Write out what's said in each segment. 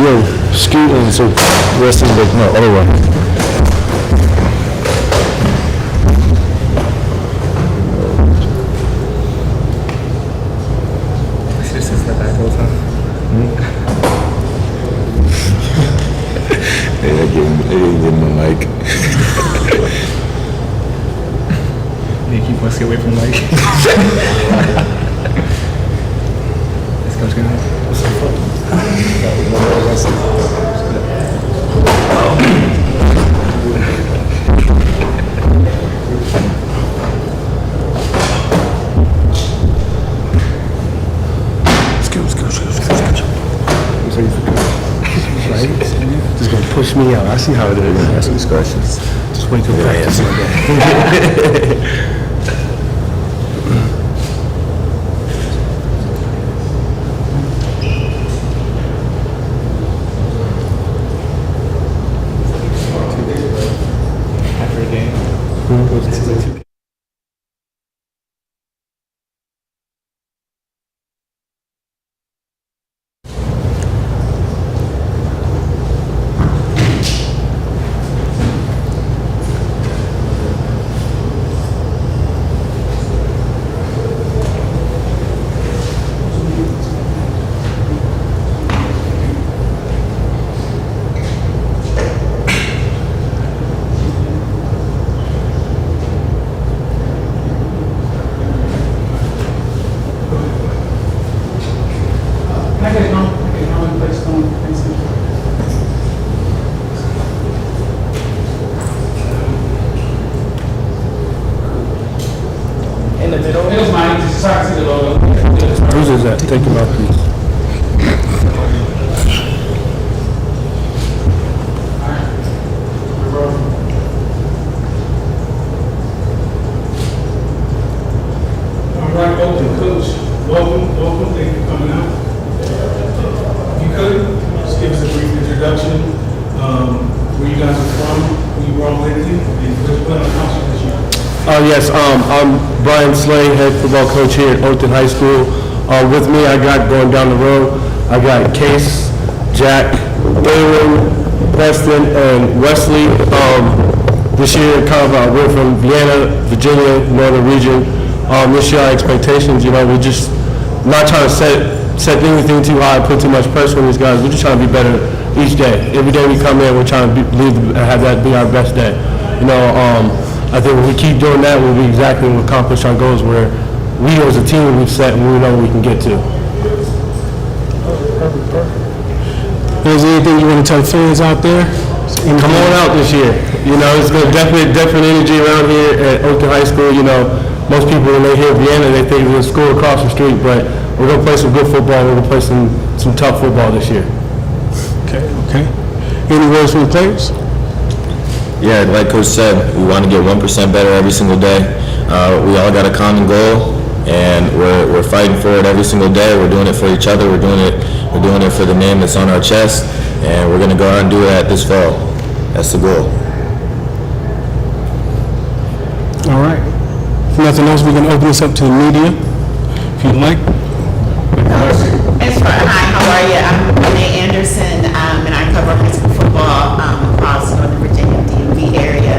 Yo, scoot and so rest in the other one. This is the back whole time. They didn't give him a mic. You keep one away from the mic. This coach good. Right? Just gonna push me out. I see how it is. Ask these questions. Just wait till practice one day. After a game. In the middle. It was mine. Just try to see the logo. Whose is that? Take him out, please. All right, welcome, Coach. Welcome. Thank you for coming out. If you could, just give us a brief introduction. Where you guys are from, who you brought with you, and what's playing the concert this year. Yes, I'm Brian Slay, head football coach here at Oakton High School. With me, I got going down the road, I got Case, Jack, Aaron, Preston, and Wesley. This year, we're from Vienna, Virginia, Northern region. This year, our expectations, we're just not trying to set anything too high, put too much pressure on these guys. We're just trying to be better each day. Every day we come in, we're trying to have that be our best day. I think when we keep doing that, we'll be exactly when we accomplish our goals where we as a team we've set and we know we can get to. Is there anything you want to tell fans out there? Come on out this year. It's been definitely different energy around here at Oakton High School. Most people when they hear Vienna, they think it's a school across the street, but we're going to play some good football. We're going to play some tough football this year. Okay. Any words from the players? Yeah, like Coach said, we want to get 1% better every single day. We all got a common goal, and we're fighting for it every single day. We're doing it for each other. We're doing it for the name that's on our chest, and we're going to go out and do that this fall. That's the goal. All right. If nothing else, we're going to open this up to the media, if you'd like. Hi, how are you? I'm Renee Anderson, and I cover high school football across Northern Virginia, DMV area.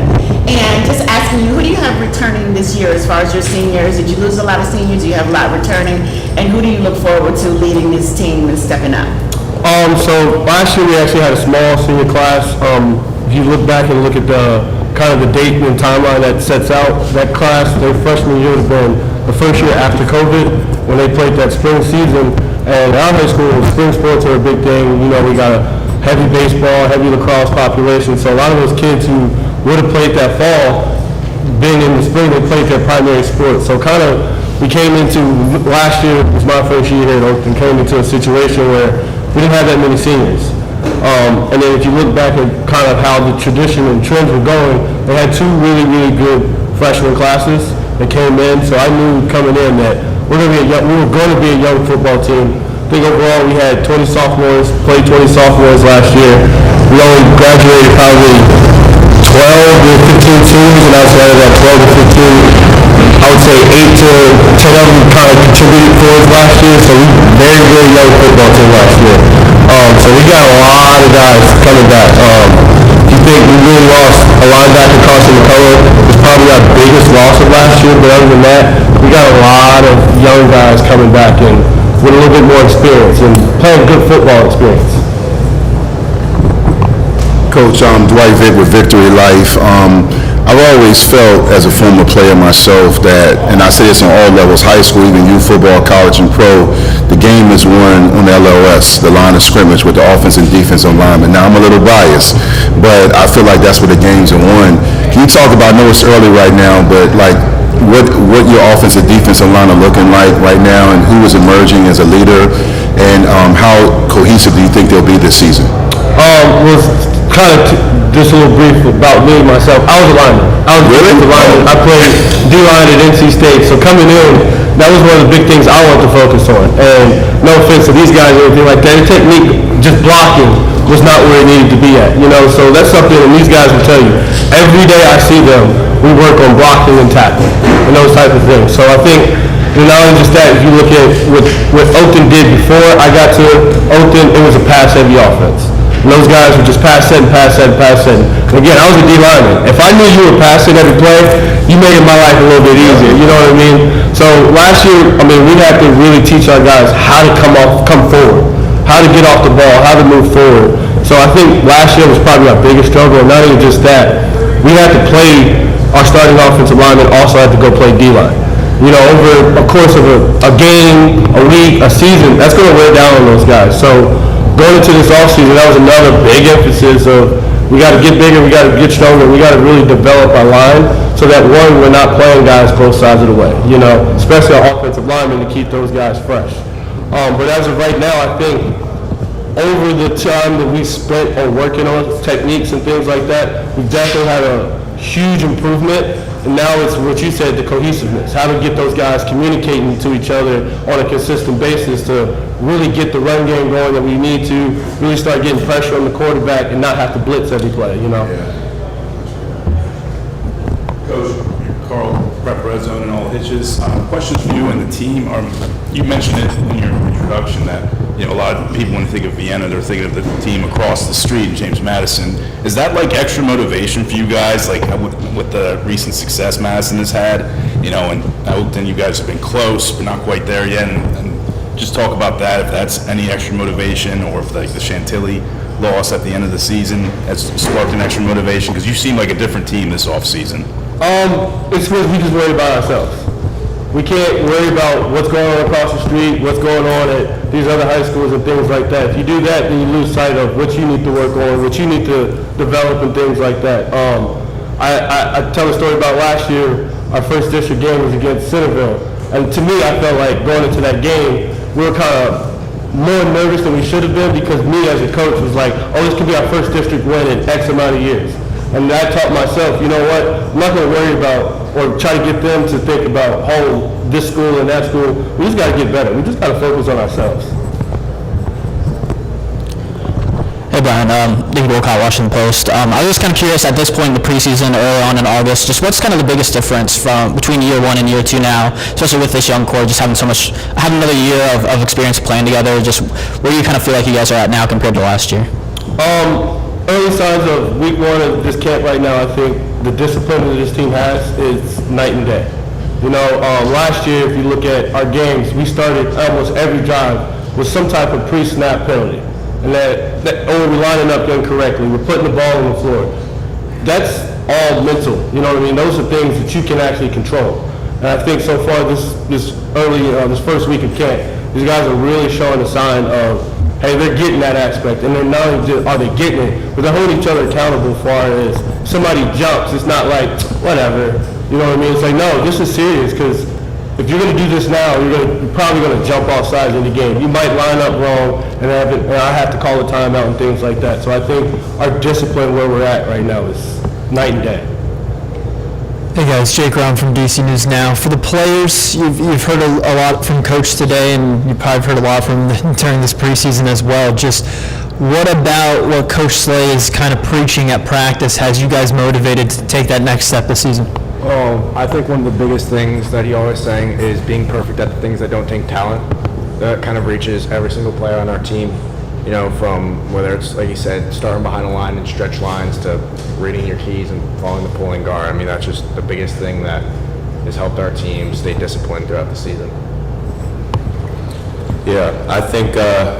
And just asking you, who do you have returning this year as far as your seniors? Did you lose a lot of seniors? Do you have a lot returning? And who do you look forward to leading this team and stepping up? So last year we actually had a small senior class. If you look back and look at the kind of the date and timeline that sets out that class, their freshman year would have been the first year after COVID when they played that spring season. And our high school, spring sports are a big thing. We got a heavy baseball, heavy lacrosse population. So a lot of those kids who would have played that fall, being in the spring, they played their primary sport. So we came into, last year was my first year here at Oakton, came into a situation where we didn't have that many seniors. And then if you look back at kind of how the tradition and trends were going, they had two really, really good freshman classes that came in. So I knew coming in that we were going to be a young football team, think overall we had 20 sophomores, played 20 sophomores last year. We only graduated probably 12 to 15 teams, and outside of that 12 to 15, I would say 8 to 10 of them kind of contributed for us last year, so we very, very young football team last year. So we got a lot of guys coming back. You think we really lost a linebacker, Carson McCullough, was probably our biggest loss of last year, but other than that, we got a lot of young guys coming back and with a little bit more experience and playing good football experience. Coach, Dwight Vick with Victory Life. I've always felt as a former player myself that, and I say this on all levels, high school, even youth football, college, and pro, the game is won on the LOS, the line of scrimmage with the offense and defensive linemen. Now, I'm a little biased, but I feel like that's where the games are won. Can you talk about, I know it's early right now, but like what your offensive defensive line are looking like right now and who is emerging as a leader and how cohesive do you think they'll be this season? Was kind of just a little brief about me, myself. I was a lineman. I was really a lineman. I played D-line at NC State, so coming in, that was one of the big things I wanted to focus on. And no offense to these guys or anything like that, the technique, just blocking, was not where it needed to be at, you know? So that's something that these guys will tell you. Every day I see them, we work on blocking and tackling and those type of things. So I think not only just that, if you look at what Oakton did before I got to Oakton, it was a pass-heavy offense. And those guys would just pass setting. And again, I was a D-lineman. If I knew you were passing every play, you made my life a little bit easier. You know what I mean? So last year, we had to really teach our guys how to come forward, how to get off the ball, how to move forward. So I think last year was probably our biggest struggle. And not even just that, we had to play our starting offensive linemen, also had to go play D-line. You know, over a course of a game, a week, a season, that's going to wear down on those guys. So going into this offseason, that was another big emphasis of we got to get bigger, we got to get stronger, we got to really develop our line so that, one, we're not playing guys both sides of the way, you know, especially our offensive linemen to keep those guys fresh. But as of right now, I think over the time that we spent on working on techniques and things like that, we've definitely had a huge improvement. And now it's what you said, the cohesiveness, how to get those guys communicating to each other on a consistent basis to really get the run game going that we need to, really start getting pressure on the quarterback and not have to blitz every play, you know? Coach, Carl, Prep Red Zone and all hitches. Questions for you and the team. You mentioned it in your introduction that, you know, a lot of people when they think of Vienna, they're thinking of the team across the street, James Madison. Is that like extra motivation for you guys, like with the recent success Madison has had? You know, and Oakton, you guys have been close, but not quite there yet. And just talk about that, if that's any extra motivation, or if like the Chantilly loss at the end of the season has sparked an extra motivation, because you seem like a different team this offseason. It's what we just worry about ourselves. We can't worry about what's going on across the street, what's going on at these other high schools and things like that. If you do that, then you lose sight of what you need to work on, what you need to develop and things like that. I tell a story about last year, our first district game was against Centerville. And to me, I felt like going into that game, we were kind of more nervous than we should have been, because me as a coach was like, oh, this could be our first district win in X amount of years. And I taught myself, you know what, I'm not going to worry about or try to get them to think about, oh, this school and that school. We just got to get better. We just got to focus on ourselves. Hey Brian, David Wilcott, Washington Post. I was just kind of curious at this point in the preseason, early on in August, just what's kind of the biggest difference between year one and year two now, especially with this young core, just having another year of experience playing together, just where you kind of feel like you guys are at now compared to last year? Early signs of week one of this camp right now, I think the discipline that this team has is night and day. You know, last year, if you look at our games, we started almost every drive with some type of pre-snap penalty. And we're lining up incorrectly, we're putting the ball on the floor. That's all mental, you know what I mean? Those are things that you can actually control. And I think so far this first week of camp, these guys are really showing a sign of, hey, they're getting that aspect. And then not only are they getting it, but they're holding each other accountable as far as somebody jumps. It's not like, whatever, you know what I mean? It's like, no, this is serious, because if you're going to do this now, you're probably going to jump off sides in the game. You might line up wrong, and I have to call a timeout and things like that. So I think our discipline where we're at right now is night and day. Hey guys, Jake Brown from DC News Now. For the players, you've heard a lot from Coach today, and you probably heard a lot from during this preseason as well. Just what about what Coach Slay is kind of preaching at practice has you guys motivated to take that next step this season? I think one of the biggest things that he always saying is being perfect at the things that don't take talent. That kind of reaches every single player on our team. You know, from whether it's, like you said, starting behind a line and stretch lines to reading your keys and following the pulling guard. I mean, that's just the biggest thing that has helped our team stay disciplined throughout the season. Yeah, I think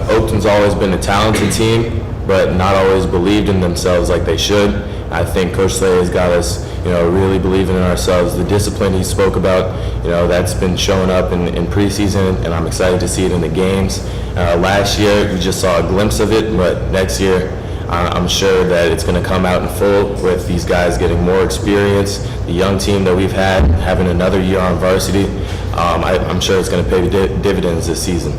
Oakton's always been a talented team, but not always believed in themselves like they should. I think Coach Slay has got us, really believing in ourselves. The discipline he spoke about, that's been showing up in preseason, and I'm excited to see it in the games. Last year, we just saw a glimpse of it, but next year, I'm sure that it's going to come out in full with these guys getting more experience. The young team that we've had, having another year on varsity, I'm sure it's going to pay dividends this season.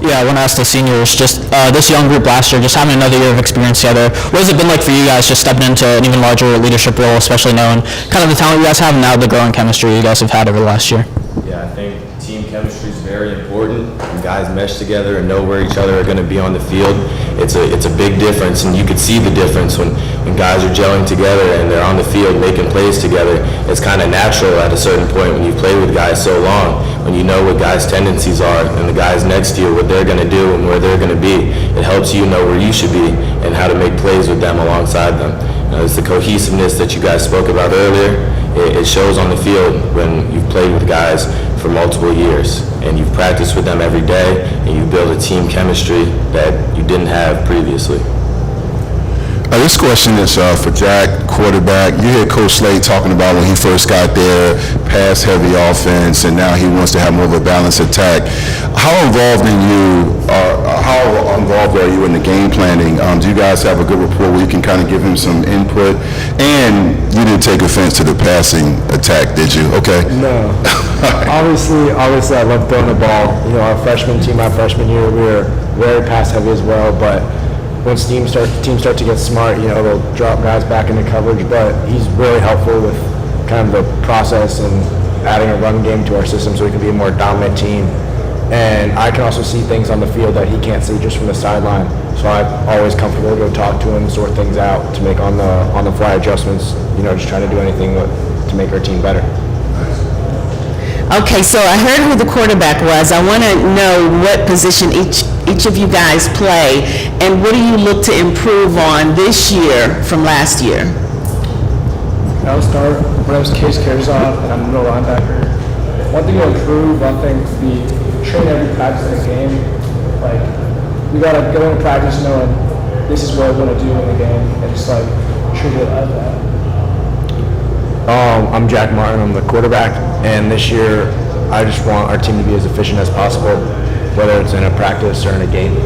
Yeah, I want to ask the seniors, just this young group last year, just having another year of experience together, what has it been like for you guys just stepping into an even larger leadership role, especially knowing kind of the talent you guys have and now the growing chemistry you guys have had over the last year? Yeah, I think team chemistry is very important. When guys mesh together and know where each other are going to be on the field, it's a big difference, and you could see the difference when guys are gelling together and they're on the field making plays together. It's kind of natural at a certain point when you've played with guys so long, when you know what guys' tendencies are and the guys next to you, what they're going to do and where they're going to be. It helps you know where you should be and how to make plays with them alongside them. It's the cohesiveness that you guys spoke about earlier. It shows on the field when you've played with guys for multiple years and you've practiced with them every day and you build a team chemistry that you didn't have previously. This question is for Jack, quarterback. You hear Coach Slay talking about when he first got there, pass-heavy offense, and now he wants to have more of a balanced attack. How involved are you in the game planning? Do you guys have a good rapport where you can kind of give him some input? And you didn't take offense to the passing attack, did you? Okay. No. Obviously, I love throwing the ball. Our freshman team, my freshman year, we were very pass-heavy as well, but once teams start to get smart, they'll drop guys back into coverage, but he's really helpful with kind of the process and adding a run game to our system so we can be a more dominant team. And I can also see things on the field that he can't see just from the sideline. So I'm always comfortable to go talk to him, sort things out, to make on the fly adjustments, just trying to do anything to make our team better. Okay, so I heard who the quarterback was. I want to know what position each of you guys play, and what do you look to improve on this year from last year? I'll start. My name is Case Karzon, and I'm a middle linebacker. One thing to improve, I think, we train every practice in the game. Like, we gotta go into practice knowing this is what we're gonna do in the game, and just treat it as that. I'm Jack Martin. I'm the quarterback, and this year I just want our team to be as efficient as possible, whether it's in a practice or in a game.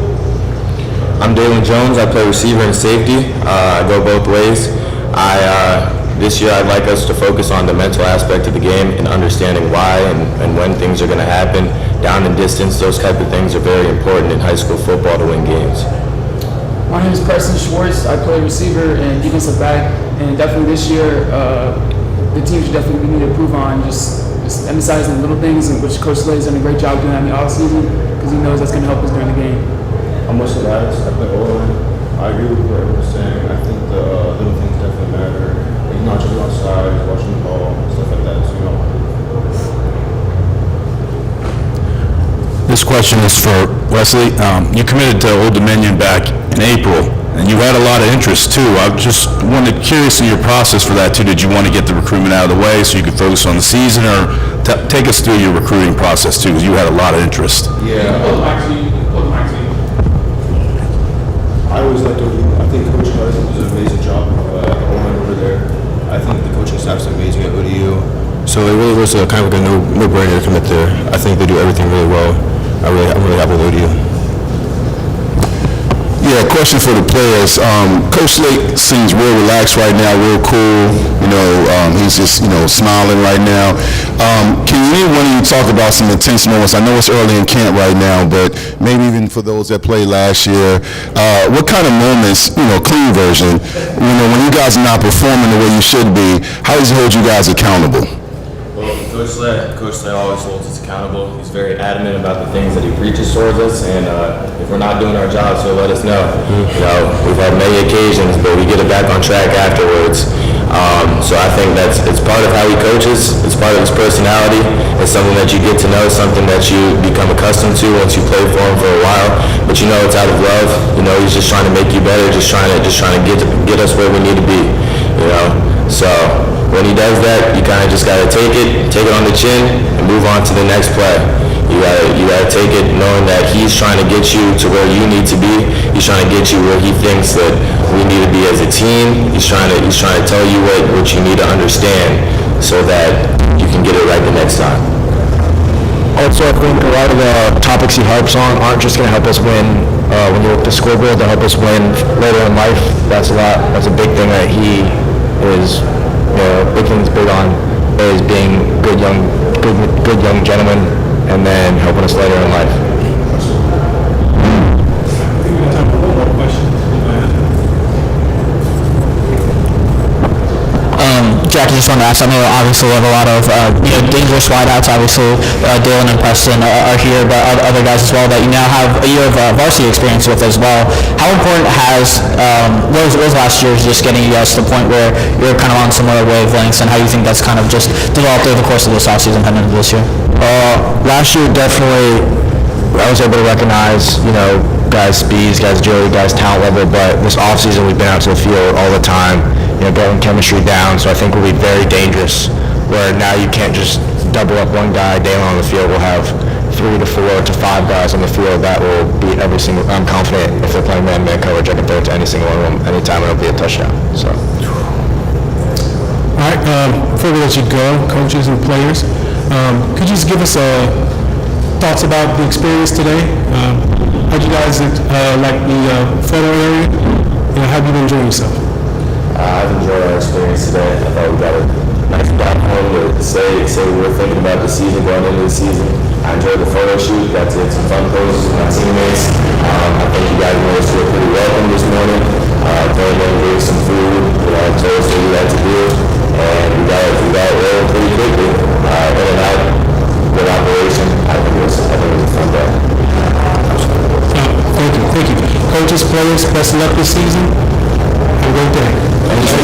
I'm Dalen Jones. I play receiver and safety. I go both ways. This year I'd like us to focus on the mental aspect of the game and understanding why and when things are going to happen. Down and distance, those type of things are very important in high school football to win games. My name is Preston Schwartz. I play receiver and defensive back, and definitely this year, the team should definitely need to improve on just emphasizing the little things, in which Coach Slay has done a great job doing that in the offseason, because he knows that's going to help us during the game. I'm Wesley Lattis. I play O-line. I agree with what everyone's saying. I think the little things definitely matter. Like not just outside, watching the ball, stuff like that. This question is for Wesley. You committed to Old Dominion back in April, and you had a lot of interest too. I just curious in your process for that too. Did you want to get the recruitment out of the way so you could focus on the season, or take us through your recruiting process too, because you had a lot of interest? Yeah. I always liked ODU. I think Coach Carson does an amazing job O-line over there. I think the coaching staff's amazing at ODU. So it really was a kind of like a no-brainer to commit there. I think they do everything really well. I'm really happy with ODU. Yeah, question for the players. Coach Slate seems real relaxed right now, real cool. He's just, smiling right now. Can one of you talk about some intense moments? I know it's early in camp right now, but maybe even for those that played last year, what kind of moments, clean version, when you guys are not performing the way you should be, how does he hold you guys accountable? Well, Coach Slay always holds us accountable. He's very adamant about the things that he preaches towards us, and if we're not doing our jobs, he'll let us know. We've had many occasions, but we get it back on track afterwards. So I think it's part of how he coaches. It's part of his personality. It's something that you get to know, something that you become accustomed to once you play for him for a while. But it's out of love. He's just trying to make you better, just trying to get us where we need to be. So when he does that, you kind of just got to take it on the chin, and move on to the next play. You gotta take it knowing that he's trying to get you to where you need to be. He's trying to get you where he thinks that we need to be as a team. He's trying to tell you what you need to understand so that you can get it right the next time. Also, I think a lot of the topics he harps on aren't just going to help us win when you look at the scoreboard. They'll help us win later in life. That's a big thing that he is. Big thing he's big on is being good young gentlemen, and then helping us later in life. Jack, I just wanted to ask, I know obviously we have a lot of dangerous wideouts, obviously Dylan and Preston are here, but other guys as well that you now have a year of varsity experience with as well. How important has those last years just getting you guys to the point where you're kind of on similar wavelengths, and how you think that's kind of just developed over the course of this offseason heading into this year? Last year, definitely, I was able to recognize, guys' speeds, guys' agility, guys' talent level, but this offseason we've been out to the field all the time, getting chemistry down, so I think we'll be very dangerous, where now you can't just double up one guy daily on the field. We'll have 3 to 4 to 5 guys on the field that will beat every single. I'm confident if they're playing man-to-man coverage, I can throw it to any single one of them anytime, and it'll be a touchdown. So. All right, before we let you go, coaches and players, could you just give us thoughts about the experience today? How'd you guys like the photo area? How have you been enjoying yourself? I've enjoyed our experience today. I thought we got a nice platform to say we were thinking about the season, going into the season. I enjoyed the photo shoot, got to take some fun poses with my teammates. I think you guys made us feel pretty welcome this morning. Came in, gave some food, told us what we had to do, and we got rolling pretty quickly. In and out, good operation. I think it was a fun day. Thank you. Coaches, players, best of luck this season. Have a great day. Thank you.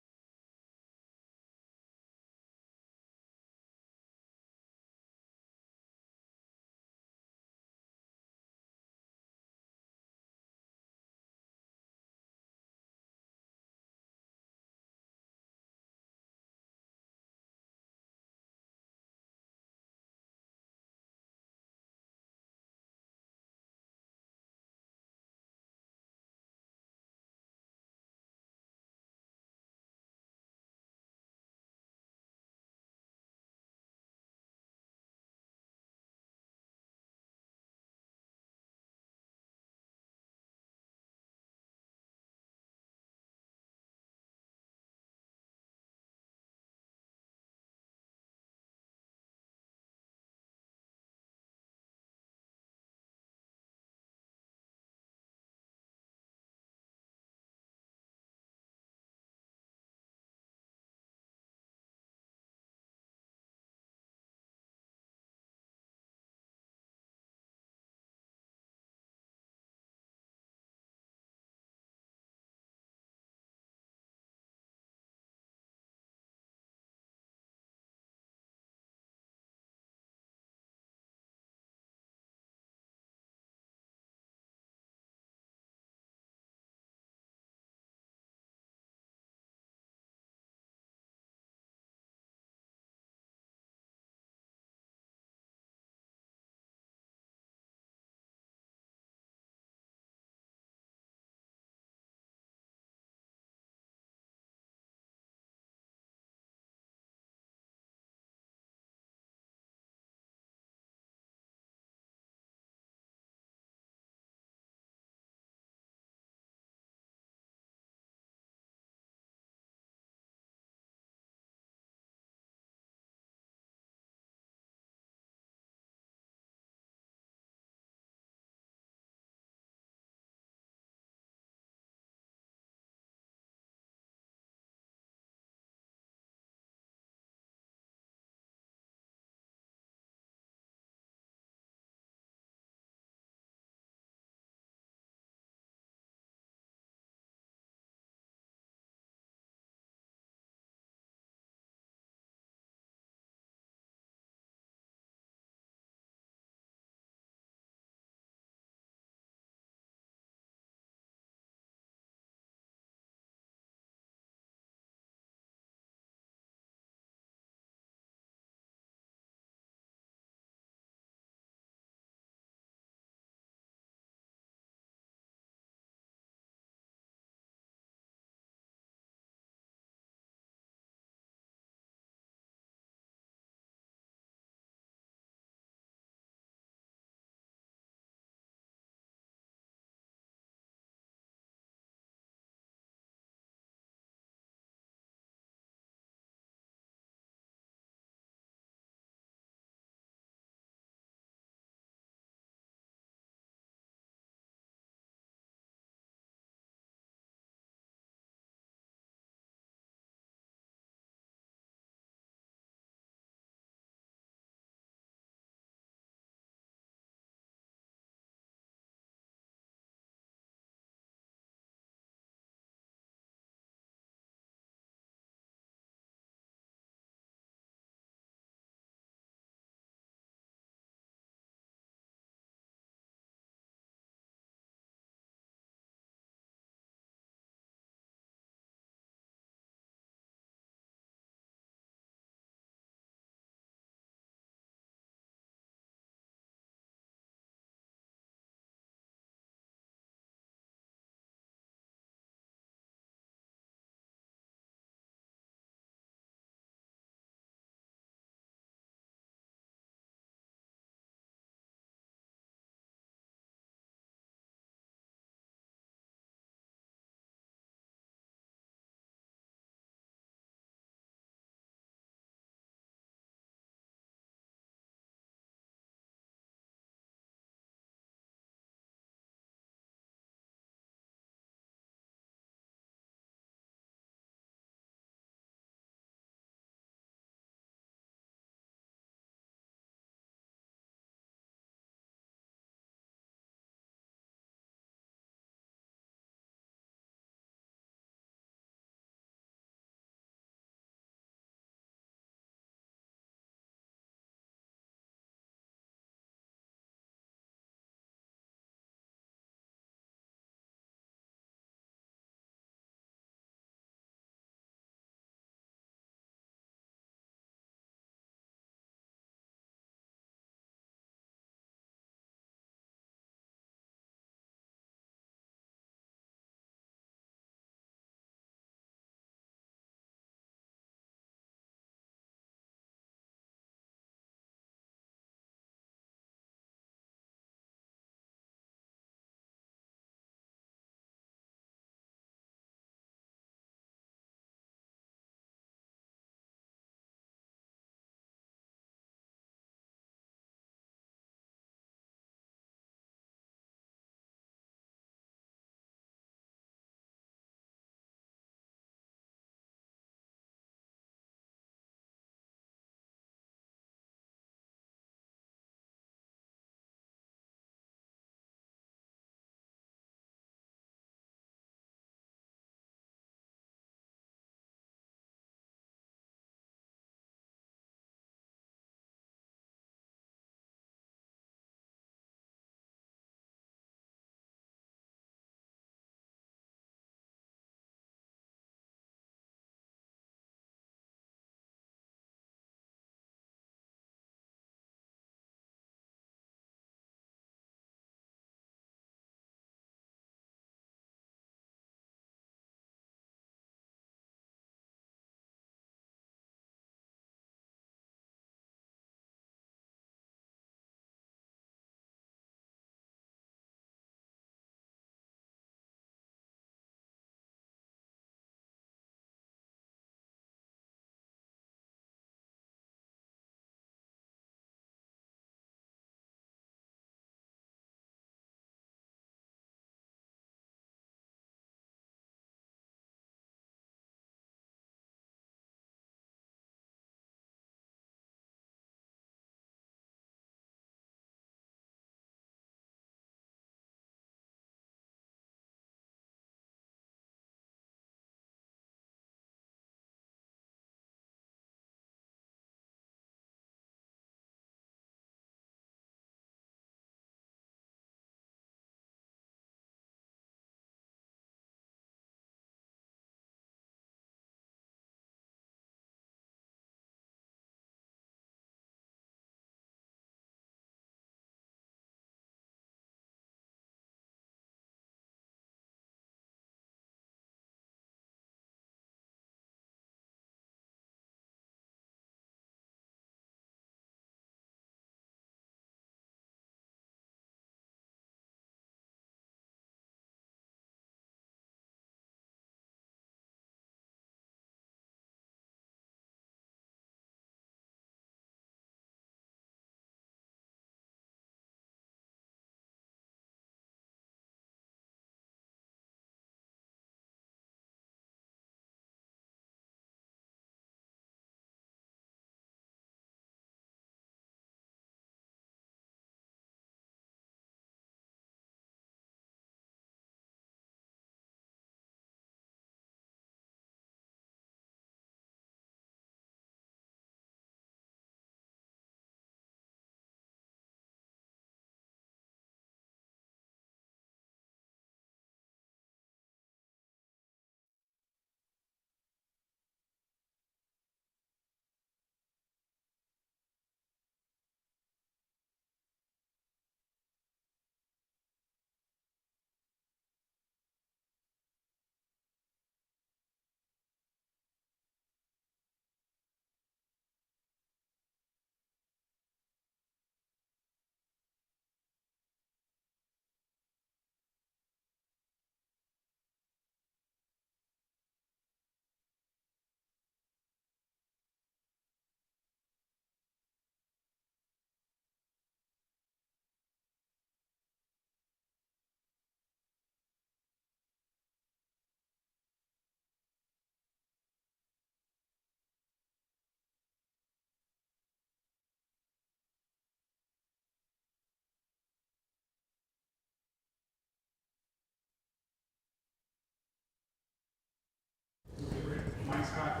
Mike's hot.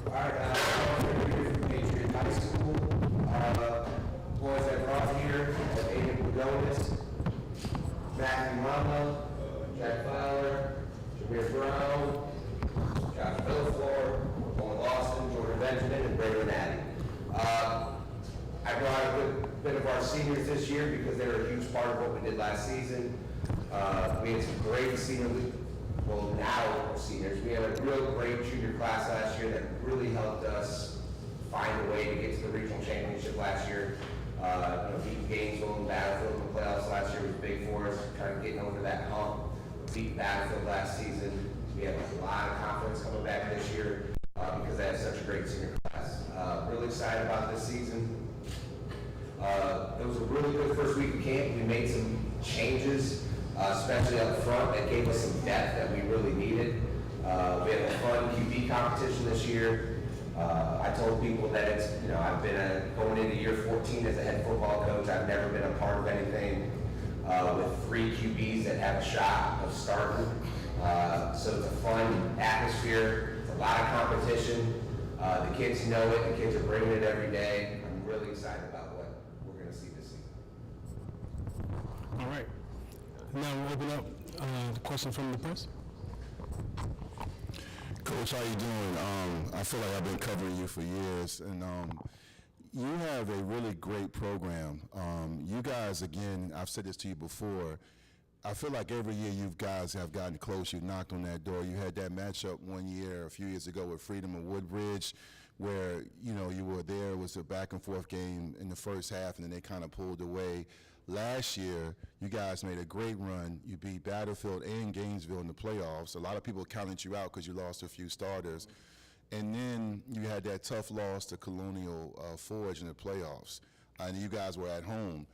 All right, I'm here from Patriot High School. Boys that brought here, Aiden Pagonis, Matthew Mama, Jack Fowler, Jameer Brown, Josh Villaflor, Owen Lawson, Jordan Benjamin, and Braylon Addy. I brought a good bit of our seniors this year because they were a huge part of what we did last season. We had some great now seniors. We had a real great junior class last year that really helped us find a way to get to the regional championship last year. Beating Gainesville and Battlefield in the playoffs last year was big for us, kind of getting over that hump. Beat Battlefield last season. We have a lot of confidence coming back this year because they have such a great senior class. Really excited about this season. It was a really good first week of camp. We made some changes, especially up front, that gave us some depth that we really needed. We had a fun QB competition this year. I told people that I've been going into year 14 as a head football coach. I've never been a part of anything with 3 QBs that have a shot of starting. So it's a fun atmosphere. It's a lot of competition. The kids know it. The kids are bringing it every day. I'm really excited about what we're going to see this season. All right. Now we'll open up the question from the press. Coach, how you doing? I feel like I've been covering you for years, and you have a really great program. You guys, again, I've said this to you before, I feel like every year you guys have gotten close. You knocked on that door. You had that matchup one year, a few years ago, with Freedom and Woodbridge, where you were there. It was a back and forth game in the first half, and then they kind of pulled away. Last year, you guys made a great run. You beat Battlefield and Gainesville in the playoffs. A lot of people counted you out because you lost a few starters. And then you had that tough loss to Colonial Forge in the playoffs. And you guys were at home.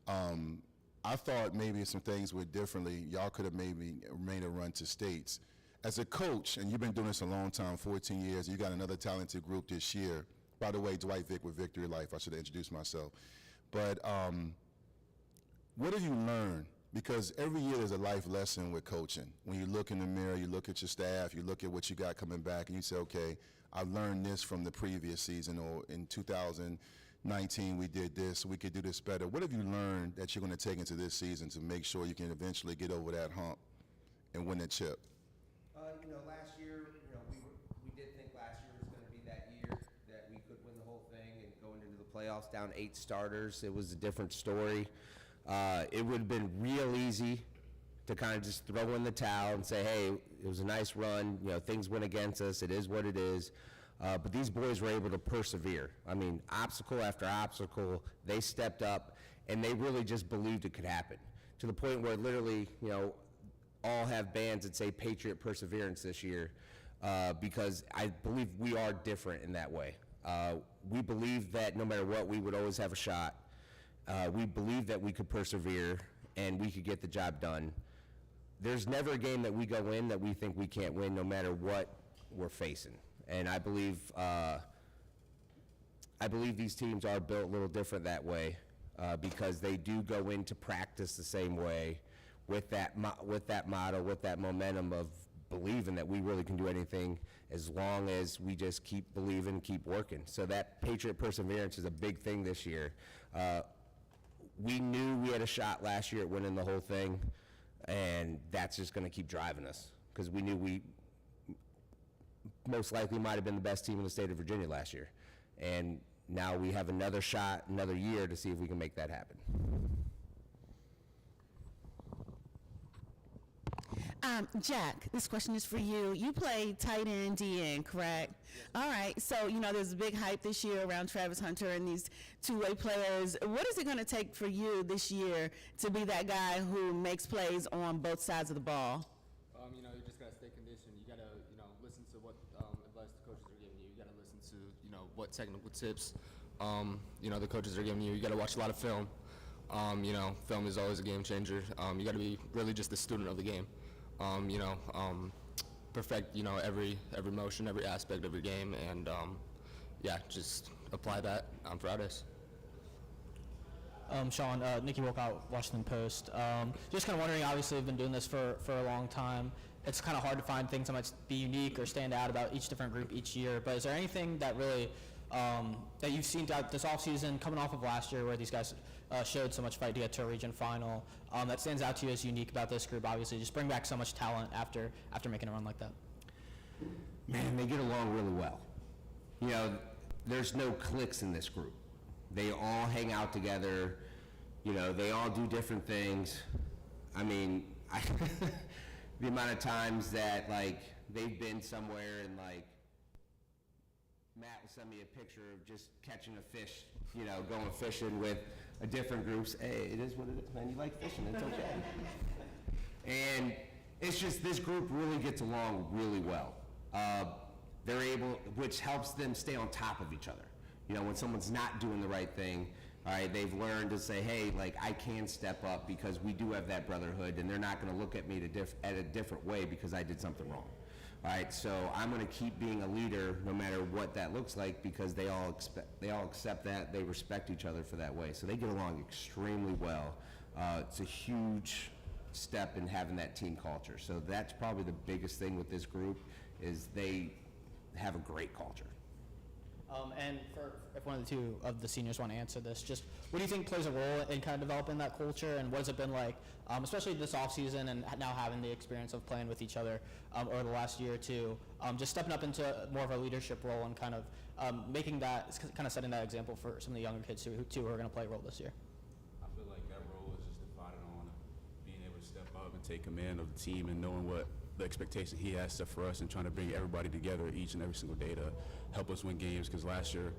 I thought maybe some things were differently. Y'all could have maybe made a run to states. As a coach, and you've been doing this a long time, 14 years, you got another talented group this year. By the way, Dwight Vick with Victory Life. I should have introduced myself. But what have you learned? Because every year there's a life lesson with coaching. When you look in the mirror, you look at your staff, you look at what you got coming back, and you say, okay, I've learned this from the previous season, or in 2019 we did this, so we could do this better. What have you learned that you're going to take into this season to make sure you can eventually get over that hump and win the chip? Last year, we did think last year was going to be that year that we could win the whole thing, and going into the playoffs down 8 starters, it was a different story. It would have been real easy to kind of just throw in the towel and say, hey, it was a nice run, things went against us, it is what it is. But these boys were able to persevere. I mean, obstacle after obstacle, they stepped up, and they really just believed it could happen, to the point where literally, all have bands that say Patriot Perseverance this year, because I believe we are different in that way. We believe that no matter what, we would always have a shot. We believe that we could persevere and we could get the job done. There's never a game that we go in that we think we can't win, no matter what we're facing. And I believe these teams are built a little different that way, because they do go into practice the same way, with that motto, with that momentum of believing that we really can do anything as long as we just keep believing, keep working. So that Patriot Perseverance is a big thing this year. We knew we had a shot last year at winning the whole thing, and that's just going to keep driving us, because we knew we most likely might have been the best team in the state of Virginia last year. And now we have another shot, another year, to see if we can make that happen. Jack, this question is for you. You play tight end, DN, correct? Yes. All right. So, there's a big hype this year around Travis Hunter and these two-way players. What is it going to take for you this year to be that guy who makes plays on both sides of the ball? You just got to stay conditioned. You got to, listen to what advice the coaches are giving you. You got to listen to, what technical tips, the coaches are giving you. You got to watch a lot of film. Film is always a game changer. You got to be really just a student of the game. Perfect, every motion, every aspect of your game, and just apply that on Fridays. Sean, Nikki Wilcott, Washington Post. Just kind of wondering, obviously you've been doing this for a long time. It's kind of hard to find things that might be unique or stand out about each different group each year, but is there anything that really, that you've seen throughout this offseason, coming off of last year where these guys showed so much fight to get to a region final, that stands out to you as unique about this group? Obviously, just bring back so much talent after making a run like that. Man, they get along really well. You know, there's no cliques in this group. They all hang out together. You know, they all do different things. I mean, the amount of times that, like, they've been somewhere and, like, Matt will send me a picture of just catching a fish, you know, going fishing with a different groups. Hey, it is what it is, man. You like fishing, it's okay. And it's just, this group really gets along really well. They're able, which helps them stay on top of each other. You know, when someone's not doing the right thing, all right, they've learned to say, hey, like, I can step up because we do have that brotherhood, and they're not going to look at me at a different way because I did something wrong. All right, so I'm going to keep being a leader no matter what that looks like because they all accept that, they respect each other for that way. So they get along extremely well. It's a huge step in having that team culture. So that's probably the biggest thing with this group is they have a great culture. And if one of the two of the seniors want to answer this, just what do you think plays a role in kind of developing that culture, and what has it been like, especially this offseason and now having the experience of playing with each other over the last year or two, just stepping up into more of a leadership role and kind of making that, kind of setting that example for some of the younger kids who are going to play a role this year? I feel like that role is just divided on being able to step up and take command of the team and knowing what the expectation he has set for us and trying to bring everybody together each and every single day to help us win games, because last year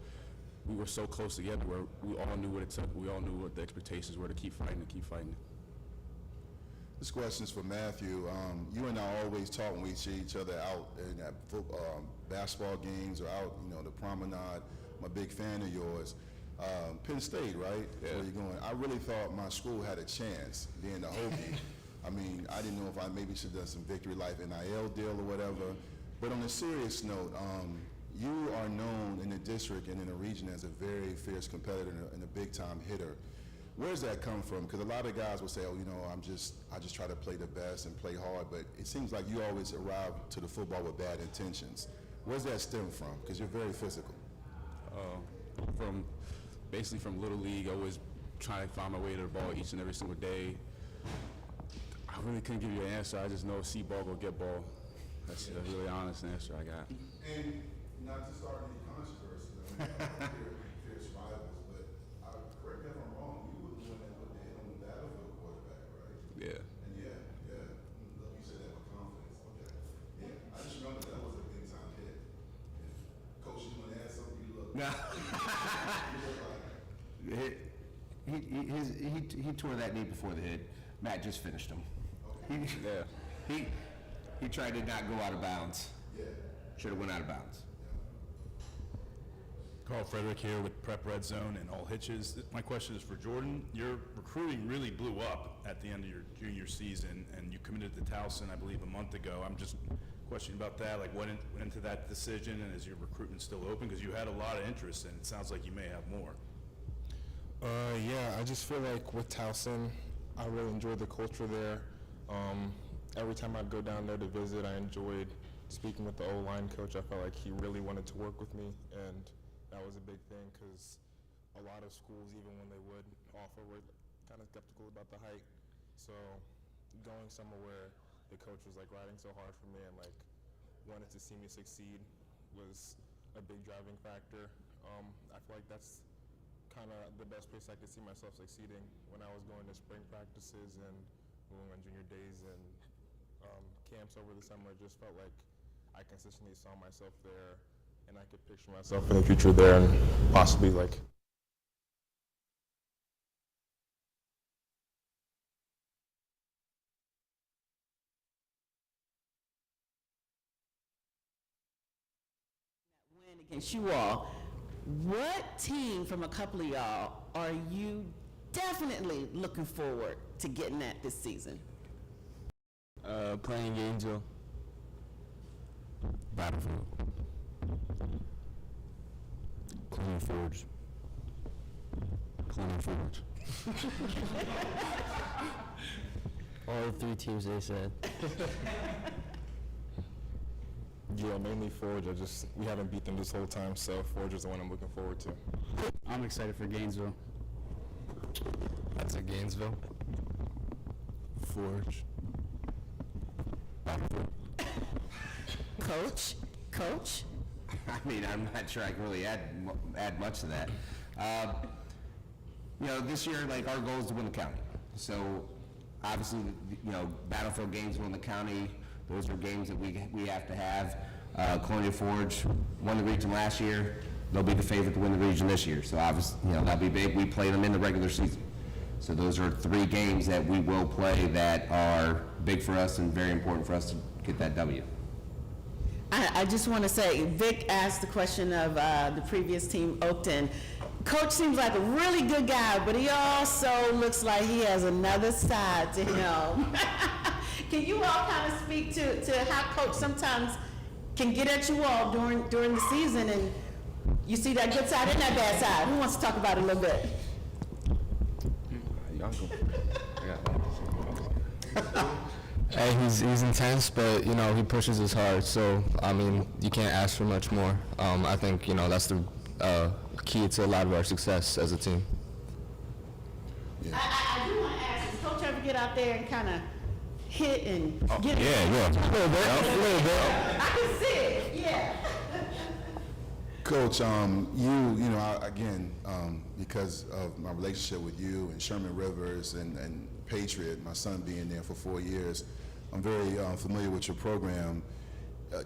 we were so close together where we all knew what it took, we all knew what the expectations were to keep fighting and keep fighting. This question is for Matthew. You and I always talk when we see each other out in at basketball games or out, you know, the promenade. I'm a big fan of yours. Penn State, right? Yeah. Where you going? I really thought my school had a chance being the Hokie. I mean, I didn't know if I maybe should have done some Victory Life NIL deal or whatever. But on a serious note, you are known in the district and in the region as a very fierce competitor and a big-time hitter. Where does that come from? Because a lot of guys will say, oh, you know, I just try to play the best and play hard, but it seems like you always arrive to the football with bad intentions. Where does that stem from? Because you're very physical. Basically from Little League, always trying to find my way to the ball each and every single day. I really couldn't give you an answer. I just know see ball, go get ball. That's a really honest answer I got. And not to start any controversy, fierce rivals, but correct me if I'm wrong, you were the one that put the hit on the battlefield quarterback, right? Yeah. And yeah. Look, you said that with confidence. Okay. Yeah, I just remember that was a big time hit. Yeah. Coach, you want to add something? You look. You look like. He tore that knee before the hit. Matt just finished him. Okay. He tried to not go out of bounds. Yeah. Should have went out of bounds. Carl Frederick here with Prep Red Zone and All Hitches. My question is for Jordan. Your recruiting really blew up at the end of your junior season, and you committed to Towson, I believe, a month ago. I'm just questioning about that. Like, what went into that decision, and is your recruitment still open? Because you had a lot of interest, and it sounds like you may have more. Yeah, I just feel like with Towson, I really enjoyed the culture there. Every time I'd go down there to visit, I enjoyed speaking with the O-line coach. I felt like he really wanted to work with me, and that was a big thing because a lot of schools, even when they would offer, were kind of skeptical about the height. So going somewhere where the coach was like riding so hard for me and like wanted to see me succeed was a big driving factor. I feel like that's kind of the best place I could see myself succeeding when I was going to spring practices and going on junior days and camps over the summer. Just felt like I consistently saw myself there and I could picture myself in the future there and possibly like Win against you all. What team from a couple of y'all are you definitely looking forward to getting at this season? Playing Gainesville. Battlefield. Clean Forge. Clean Forge. All 3 teams they said. Yeah, mainly Forge. We haven't beat them this whole time, so Forge is the one I'm looking forward to. I'm excited for Gainesville. That's at Gainesville. Forge. Coach? I mean, I'm not sure I can really add much to that. This year, like, our goal is to win the county. So, obviously, Battlefield Gainesville in the county, those are games that we have to have. Colonial Forge won the region last year. They'll be the favorite to win the region this year. So, obviously, that'll be big. We play them in the regular season. So, those are 3 games that we will play that are big for us and very important for us to get that W. I just want to say, Vic asked the question of the previous team, Oakton. Coach seems like a really good guy, but he also looks like he has another side to him. Can you all kind of speak to how Coach sometimes can get at you all during the season, and you see that good side and that bad side? Who wants to talk about it a little bit? Hey, he's intense, but he pushes us hard. So I mean, you can't ask for much more. I think that's the key to a lot of our success as a team. I do want to ask, does Coach ever get out there and kind of hit and get Yeah. a little bit? I can see it, yeah. Coach, because of my relationship with you and Sherman Rivers and Patriot, my son being there for 4 years, I'm very familiar with your program.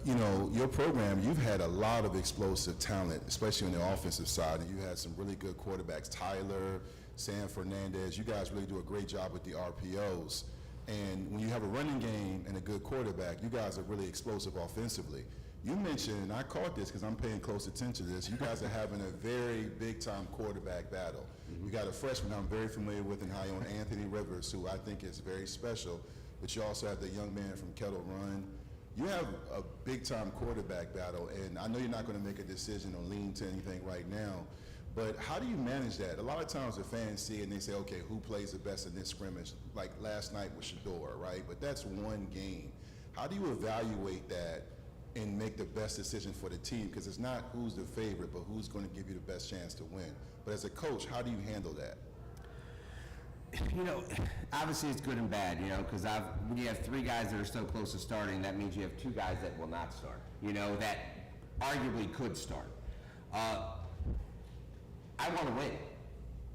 Your program, you've had a lot of explosive talent, especially on the offensive side, and you had some really good quarterbacks, Tyler, Sam Fernandez. You guys really do a great job with the RPOs. And when you have a running game and a good quarterback, you guys are really explosive offensively. You mentioned, and I caught this because I'm paying close attention to this, you guys are having a very big-time quarterback battle. You got a freshman I'm very familiar with in high on Anthony Rivers, who I think is very special, but you also have the young man from Kettle Run. You have a big-time quarterback battle, and I know you're not going to make a decision on lean to anything right now, but how do you manage that? A lot of times the fans see it and they say, okay, who plays the best in this scrimmage? Like last night with Shador, right? But that's one game. How do you evaluate that and make the best decision for the team? Because it's not who's the favorite, but who's going to give you the best chance to win. But as a coach, how do you handle that? Obviously it's good and bad, because when you have 3 guys that are so close to starting, that means you have 2 guys that will not start, that arguably could start. I want to win,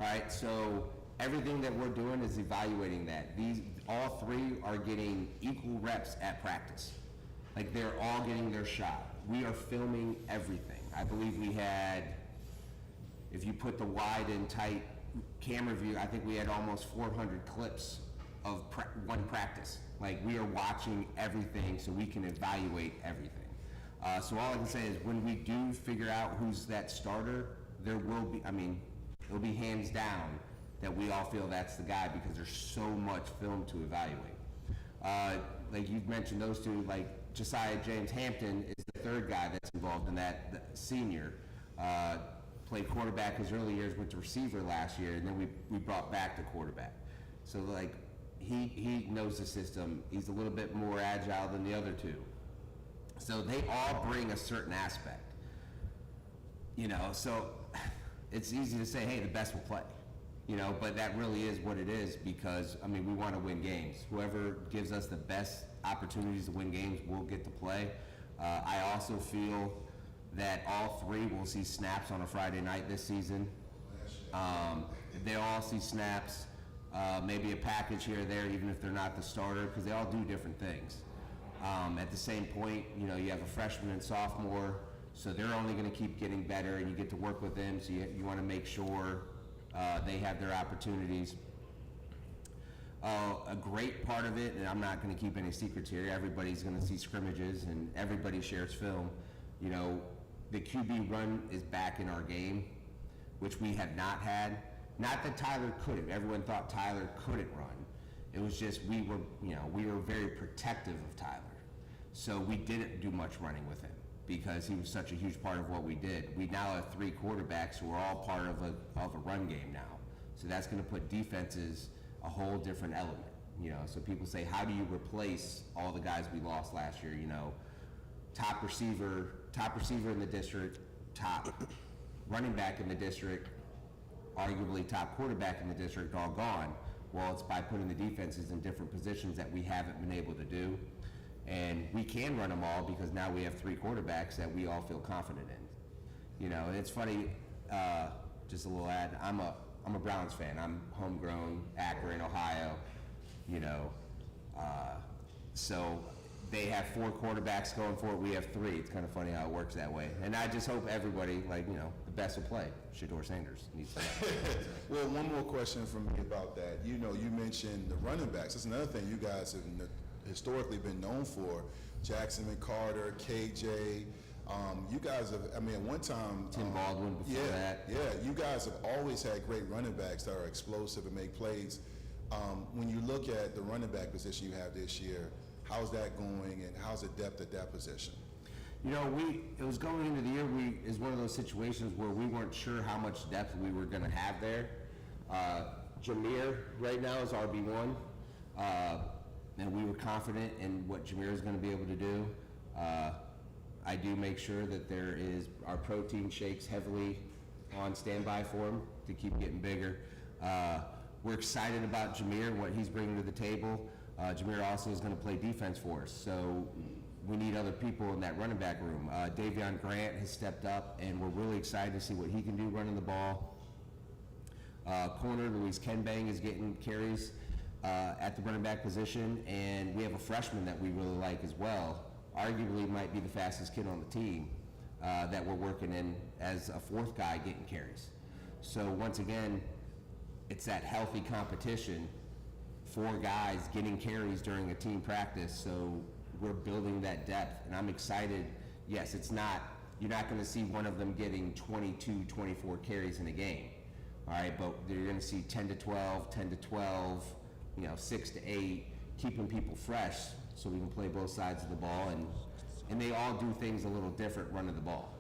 all right? So everything that we're doing is evaluating that. All 3 are getting equal reps at practice. Like, they're all getting their shot. We are filming everything. I believe we had, if you put the wide and tight camera view, I think we had almost 400 clips of one practice. Like, we are watching everything so we can evaluate everything. So all I can say is when we do figure out who's that starter, there will be, it'll be hands down that we all feel that's the guy because there's so much film to evaluate. Like you've mentioned those 2, like Josiah James Hampton is the 3rd guy that's involved in that, the senior. Played quarterback his early years, went to receiver last year, and then we brought back the quarterback. So like he knows the system. He's a little bit more agile than the other 2. So they all bring a certain aspect. So it's easy to say, hey, the best will play. But that really is what it is because, we want to win games. Whoever gives us the best opportunities to win games will get to play. I also feel that all 3 will see snaps on a Friday night this season. They'll all see snaps, maybe a package here or there, even if they're not the starter, because they all do different things. At the same point, you have a freshman and sophomore, so they're only going to keep getting better, and you get to work with them, so you want to make sure they have their opportunities. A great part of it, and I'm not going to keep any secrets here, everybody's going to see scrimmages, and everybody shares film. The QB run is back in our game, which we have not had. Not that Tyler couldn't. Everyone thought Tyler couldn't run. It was just we were very protective of Tyler. So we didn't do much running with him because he was such a huge part of what we did. We now have 3 quarterbacks who are all part of a run game now. So that's going to put defenses a whole different element. You know, so people say, how do you replace all the guys we lost last year? You know, top receiver in the district, top running back in the district, arguably top quarterback in the district, all gone. Well, it's by putting the defenses in different positions that we haven't been able to do. And we can run them all because now we have 3 quarterbacks that we all feel confident in. You know, and it's funny, just a little ad, I'm a Browns fan. I'm homegrown, Akron, Ohio, you know. So they have 4 quarterbacks going for it, we have 3. It's kind of funny how it works that way. And I just hope everybody, like, you know, the best will play. Shedeur Sanders needs to play. Well, one more question from me about that. You know, you mentioned the running backs. That's another thing you guys have historically been known for. Jackson McCarter, KJ. You guys have, I mean, at one time... Tim Baldwin before that. Yeah, you guys have always had great running backs that are explosive and make plays. When you look at the running back position you have this year, how's that going, and how's the depth at that position? You know, it was going into the year, is one of those situations where we weren't sure how much depth we were going to have there. Jameer right now is RB1, and we were confident in what Jameer is going to be able to do. I do make sure that our protein shakes heavily on standby for him to keep getting bigger. We're excited about Jameer and what he's bringing to the table. Jameer also is going to play defense for us, so we need other people in that running back room. Davion Grant has stepped up, and we're really excited to see what he can do running the ball. Corner Luis Kenbang is getting carries at the running back position, and we have a freshman that we really like as well. Arguably might be the fastest kid on the team that we're working in as a 4th guy getting carries. So once again, it's that healthy competition, 4 guys getting carries during a team practice, so we're building that depth, and I'm excited. Yes, you're not going to see one of them getting 22, 24 carries in a game, all right, but you're going to see 10 to 12, 10 to 12, you know, 6 to 8, keeping people fresh so we can play both sides of the ball, and they all do things a little different running the ball.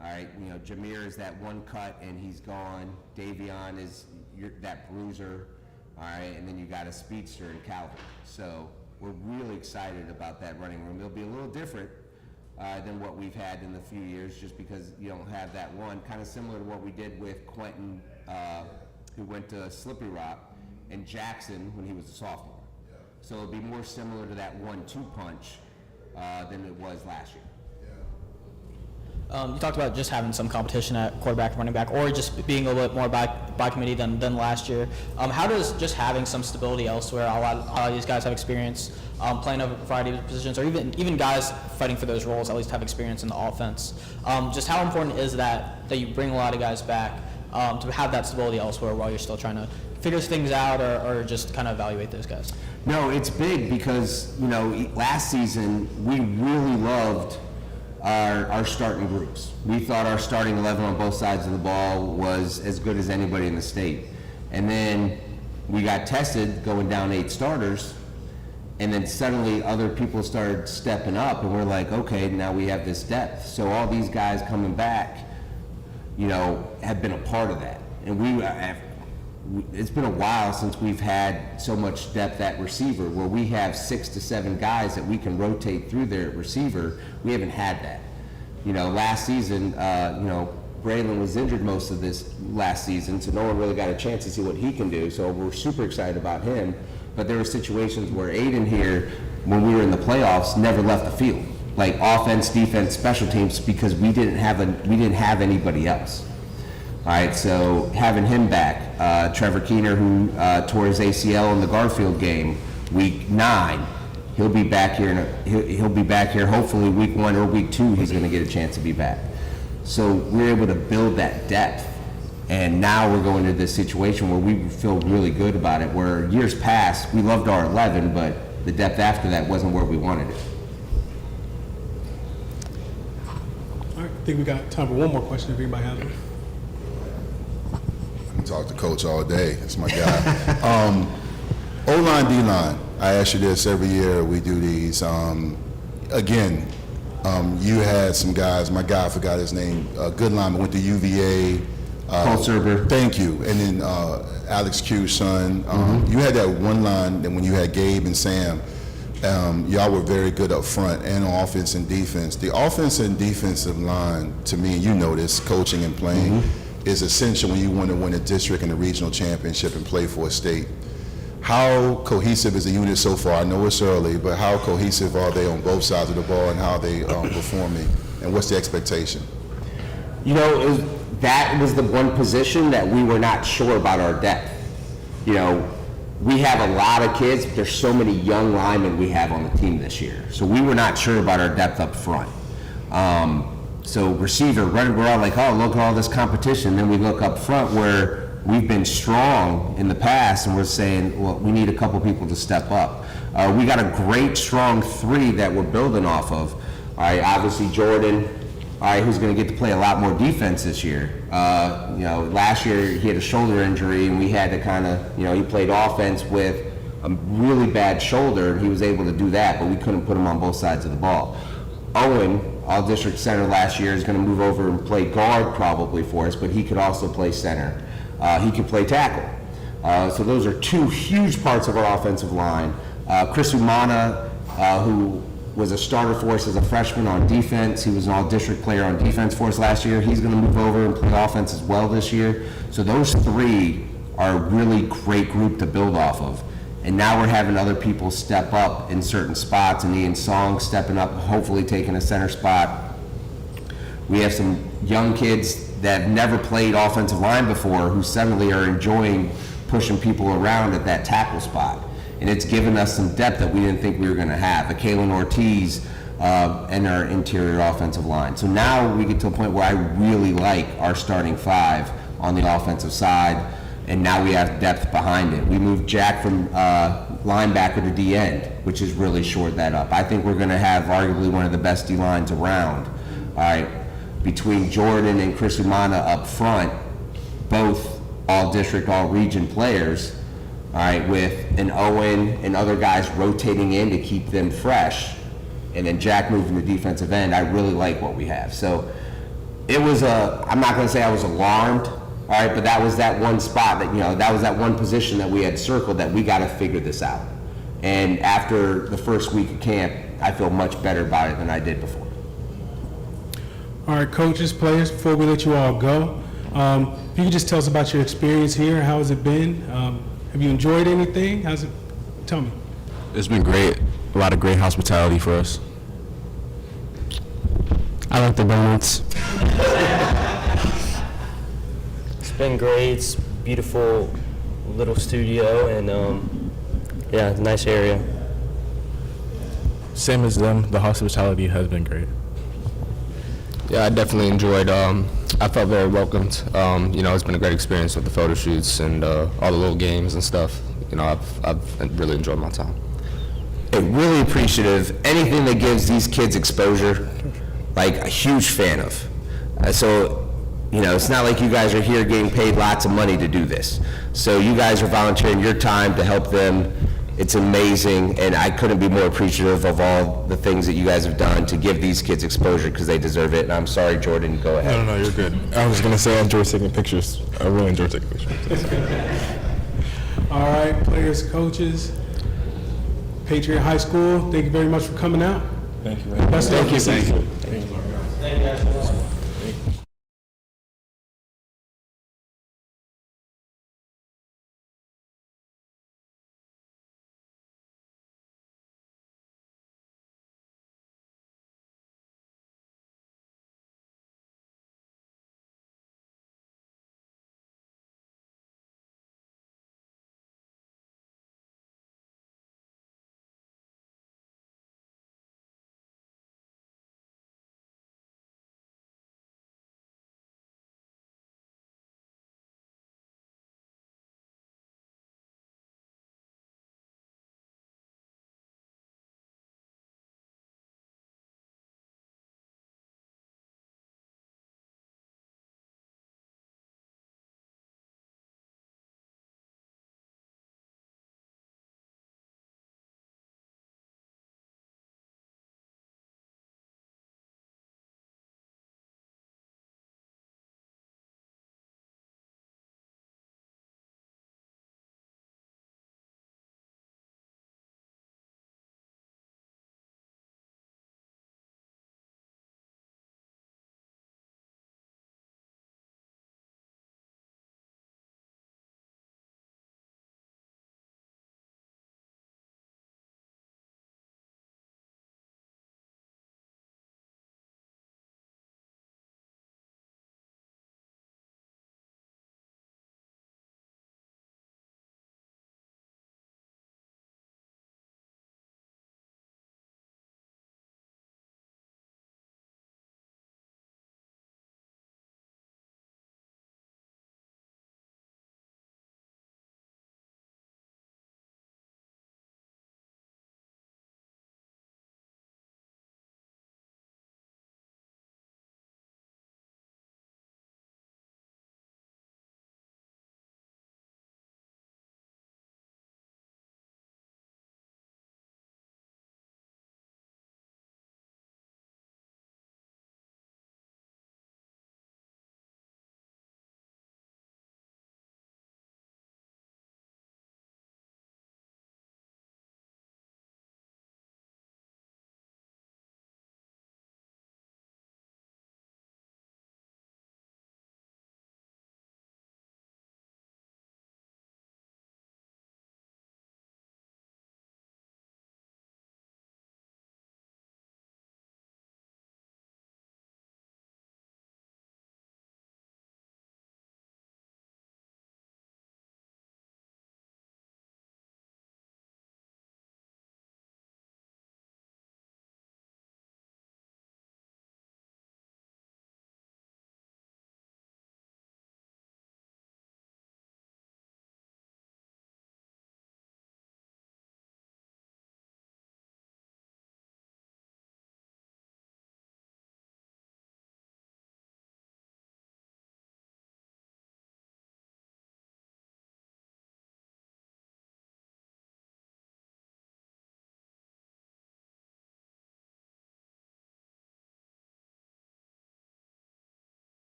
All right, you know, Jameer is that one cut and he's gone. Davion is that bruiser, all right, and then you got a speedster in Calvin. So we're really excited about that running room. It'll be a little different than what we've had in the few years, just because you don't have that one, kind of similar to what we did with Quentin, who went to Slippery Rock, and Jackson when he was a sophomore. So it'll be more similar to that 1-2 punch than it was last year. You talked about just having some competition at quarterback, running back, or just being a little bit more by committee than last year. How does just having some stability elsewhere, a lot of these guys have experience playing a variety of positions, or even guys fighting for those roles at least have experience in the offense. Just how important is that you bring a lot of guys back to have that stability elsewhere while you're still trying to figure things out or just kind of evaluate those guys? No, it's big because, you know, last season we really loved our starting groups. We thought our starting 11 on both sides of the ball was as good as anybody in the state. And then we got tested going down 8 starters, and then suddenly other people started stepping up, and we're like, okay, now we have this depth. So all these guys coming back, you know, have been a part of that. And it's been a while since we've had so much depth at receiver, where we have 6 to 7 guys that we can rotate through there at receiver. We haven't had that. You know, last season, you know, Braylon was injured most of this last season, so no one really got a chance to see what he can do. So we're super excited about him. But there were situations where Aiden here, when we were in the playoffs, never left the field, like offense, defense, special teams, because we didn't have anybody else. All right, so having him back, Trevor Keener, who tore his ACL in the Garfield game, week 9, he'll be back here. He'll be back here. Hopefully, week 1 or week 2, he's going to get a chance to be back. So we're able to build that depth, and now we're going to this situation where we feel really good about it. Where years past, we loved our 11, but the depth after that wasn't where we wanted it. All right, I think we got time for one more question if anybody has one. I can talk to Coach all day. That's my guy. O-line, D-line. I ask you this every year. We do these. Again, you had some guys. My guy, I forgot his name. Good lineman, went to UVA. Paul Serber. Thank you. And then Alex Q's son. You had that one line that when you had Gabe and Sam, y'all were very good up front and on offense and defense. The offense and defensive line, to me, you know this, coaching and playing, is essential when you want to win a district and a regional championship and play for a state. How cohesive is the unit so far? I know it's early, but how cohesive are they on both sides of the ball and how they performing? And what's the expectation? You know, that was the one position that we were not sure about our depth. You know, we have a lot of kids, but there's so many young linemen we have on the team this year. So we were not sure about our depth up front. So receiver, we're all like, oh, look at all this competition. Then we look up front where we've been strong in the past, and we're saying, well, we need a couple people to step up. We got a great, strong three that we're building off of. All right, obviously Jordan, all right, who's going to get to play a lot more defense this year. You know, last year he had a shoulder injury, and we had to kind of, you know, he played offense with a really bad shoulder, and he was able to do that, but we couldn't put him on both sides of the ball. Owen, all district center last year, is going to move over and play guard probably for us, but he could also play center. He could play tackle. So those are two huge parts of our offensive line. Chris Umana, who was a starter for us as a freshman on defense. He was an all-district player on defense for us last year. He's going to move over and play offense as well this year. So those three are a really great group to build off of. And now we're having other people step up in certain spots, and Ian Song stepping up, hopefully taking a center spot. We have some young kids that have never played offensive line before who suddenly are enjoying pushing people around at that tackle spot. And it's given us some depth that we didn't think we were going to have. Kaylin Ortiz and our interior offensive line. So now we get to a point where I really like our starting five on the offensive side, and now we have depth behind it. We moved Jack from linebacker to D-end, which has really shored that up. I think we're going to have arguably one of the best D-lines around. All right, between Jordan and Chris Umana up front, both all-district, all-region players, all right, with an Owen and other guys rotating in to keep them fresh, and then Jack moving to defensive end. I really like what we have. So it was I'm not going to say I was alarmed, all right, but that was that one spot that, you know, that was that one position that we had circled that we got to figure this out. And after the first week of camp, I feel much better about it than I did before. All right, coaches, players, before we let you all go, if you could just tell us about your experience here. How has it been? Have you enjoyed anything? How's it? Tell me. It's been great. A lot of great hospitality for us. I like the donuts. It's been great. It's beautiful little studio, and yeah, nice area. Same as them. The hospitality has been great. Yeah, I definitely enjoyed. I felt very welcomed. You know, it's been a great experience with the photo shoots and all the little games and stuff. You know, I've really enjoyed my time. I'm really appreciative. Anything that gives these kids exposure, like a huge fan of. So, you know, it's not like you guys are here getting paid lots of money to do this. So you guys are volunteering your time to help them. It's amazing, and I couldn't be more appreciative of all the things that you guys have done to give these kids exposure, because they deserve it. And I'm sorry, Jordan, go ahead. No, you're good. I was going to say I enjoy taking pictures. I really enjoy taking pictures. All right, players, coaches, Patriot High School, thank you very much for coming out. Thank you. Best of luck this season. Thank you. Thank you guys so much.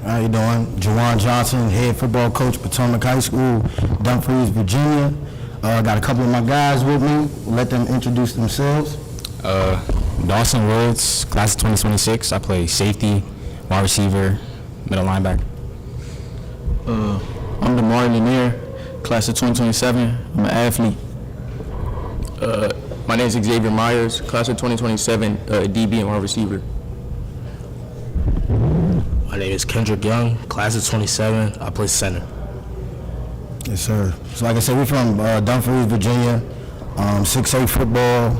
How you doing? Jawan Johnson, head football coach, Potomac High School, Dumfries, Virginia. Got a couple of my guys with me. Let them introduce themselves. Dawson Woods, class of 2026. I play safety, wide receiver, middle linebacker. I'm Damari Lanier, class of 2027. I'm an athlete. My name is Xavier Myers, class of 2027, DB and wide receiver. My name is Kendrick Young, class of 27. I play center. Yes, sir. So like I said, we're from Dumfries, Virginia. 6'8" football.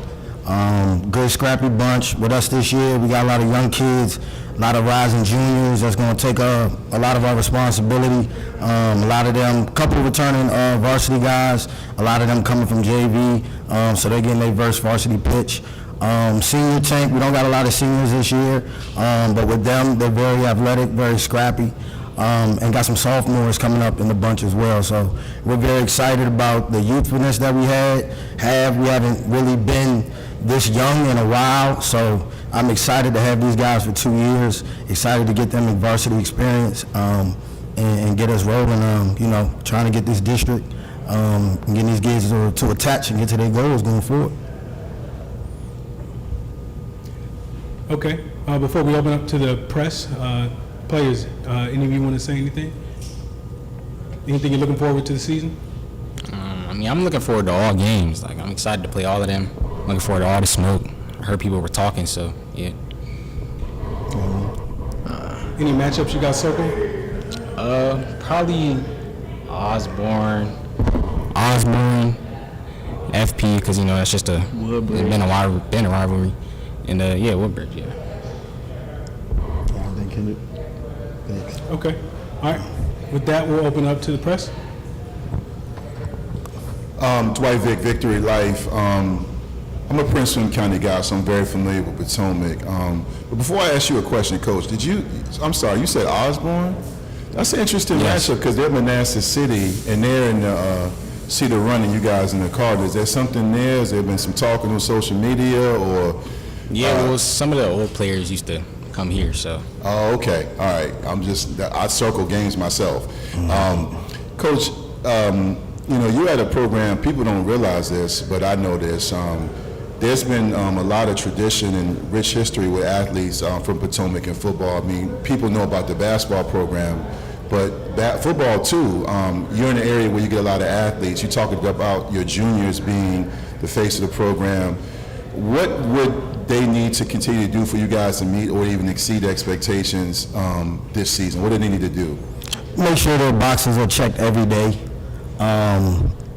Good scrappy bunch. With us this year, we got a lot of young kids, a lot of rising juniors that's going to take a lot of our responsibility. A lot of them, a couple returning varsity guys, a lot of them coming from JV, so they're getting their first varsity pitch. Senior tank, we don't got a lot of seniors this year, but with them, they're very athletic, very scrappy, and got some sophomores coming up in the bunch as well. So we're very excited about the youthfulness that we have. We haven't really been this young in a while, so I'm excited to have these guys for 2 years, excited to get them in varsity experience, and get us rolling, trying to get this district, and getting these kids to attach and get to their goals going forward. Okay, before we open up to the press, players, any of you want to say anything? Anything you're looking forward to the season? I'm looking forward to all games. Like, I'm excited to play all of them. Looking forward to all the smoke. I heard people were talking, so yeah. Any matchups you got circled? Probably Osborne, FP, because that's just it's been a rivalry, and Woodbridge, yeah. Okay, all right. With that, we'll open up to the press. Dwight Vick, Victory Life. I'm a Prince William County guy, so I'm very familiar with Potomac. But before I ask you a question, Coach, I'm sorry, you said Osborne? That's an interesting matchup because they're Manassas City and they're in the Cedar Run and you guys in the Cardinals. Is there something there? Has there been some talking on social media or? Yeah, some of the old players used to come here, so. Oh, okay, all right. I circle games myself. Coach, you had a program, people don't realize this, but I know this. There's been a lot of tradition and rich history with athletes from Potomac in football. I mean, people know about the basketball program, but football too. You're in an area where you get a lot of athletes. You talked about your juniors being the face of the program. What would they need to continue to do for you guys to meet or even exceed expectations this season? What do they need to do? Make sure their boxes are checked every day.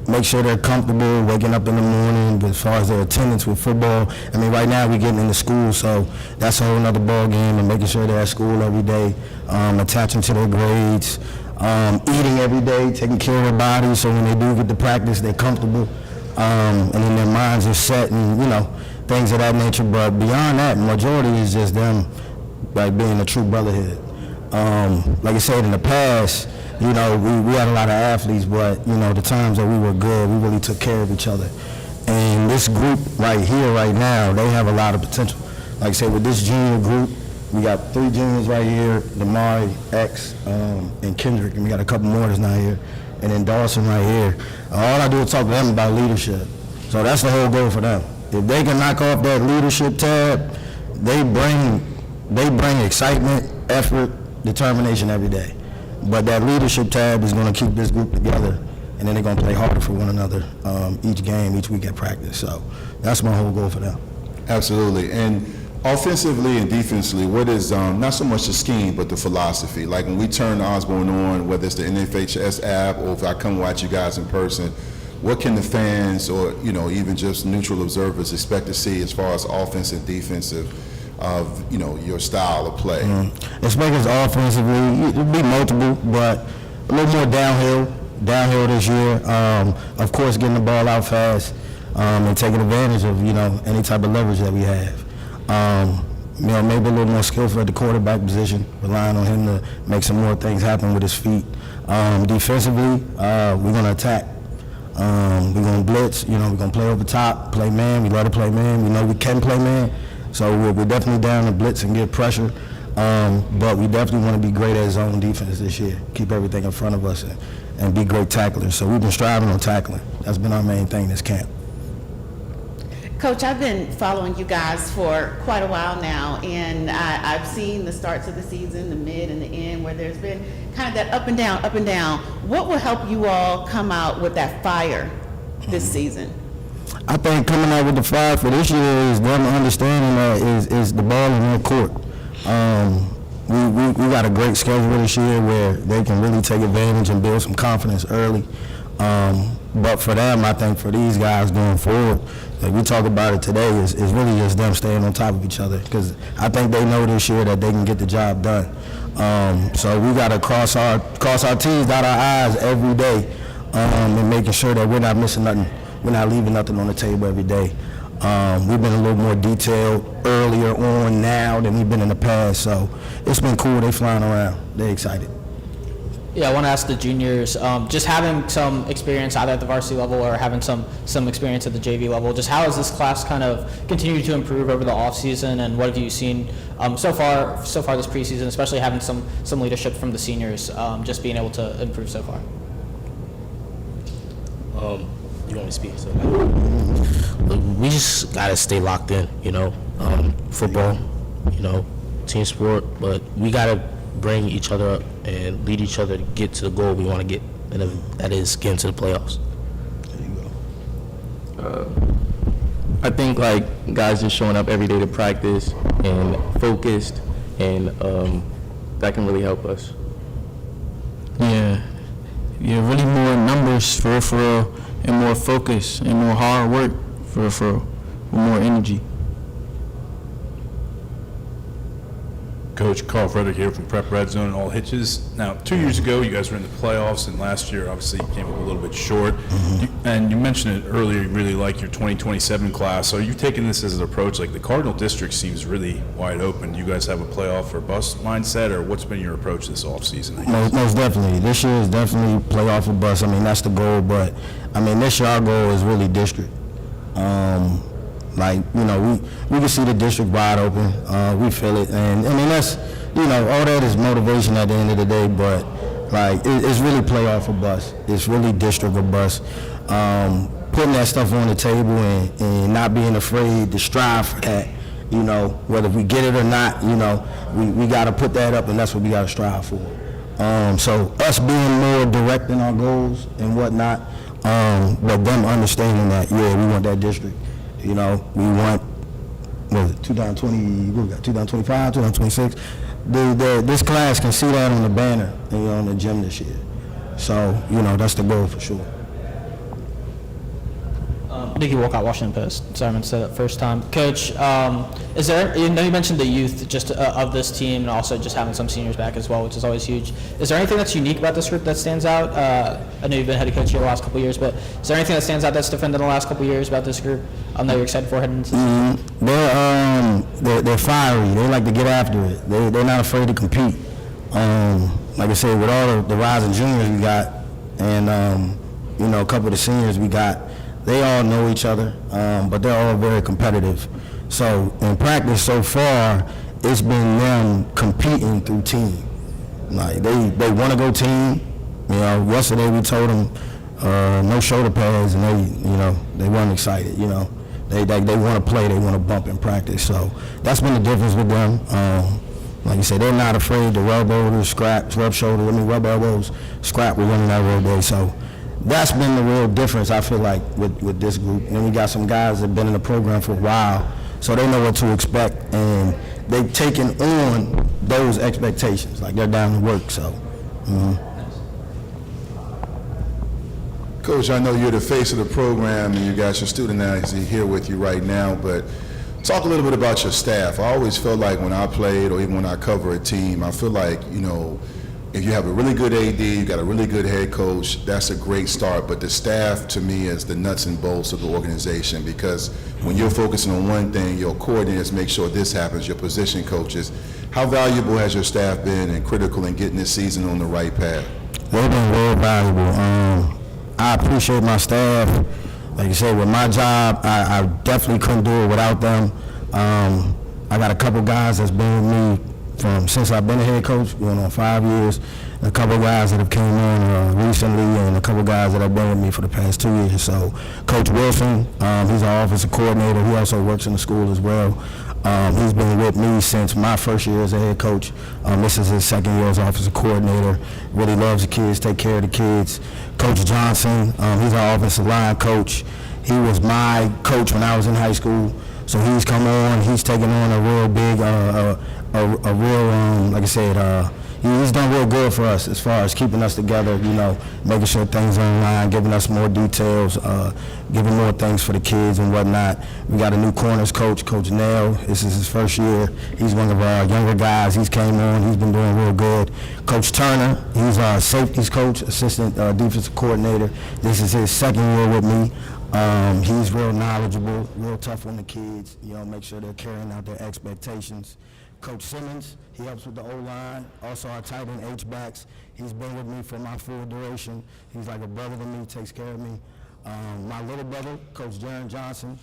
Make sure they're comfortable waking up in the morning as far as their attendance with football. I mean, right now we're getting into school, so that's a whole nother ball game, and making sure they're at school every day, attaching to their grades, eating every day, taking care of their bodies, so when they do get to practice, they're comfortable, and then their minds are set and, things of that nature. But beyond that, majority is just them, like, being a true brotherhood. Like I said, in the past, we had a lot of athletes, but, the times that we were good, we really took care of each other. And this group right here, right now, they have a lot of potential. Like I said, with this junior group, we got 3 juniors right here, Damari, X, and Kendrick, and we got a couple more that's not here, and then Dawson right here. All I do is talk to them about leadership. So that's the whole goal for them. If they can knock off that leadership tab, they bring excitement, effort, determination every day. But that leadership tab is going to keep this group together, and then they're going to play harder for one another each game, each week at practice. So that's my whole goal for them. Absolutely. And offensively and defensively, what is not so much the scheme, but the philosophy? Like when we turn Osborne on, whether it's the NFHS app or if I come watch you guys in person, what can the fans or even just neutral observers expect to see as far as offense and defensive of your style of play? Expect us offensively, it'll be multiple, but a little more downhill this year. Of course, getting the ball out fast and taking advantage of any type of leverage that we have. Maybe a little more skillful at the quarterback position, relying on him to make some more things happen with his feet. Defensively, we're going to attack. We're going to blitz. We're going to play over top, play man. We love to play man. We know we can play man. So we're definitely down to blitz and get pressure, but we definitely want to be great at zone defense this year, keep everything in front of us and be great tacklers. So we've been striving on tackling. That's been our main thing this camp. Coach, I've been following you guys for quite a while now, and I've seen the starts of the season, the mid and the end, where there's been kind of that up and down, up and down. What will help you all come out with that fire this season? I think coming out with the fire for this year is them understanding that is the ball in their court. We got a great schedule this year where they can really take advantage and build some confidence early. But for them, I think for these guys going forward, like we talk about it today, is really just them staying on top of each other, because I think they know this year that they can get the job done. So we got to cross our T's, dot our I's every day, and making sure that we're not missing nothing. We're not leaving nothing on the table every day. We've been a little more detailed earlier on now than we've been in the past, so it's been cool. They flying around. They're excited. Yeah, I want to ask the juniors, just having some experience either at the varsity level or having some experience at the JV level, just how has this class kind of continued to improve over the offseason, and what have you seen so far this preseason, especially having some leadership from the seniors, just being able to improve so far? You want me to speak? So, we just gotta stay locked in, football, team sport, but we gotta bring each other up and lead each other to get to the goal we want to get, and that is getting to the playoffs. I think like guys just showing up every day to practice and focused, and that can really help us. Yeah, really more numbers for real, and more focus and more hard work for real, with more energy. Coach Carl Frederick here from Prep Red Zone and All Hitches. Now, 2 years ago, you guys were in the playoffs, and last year, obviously, you came up a little bit short. And you mentioned it earlier, you really like your 2027 class. So are you taking this as an approach, like the Cardinal District seems really wide open. Do you guys have a playoff or bust mindset, or what's been your approach this offseason? Most definitely. This year is definitely playoff or bust. I mean, that's the goal, but, I mean, this year our goal is really district. We can see the district wide open. We feel it, and I mean that's, all that is motivation at the end of the day. But it's really playoff or bust. It's really district or bust. Putting that stuff on the table and not being afraid to strive for that. Whether we get it or not, we got to put that up, and that's what we got to strive for. So us being more direct in our goals and whatnot, but them understanding that, we want that district. We want, 2020, what we got, 2025, 2026. This class can see that on the banner, on the gym this year. So, that's the goal for sure. Nicky Walcott, Washington Post. Sorry, I'm going to say that first time. Coach, is there, you mentioned the youth just of this team, and also just having some seniors back as well, which is always huge. Is there anything that's unique about this group that stands out? I know you've been head coach here the last couple of years, but is there anything that stands out that's different than the last couple of years about this group that you're excited for heading into the season? They're fiery. They like to get after it. They're not afraid to compete. Like I said, with all the rising juniors we got, and a couple of the seniors we got, they all know each other, but they're all very competitive. So in practice so far, it's been them competing through team. Like they want to go team. Yesterday we told them no shoulder pads, and they weren't excited. They want to play, they want to bump in practice. So that's been the difference with them. Like you said, they're not afraid to rub elbows, scrap, rub shoulders. Rub elbows, scrap. We're running that real day. So that's been the real difference, I feel like, with this group. And then we got some guys that have been in the program for a while, so they know what to expect, and they've taken on those expectations. Like, they're down to work, so. Coach, I know you're the face of the program, and you got your student athletes here with you right now, but talk a little bit about your staff. I always felt like when I played, or even when I cover a team, I feel like, if you have a really good AD, you got a really good head coach, that's a great start. But the staff, to me, is the nuts and bolts of the organization, because when you're focusing on one thing, your coordinators make sure this happens, your position coaches. How valuable has your staff been and critical in getting this season on the right path? They've been real valuable. I appreciate my staff. Like you said, with my job, I definitely couldn't do it without them. I got a couple guys that's been with me from since I've been a head coach, going on 5 years. A couple guys that have came on recently, and a couple guys that have been with me for the past 2 years. So, Coach Wilson, he's our offensive coordinator. He also works in the school as well. He's been with me since my first year as a head coach. This is his second year as offensive coordinator. Really loves the kids, take care of the kids. Coach Johnson, he's our offensive line coach. He was my coach when I was in high school. So he's come on. He's taken on a real big, like I said, he's done real good for us as far as keeping us together, making sure things are in line, giving us more details, giving more things for the kids and whatnot. We got a new corners coach, Coach Nail. This is his first year. He's one of our younger guys. He's came on. He's been doing real good. Coach Turner, he's our safeties coach, assistant defensive coordinator. This is his second year with me. He's real knowledgeable, real tough on the kids, make sure they're carrying out their expectations. Coach Simmons, he helps with the O-line, also our tight end H-backs. He's been with me for my full duration. He's like a brother to me, takes care of me. My little brother, Coach Jaron Johnson,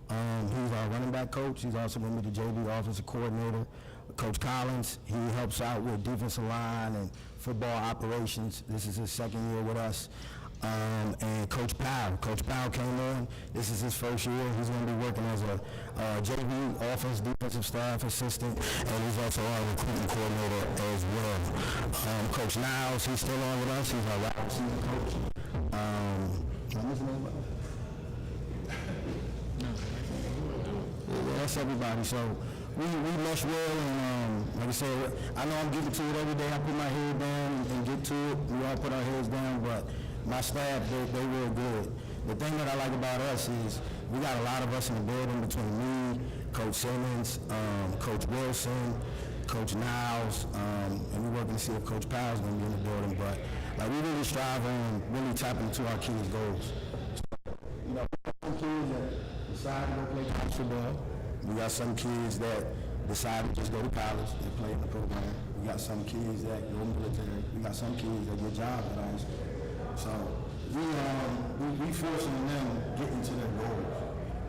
he's our running back coach. He's also with me, the JV offensive coordinator. Coach Collins, he helps out with defensive line and football operations. This is his second year with us. And Coach Powell. Coach Powell came on. This is his first year. He's going to be working as a JV offense defensive staff assistant, and he's also our recruiting coordinator as well. Coach Niles, he's still on with us. He's our wide receiver coach. Can I miss anybody? Yeah, that's everybody. So we mesh well, and like I said, I know I'm getting to it every day. I put my head down and get to it. We all put our heads down, but my staff, they real good. The thing that I like about us is we got a lot of us in the building between me, Coach Simmons, Coach Wilson, Coach Niles, and we're working to see if Coach Powell's going to be in the building. But like we really strive on really tapping into our kids' goals. We got some kids that decide to go play college football. We got some kids that decide to just go to college and play in the program. We got some kids that go military. We got some kids that get jobs at high school. So we forcing them getting to their goals,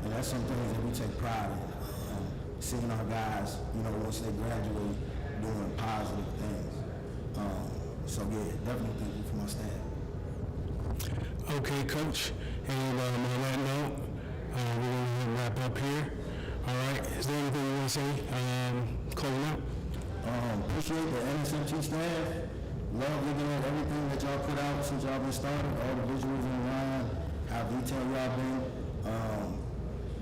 and that's some things that we take pride in. Seeing our guys, once they graduate, doing positive things. So yeah, definitely thank you for my staff. Okay, Coach. And on that note, we're going to wrap up here. All right. Is there anything you want to say? Closing out. Appreciate the NSMT staff. Love looking at everything that y'all put out since y'all been started. All the visuals online, how detailed y'all been.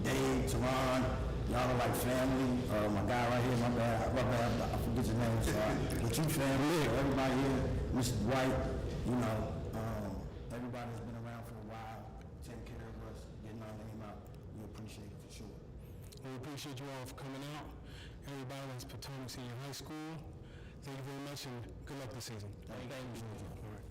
Dave, Teron, y'all are like family. My guy right here, my bad, I forget your name, sorry. But you family, everybody here, Mr. White, everybody's been around for a while, taking care of us, getting our name out. We appreciate it for sure. We appreciate you all for coming out. Everybody that's Potomac Senior High School, thank you very much, and good luck this season. Thank you. All right.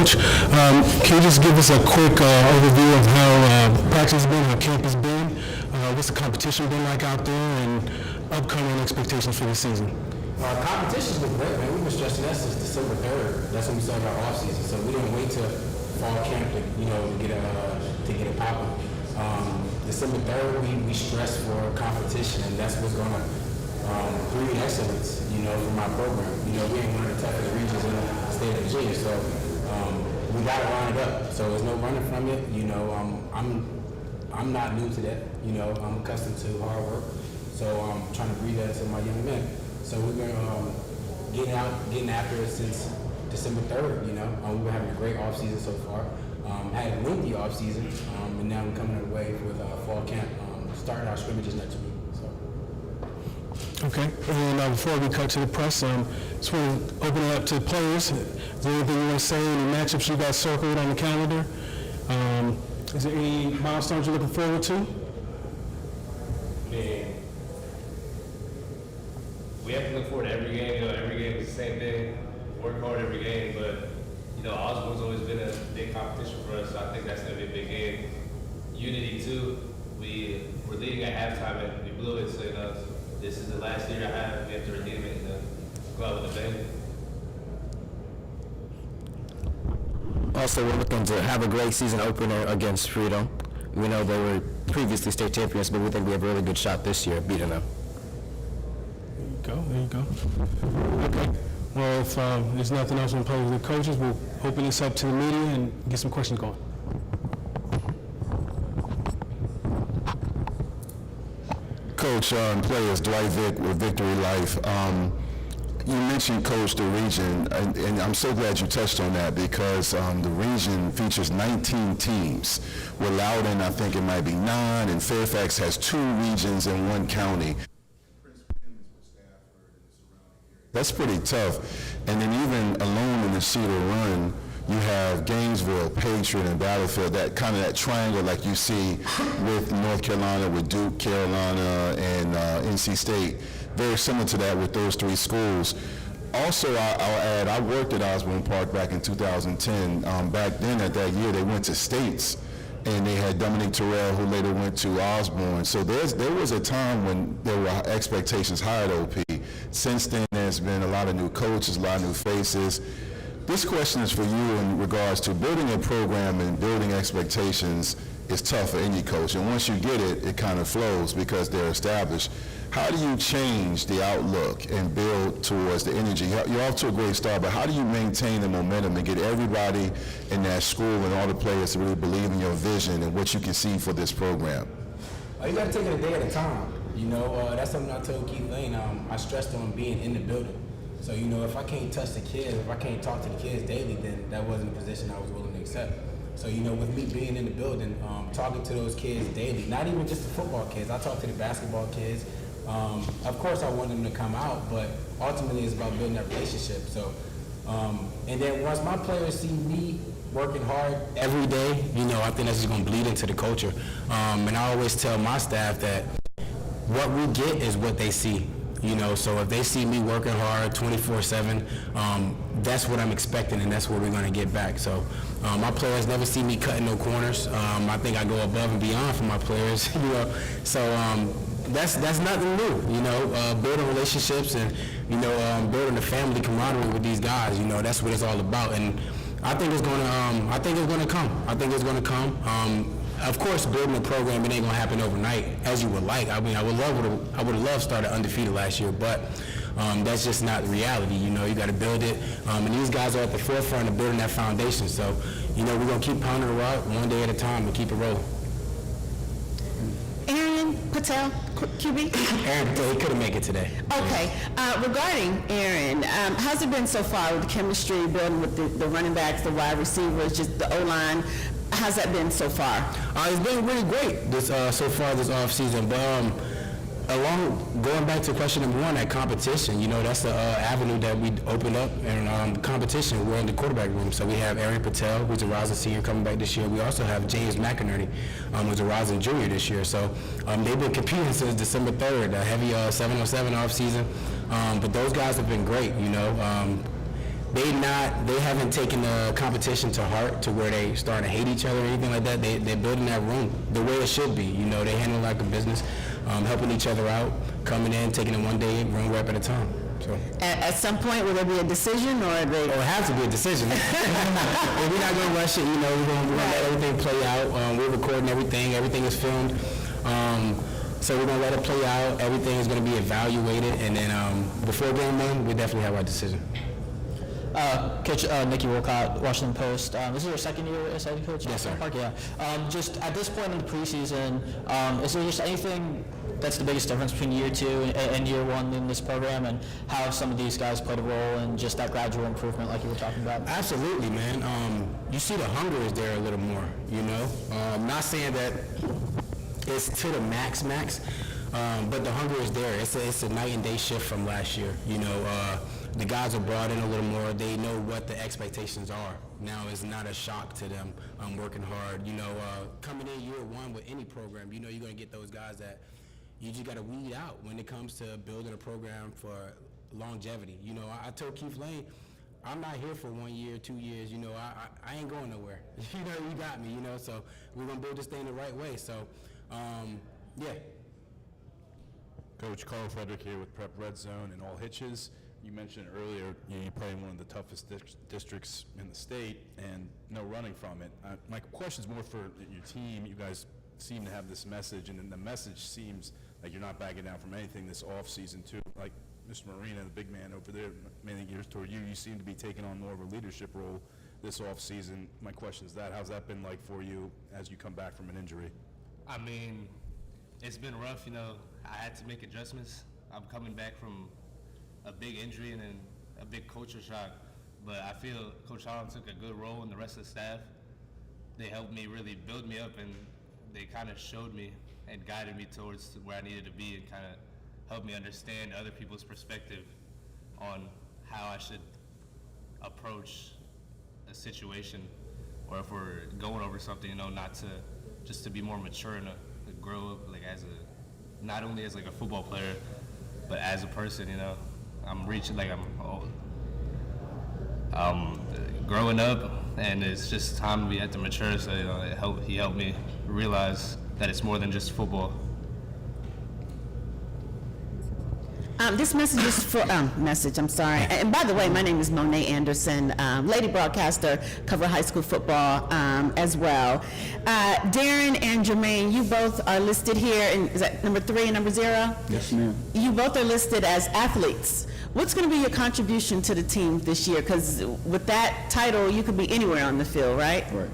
Coach. Can you just give us a quick overview of how practice has been, how camp has been? What's the competition been like out there, and upcoming expectations for the season? Competition's been great, man. We've been stretching that since December 3rd. That's when we started our off season. So we didn't wait till fall camp to get it popping. December 3rd, we stressed for competition, and that's what's going to breed excellence, from our program. We ain't one of the toughest regions in the state of Virginia, so we got to line it up. So there's no running from it. I'm not new to that. I'm accustomed to hard work, so I'm trying to breed that to my young men. So we've been getting after it since December 3rd. We've been having a great off season so far. Had a lengthy off season, and now we're coming away with fall camp, starting our scrimmages next week. So. Okay, and before we cut to the press, just want to open it up to the players. Is there anything you want to say, any matchups you got circled on the calendar? Is there any milestones you're looking forward to? Man, we have to look forward to every game. Every game is the same thing. Work hard every game, but Osborne's always been a big competition for us, so I think that's going to be a big game. Unity, too. We're leading at halftime, and we blew it, so this is the last year I have. We have to redeem it and go out with a bang. Also, we're looking to have a great season opener against Freedom. We know they were previously state champions, but we think we have a really good shot this year at beating them. There you go. Okay. Well, if there's nothing else on the players and the coaches, we'll open this up to the media and get some questions going. Coach, players, Dwight Vick with Victory Life. You mentioned, Coach, the region, and I'm so glad you touched on that because the region features 19 teams. With Loudoun, I think it might be 9, and Fairfax has 2 regions in 1 county. That's pretty tough. And then even alone in the Cedar Run, you have Gainesville, Patriot, and Battlefield, that triangle like you see with North Carolina, with Duke, Carolina, and NC State. Very similar to that with those 3 schools. Also, I'll add, I worked at Osborne Park back in 2010. Back then, at that year, they went to states, and they had Dominique Terrell, who later went to Osborne. So there was a time when there were expectations higher at OP. Since then, there's been a lot of new coaches, a lot of new faces. This question is for you in regards to building a program and building expectations is tough for any coach. And once you get it, it kind of flows because they're established. How do you change the outlook and build towards the energy? You're off to a great start, but how do you maintain the momentum and get everybody in that school and all the players to really believe in your vision and what you can see for this program? You got to take it a day at a time. That's something I told Keith Lane. I stressed on being in the building. So, if I can't touch the kids, if I can't talk to the kids daily, then that wasn't a position I was willing to accept. So, with me being in the building, talking to those kids daily, not even just the football kids, I talk to the basketball kids. Of course, I want them to come out, but ultimately it's about building that relationship. So, and then once my players see me working hard every day, I think that's just going to bleed into the culture. And I always tell my staff that what we get is what they see. So if they see me working hard 24/7, that's what I'm expecting, and that's what we're going to get back. So my players never see me cutting no corners. I think I go above and beyond for my players. So that's nothing new. Building relationships and building a family camaraderie with these guys. That's what it's all about, and I think it's going to. I think it's going to come. I think it's going to come. Of course, building a program, it ain't gonna happen overnight, as you would like. I mean, I would have loved started undefeated last year, but that's just not the reality. You got to build it, and these guys are at the forefront of building that foundation. So, we're gonna keep pounding the rock one day at a time and keep it rolling. Aaron Patel, QB? Aaron Patel, he couldn't make it today. Okay. Regarding Aaron, how's it been so far with the chemistry, building with the running backs, the wide receivers, just the O-line? How's that been so far? It's been really great so far this off season. But going back to question number 1, that competition, that's the avenue that we opened up. And competition, we're in the quarterback room. So we have Aaron Patel, who's a rising senior, coming back this year. We also have James McInerney, who's a rising junior this year. So they've been competing since December 3rd, a heavy 7-on-7 off season. But those guys have been great. they haven't taken the competition to heart to where they start to hate each other or anything like that. They're building that room the way it should be. You know, they handle it like a business, helping each other out, coming in, taking it one day, one rep at a time. So. At some point, will there be a decision, or they? Oh, it has to be a decision. We're not going to rush it. You know, we're going to let everything play out. We're recording everything. Everything is filmed. So we're going to let it play out. Everything is going to be evaluated, and then before game one, we definitely have our decision. Coach Nikki Wolcott, Washington Post. This is your second year as head coach? Yes, sir. Park? Yeah. Just at this point in the preseason, is there just anything that's the biggest difference between year 2 and year 1 in this program, and how some of these guys played a role in just that gradual improvement like you were talking about? Absolutely, man. You see the hunger is there a little more, you know. I'm not saying that it's to the max, but the hunger is there. It's a night and day shift from last year, you know. The guys are brought in a little more. They know what the expectations are. Now it's not a shock to them. I'm working hard. You know, coming in year 1 with any program, you know you're going to get those guys that you just got to weed out when it comes to building a program for longevity. You know, I told Keith Lane, I'm not here for 1 year, 2 years. You know, I ain't going nowhere. You know, you got me, you know, so we're going to build this thing the right way. So, yeah. Coach Carl Frederick here with Prep Red Zone and All Hitches. You mentioned earlier you play in one of the toughest districts in the state and no running from it. My question is more for your team. You guys seem to have this message, and then the message seems like you're not backing down from anything this offseason too. Like Mr. Marina, the big man over there, many years toward you, you seem to be taking on more of a leadership role this offseason. My question is that, how's that been like for you as you come back from an injury? I mean, it's been rough, you know. I had to make adjustments. I'm coming back from a big injury and then a big culture shock, but I feel Coach Holland took a good role in the rest of the staff. They helped me really build me up, and they kind of showed me and guided me towards where I needed to be, and kind of helped me understand other people's perspective on how I should approach a situation, or if we're going over something, you know, not to, just to be more mature and to grow up, like as a, not only as like a football player, but as a person, you know. I'm reaching, like I'm growing up, and it's just time we have to mature. So, you know, he helped me realize that it's more than just football. This message is for, I'm sorry. And by the way, my name is Monet Anderson, lady broadcaster, cover high school football as well. Darren and Jermaine, you both are listed here, is that number 3 and number 0? Yes, ma'am. You both are listed as athletes. What's going to be your contribution to the team this year? Because with that title, you could be anywhere on the field, right? Right.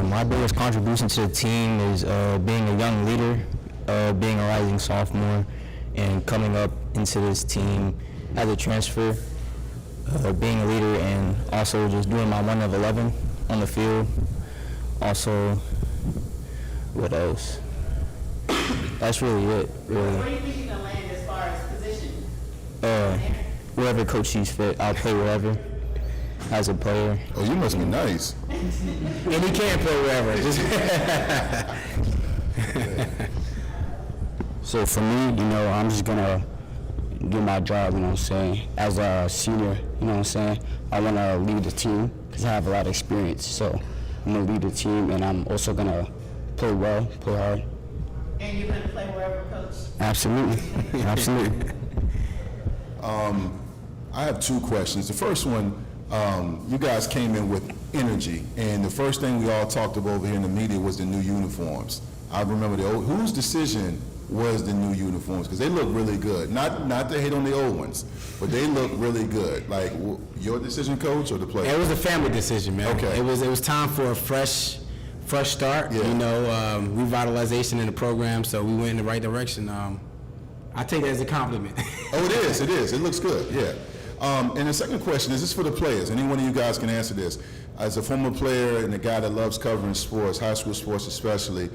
My biggest contribution to the team is being a young leader, being a rising sophomore, and coming up into this team as a transfer, being a leader, and also just doing my 1 of 11 on the field. Also, what else? That's really it, really. Where do you think you're going to land as far as position? Wherever coach sees fit, I'll play wherever as a player. Oh, you must be nice. And he can't play wherever. So for me, you know, I'm just gonna do my job, you know what I'm saying? As a senior, you know what I'm saying? I wanna lead the team because I have a lot of experience. So I'm gonna lead the team, and I'm also gonna play well, play hard. And you're going to play wherever, Coach? Absolutely, absolutely. I have 2 questions. The first one, you guys came in with energy, and the first thing we all talked about over here in the media was the new uniforms. I remember whose decision was the new uniforms, because they look really good. Not to hate on the old ones, but they look really good. Like, your decision, Coach, or the player? It was a family decision, man. Okay. It was time for a fresh start. Yeah. You know, revitalization in the program, so we went in the right direction. I take it as a compliment. Oh, it is. It is. It looks good. Yeah. And the second question is this for the players. Any one of you guys can answer this. As a former player and a guy that loves covering sports, high school sports especially,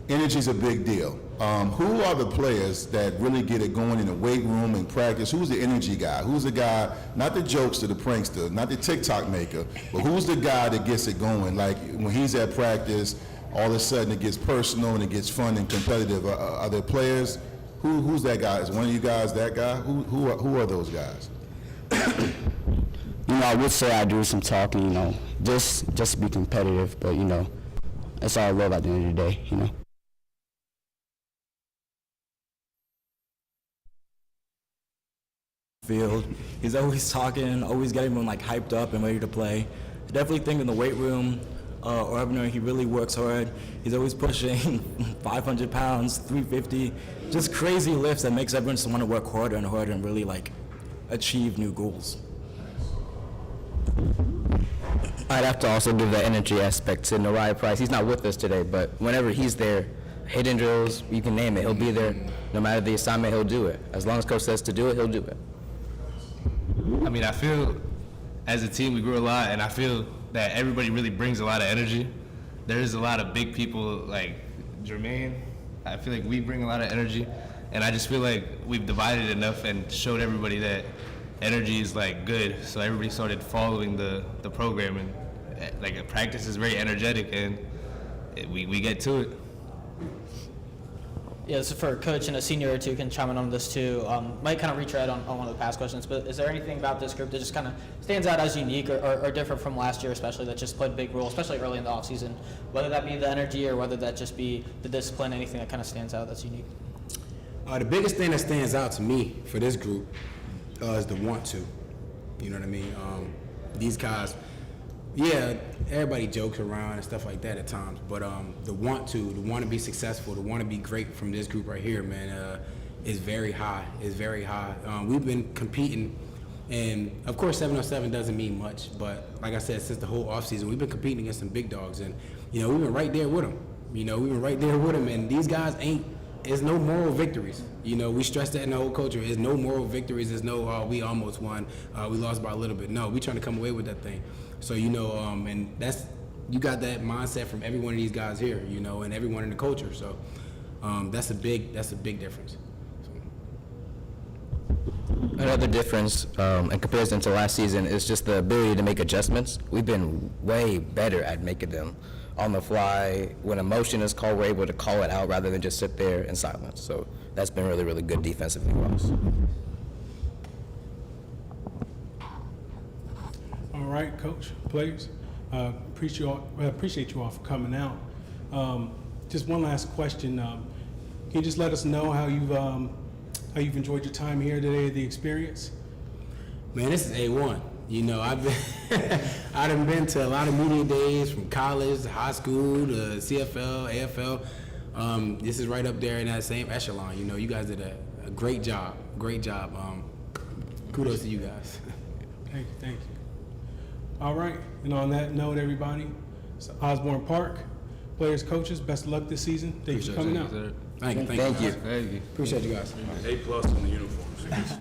energy's a big deal. Who are the players that really get it going in the weight room and practice? Who's the energy guy? Who's the guy, not the jokester, the prankster, not the TikTok maker, but who's the guy that gets it going? Like when he's at practice, all of a sudden it gets personal and it gets fun and competitive. Are there players Who's that guy? Is one of you guys that guy? Who are those guys? You know, I would say I do some talking, you know, just to be competitive, but, you know, that's all I love at the end of the day, you know. Field. He's always talking, always getting everyone like hyped up and ready to play. I definitely think in the weight room or everywhere he really works hard. He's always pushing 500 pounds, 350, just crazy lifts that makes everyone just want to work harder and harder and really like achieve new goals. I'd have to also give the energy aspect to Nariah Price. He's not with us today, but whenever he's there, hidden drills, you can name it, he'll be there. No matter the assignment, he'll do it. As long as coach says to do it, he'll do it. I mean, I feel as a team we grew a lot, and I feel that everybody really brings a lot of energy. There's a lot of big people like Jermaine. I feel like we bring a lot of energy, and I just feel like we've divided enough and showed everybody that energy is like good. So everybody started following the program, and like practice is very energetic, and we get to it. Yeah, this is for a coach and a senior or two can chime in on this too. Might kind of retread on one of the past questions, but is there anything about this group that just kind of stands out as unique or different from last year, especially that just played a big role, especially early in the offseason, whether that be the energy or whether that just be the discipline, anything that kind of stands out that's unique? The biggest thing that stands out to me for this group is the want to. You know what I mean? These guys, yeah, everybody jokes around and stuff like that at times, but the want to be successful, to want to be great from this group right here, man, is very high. Is very high. We've been competing, and of course 707 doesn't mean much, but like I said, since the whole offseason, we've been competing against some big dogs, and you know we've been right there with them. And these guys there's no moral victories. You know, we stress that in the whole culture. There's no moral victories. There's no, we almost won. We lost by a little bit. No, we trying to come away with that thing. So, you know, and you got that mindset from every one of these guys here, you know, and everyone in the culture. So that's a big difference. Another difference in comparison to last season is just the ability to make adjustments. We've been way better at making them on the fly. When a motion is called, we're able to call it out rather than just sit there in silence. So that's been really, really good defensively for us. All right, Coach, players, appreciate you all for coming out. Just one last question. Can you just let us know how you've enjoyed your time here today at the Experience? Man, this is A1. You know, I've been to a lot of media days from college to high school to CFL, AFL. This is right up there in that same echelon. You know, you guys did a great job. Great job. Kudos to you guys. Thank you. All right, and on that note, everybody, it's Osborne Park. Players, coaches, best of luck this season. Thank you for coming out. Thank you. Appreciate you guys. A+ on the uniforms.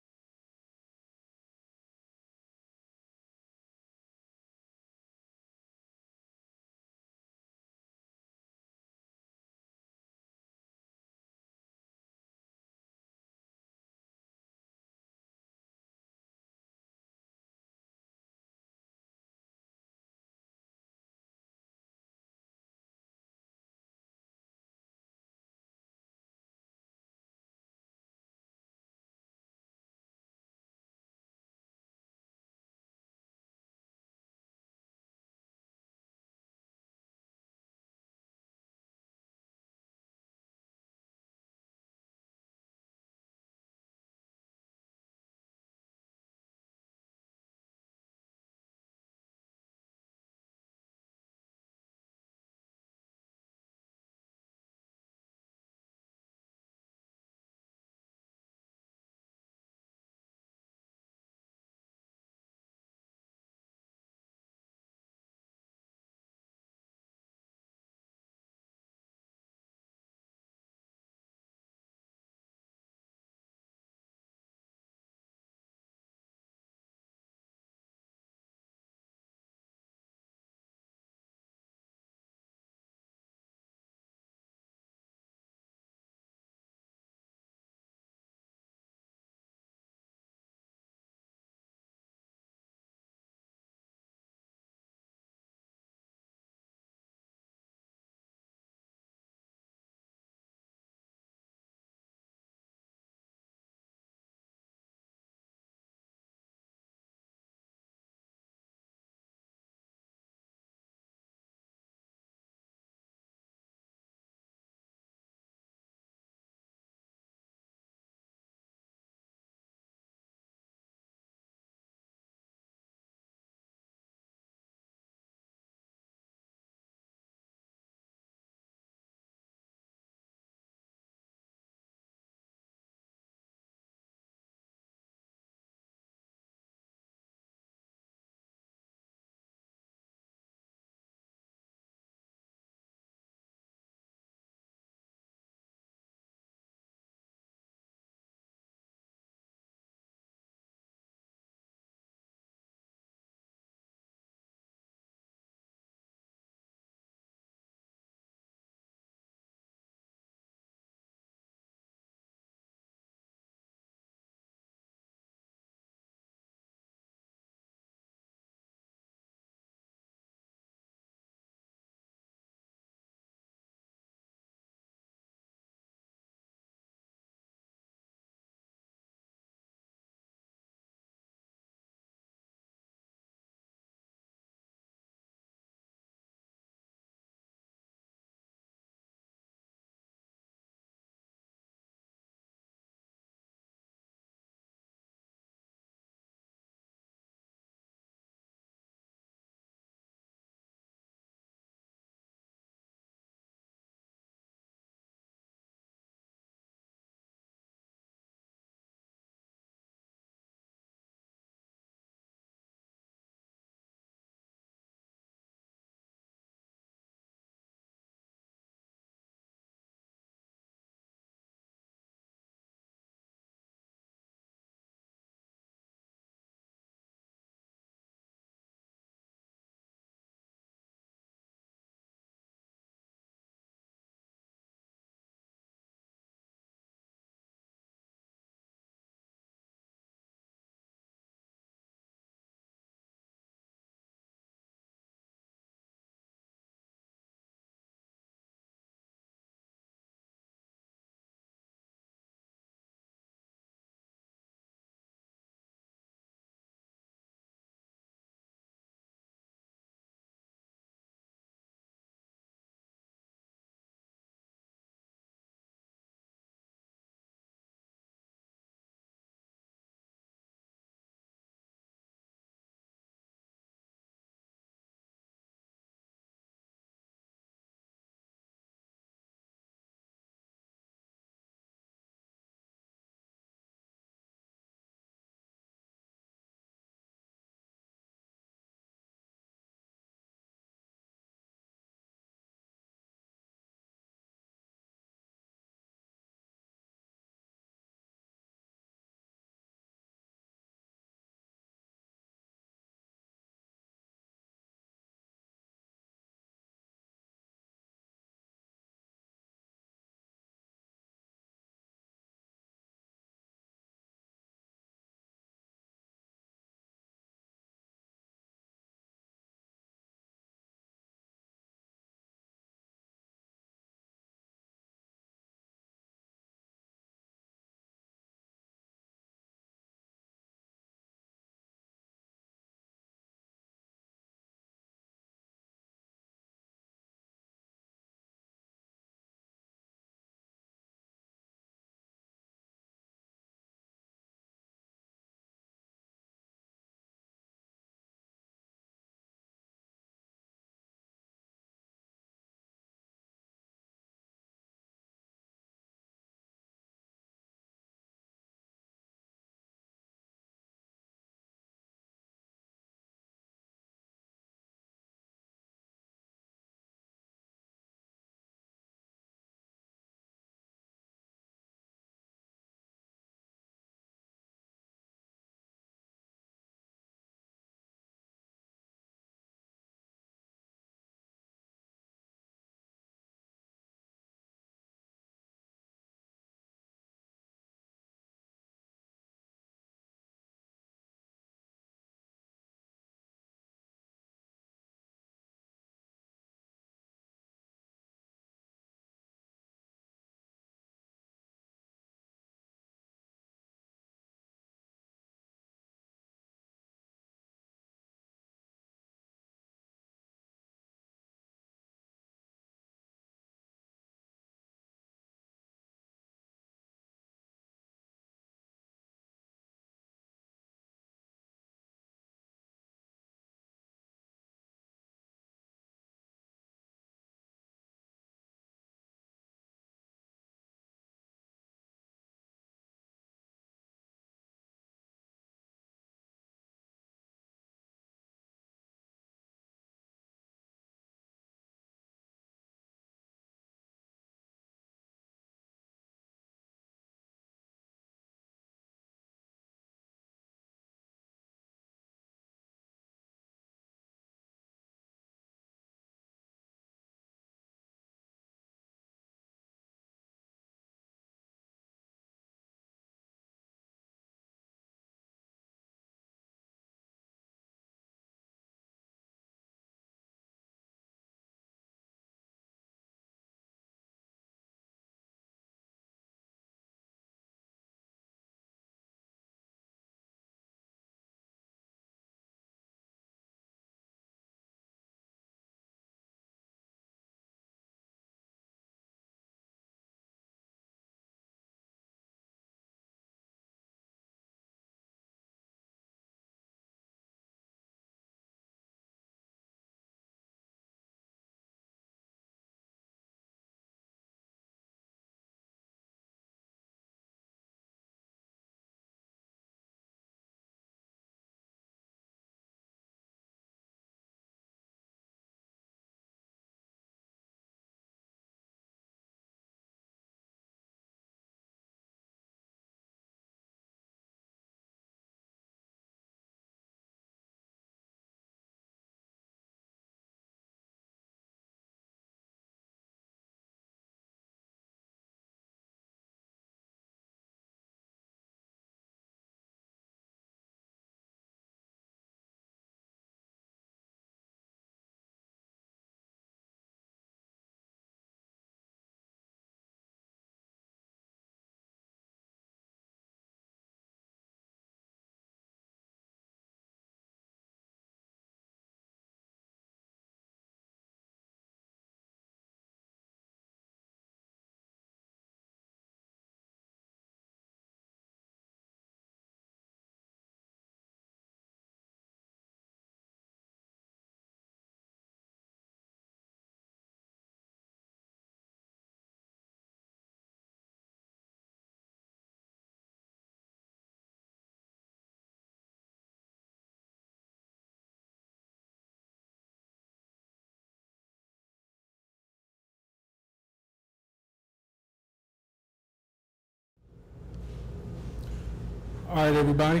All right, everybody.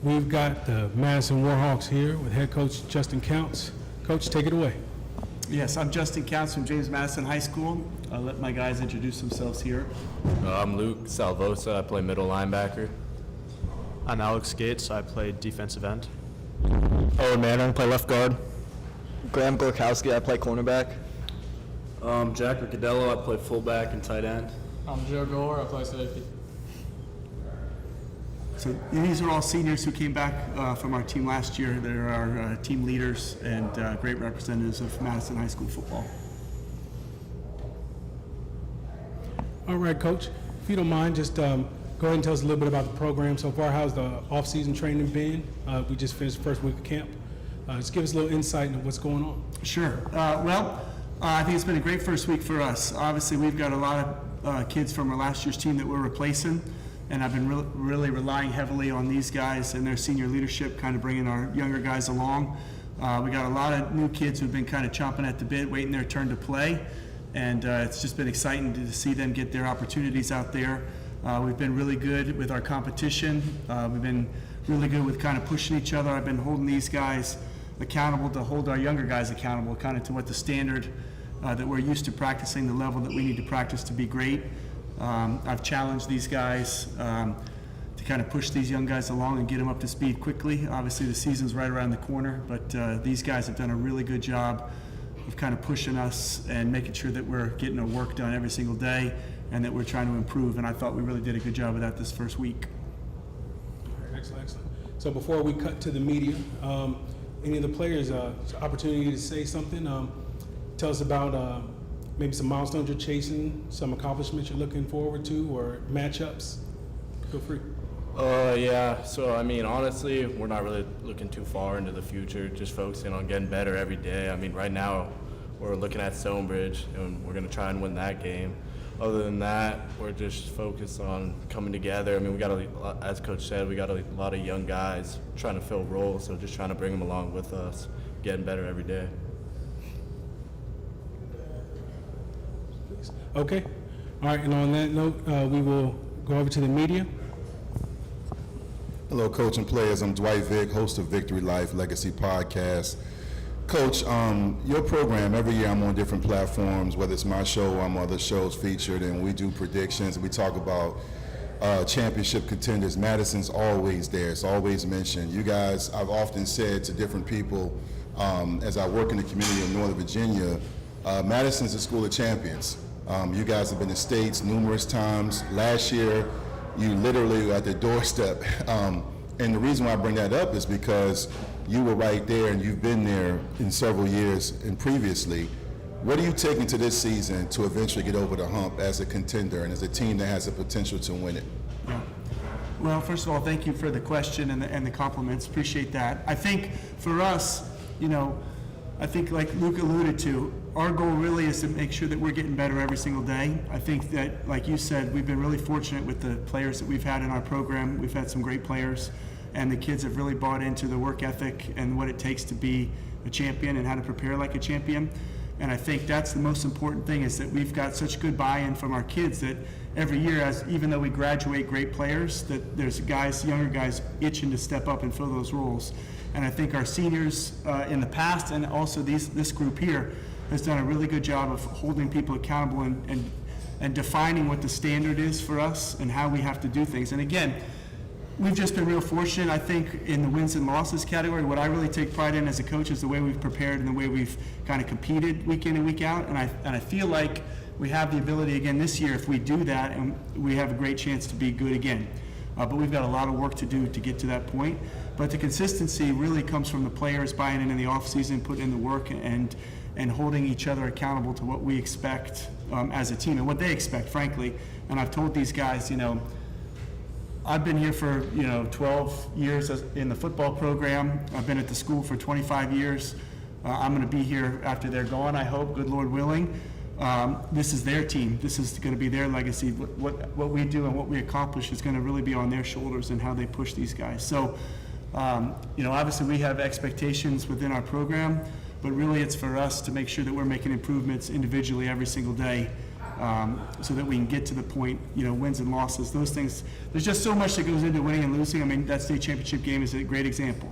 We've got the Madison Warhawks here with head coach Justin Counts. Coach, take it away. Yes, I'm Justin Counts from James Madison High School. I'll let my guys introduce themselves here. I'm Luke Salvosa. I play middle linebacker. I'm Alex Gates. I play defensive end. Owen Manning, I play left guard. Graham Gorkowski, I play cornerback. Jack Riccadello. I play fullback and tight end. I'm Joe Gore. I play safety. So these are all seniors who came back from our team last year. They're our team leaders and great representatives of Madison High School football. All right, Coach. If you don't mind, just go ahead and tell us a little bit about the program so far. How's the off-season training been? We just finished the first week of camp. Just give us a little insight into what's going on. Sure. I think it's been a great first week for us. Obviously, we've got a lot of kids from our last year's team that we're replacing. And I've been really relying heavily on these guys and their senior leadership, kind of bringing our younger guys along. We got a lot of new kids who've been kind of chomping at the bit, waiting their turn to play. And it's just been exciting to see them get their opportunities out there. We've been really good with our competition. We've been really good with kind of pushing each other. I've been holding these guys accountable to hold our younger guys accountable, kind of to what the standard that we're used to practicing, the level that we need to practice to be great. I've challenged these guys to kind of push these young guys along and get them up to speed quickly. Obviously, the season's right around the corner, but these guys have done a really good job of kind of pushing us and making sure that we're getting our work done every single day and that we're trying to improve. And I thought we really did a good job of that this first week. Excellent. So before we cut to the media, any of the players, opportunity to say something? Tell us about maybe some milestones you're chasing, some accomplishments you're looking forward to, or matchups. Feel free. Yeah, so I mean, honestly, we're not really looking too far into the future, just focusing on getting better every day. I mean, right now, we're looking at Stonebridge, and we're going to try and win that game. Other than that, we're just focused on coming together. I mean, we got as Coach said, we got a lot of young guys trying to fill roles, so just trying to bring them along with us, getting better every day. Okay. All right, and on that note, we will go over to the media. Hello, Coach and players. I'm Dwight Vick, host of Victory Life Legacy Podcast. Coach, your program, every year I'm on different platforms, whether it's my show or I'm other shows featured, and we do predictions. We talk about championship contenders. Madison's always there. It's always mentioned. You guys, I've often said to different people, as I work in the community of Northern Virginia, Madison's a school of champions. You guys have been to states numerous times. Last year, you literally were at the doorstep. And the reason why I bring that up is because you were right there and you've been there in several years and previously. What are you taking to this season to eventually get over the hump as a contender and as a team that has the potential to win it? Yeah. Well, first of all, thank you for the question and the compliments. Appreciate that. I think for us, I think like Luke alluded to, our goal really is to make sure that we're getting better every single day. I think that, like you said, we've been really fortunate with the players that we've had in our program. We've had some great players, and the kids have really bought into the work ethic and what it takes to be a champion and how to prepare like a champion. And I think that's the most important thing, is that we've got such good buy-in from our kids that every year, even though we graduate great players, that there's younger guys itching to step up and fill those roles. And I think our seniors in the past, and also this group here, has done a really good job of holding people accountable and defining what the standard is for us and how we have to do things. And again, we've just been real fortunate, I think, in the wins and losses category. What I really take pride in as a coach is the way we've prepared and the way we've kind of competed week in and week out. And I feel like we have the ability again this year, if we do that, and we have a great chance to be good again. But we've got a lot of work to do to get to that point. But the consistency really comes from the players buying in the offseason, putting in the work, and holding each other accountable to what we expect as a team and what they expect, frankly. And I've told these guys, I've been here for 12 years in the football program. I've been at the school for 25 years. I'm going to be here after they're gone, I hope, good Lord willing. This is their team. This is going to be their legacy. What we do and what we accomplish is going to really be on their shoulders and how they push these guys. So, obviously we have expectations within our program, but really it's for us to make sure that we're making improvements individually every single day so that we can get to the point, wins and losses, those things. There's just so much that goes into winning and losing. I mean, that state championship game is a great example.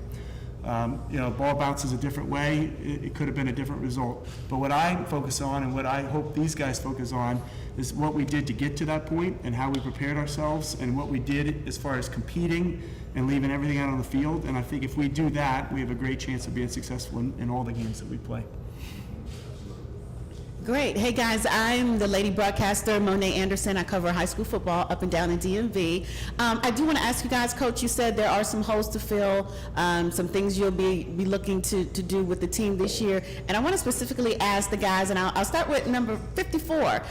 Ball bounces a different way. It could have been a different result. But what I focus on and what I hope these guys focus on is what we did to get to that point and how we prepared ourselves and what we did as far as competing and leaving everything out on the field. And I think if we do that, we have a great chance of being successful in all the games that we play. Great. Hey guys, I'm the lady broadcaster, Monet Anderson. I cover high school football up and down in DMV. I do want to ask you guys, Coach, you said there are some holes to fill, some things you'll be looking to do with the team this year. And I want to specifically ask the guys, and I'll start with number 54,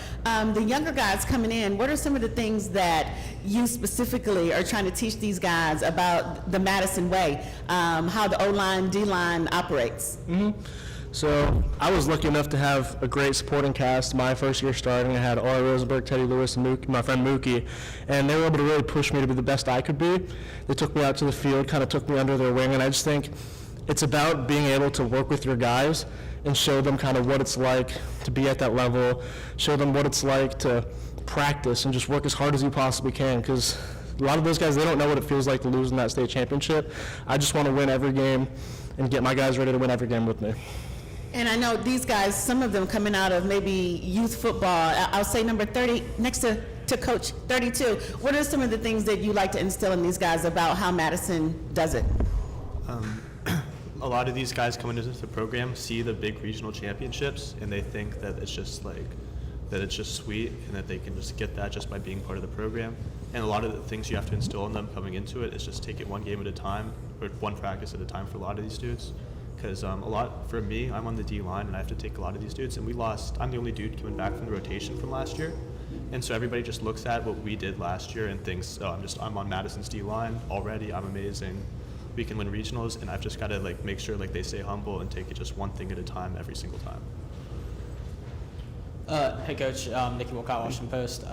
the younger guys coming in. What are some of the things that you specifically are trying to teach these guys about the Madison way, how the O-line, D-line operates? So I was lucky enough to have a great supporting cast. My first year starting, I had Ari Rosenberg, Teddy Lewis, and my friend Mookie, and they were able to really push me to be the best I could be. They took me out to the field, kind of took me under their wing, and I just think it's about being able to work with your guys and show them kind of what it's like to be at that level, show them what it's like to practice and just work as hard as you possibly can, because a lot of those guys, they don't know what it feels like to lose in that state championship. I just want to win every game and get my guys ready to win every game with me. And I know these guys, some of them coming out of maybe youth football. I'll say number 30, next to Coach 32. What are some of the things that you like to instill in these guys about how Madison does it? A lot of these guys coming into the program see the big regional championships, and they think that it's just sweet and that they can just get that just by being part of the program. And a lot of the things you have to instill in them coming into it is just take it one game at a time, or one practice at a time for a lot of these dudes. Because for me, I'm on the D line and I have to take a lot of these dudes, and I'm the only dude coming back from the rotation from last year. And so everybody just looks at what we did last year and thinks, oh, I'm on Madison's D line already, I'm amazing, we can win regionals, and I've just got to make sure they stay humble and take it just one thing at a time every single time. Hey Coach, Nicky Wilcott, Washington Post.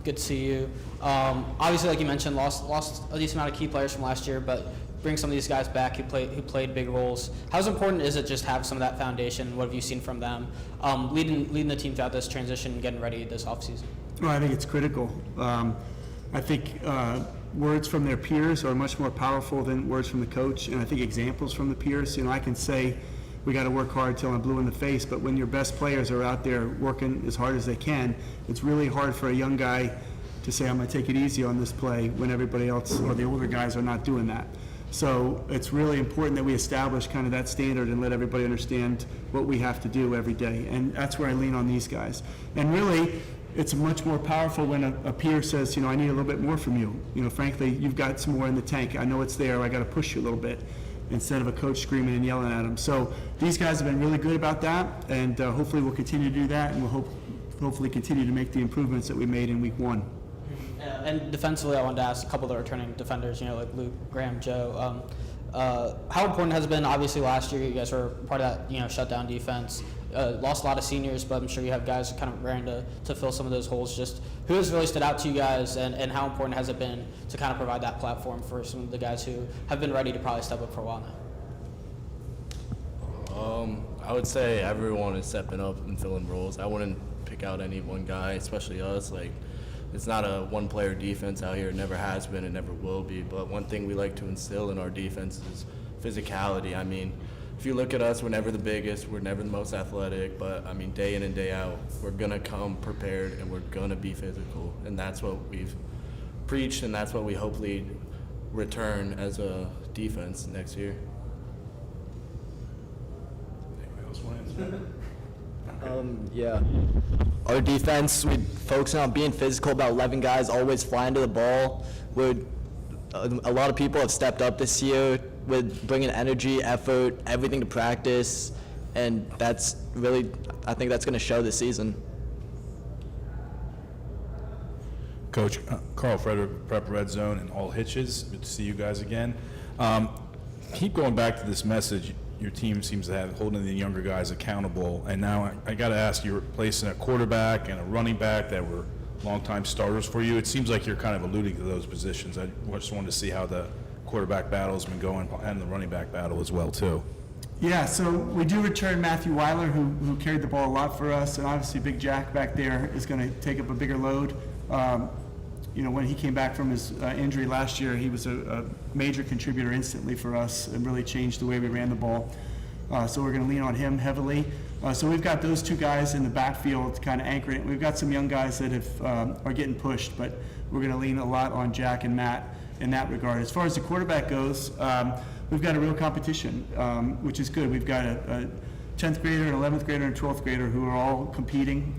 Good to see you. Obviously, like you mentioned, lost a decent amount of key players from last year, but bring some of these guys back who played big roles. How important is it just to have some of that foundation? What have you seen from them leading the team throughout this transition and getting ready this offseason? Well, I think it's critical. I think words from their peers are much more powerful than words from the coach, and I think examples from the peers. I can say we got to work hard till I'm blue in the face, but when your best players are out there working as hard as they can, it's really hard for a young guy to say, I'm going to take it easy on this play when everybody else or the older guys are not doing that. So it's really important that we establish kind of that standard and let everybody understand what we have to do every day. And that's where I lean on these guys. And really, it's much more powerful when a peer says, I need a little bit more from you. Frankly, you've got some more in the tank. I know it's there. I got to push you a little bit, instead of a coach screaming and yelling at them. So these guys have been really good about that, and hopefully we'll continue to do that, and we'll hopefully continue to make the improvements that we made in week 1. And defensively, I wanted to ask a couple of the returning defenders, like Luke, Graham, Joe. How important has it been? Obviously, last year you guys were part of that, shutdown defense. Lost a lot of seniors, but I'm sure you have guys kind of raring to fill some of those holes. Just who has really stood out to you guys, and how important has it been to kind of provide that platform for some of the guys who have been ready to probably step up for a while now? I would say everyone is stepping up and filling roles. I wouldn't pick out any one guy, especially us. It's not a one-player defense out here. It never has been. It never will be. But one thing we like to instill in our defense is physicality. I mean, if you look at us, we're never the biggest. We're never the most athletic. But, day in and day out, we're going to come prepared and we're going to be physical. And that's what we've preached, and that's what we hopefully return as a defense next year. Anybody else want to answer that? Yeah. Our defense, we focus on being physical, about 11 guys always flying to the ball. A lot of people have stepped up this year with bringing energy, effort, everything to practice, and that's really, I think that's going to show this season. Coach, Carl Frederick, Prep Red Zone, and all hitches. Good to see you guys again. Keep going back to this message. Your team seems to have holding the younger guys accountable, and now I got to ask, you're replacing a quarterback and a running back that were longtime starters for you. It seems like you're kind of alluding to those positions. I just wanted to see how the quarterback battle has been going, and the running back battle as well too. Yeah, so we do return Matthew Weiler, who carried the ball a lot for us, and obviously Big Jack back there is going to take up a bigger load. When he came back from his injury last year, he was a major contributor instantly for us and really changed the way we ran the ball. So we're going to lean on him heavily. So we've got those two guys in the backfield kind of anchoring it. We've got some young guys that are getting pushed, but we're going to lean a lot on Jack and Matt in that regard. As far as the quarterback goes, we've got a real competition, which is good. We've got a 10th grader, an 11th grader, and 12th grader who are all competing.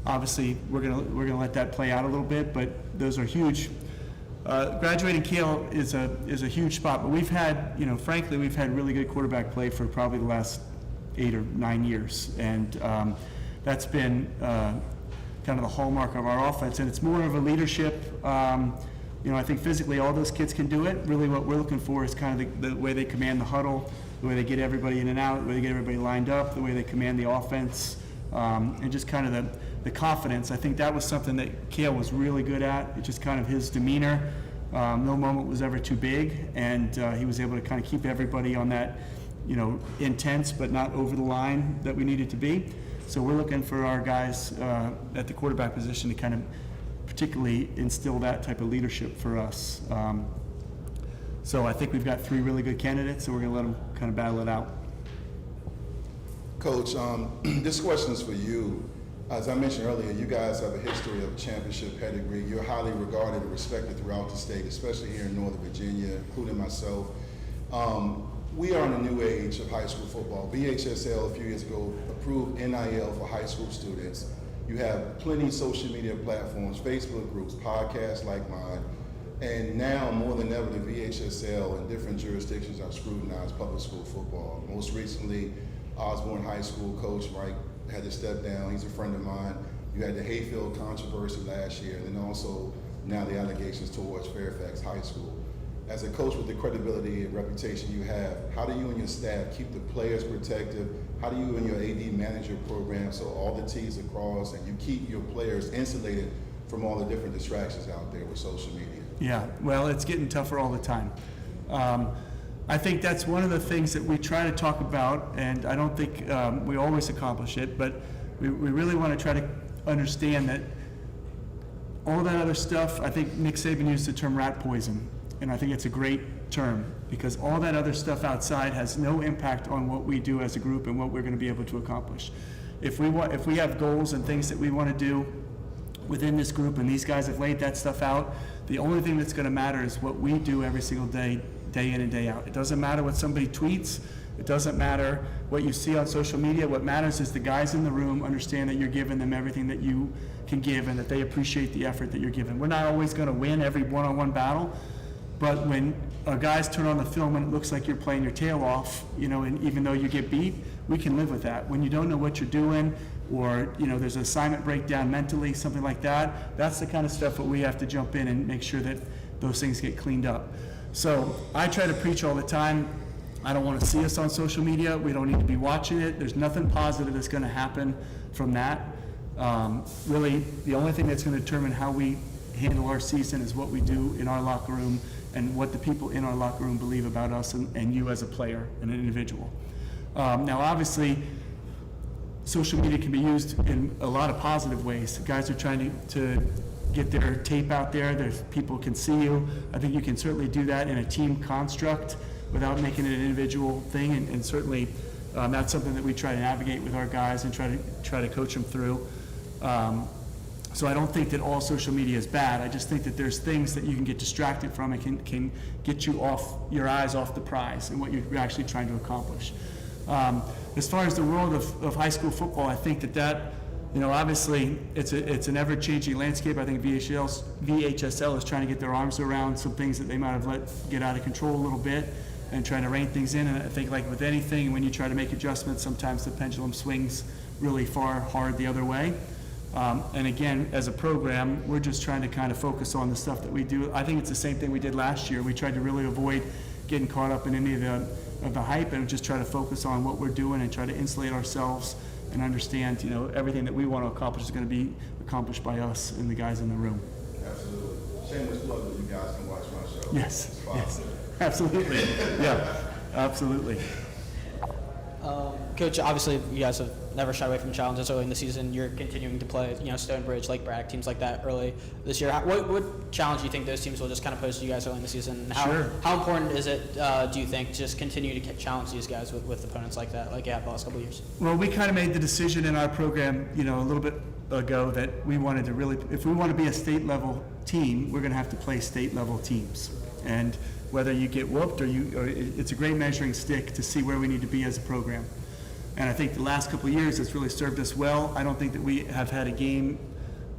Obviously, we're gonna let that play out a little bit, but those are huge. Graduating Cale is a huge spot, but we've had, frankly, we've had really good quarterback play for probably the last 8 or 9 years, and that's been kind of the hallmark of our offense, and it's more of a leadership. I think physically all those kids can do it. Really what we're looking for is kind of the way they command the huddle, the way they get everybody in and out, the way they get everybody lined up, the way they command the offense, and just kind of the confidence. I think that was something that Cale was really good at. It's just kind of his demeanor. No moment was ever too big, and he was able to kind of keep everybody on that, intense but not over the line that we needed to be. So we're looking for our guys at the quarterback position to kind of particularly instill that type of leadership for us. So I think we've got 3 really good candidates, and we're going to let them kind of battle it out. Coach, this question is for you. As I mentioned earlier, you guys have a history of championship pedigree. You're highly regarded and respected throughout the state, especially here in Northern Virginia, including myself. We are in a new age of high school football. VHSL a few years ago approved NIL for high school students. You have plenty of social media platforms, Facebook groups, podcasts like mine, and now more than ever, the VHSL in different jurisdictions are scrutinized public school football. Most recently, Osborne High School coach Mike had to step down. He's a friend of mine. You had the Hayfield controversy last year, and then also now the allegations towards Fairfax High School. As a coach with the credibility and reputation you have, how do you and your staff keep the players protected? How do you and your AD manage your program so all the T's are crossed and you keep your players insulated from all the different distractions out there with social media? Yeah, well, it's getting tougher all the time. I think that's one of the things that we try to talk about, and I don't think we always accomplish it, but we really want to try to understand that all that other stuff, I think Nick Saban used the term rat poison, and I think it's a great term because all that other stuff outside has no impact on what we do as a group and what we're going to be able to accomplish. If we have goals and things that we want to do within this group, and these guys have laid that stuff out, the only thing that's going to matter is what we do every single day, day in and day out. It doesn't matter what somebody tweets. It doesn't matter what you see on social media. What matters is the guys in the room understand that you're giving them everything that you can give and that they appreciate the effort that you're giving. We're not always going to win every one-on-one battle, but when our guys turn on the film and it looks like you're playing your tail off, and even though you get beat, we can live with that. When you don't know what you're doing, or there's an assignment breakdown mentally, something like that, that's the kind of stuff that we have to jump in and make sure that those things get cleaned up. So I try to preach all the time. I don't want to see us on social media. We don't need to be watching it. There's nothing positive that's going to happen from that. Really, the only thing that's going to determine how we handle our season is what we do in our locker room and what the people in our locker room believe about us and you as a player and an individual. Now, obviously, social media can be used in a lot of positive ways. Guys are trying to get their tape out there. People can see you. I think you can certainly do that in a team construct without making it an individual thing, and certainly that's something that we try to navigate with our guys and try to coach them through. So I don't think that all social media is bad. I just think that there's things that you can get distracted from and can get you off your eyes off the prize and what you're actually trying to accomplish. As far as the world of high school football, I think that obviously it's an ever-changing landscape. I think VHSL is trying to get their arms around some things that they might have let get out of control a little bit and trying to rein things in. And I think like with anything, when you try to make adjustments, sometimes the pendulum swings really hard the other way. And again, as a program, we're just trying to kind of focus on the stuff that we do. I think it's the same thing we did last year. We tried to really avoid getting caught up in any of the hype and just try to focus on what we're doing and try to insulate ourselves and understand, everything that we want to accomplish is going to be accomplished by us and the guys in the room. Absolutely. Shameless plug that you guys can watch my show. Yes. Absolutely. Yeah, absolutely. Coach, obviously you guys have never shied away from challenges early in the season. You're continuing to play, Stonebridge, Lake Braddock, teams like that early this year. What challenge do you think those teams will just kind of pose to you guys early in the season? And how important is it, do you think, to just continue to challenge these guys with opponents like that, like you have the last couple of years? Well, we kind of made the decision in our program, a little bit ago that we wanted to really, if we want to be a state level team, we're going to have to play state level teams. And whether you get whooped or it's a great measuring stick to see where we need to be as a program. And I think the last couple of years it's really served us well. I don't think that we have had a game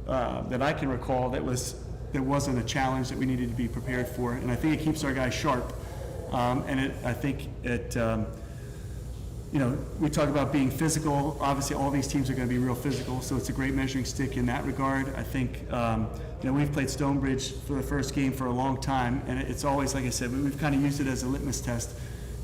that I can recall that wasn't a challenge that we needed to be prepared for. And I think it keeps our guys sharp. I think we talk about being physical. Obviously, all these teams are going to be real physical, so it's a great measuring stick in that regard. I think, we've played Stonebridge for the first game for a long time, and it's always, like I said, we've kind of used it as a litmus test.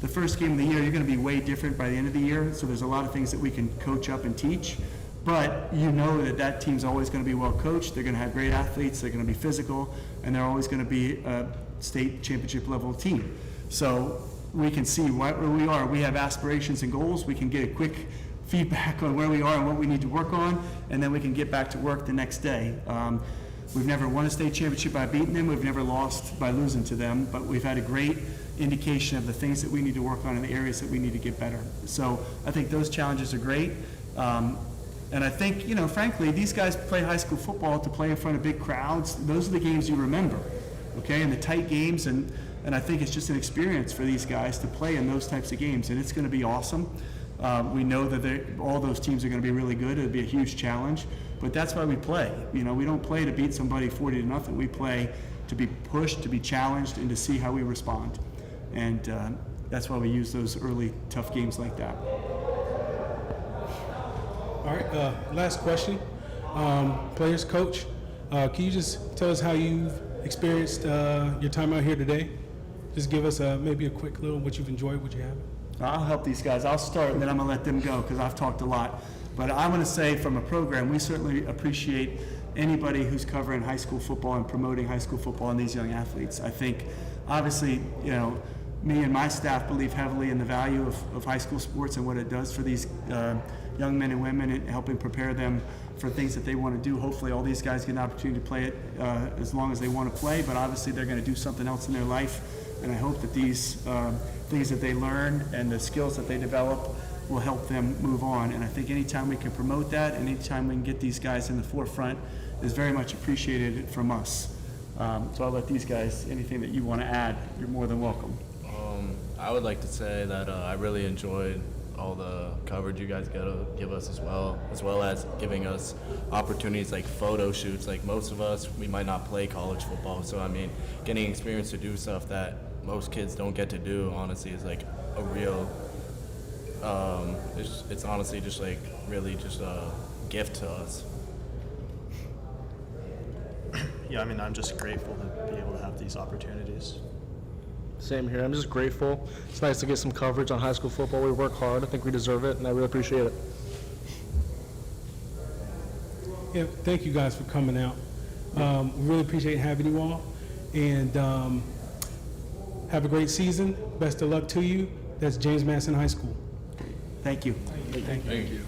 The first game of the year, you're going to be way different by the end of the year, so there's a lot of things that we can coach up and teach, but that team's always going to be well coached. They're going to have great athletes, they're going to be physical, and they're always going to be a state championship level team. So we can see where we are. We have aspirations and goals. We can get a quick feedback on where we are and what we need to work on, and then we can get back to work the next day. We've never won a state championship by beating them. We've never lost by losing to them, but we've had a great indication of the things that we need to work on and the areas that we need to get better. So I think those challenges are great. And I think, frankly, these guys play high school football to play in front of big crowds. Those are the games you remember, okay, and the tight games. And I think it's just an experience for these guys to play in those types of games, and it's going to be awesome. We know that all those teams are going to be really good. It'll be a huge challenge, but that's why we play. We don't play to beat somebody 40-0. We play to be pushed, to be challenged, and to see how we respond. And that's why we use those early tough games like that. All right, last question. Players, coach, can you just tell us how you've experienced your time out here today? Just give us maybe a quick little what you've enjoyed, what you haven't. I'll help these guys. I'll start, and then I'm going to let them go because I've talked a lot. But I want to say from a program, we certainly appreciate anybody who's covering high school football and promoting high school football and these young athletes. I think, obviously, me and my staff believe heavily in the value of high school sports and what it does for these young men and women and helping prepare them for things that they want to do. Hopefully all these guys get an opportunity to play it as long as they want to play, but obviously they're going to do something else in their life. And I hope that these things that they learn and the skills that they develop will help them move on. And I think anytime we can promote that and anytime we can get these guys in the forefront is very much appreciated from us. So I'll let these guys, anything that you want to add, you're more than welcome. I would like to say that I really enjoyed all the coverage you guys give us as well as giving us opportunities like photo shoots. Like most of us, we might not play college football, so getting experience to do stuff that most kids don't get to do, honestly, is like a real, it's honestly just like really just a gift to us. Yeah, I'm just grateful to be able to have these opportunities. Same here. I'm just grateful. It's nice to get some coverage on high school football. We work hard. I think we deserve it, and I really appreciate it. Yeah, thank you guys for coming out. We really appreciate having you all, and have a great season. Best of luck to you. That's James Madison High School. Thank you. Thank you.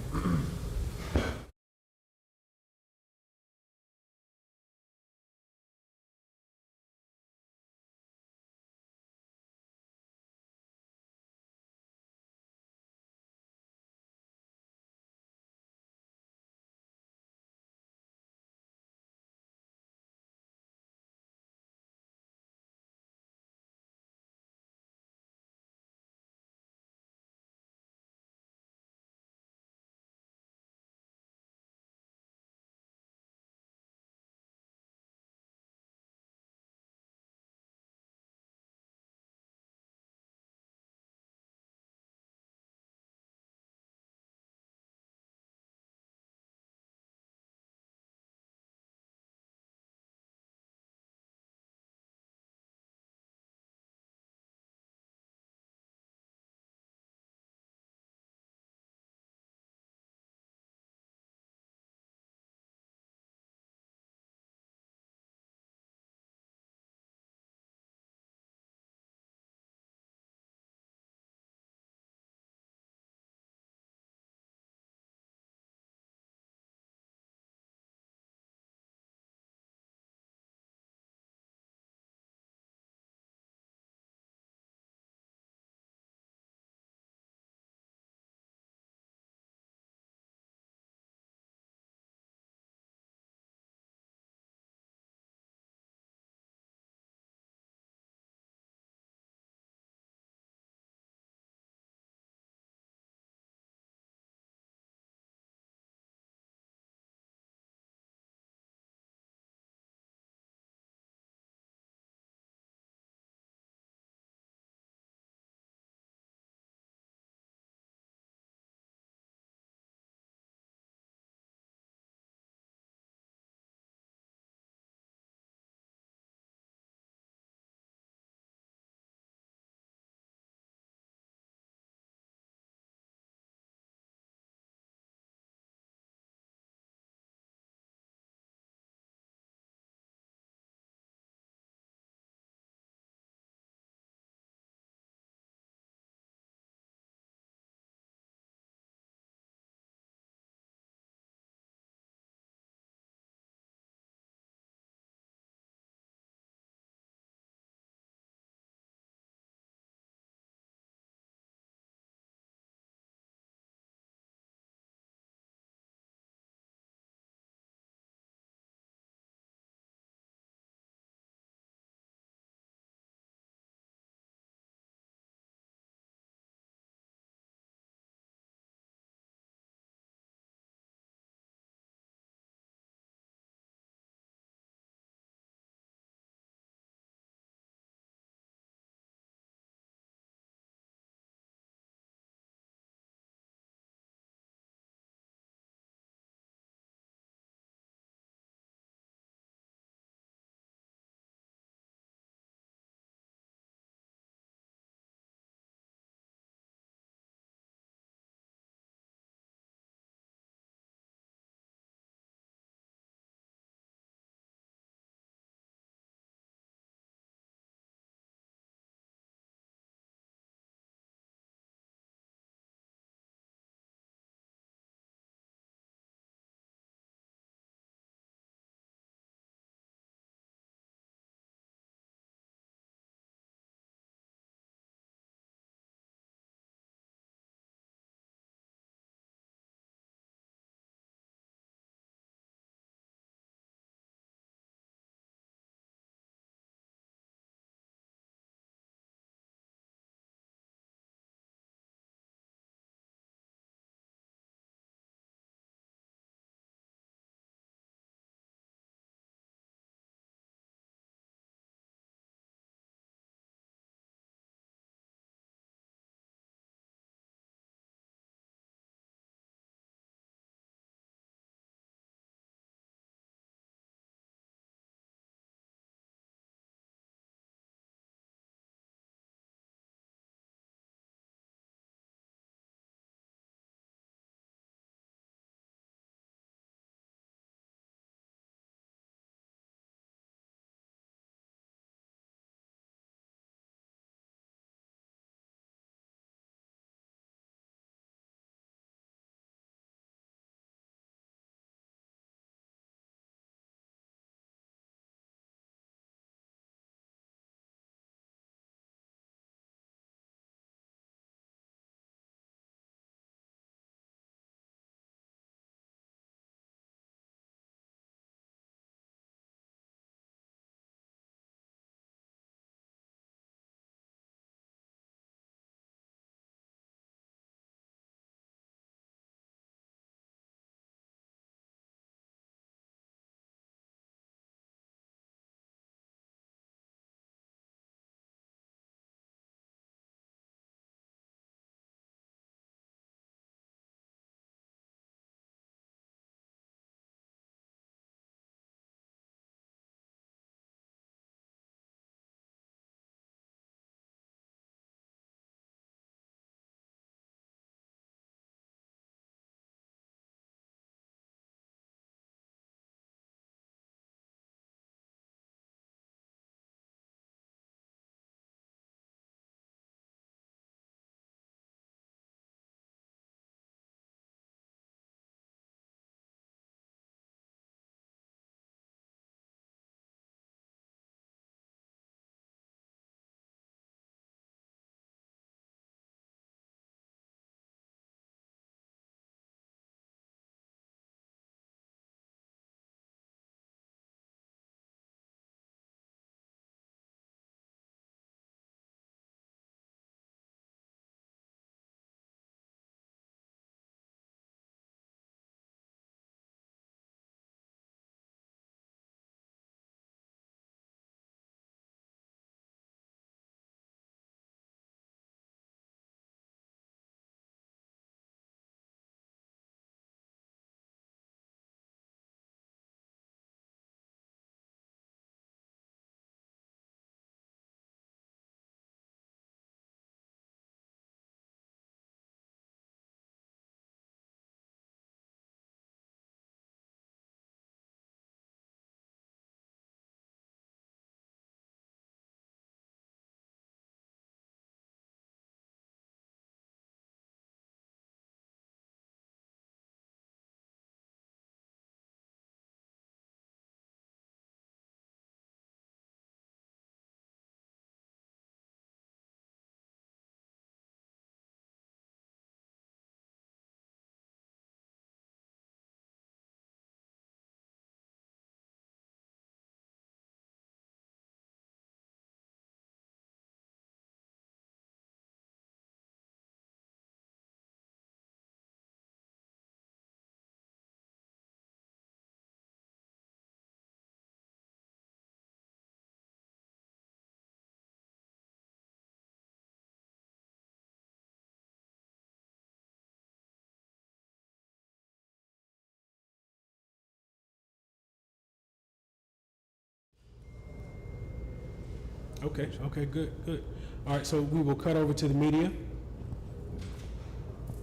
Okay, good. All right, so we will cut over to the media.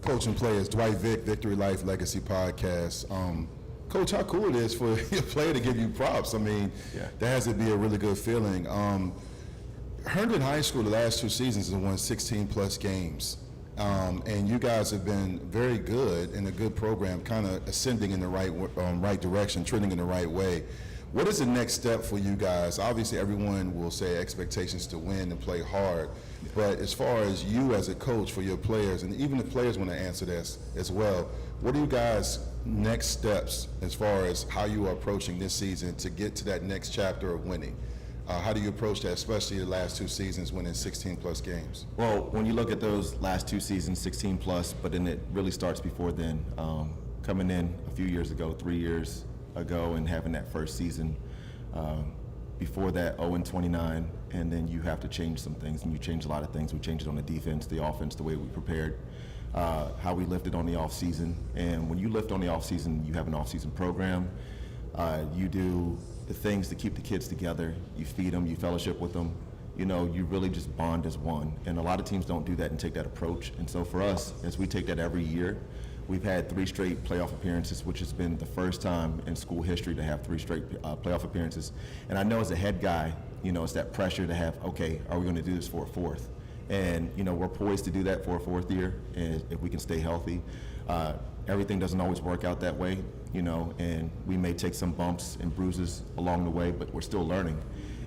Coach and players, Dwight Vick, Victory Life Legacy Podcast. Coach, how cool it is for your player to give you props. I mean, that has to be a really good feeling. Herndon High School, the last 2 seasons, has won 16 plus games. And you guys have been very good in a good program, kind of ascending in the right direction, trending in the right way. What is the next step for you guys? Obviously, everyone will say expectations to win and play hard. But as far as you as a coach for your players, and even the players want to answer this as well, what are you guys' next steps as far as how you are approaching this season to get to that next chapter of winning? How do you approach that, especially the last 2 seasons winning 16 plus games? Well, when you look at those last 2 seasons, 16 plus, but then it really starts before then. Coming in a few years ago, 3 years ago, and having that first season. Before that, 0-29, and then you have to change some things, and you change a lot of things. We changed it on the defense, the offense, the way we prepared, how we lifted on the off season. And when you lift on the off season, you have an off season program. You do the things to keep the kids together. You feed them, you fellowship with them. You know, you really just bond as one. And a lot of teams don't do that and take that approach. And so for us, as we take that every year, we've had 3 straight playoff appearances, which has been the first time in school history to have 3 straight playoff appearances. And I know as a head guy, you know, it's that pressure to have, okay, are we going to do this for a 4th? And, you know, we're poised to do that for a 4th year, and if we can stay healthy. Everything doesn't always work out that way, you know, and we may take some bumps and bruises along the way, but we're still learning.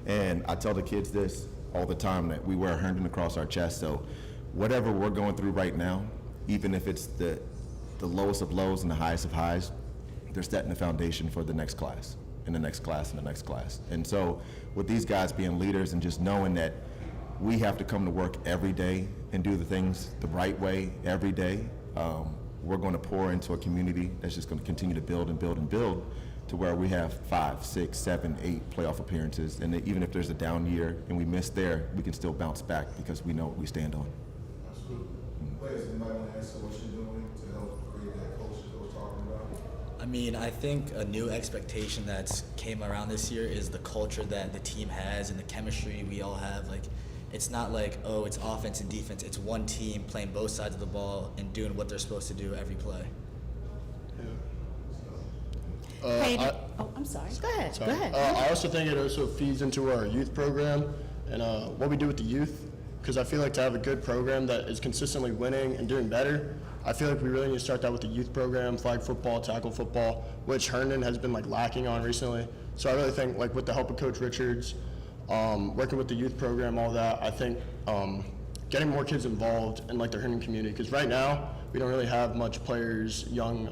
And I tell the kids this all the time, that we wear Herndon across our chest. So whatever we're going through right now, even if it's the lowest of lows and the highest of highs, they're setting the foundation for the next class, and the next class, and the next class. And so with these guys being leaders and just knowing that we have to come to work every day and do the things the right way every day, we're going to pour into a community that's just going to continue to build and build and build to where we have 5, 6, 7, 8 playoff appearances. And even if there's a down year and we miss there, we can still bounce back because we know what we stand on. Players, anybody want to answer what you're doing to help create that culture that we're talking about? I mean, I think a new expectation that's came around this year is the culture that the team has and the chemistry we all have. Like, it's not like, oh, it's offense and defense. It's one team playing both sides of the ball and doing what they're supposed to do every play. I'm sorry. Go ahead. Sorry. Go ahead. I also think it also feeds into our youth program and what we do with the youth, because I feel like to have a good program that is consistently winning and doing better, I feel like we really need to start that with the youth program, flag football, tackle football, which Herndon has been like lacking on recently. So I really think like with the help of Coach Richards, working with the youth program, all that, I think getting more kids involved in like the Herndon community, because right now we don't really have much players, young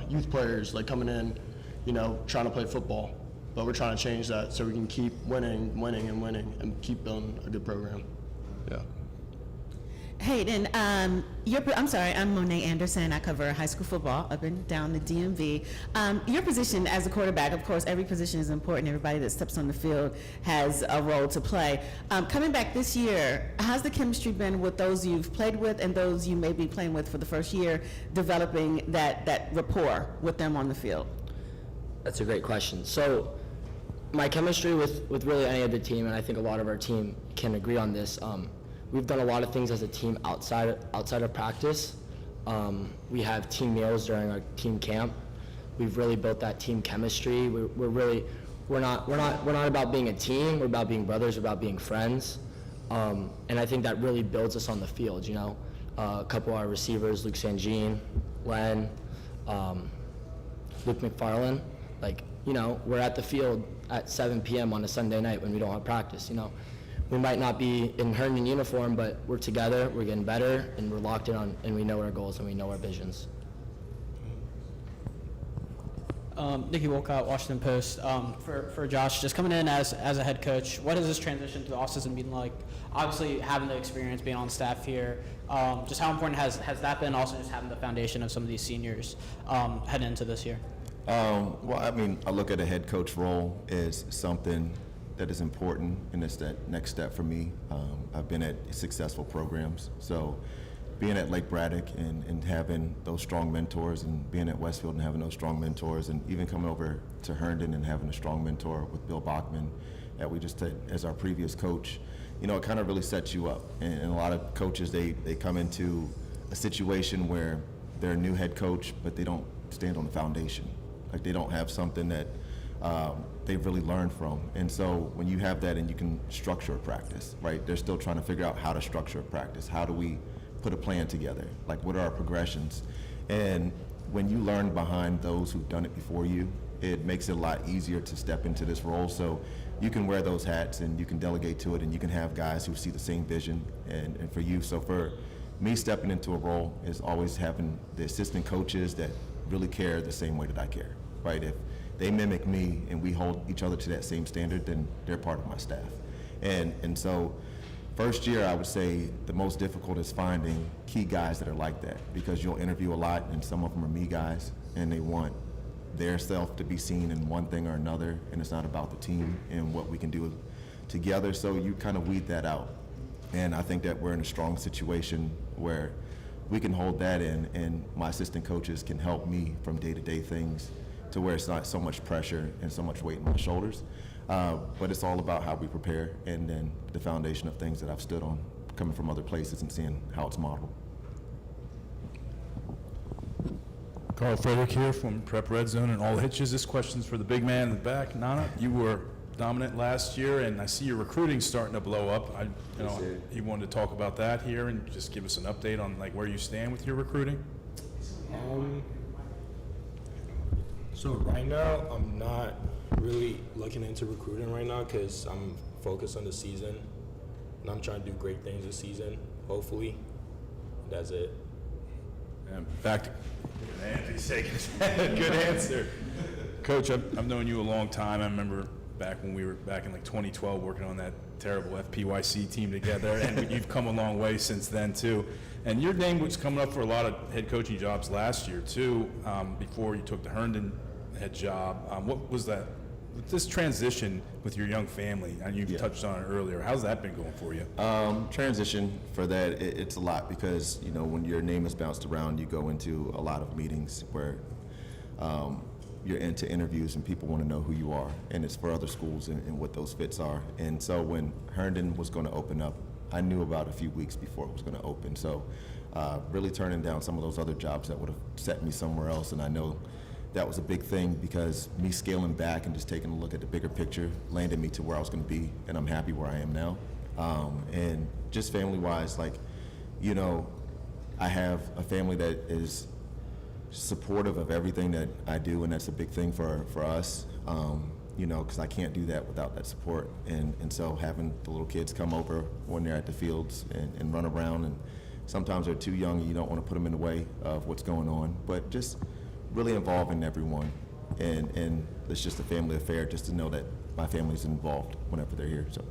youth players like coming in, you know, trying to play football. But we're trying to change that so we can keep winning, and keep building a good program. Yeah. Hayden, I'm sorry, I'm Monet Anderson. I cover high school football up and down the DMV. Your position as a quarterback, of course, every position is important. Everybody that steps on the field has a role to play. Coming back this year, how's the chemistry been with those you've played with and those you may be playing with for the first year, developing that rapport with them on the field? That's a great question. So my chemistry with really any other team, and I think a lot of our team can agree on this, we've done a lot of things as a team outside of practice. We have team meals during our team camp. We've really built that team chemistry. We're not about being a team. We're about being brothers. We're about being friends. And I think that really builds us on the field. You know, a couple of our receivers, Luke Sangine, Len, Luke McFarland. Like, you know, we're at the field at 7 p.m. on a Sunday night when we don't have practice. You know, we might not be in Herndon uniform, but we're together, we're getting better, and we're locked in on, and we know our goals and we know our visions. Nikki Wolcott, Washington Post. For Josh, just coming in as a head coach, what has this transition to the offseason been like? Obviously, having the experience being on staff here, just how important has that been? Also, just having the foundation of some of these seniors heading into this year. Well, I mean, I look at a head coach role as something that is important, and it's that next step for me. I've been at successful programs, so being at Lake Braddock and having those strong mentors, and being at Westfield and having those strong mentors, and even coming over to Herndon and having a strong mentor with Bill Bachman that we just had as our previous coach, you know, it kind of really sets you up. And a lot of coaches, they come into a situation where they're a new head coach, but they don't stand on the foundation. Like they don't have something that they've really learned from. And so when you have that and you can structure a practice, right? They're still trying to figure out how to structure a practice. How do we put a plan together? Like what are our progressions? And when you learn behind those who've done it before you, it makes it a lot easier to step into this role. So you can wear those hats and you can delegate to it, and you can have guys who see the same vision and for you. So for me, stepping into a role is always having the assistant coaches that really care the same way that I care, right? If they mimic me and we hold each other to that same standard, then they're part of my staff. And so first year, I would say the most difficult is finding key guys that are like that, because you'll interview a lot and some of them are me guys and they want their self to be seen in one thing or another, and it's not about the team and what we can do together. So you kind of weed that out. And I think that we're in a strong situation where we can hold that in, and my assistant coaches can help me from day-to-day things to where it's not so much pressure and so much weight on my shoulders. But it's all about how we prepare, and then the foundation of things that I've stood on coming from other places and seeing how it's modeled. Carl Frederick here from Prep Red Zone and All Hitches. This question's for the big man in the back. Nana, you were dominant last year, and I see your recruiting starting to blow up. You wanted to talk about that here and just give us an update on like where you stand with your recruiting? So right now, I'm not really looking into recruiting right now because I'm focused on the season, and I'm trying to do great things this season, hopefully. That's it. And back to Anthony's taking good answer. Coach, I've known you a long time. I remember back when we were back in like 2012 working on that terrible FPYC team together, and you've come a long way since then too. And your name was coming up for a lot of head coaching jobs last year too, before you took the Herndon head job. What was that? This transition with your young family, and you touched on it earlier. How's that been going for you? Transition for that, it's a lot, because you know when your name is bounced around, you go into a lot of meetings where you're into interviews and people want to know who you are, and it's for other schools and what those fits are. And so when Herndon was going to open up, I knew about a few weeks before it was going to open. So really turning down some of those other jobs that would have set me somewhere else, and I know that was a big thing, because me scaling back and just taking a look at the bigger picture landed me to where I was going to be, and I'm happy where I am now. And just family-wise, like, you know, I have a family that is supportive of everything that I do, and that's a big thing for us, you know, because I can't do that without that support. And so having the little kids come over when they're at the fields and run around, and sometimes they're too young and you don't want to put them in the way of what's going on, but just really involving everyone, and it's just a family affair, just to know that my family's involved whenever they're here. So,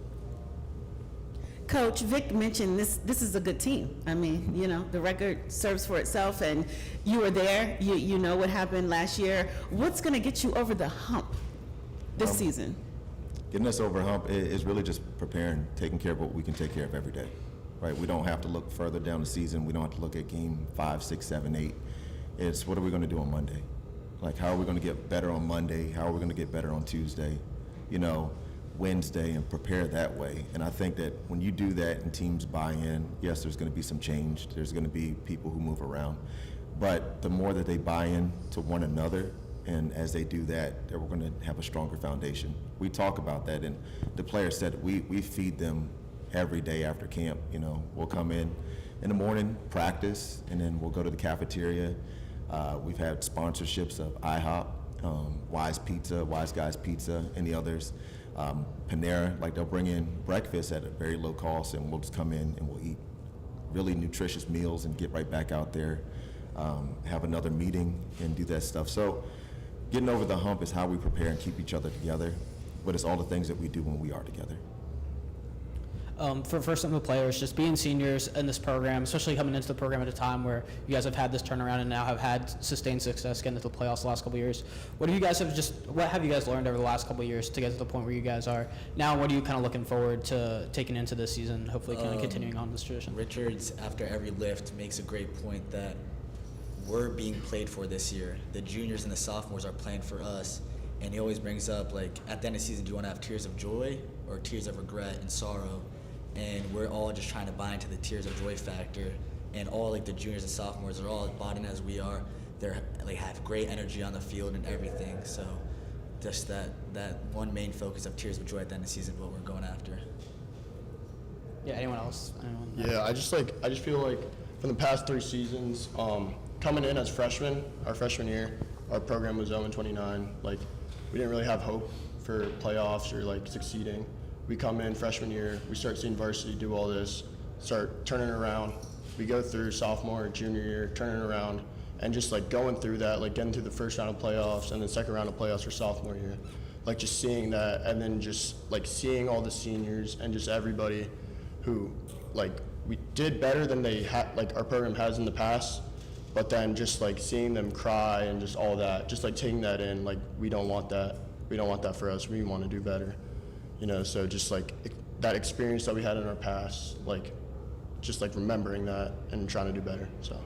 Coach, Vic mentioned this is a good team. I mean, you know, the record serves for itself, and you were there. You know what happened last year. What's going to get you over the hump this season? Getting us over a hump is really just preparing, taking care of what we can take care of every day, right? We don't have to look further down the season. We don't have to look at game 5, 6, 7, 8. It's what are we going to do on Monday? Like, how are we going to get better on Monday? How are we going to get better on Tuesday, you know, Wednesday, and prepare that way? And I think that when you do that and teams buy in, yes, there's going to be some change. There's going to be people who move around. But the more that they buy in to one another, and as they do that, we're going to have a stronger foundation. We talk about that, and the players said we feed them every day after camp. You know, we'll come in the morning, practice, and then we'll go to the cafeteria. We've had sponsorships of IHOP, Wise Pizza, Wise Guys Pizza, and the others. Panera, like they'll bring in breakfast at a very low cost, and we'll just come in and we'll eat really nutritious meals and get right back out there, have another meeting and do that stuff. So getting over the hump is how we prepare and keep each other together, but it's all the things that we do when we are together. For some of the players, just being seniors in this program, especially coming into the program at a time where you guys have had this turnaround and now have had sustained success getting into the playoffs the last couple of years, what have you guys learned over the last couple of years to get to the point where you guys are now? What are you kind of looking forward to taking into this season, hopefully kind of continuing on this tradition? Richards, after every lift, makes a great point that we're being played for this year. The juniors and the sophomores are playing for us, and he always brings up, like, at the end of the season, do you want to have tears of joy or tears of regret and sorrow? and we're all just trying to buy into the Tears of Joy factor. And all like the juniors and sophomores are all as bought in as we are. They're like have great energy on the field and everything. So just that one main focus of Tears of Joy at the end of the season is what we're going after. Yeah, anyone else? Anyone? Yeah, I just feel like from the past 3 seasons, coming in as freshmen, our freshman year, our program was 0-29. Like, we didn't really have hope for playoffs or like succeeding. We come in freshman year, we start seeing varsity do all this, start turning around. We go through sophomore and junior year, turning around, and just like going through that, like getting through the first round of playoffs and then second round of playoffs for sophomore year. Like just seeing that, and then just like seeing all the seniors and just everybody who like we did better than they had, like our program has in the past, but then just like seeing them cry and just all that, just like taking that in, like we don't want that. We don't want that for us. We want to do better, you know. So just like that experience that we had in our past, like just like remembering that and trying to do better. So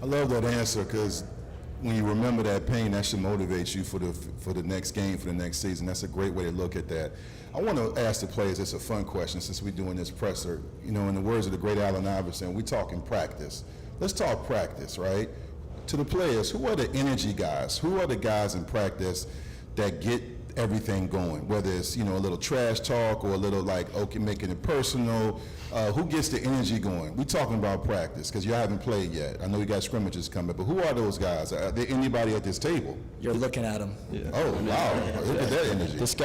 I love that answer, because when you remember that pain, that should motivate you for the next game, for the next season. That's a great way to look at that. I want to ask the players, it's a fun question since we're doing this presser. You know, in the words of the great Allen Iverson, we're talking practice. Let's talk practice, right? To the players, who are the energy guys? Who are the guys in practice that get everything going? Whether it's, you know, a little trash talk or a little like, okay, making it personal. Who gets the energy going? We're talking about practice because you haven't played yet. I know you got scrimmages coming, but who are those guys? Are there anybody at this table? You're looking at them. yeah. Oh, wow. Look at that energy. This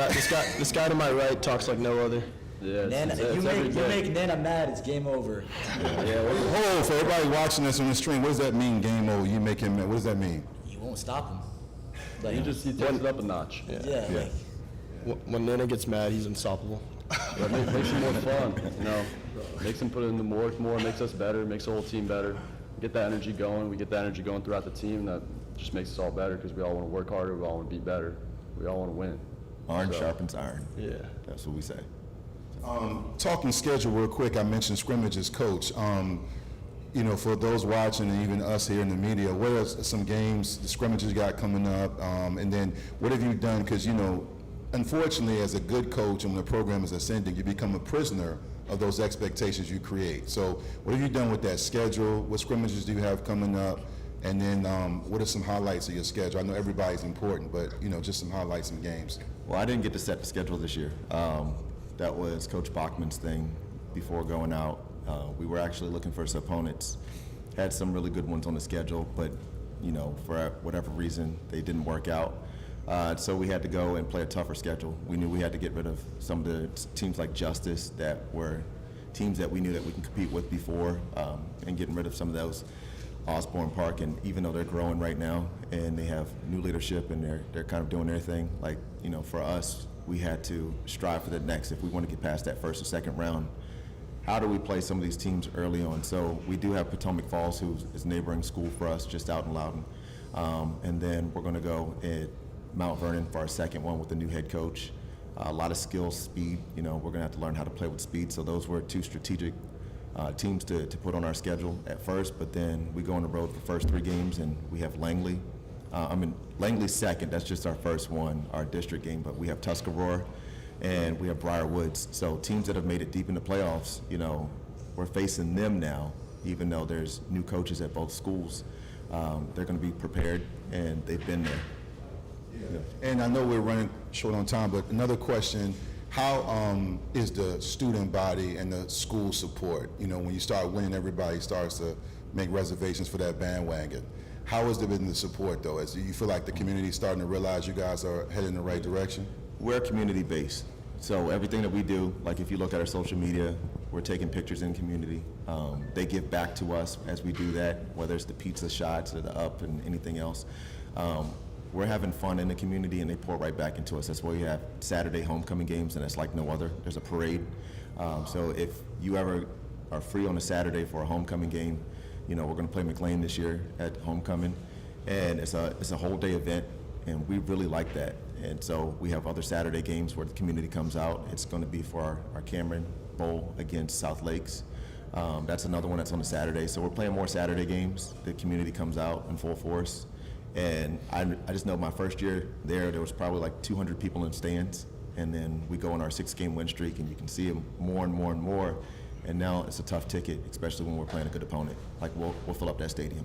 guy to my right talks like no other. Yeah, Nana, you make Nana mad, it's game over. Oh, for everybody watching us on the stream, what does that mean, game over? You make him mad. What does that mean? You won't stop him. Like, He takes it up a notch. yeah. Yeah. Like, When Nana gets mad, he's unstoppable. Yeah, makes it more fun, you know. Makes them put in the work more, makes us better, makes the whole team better. Get that energy going. We get that energy going throughout the team, and that just makes us all better because we all want to work harder, we all want to be better, we all want to win. Iron sharpens iron. Yeah. That's what we say. Talking schedule real quick, I mentioned scrimmages, Coach. You know, for those watching and even us here in the media, what are some games, the scrimmages you got coming up, and then what have you done? Because, you know, unfortunately, as a good coach and when the program is ascending, you become a prisoner of those expectations you create. So what have you done with that schedule? What scrimmages do you have coming up? And then what are some highlights of your schedule? I know everybody's important, but, you know, just some highlights, some games. Well, I didn't get to set the schedule this year. That was Coach Bachman's thing before going out. We were actually looking for some opponents. Had some really good ones on the schedule, but, you know, for whatever reason, they didn't work out. So we had to go and play a tougher schedule. We knew we had to get rid of some of the teams like Justice that were teams that we knew that we can compete with before, and getting rid of some of those. Osborne Park, and even though they're growing right now and they have new leadership and they're kind of doing their thing, like, you know, for us, we had to strive for the next. If we want to get past that first or second round, how do we play some of these teams early on? So we do have Potomac Falls, who is a neighboring school for us, just out in Loudoun. And then we're going to go at Mount Vernon for our second one with the new head coach. A lot of skill, speed. You know, we're going to have to learn how to play with speed. So those were two strategic teams to put on our schedule at first. But then we go on the road for the first 3 games, and we have Langley. Langley's second. That's just our first one, our district game. But we have Tuscarora, and we have Briar Woods. So teams that have made it deep in the playoffs, you know, we're facing them now, even though there's new coaches at both schools. They're going to be prepared, and they've been there. Yeah. And I know we're running short on time, but another question, how is the student body and the school support? You know, when you start winning, everybody starts to make reservations for that bandwagon. How has there been the support, though? As you feel like the community is starting to realize you guys are heading in the right direction? We're community-based. So everything that we do, like if you look at our social media, we're taking pictures in community. They give back to us as we do that, whether it's the pizza shots or the up and anything else. We're having fun in the community, and they pour right back into us. That's why we have Saturday homecoming games, and it's like no other. There's a parade. So if you ever are free on a Saturday for a homecoming game, you know, we're going to play McLean this year at homecoming, and it's a whole day event, and we really like that. And so we have other Saturday games where the community comes out. It's going to be for our Cameron Bowl against South Lakes. That's another one that's on a Saturday. So we're playing more Saturday games. The community comes out in full force. And I just know my first year there was probably like 200 people in stands. and then we go on our 6-game win streak, and you can see them more and more and more. And now it's a tough ticket, especially when we're playing a good opponent. Like we'll fill up that stadium.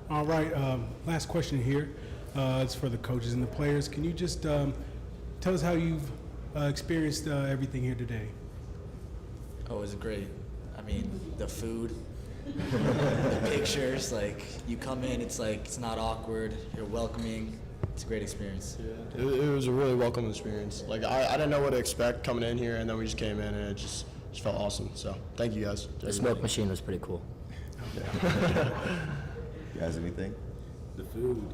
All right, last question here. It's for the coaches and the players. Can you just tell us how you've experienced everything here today? Oh, it was great. I mean, the food, the pictures, like you come in, it's like it's not awkward, you're welcoming. It's a great experience. It was a really welcome experience. Like I didn't know what to expect coming in here, and then we just came in, and it just felt awesome. So thank you guys. The smoke machine was pretty cool. You guys, anything? The food.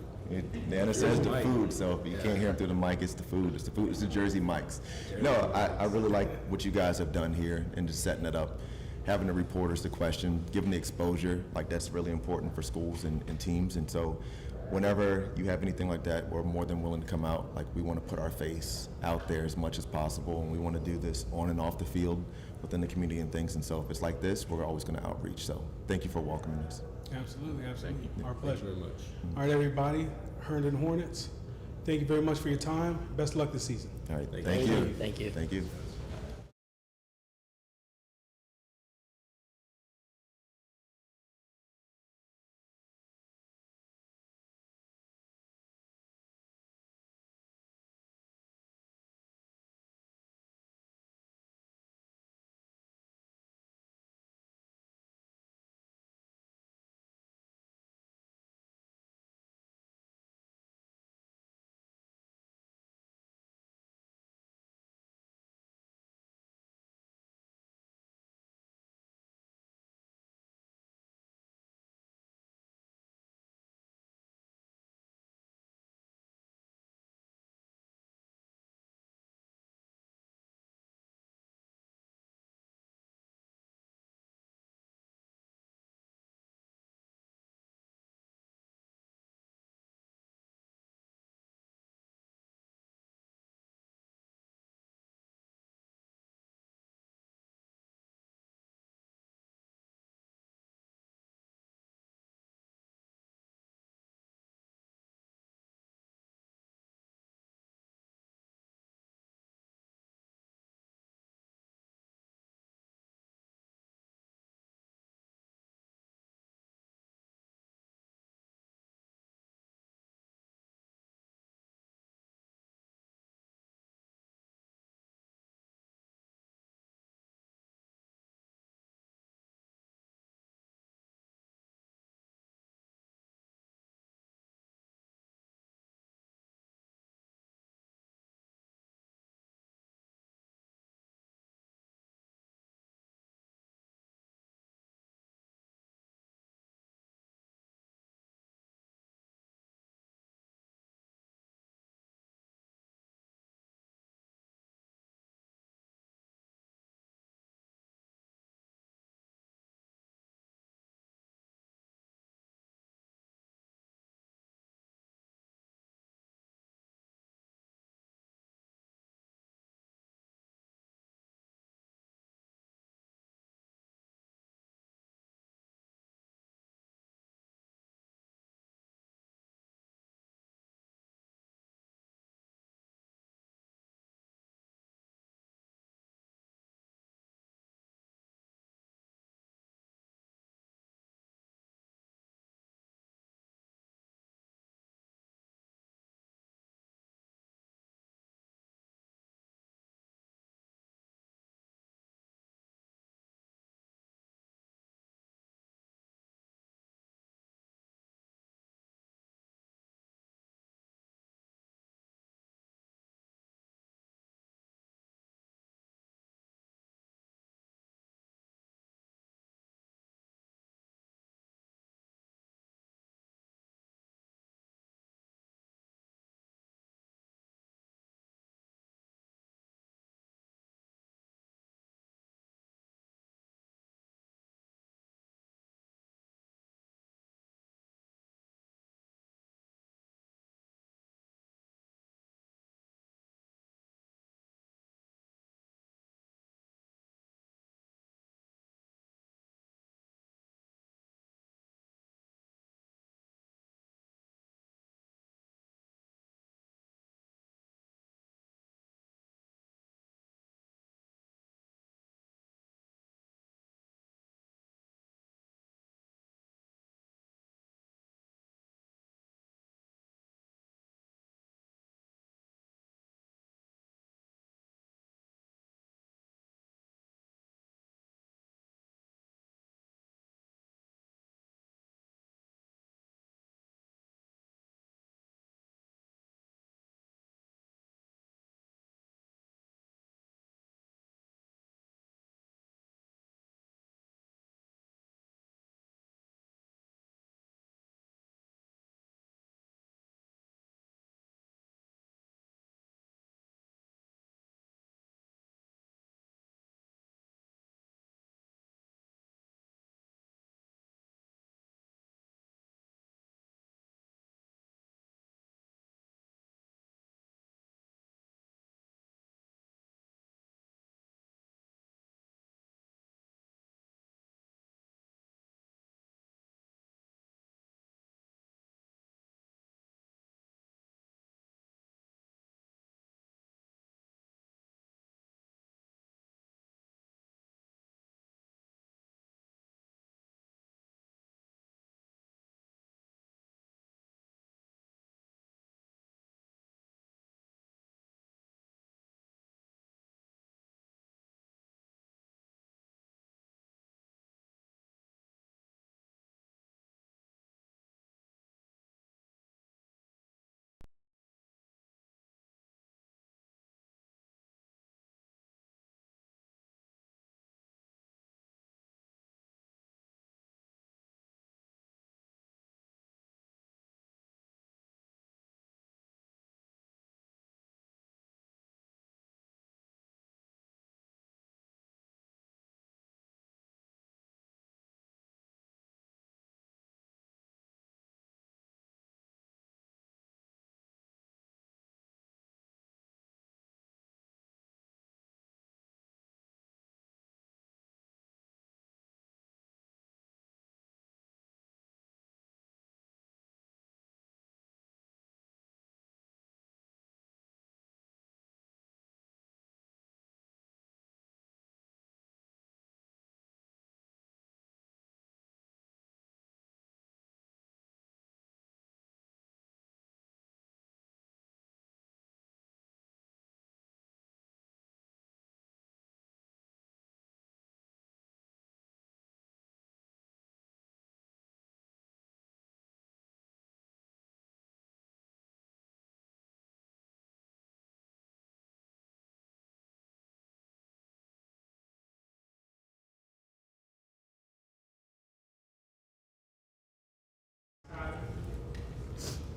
Nana says the food, so if you can't hear him through the mic, it's the food. It's the food. It's the Jersey mics. No, I really like what you guys have done here and just setting it up, having the reporters to question, giving the exposure. Like that's really important for schools and teams. And so, whenever you have anything like that, we're more than willing to come out. Like we want to put our face out there as much as possible, and we want to do this on and off the field within the community and things. And so, if it's like this, we're always going to outreach. So, thank you for welcoming us. Absolutely, absolutely. Our pleasure. Thank you very much. All right, everybody, Herndon Hornets, thank you very much for your time. Best of luck this season. All right, Thank you. Thank you. Thank you.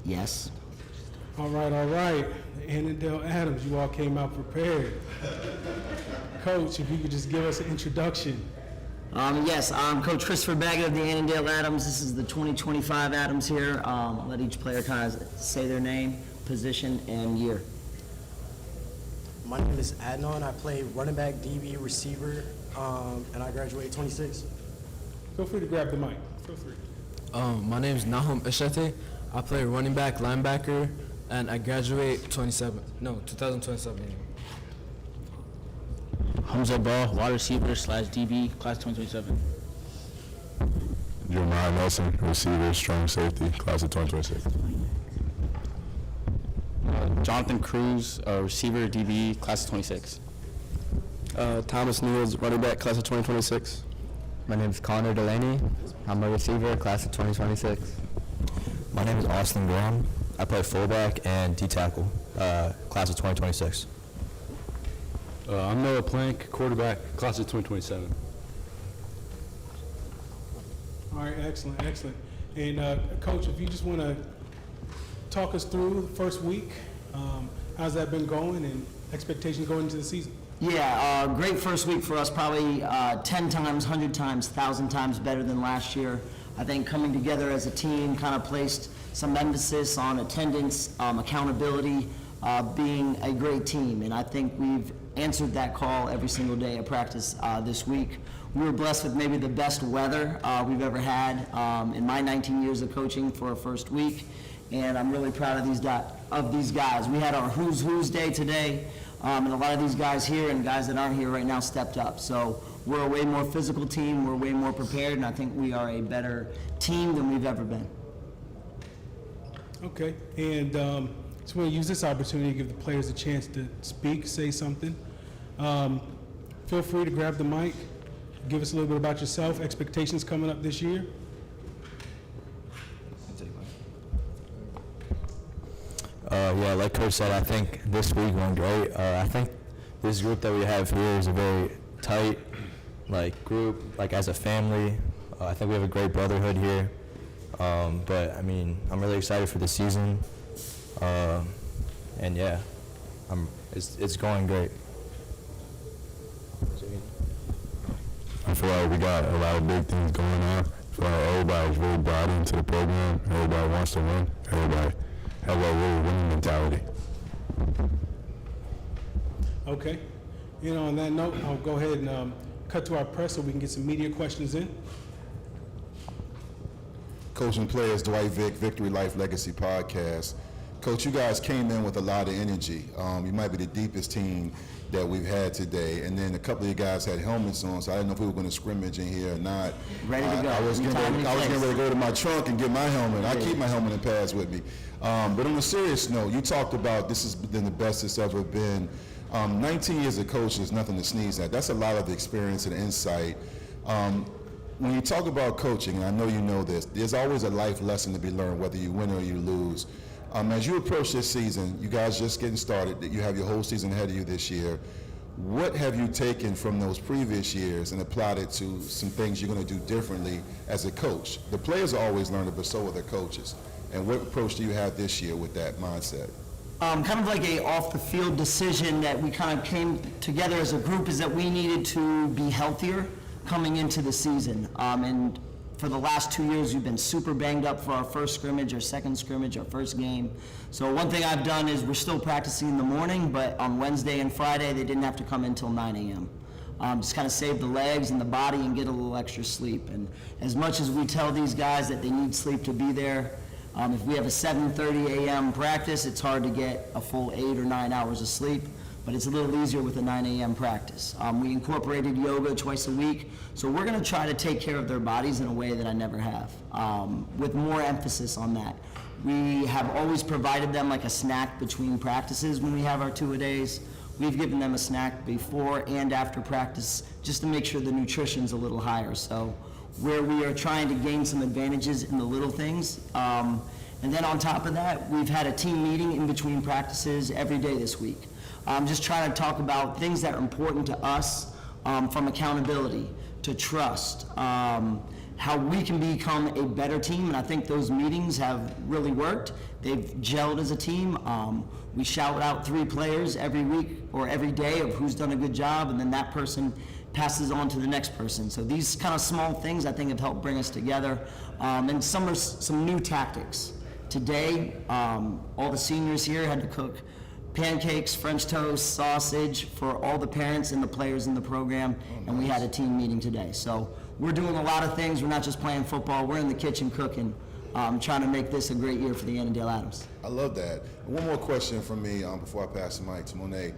Yes. All right, all right. Annandale Adams, you all came out prepared. Coach, if you could just give us an introduction. Yes, I'm Coach Christopher Baggett of the Annandale Adams. This is the 2025 Adams here. I'll let each player kind of say their name, position, and year. My name is Adnan. I play running back, DB, receiver, and I graduated 26. Feel free to grab the mic. Feel free. My name is Nahum Eshete. I play running back, linebacker, and I graduate 2027. Hamza Ball, wide receiver / DB, class 2027. Jeremiah Nelson, receiver, strong safety, class of 2026. Jonathan Cruz, receiver, DB, class of 26. Thomas Niels, running back, class of 2026. My name is Connor Delaney. I'm a receiver, class of 2026. My name is Austin Graham. I play fullback and D-tackle, class of 2026. I'm Noah Plank, quarterback, class of 2027. All right, excellent, excellent. And Coach, if you just want to talk us through the first week, how's that been going and expectations going into the season? Yeah, great first week for us, probably 10 times, 100 times, 1,000 times better than last year. I think coming together as a team kind of placed some emphasis on attendance, accountability, being a great team, and I think we've answered that call every single day at practice this week. We were blessed with maybe the best weather we've ever had in my 19 years of coaching for our first week, and I'm really proud of these guys. We had our Who's Day today, and a lot of these guys here and guys that aren't here right now stepped up. So we're a way more physical team, we're way more prepared, and I think we are a better team than we've ever been. Okay, and just want to use this opportunity to give the players a chance to speak, say something. Feel free to grab the mic, give us a little bit about yourself, expectations coming up this year. Yeah, like Coach said, I think this week went great. I think this group that we have here is a very tight, group, as a family. I think we have a great brotherhood here. But I mean, I'm really excited for the season. And yeah, it's going great. I feel like we got a lot of big things going on. I feel like everybody's really bought into the program. Everybody wants to win. Everybody have a really winning mentality. Okay, on that note, I'll go ahead and cut to our press so we can get some media questions in. Coaching Players, Dwight Vick, Victory Life Legacy Podcast. Coach, you guys came in with a lot of energy. You might be the deepest team that we've had today, and then a couple of you guys had helmets on, so I didn't know if we were going to scrimmage in here or not. Ready to go. I was getting ready to go to my trunk and get my helmet. I keep my helmet and pads with me. But on a serious note, you talked about this has been the best it's ever been. 19 years of coaching is nothing to sneeze at. That's a lot of experience and insight. When you talk about coaching, and I know you know this, there's always a life lesson to be learned, whether you win or you lose. As you approach this season, you guys just getting started, you have your whole season ahead of you this year. What have you taken from those previous years and applied it to some things you're going to do differently as a coach? The players are always learning, but so are the coaches. And what approach do you have this year with that mindset? Kind of like a off-the-field decision that we kind of came together as a group is that we needed to be healthier coming into the season. And for the last 2 years, we've been super banged up for our first scrimmage, our second scrimmage, our first game. So one thing I've done is we're still practicing in the morning, but on Wednesday and Friday, they didn't have to come in until 9 a.m. Just kind of save the legs and the body and get a little extra sleep. And as much as we tell these guys that they need sleep to be there, if we have a 7:30 a.m. practice, it's hard to get a full 8 or 9 hours of sleep, but it's a little easier with a 9 a.m. practice. We incorporated yoga twice a week, so we're gonna try to take care of their bodies in a way that I never have, with more emphasis on that. We have always provided them like a snack between practices when we have our two-a-days. We've given them a snack before and after practice just to make sure the nutrition's a little higher. So where we are trying to gain some advantages in the little things. And then on top of that, we've had a team meeting in between practices every day this week. Just trying to talk about things that are important to us from accountability, to trust, how we can become a better team, and I think those meetings have really worked. They've gelled as a team. We shout out 3 players every week or every day of who's done a good job, and then that person passes on to the next person. So these kind of small things I think have helped bring us together, and some are some new tactics. Today, all the seniors here had to cook pancakes, French toast, sausage for all the parents and the players in the program, and we had a team meeting today. So we're doing a lot of things. We're not just playing football. We're in the kitchen cooking, trying to make this a great year for the Annandale Adams. I love that. And one more question from me before I pass the mic to Monet.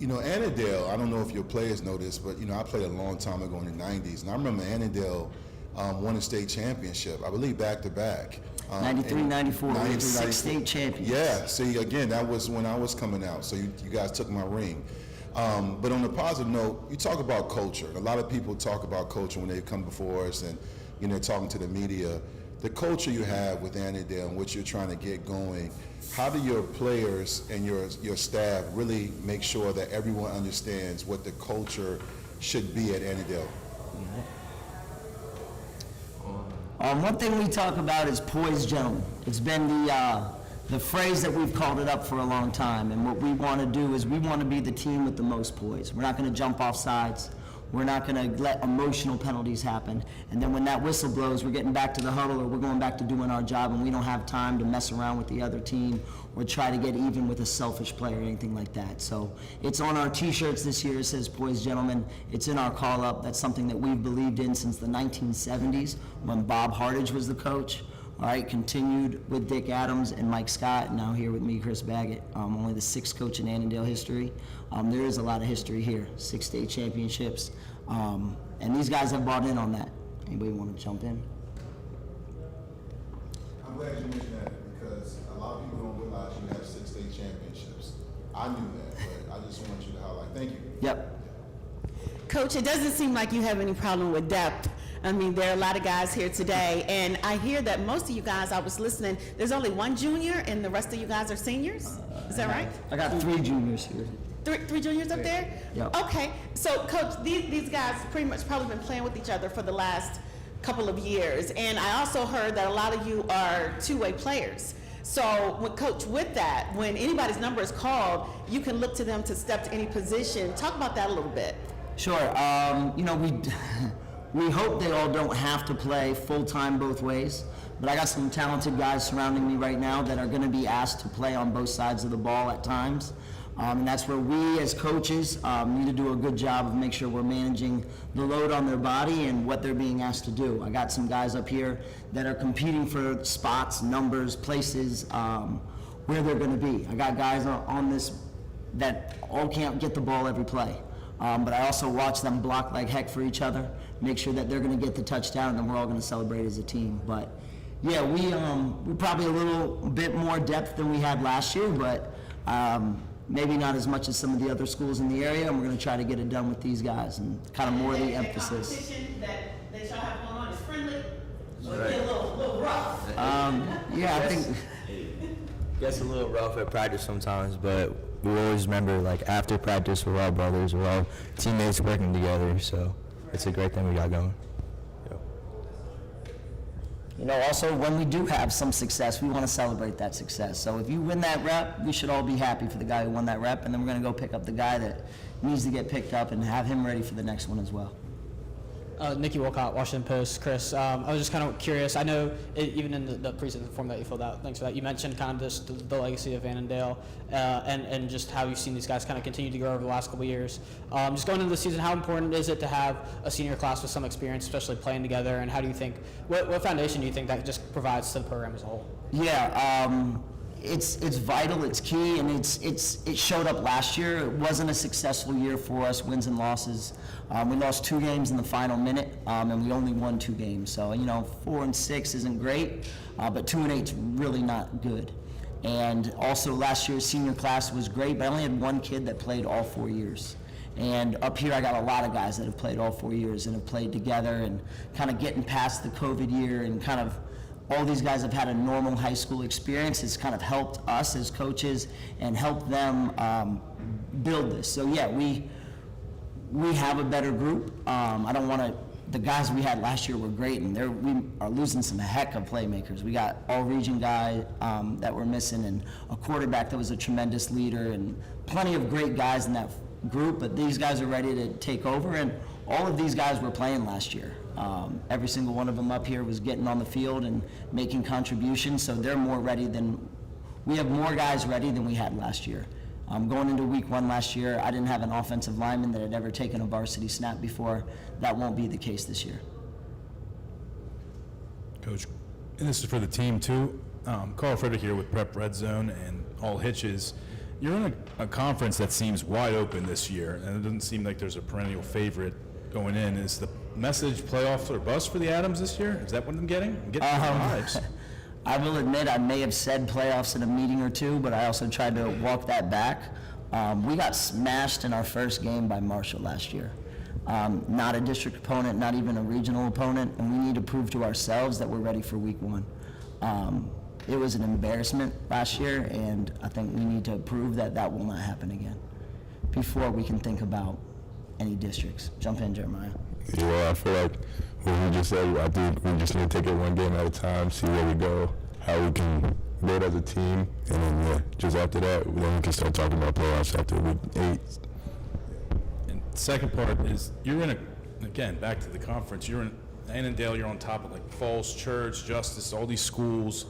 You know, Annandale, I don't know if your players know this, but, you know, I played a long time ago in the 90s, and I remember Annandale won a state championship, I believe back-to-back. 93, 94, we had 6 state champions. Yeah, see, again, that was when I was coming out, so you guys took my ring. But on a positive note, you talk about culture. A lot of people talk about culture when they come before us and, you know, talking to the media. The culture you have with Annandale and what you're trying to get going, how do your players and your staff really make sure that everyone understands what the culture should be at Annandale? One thing we talk about is poised gentlemen. It's been the phrase that we've called it up for a long time, and what we want to do is we want to be the team with the most poise. We're not going to jump off sides. We're not going to let emotional penalties happen. And then when that whistle blows, we're getting back to the huddle or we're going back to doing our job, and we don't have time to mess around with the other team or try to get even with a selfish player or anything like that. So it's on our t-shirts this year. It says poised gentlemen. It's in our call-up. That's something that we've believed in since the 1970s when Bob Hartage was the coach. All right, continued with Dick Adams and Mike Scott, and now here with me, Chris Baggett. Only the 6th coach in Annandale history. There is a lot of history here, 6 state championships, and these guys have bought in on that. Anybody want to jump in? I'm glad you mentioned that because a lot of people don't realize you have 6 state championships. I knew that, but I just want you to highlight. Thank you. Yep. Coach, it doesn't seem like you have any problem with depth. I mean, there are a lot of guys here today, and I hear that most of you guys, I was listening, there's only 1 junior and the rest of you guys are seniors? Is that right? I got 3 juniors here. Three juniors up there? Yep. Okay, so Coach, these guys pretty much probably been playing with each other for the last couple of years, and I also heard that a lot of you are two-way players. So, Coach, with that, when anybody's number is called, you can look to them to step to any position. Talk about that a little bit. Sure. You know, we hope they all don't have to play full-time both ways, but I got some talented guys surrounding me right now that are going to be asked to play on both sides of the ball at times. And that's where we as coaches need to do a good job of make sure we're managing the load on their body and what they're being asked to do. I got some guys up here that are competing for spots, numbers, places, where they're going to be. I got guys on this that all can't get the ball every play. But I also watch them block like heck for each other, make sure that they're going to get the touchdown, and then we're all going to celebrate as a team. But yeah, we're probably a little bit more depth than we had last year, but maybe not as much as some of the other schools in the area, and we're going to try to get it done with these guys and kind of more of the emphasis. The competition that y'all have going on is friendly, or is it a little rough? Yeah, I think Gets a little rough at practice sometimes, but we always remember, like, after practice, we're all brothers, we're all teammates working together, so it's a great thing we got going. You know, also, when we do have some success, we want to celebrate that success. So if you win that rep, we should all be happy for the guy who won that rep, and then we're going to go pick up the guy that needs to get picked up and have him ready for the next one as well. Nikki Wolcott, Washington Post. Chris, I was just kind of curious. I know even in the preseason form that you filled out, thanks for that, you mentioned kind of just the legacy of Annandale and just how you've seen these guys kind of continue to grow over the last couple of years. Just going into the season, how important is it to have a senior class with some experience, especially playing together, and how do you think, what foundation do you think that just provides to the program as a whole? Yeah, it's vital, it's key, and it showed up last year. It wasn't a successful year for us, wins and losses. We lost 2 games in the final minute, and we only won 2 games. So, you know, 4-6 isn't great, but 2-8 is really not good. And also last year's senior class was great, but I only had 1 kid that played all 4 years. And up here I got a lot of guys that have played all 4 years and have played together and kind of getting past the COVID year, and kind of all these guys have had a normal high school experience. It's kind of helped us as coaches and helped them build this. So yeah, we have a better group. I don't want to, the guys we had last year were great, and we are losing some heck of playmakers. We got all-region guy that we're missing, and a quarterback that was a tremendous leader, and plenty of great guys in that group, but these guys are ready to take over, and all of these guys were playing last year. Every single one of them up here was getting on the field and making contributions, so they're more ready than, we have more guys ready than we had last year. Going into week 1 last year, I didn't have an offensive lineman that had ever taken a varsity snap before. That won't be the case this year. Coach, and this is for the team too. Carl Frederick here with Prep Red Zone and All Hitches. You're in a conference that seems wide open this year, and it doesn't seem like there's a perennial favorite going in. Is the message playoffs or bust for the Adams this year? Is that what I'm getting? I'm getting vibes. I will admit I may have said playoffs in a meeting or two, but I also tried to walk that back. We got smashed in our first game by Marshall last year. Not a district opponent, not even a regional opponent, and we need to prove to ourselves that we're ready for week 1. It was an embarrassment last year, and I think we need to prove that that will not happen again before we can think about any districts. Jump in, Jeremiah. Yeah, I feel like what we just said, I think we just need to take it one game at a time, see where we go, how we can build as a team, and then just after that, then we can start talking about playoffs after week 8. And second part is you're in again, back to the conference, you're in Annandale, you're on top of like Falls Church, Justice, all these schools,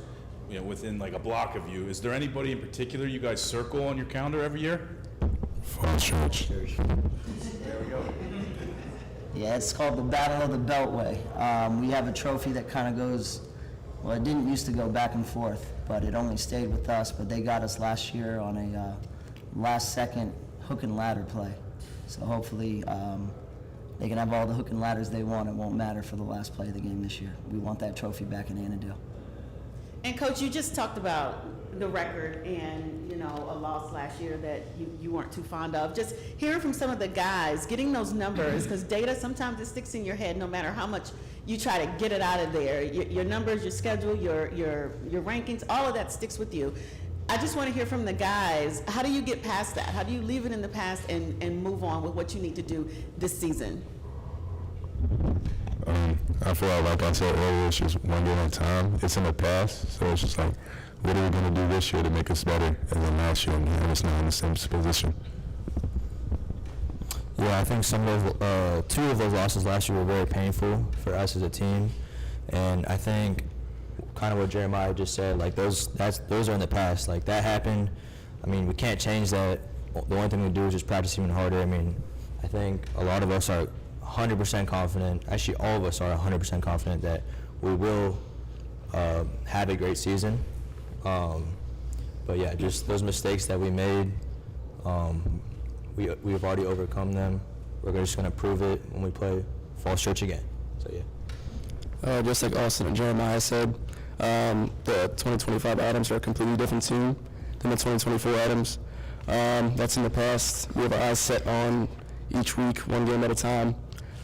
within like a block of you. Is there anybody in particular you guys circle on your calendar every year? Falls Church. There we go. Yeah, it's called the Battle of the Beltway. We have a trophy that kind of goes, well, it didn't used to go back and forth, but it only stayed with us, but they got us last year on a last-second hook and ladder play. So hopefully they can have all the hook and ladders they want. It won't matter for the last play of the game this year. We want that trophy back in Annandale. And Coach, you just talked about the record and, a loss last year that you weren't too fond of. Just hearing from some of the guys, getting those numbers, because data, sometimes it sticks in your head no matter how much you try to get it out of there. Your numbers, your schedule, your rankings, all of that sticks with you. I just want to hear from the guys, how do you get past that? How do you leave it in the past and move on with what you need to do this season? I feel like I said earlier, it's just one game at a time. It's in the past, so it's just like, what are we going to do this year to make us better than last year, and it's not in the same position? Yeah, I think some of those, 2 of those losses last year were very painful for us as a team, and I think kind of what Jeremiah just said, like those are in the past. Like that happened. I mean, we can't change that. The only thing we do is just practice even harder. I mean, I think a lot of us are 100% confident. Actually, all of us are 100% confident that we will have a great season. But yeah, just those mistakes that we made, we've already overcome them. We're just going to prove it when we play Falls Church again. So yeah. Just like Austin and Jeremiah said, the 2025 Adams are a completely different team than the 2024 Adams. That's in the past. We have our eyes set on each week, one game at a time.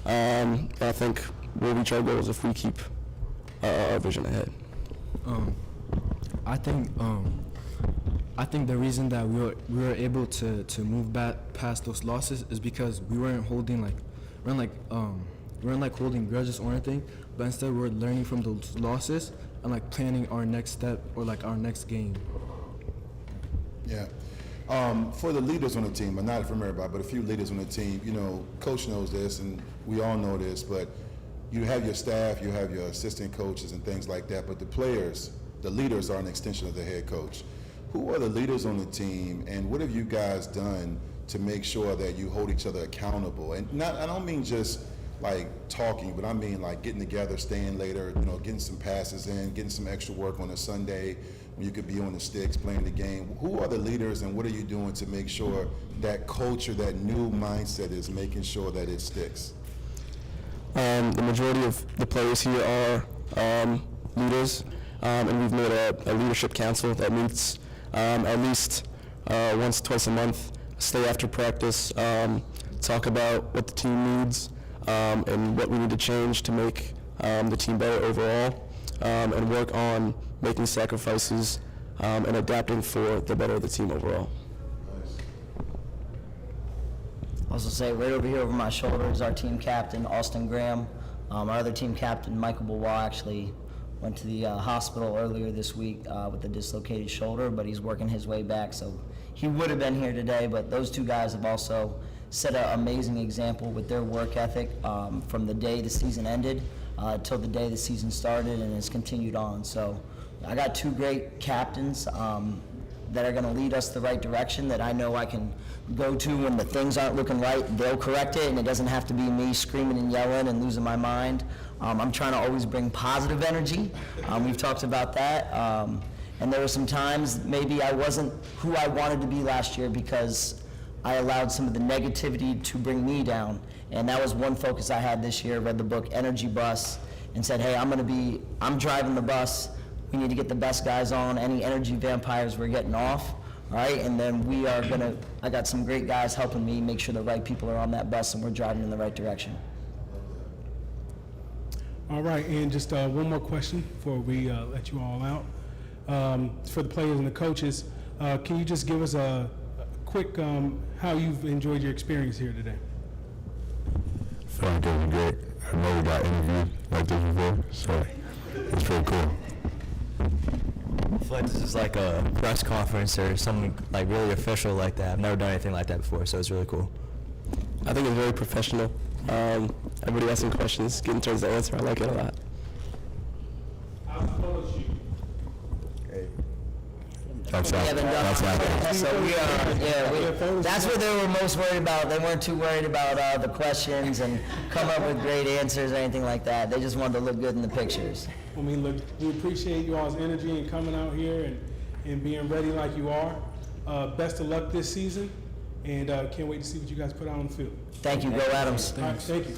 I think we'll reach our goals if we keep our vision ahead. I think the reason that we were able to move back past those losses is because we weren't holding holding grudges or anything, but instead we're learning from those losses and like planning our next step or like our next game. Yeah. For the leaders on the team, but not from everybody, but a few leaders on the team, Coach knows this and we all know this, but you have your staff, you have your assistant coaches and things like that, but the players, the leaders are an extension of the head coach. Who are the leaders on the team, and what have you guys done to make sure that you hold each other accountable? And I don't mean just like talking, but I mean like getting together, staying later, getting some passes in, getting some extra work on a Sunday when you could be on the sticks playing the game. Who are the leaders, and what are you doing to make sure that culture, that new mindset is making sure that it sticks? The majority of the players here are leaders, and we've made a leadership council that meets at least once, twice a month, stay after practice, talk about what the team needs and what we need to change to make the team better overall, and work on making sacrifices and adapting for the better of the team overall. Also say right over here over my shoulder is our team captain, Austin Graham. Our other team captain, Michael Bois, actually went to the hospital earlier this week with a dislocated shoulder, but he's working his way back, so he would have been here today, but those two guys have also set an amazing example with their work ethic from the day the season ended till the day the season started, and has continued on. So I got two great captains that are going to lead us the right direction, that I know I can go to when the things aren't looking right. They'll correct it, and it doesn't have to be me screaming and yelling and losing my mind. I'm trying to always bring positive energy. We've talked about that. And there were some times maybe I wasn't who I wanted to be last year because I allowed some of the negativity to bring me down. And that was one focus I had this year. Read the book Energy Bus and said, hey, I'm driving the bus. We need to get the best guys on. Any energy vampires we're getting off. All right, and then I got some great guys helping me make sure the right people are on that bus and we're driving in the right direction. All right, and just one more question before we let you all out. For the players and the coaches, can you just give us a quick how you've enjoyed your experience here today? I feel like it was great. I've never got interviewed like this before, so it's pretty cool. I feel like this is like a press conference or something like really official like that. I've never done anything like that before, so it's really cool. I think it's very professional. Everybody asking questions, getting turns to answer. I like it a lot. That's happening. So that's what they were most worried about. They weren't too worried about the questions and come up with great answers or anything like that. They just wanted to look good in the pictures. I mean, look, we appreciate you all's energy and coming out here and being ready like you are. Best of luck this season, and can't wait to see what you guys put out on the field. Thank you. Go Adams. All right, thank you.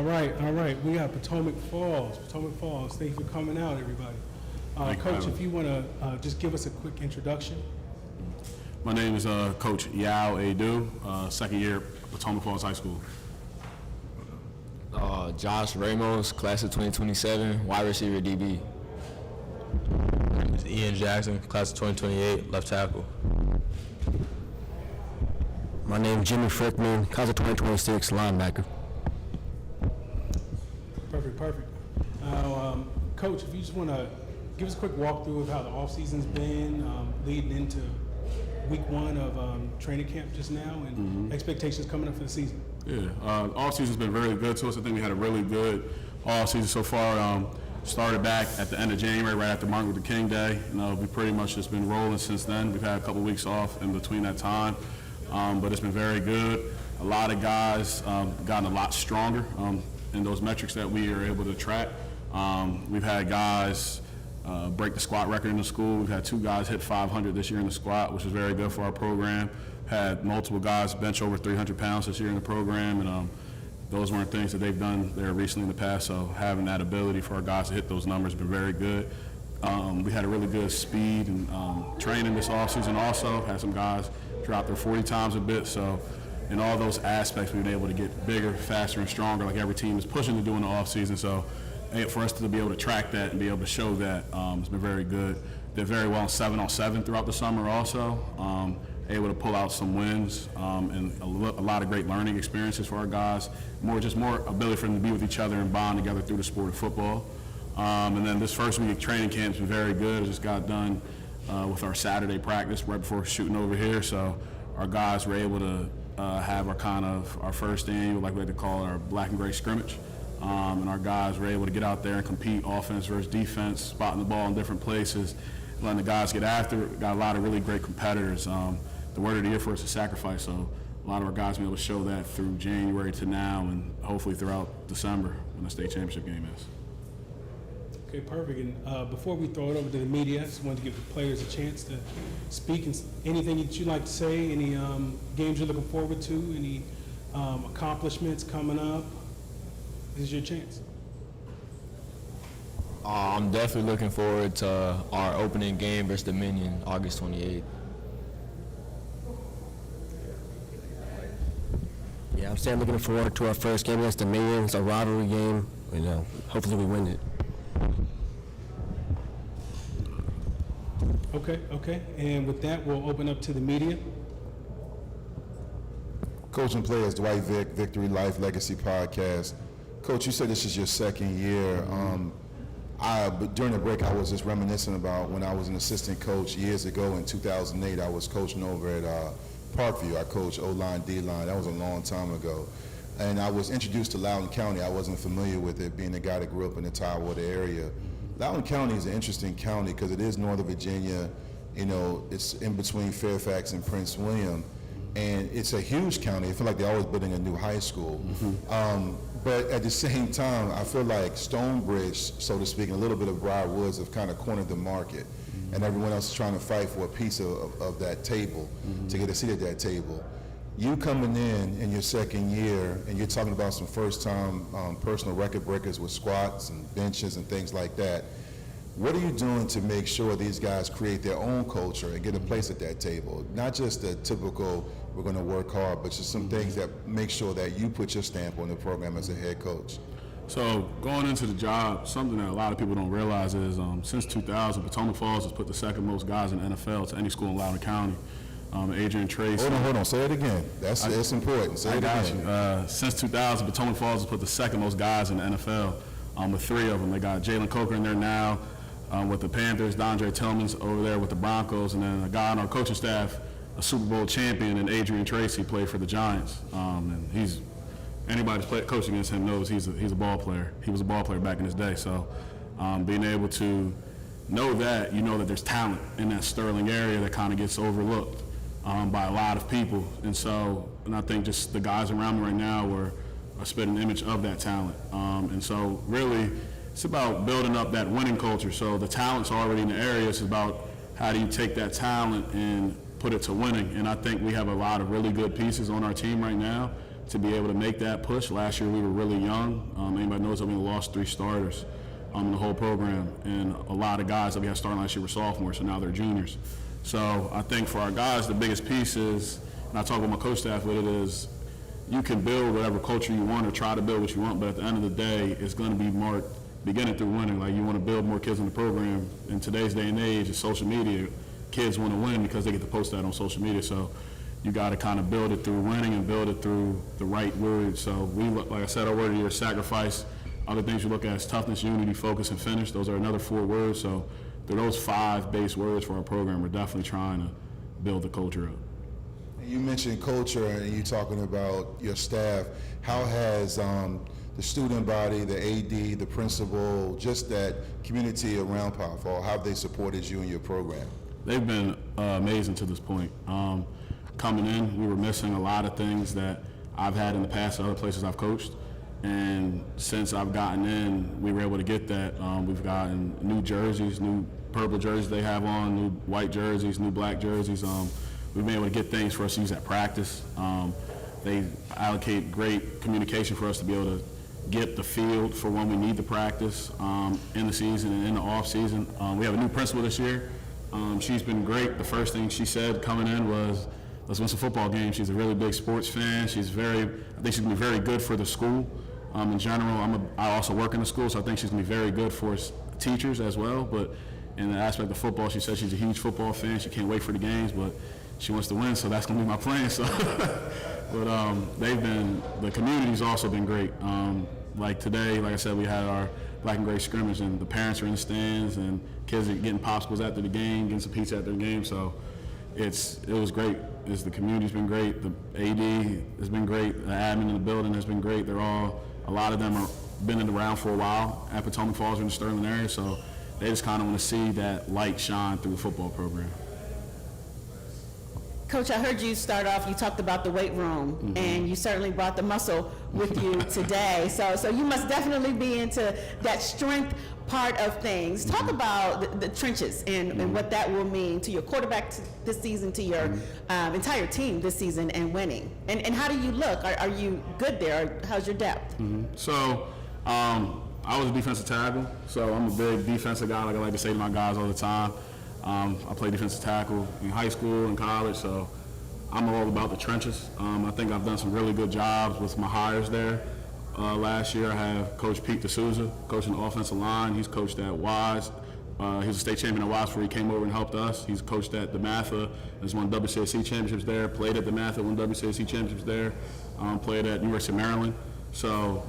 All right. We got Potomac Falls. Thank you for coming out, everybody. Coach, if you want to just give us a quick introduction. My name is Coach Yao Adu, second year Potomac Falls High School. Josh Ramos, class of 2027, wide receiver DB. My name is Ian Jackson, class of 2028, left tackle. My name is Jimmy Frickman, class of 2026, linebacker. Perfect. Now, Coach, if you just want to give us a quick walkthrough of how the off-season's been leading into week 1 of training camp just now and expectations coming up for the season. Yeah, off-season's been very good to us. I think we had a really good off-season so far. Started back at the end of January, right after Martin Luther King Day. We pretty much just been rolling since then. We've had a couple weeks off in between that time, but it's been very good. A lot of guys gotten a lot stronger in those metrics that we are able to track. We've had guys break the squat record in the school. We've had 2 guys hit 500 this year in the squat, which is very good for our program. Had multiple guys bench over 300 pounds this year in the program, and those weren't things that they've done there recently in the past, so having that ability for our guys to hit those numbers has been very good. We had a really good speed and training this offseason also. Had some guys drop their 40 times a bit, so in all those aspects we've been able to get bigger, faster, and stronger like every team is pushing to do in the offseason. So for us to be able to track that and be able to show that it's been very good. Did very well in 7-on-7 throughout the summer also. Able to pull out some wins and a lot of great learning experiences for our guys. More ability for them to be with each other and bond together through the sport of football. And then this first week of training camp's been very good. I just got done with our Saturday practice right before shooting over here. So our guys were able to have our first annual, like we like to call it, our black and gray scrimmage. And our guys were able to get out there and compete offense versus defense, spotting the ball in different places, letting the guys get after it. Got a lot of really great competitors. The word of the year for us is sacrifice, so a lot of our guys been able to show that through January to now and hopefully throughout December when the state championship game is. Okay, perfect. And before we throw it over to the media, I just wanted to give the players a chance to speak. And anything that you'd like to say, any games you're looking forward to, any accomplishments coming up, this is your chance. I'm definitely looking forward to our opening game versus Dominion, August 28th. Yeah, I'm still looking forward to our first game against the Dominion. It's a rivalry game. Hopefully we win it. Okay. And with that, we'll open up to the media. Coach and players, Dwight Vick, Victory Life Legacy Podcast. Coach, you said this is your second year. But during the break, I was just reminiscing about when I was an assistant coach years ago in 2008. I was coaching over at Parkview. I coached O-line, D-line. That was a long time ago. And I was introduced to Loudoun County. I wasn't familiar with it, being a guy that grew up in the Tidewater area. Loudoun County is an interesting county because it is Northern Virginia. It's in between Fairfax and Prince William. And it's a huge county. I feel like they're always building a new high school. But at the same time, I feel like Stonebridge, so to speak, and a little bit of Briarwoods have kind of cornered the market. And everyone else is trying to fight for a piece of that table, to get a seat at that table. You coming in your second year, and you're talking about some first-time personal record breakers with squats and benches and things like that. What are you doing to make sure these guys create their own culture and get a place at that table? Not just the typical, we're going to work hard, but just some things that make sure that you put your stamp on the program as a head coach. So going into the job, something that a lot of people don't realize is since 2000, Potomac Falls has put the second most guys in the NFL to any school in Loudoun County. Adrian Tracy. Hold on, say it again. It's important. Say it again. You. Since 2000, Potomac Falls has put the second most guys in the NFL with 3 of them. They got Jalen Coker in there now with the Panthers, Dondre Tillman's over there with the Broncos, and then a guy on our coaching staff, a Super Bowl champion, and Adrian Tracy played for the Giants. And anybody who's coaching against him knows he's a ball player. He was a ball player back in his day. So being able to know that, you know that there's talent in that Sterling area that kind of gets overlooked by a lot of people. And I think just the guys around me right now are spitting an image of that talent. And so really, it's about building up that winning culture. So the talent's already in the area. It's about how do you take that talent and put it to winning. And I think we have a lot of really good pieces on our team right now to be able to make that push. Last year we were really young. Anybody knows that we lost 3 starters in the whole program, and a lot of guys that we had starting last year were sophomores, so now they're juniors. So I think for our guys, the biggest piece is, and I talk with my coach staff with it, is you can build whatever culture you want or try to build what you want, but at the end of the day, it's going to be marked beginning through winning. Like, you want to build more kids in the program. In today's day and age, it's social media. Kids want to win because they get to post that on social media. So you got to kind of build it through winning and build it through the right words. So we, like I said, our word of the year is sacrifice. Other things you look at is toughness, unity, focus, and finish. Those are another 4 words. So they're those 5 base words for our program. We're definitely trying to build the culture up. You mentioned culture, and you talking about your staff. How has the student body, the AD, the principal, just that community around Power 4, how have they supported you in your program? They've been amazing to this point. Coming in, we were missing a lot of things that I've had in the past at other places I've coached. And since I've gotten in, we were able to get that. We've gotten new jerseys, new purple jerseys they have on, new white jerseys, new black jerseys. We've been able to get things for us to use at practice. They allocate great communication for us to be able to get the field for when we need to practice in the season and in the off season. We have a new principal this year. She's been great. The first thing she said coming in was, let's win some football games. She's a really big sports fan. I think she's going to be very good for the school in general. I also work in the school, so I think she's going to be very good for teachers as well. But in the aspect of football, she said she's a huge football fan. She can't wait for the games, but she wants to win, so that's going to be my plan. So, but the community's also been great. Like today, like I said, we had our black and gray scrimmage, and the parents are in the stands, and kids are getting popsicles after the game, getting some pizza after the game. So it was great. The community's been great. The AD has been great. The admin in the building has been great. A lot of them are been around for a while at Potomac Falls or in the Sterling area, so they just kind of want to see that light shine through the football program. Coach, I heard you start off, you talked about the weight room, and you certainly brought the muscle with you today. So you must definitely be into that strength part of things. Talk about the trenches and what that will mean to your quarterback this season, to your entire team this season, and winning. And how do you look? Are you good there? How's your depth? So I was a defensive tackle, so I'm a big defensive guy, like I like to say to my guys all the time. I played defensive tackle in high school and college, so I'm all about the trenches. I think I've done some really good jobs with my hires there. Last year I have Coach Pete D'Souza coaching the offensive line. He's coached at Wise. He was a state champion at Wise before he came over and helped us. He's coached at DeMatha. He's won WCAC championships there. Played at DeMatha, won WCAC championships there. Played at University of Maryland. So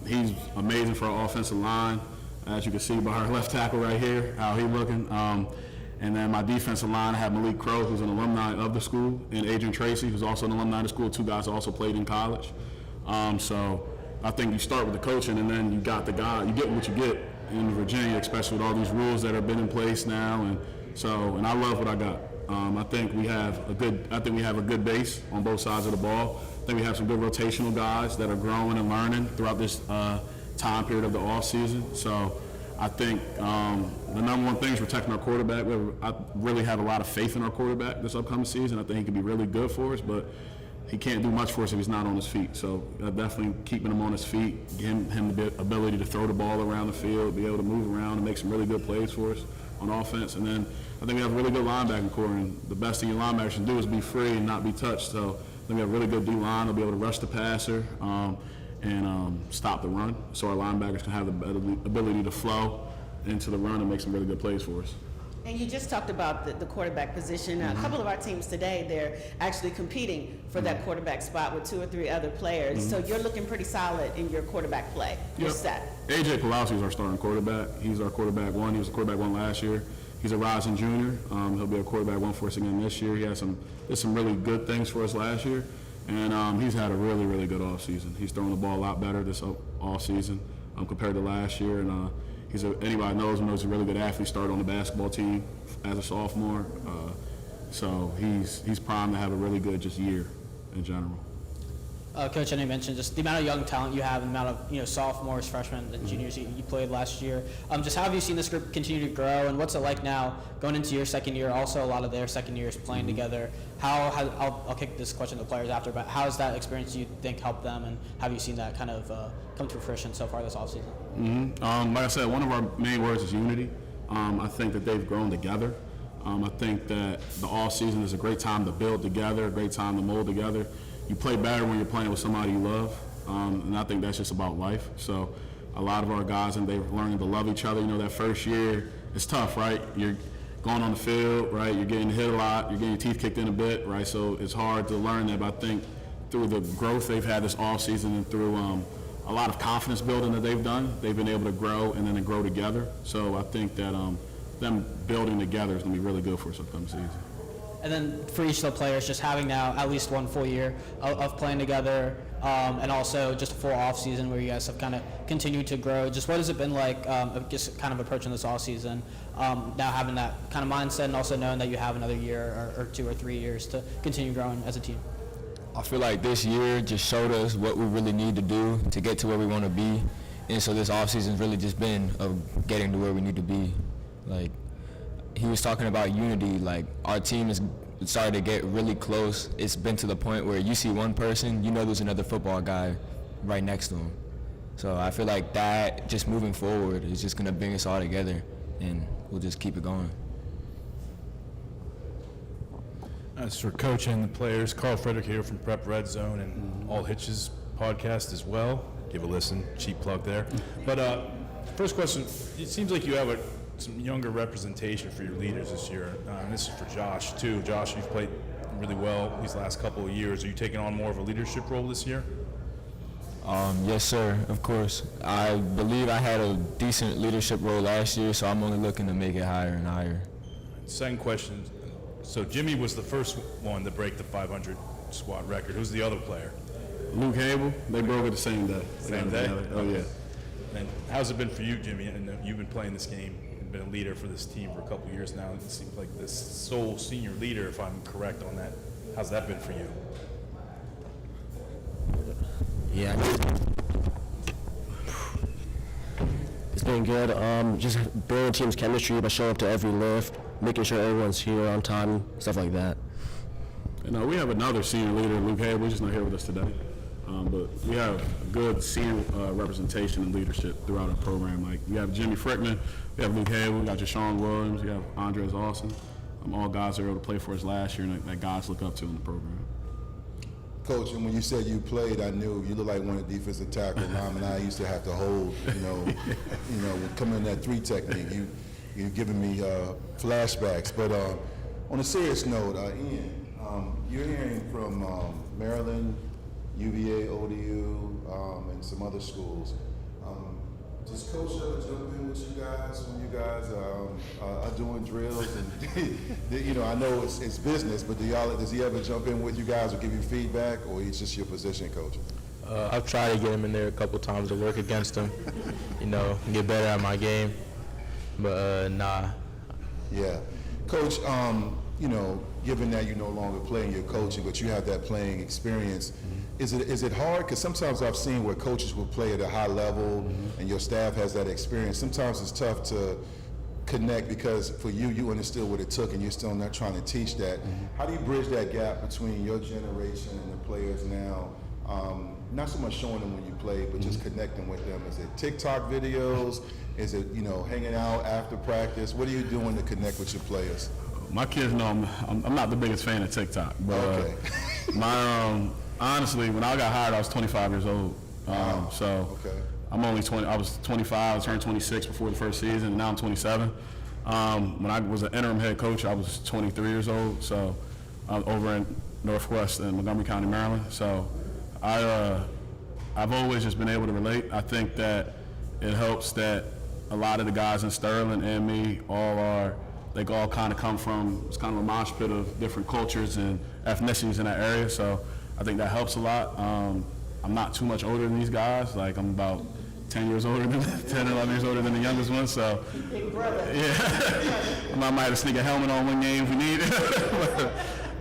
he's amazing for our offensive line. As you can see by our left tackle right here, how he's looking. And then my defensive line, I have Malik Crow, who's an alumni of the school, and Adrian Tracy, who's also an alumni of the school. 2 guys who also played in college. So I think you start with the coaching, and then you got the guy. You get what you get in Virginia, especially with all these rules that have been in place now. And I love what I got. I think we have a good base on both sides of the ball. I think we have some good rotational guys that are growing and learning throughout this time period of the off season. So I think the number one thing is protecting our quarterback. I really have a lot of faith in our quarterback this upcoming season. I think he can be really good for us, but he can't do much for us if he's not on his feet. So definitely keeping him on his feet, giving him the ability to throw the ball around the field, be able to move around and make some really good plays for us on offense. And then I think we have a really good linebacking core, and the best thing your linebackers can do is be free and not be touched. So I think we have a really good D-line. They'll be able to rush the passer and stop the run, so our linebackers can have the ability to flow into the run and make some really good plays for us. And you just talked about the quarterback position. A couple of our teams today, they're actually competing for that quarterback spot with 2 or 3 other players. So you're looking pretty solid in your quarterback play. You're set. AJ Pulowski is our starting quarterback. He's our quarterback 1. He was a quarterback 1 last year. He's a rising junior. He'll be a quarterback 1 for us again this year. He did some really good things for us last year. And he's had a really, really good offseason. He's throwing the ball a lot better this offseason compared to last year. And anybody knows him knows he's a really good athlete. Started on the basketball team as a sophomore. So he's primed to have a really good just year in general. Coach, I know you mentioned just the amount of young talent you have and the amount of sophomores, freshmen, and juniors you played last year. Just how have you seen this group continue to grow, and what's it like now going into your second year? Also, a lot of their second years playing together. I'll kick this question to the players after, but how has that experience you think helped them, and have you seen that kind of come to fruition so far this offseason? Like I said, one of our main words is unity. I think that they've grown together. I think that the off season is a great time to build together, a great time to mold together. You play better when you're playing with somebody you love, and I think that's just about life. So a lot of our guys, and they're learning to love each other. That first year, it's tough, right? You're going on the field, right? You're getting hit a lot. You're getting your teeth kicked in a bit, right? So it's hard to learn that, but I think through the growth they've had this offseason and through a lot of confidence building that they've done, they've been able to grow and then to grow together. So I think that them building together is going to be really good for us upcoming season. And then for each of the players, just having now at least one full year of playing together, and also just a full off season where you guys have kind of continued to grow. Just what has it been like, just kind of approaching this off season, now having that kind of mindset and also knowing that you have another year or 2 or 3 years to continue growing as a team? I feel like this year just showed us what we really need to do to get to where we want to be. And so this offseason's really just been of getting to where we need to be. Like, he was talking about unity. Like, our team is starting to get really close. It's been to the point where you see one person, there's another football guy right next to him. So I feel like that, just moving forward, is just going to bring us all together, and we'll just keep it going. As for coaching the players, Carl Frederick here from Prep Red Zone and All Hitches podcast as well. Give a listen, cheap plug there. But first question, it seems like you have some younger representation for your leaders this year. And this is for Josh too. Josh, you've played really well these last couple of years. Are you taking on more of a leadership role this year? Yes, sir, of course. I believe I had a decent leadership role last year, so I'm only looking to make it higher and higher. Second question. So Jimmy was the first one to break the 500 squad record. Who's the other player? Luke Hable. They broke it the same day. Same day? Oh, yeah. And how's it been for you, Jimmy? And you've been playing this game and been a leader for this team for a couple of years now. It seems like this sole senior leader, if I'm correct on that. How's that been for you? Yeah, it's been good. Just building team's chemistry by showing up to every lift, making sure everyone's here on time, stuff like that. We have another senior leader, Luke Hable. He's just not here with us today. But we have good senior representation and leadership throughout our program. Like, we have Jimmy Frickman, we have Luke Hable, we got Jashawn Williams, we have Andres Austin. All guys that were able to play for us last year and that guys look up to in the program. Coach, and when you said you played, I knew you look like one of the defensive tackle linemen I used to have to hold, coming in that 3 technique. You're giving me flashbacks. But on a serious note, Ian, you're hearing from Maryland, UVA, ODU, and some other schools. Does Coach ever jump in with you guys when you guys are doing drills? And I know it's business, but does he ever jump in with you guys or give you feedback, or he's just your position coach? I've tried to get him in there a couple times to work against him, get better at my game, but nah. Yeah, Coach. Given that you no longer playing your coaching, but you have that playing experience, is it hard? Because sometimes I've seen where coaches will play at a high level, and your staff has that experience. Sometimes it's tough to connect because for you understood what it took, and you're still not trying to teach that. How do you bridge that gap between your generation and the players now? Not so much showing them when you play, but just connecting with them. Is it TikTok videos? Is it hanging out after practice? What are you doing to connect with your players? My kids know I'm not the biggest fan of TikTok, but honestly, when I got hired, I was 25 years old. I'm only 20. I was 25. I turned 26 before the first season, and now I'm 27. When I was an interim head coach, I was 23 years old. So over in Northwest in Montgomery County, Maryland. So I've always just been able to relate. I think that it helps that a lot of the guys in Sterling and me they all kind of come from, it's kind of a mosh pit of different cultures and ethnicities in that area, so I think that helps a lot. I'm not too much older than these guys. Like, I'm about 10 years older than 10 or 11 years older than the youngest one, so yeah. I might have to sneak a helmet on one game if we need it.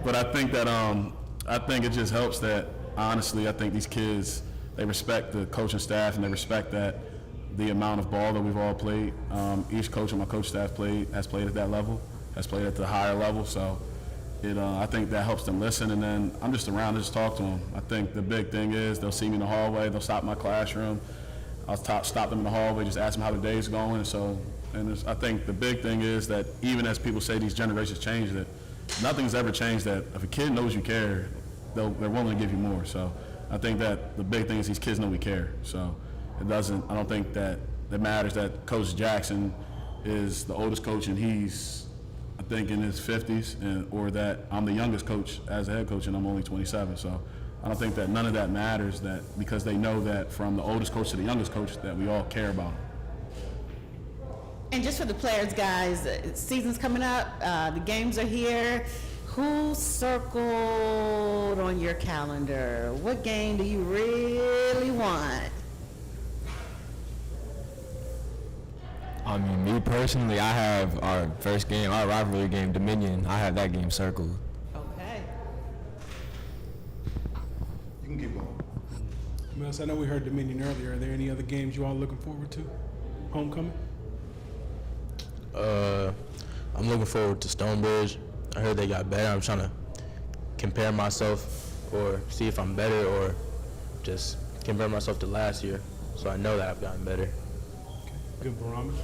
But I think that it just helps that honestly, I think these kids, they respect the coaching staff and they respect that the amount of ball that we've all played. Each coach on my coach staff has played at that level, has played at the higher level. So I think that helps them listen. And then I'm just around to just talk to them. I think the big thing is they'll see me in the hallway, they'll stop in my classroom. I'll stop them in the hallway, just ask them how the day's going. I think the big thing is that even as people say these generations change, that nothing's ever changed. That if a kid knows you care, they're willing to give you more. So I think that the big thing is these kids know we care. So I don't think that it matters that Coach Jackson is the oldest coach and he's, I think, in his 50s, or that I'm the youngest coach as a head coach and I'm only 27. So I don't think that none of that matters, that because they know that from the oldest coach to the youngest coach that we all care about them. And just for the players, guys, season's coming up, the games are here. Who circled on your calendar? What game do you really want? I mean, me personally, I have our first game, our rivalry game, Dominion. I have that game circled. Okay. You can keep going. Mills, I know we heard Dominion earlier. Are there any other games you all looking forward to? Homecoming? I'm looking forward to Stonebridge. I heard they got better. I'm trying to compare myself or see if I'm better or just compare myself to last year so I know that I've gotten better. Good barometer.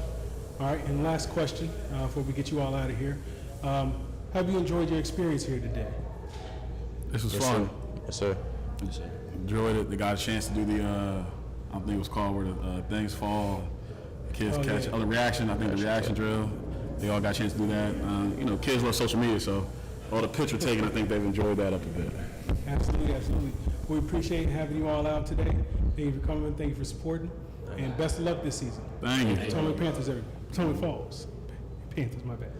All right, and last question before we get you all out of here. Have you enjoyed your experience here today? This was Yes, fun. sir. Yes, sir. Enjoyed it. They got a chance to do the, I think it was called where the things fall, the kids catch. Yeah. Oh, the reaction. I think the reaction drill. They all got a chance to do that. Kids love social media, so all the picture taking, I think they've enjoyed that up a bit. Absolutely, absolutely. We appreciate having you all out today. Thank you for coming. Thank you for supporting. And best of luck this season. Thank you. Potomac Panthers, everybody. Potomac Falls. Panthers, my bad.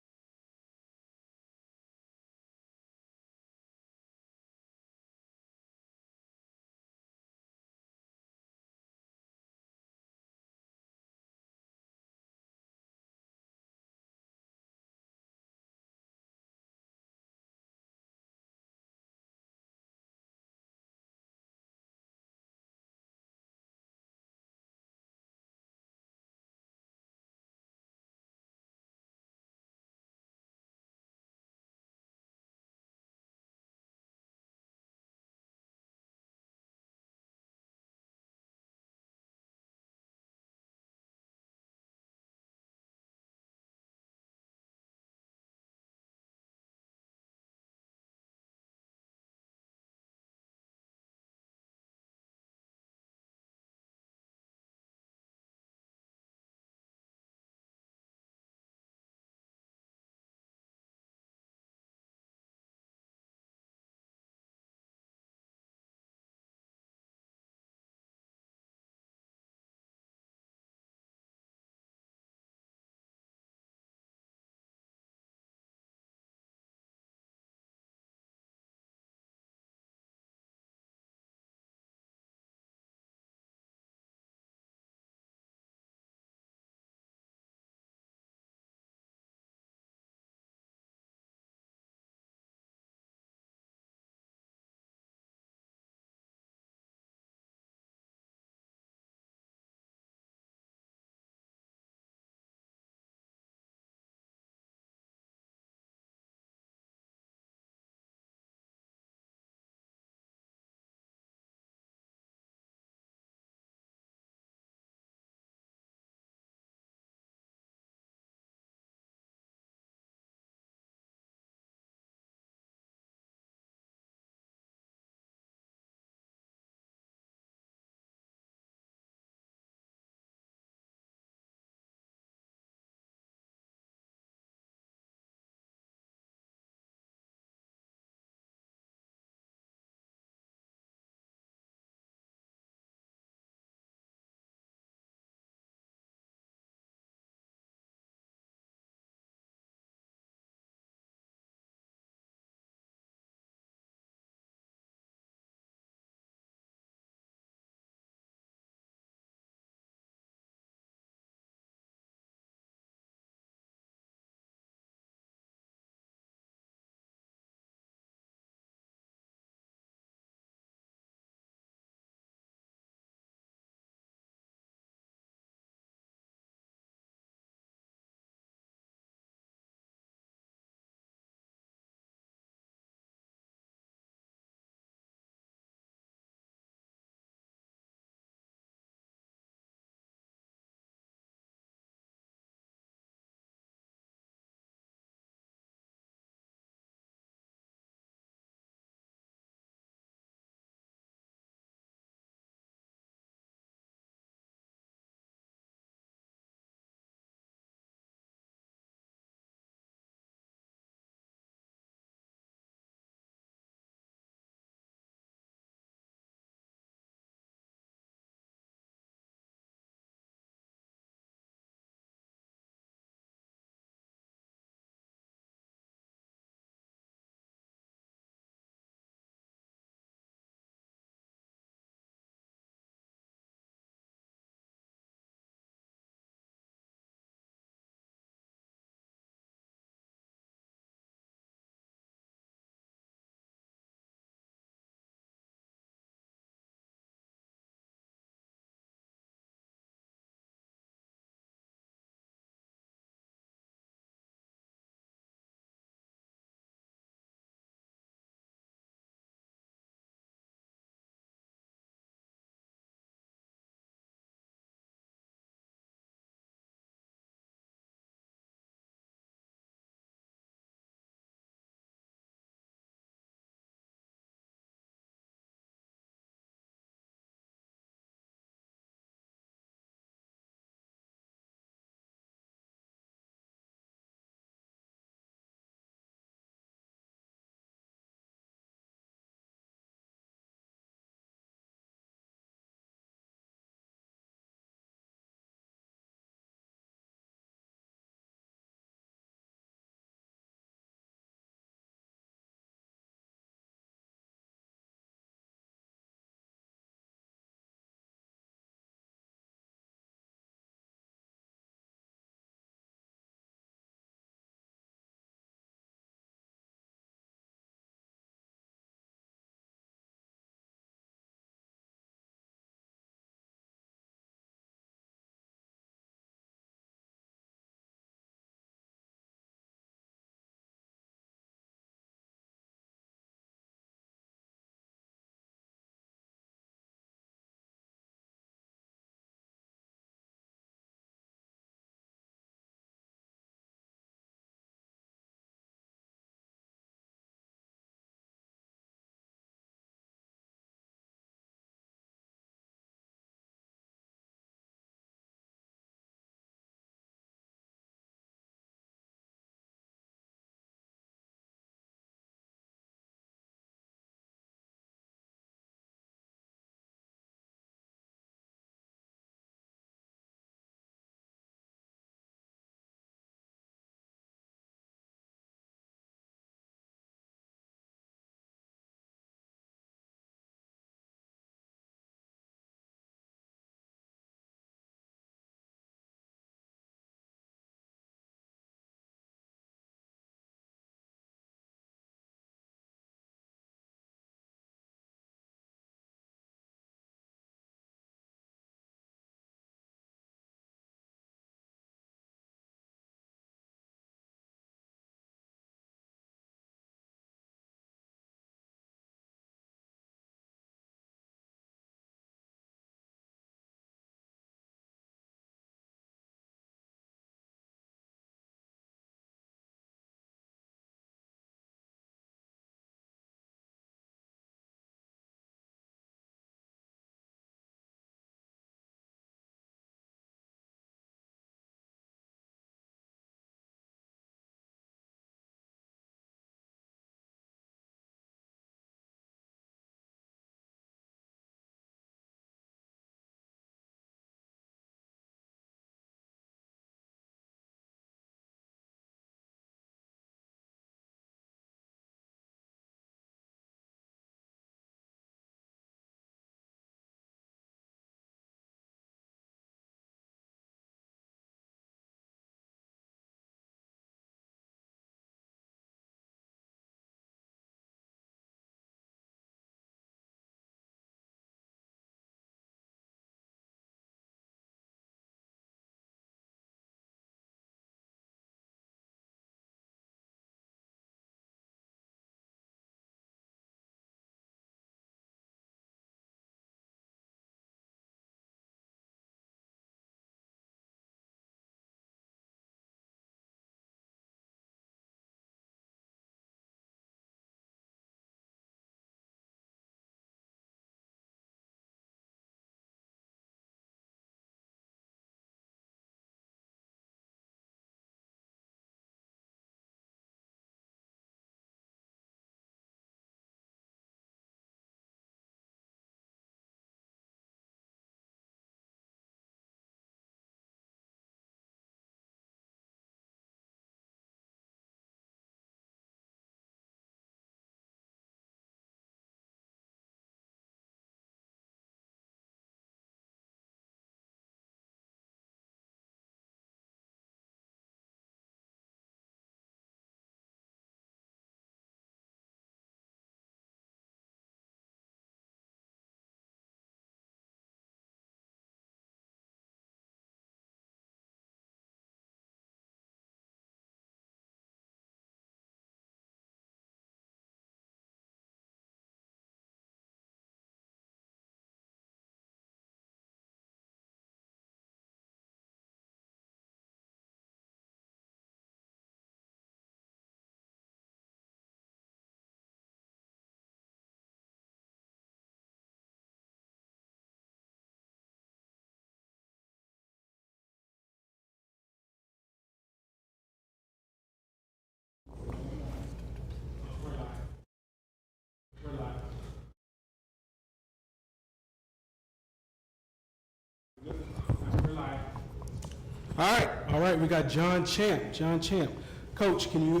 All right, we got John Champ. John Champ. Coach, can you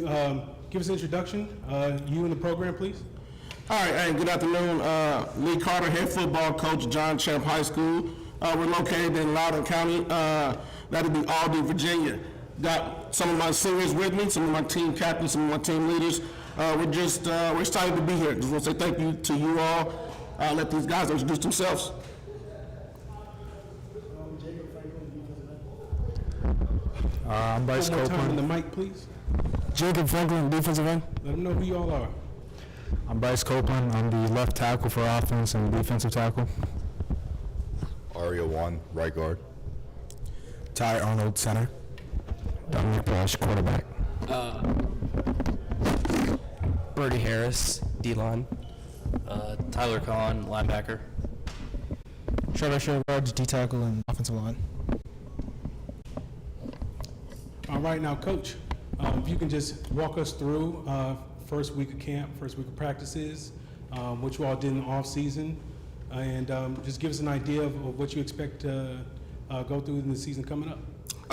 give us an introduction, you and the program, please? All right, hey, good afternoon. Lee Carter, head football coach, John Champ High School. We're located in Loudoun County. That'll be Aldie, Virginia. Got some of my seniors with me, some of my team captains, some of my team leaders. We're excited to be here. Just want to say thank you to you all. Let these guys introduce themselves. I'm Bryce One more time on Copeland. the mic, please. Jacob Franklin, defensive end. Let them know who you all are. I'm Bryce Copeland. I'm the left tackle for offense and defensive tackle. Aria 1, right guard. Ty Arnold, center. Dominic Brush, quarterback. Birdie Harris, D-line. Tyler Kahn, linebacker. Trevor Sherrod, D tackle and offensive line. All right, now, Coach, if you can just walk us through first week of camp, first week of practices, what you all did in the off season, and just give us an idea of what you expect to go through in the season coming up.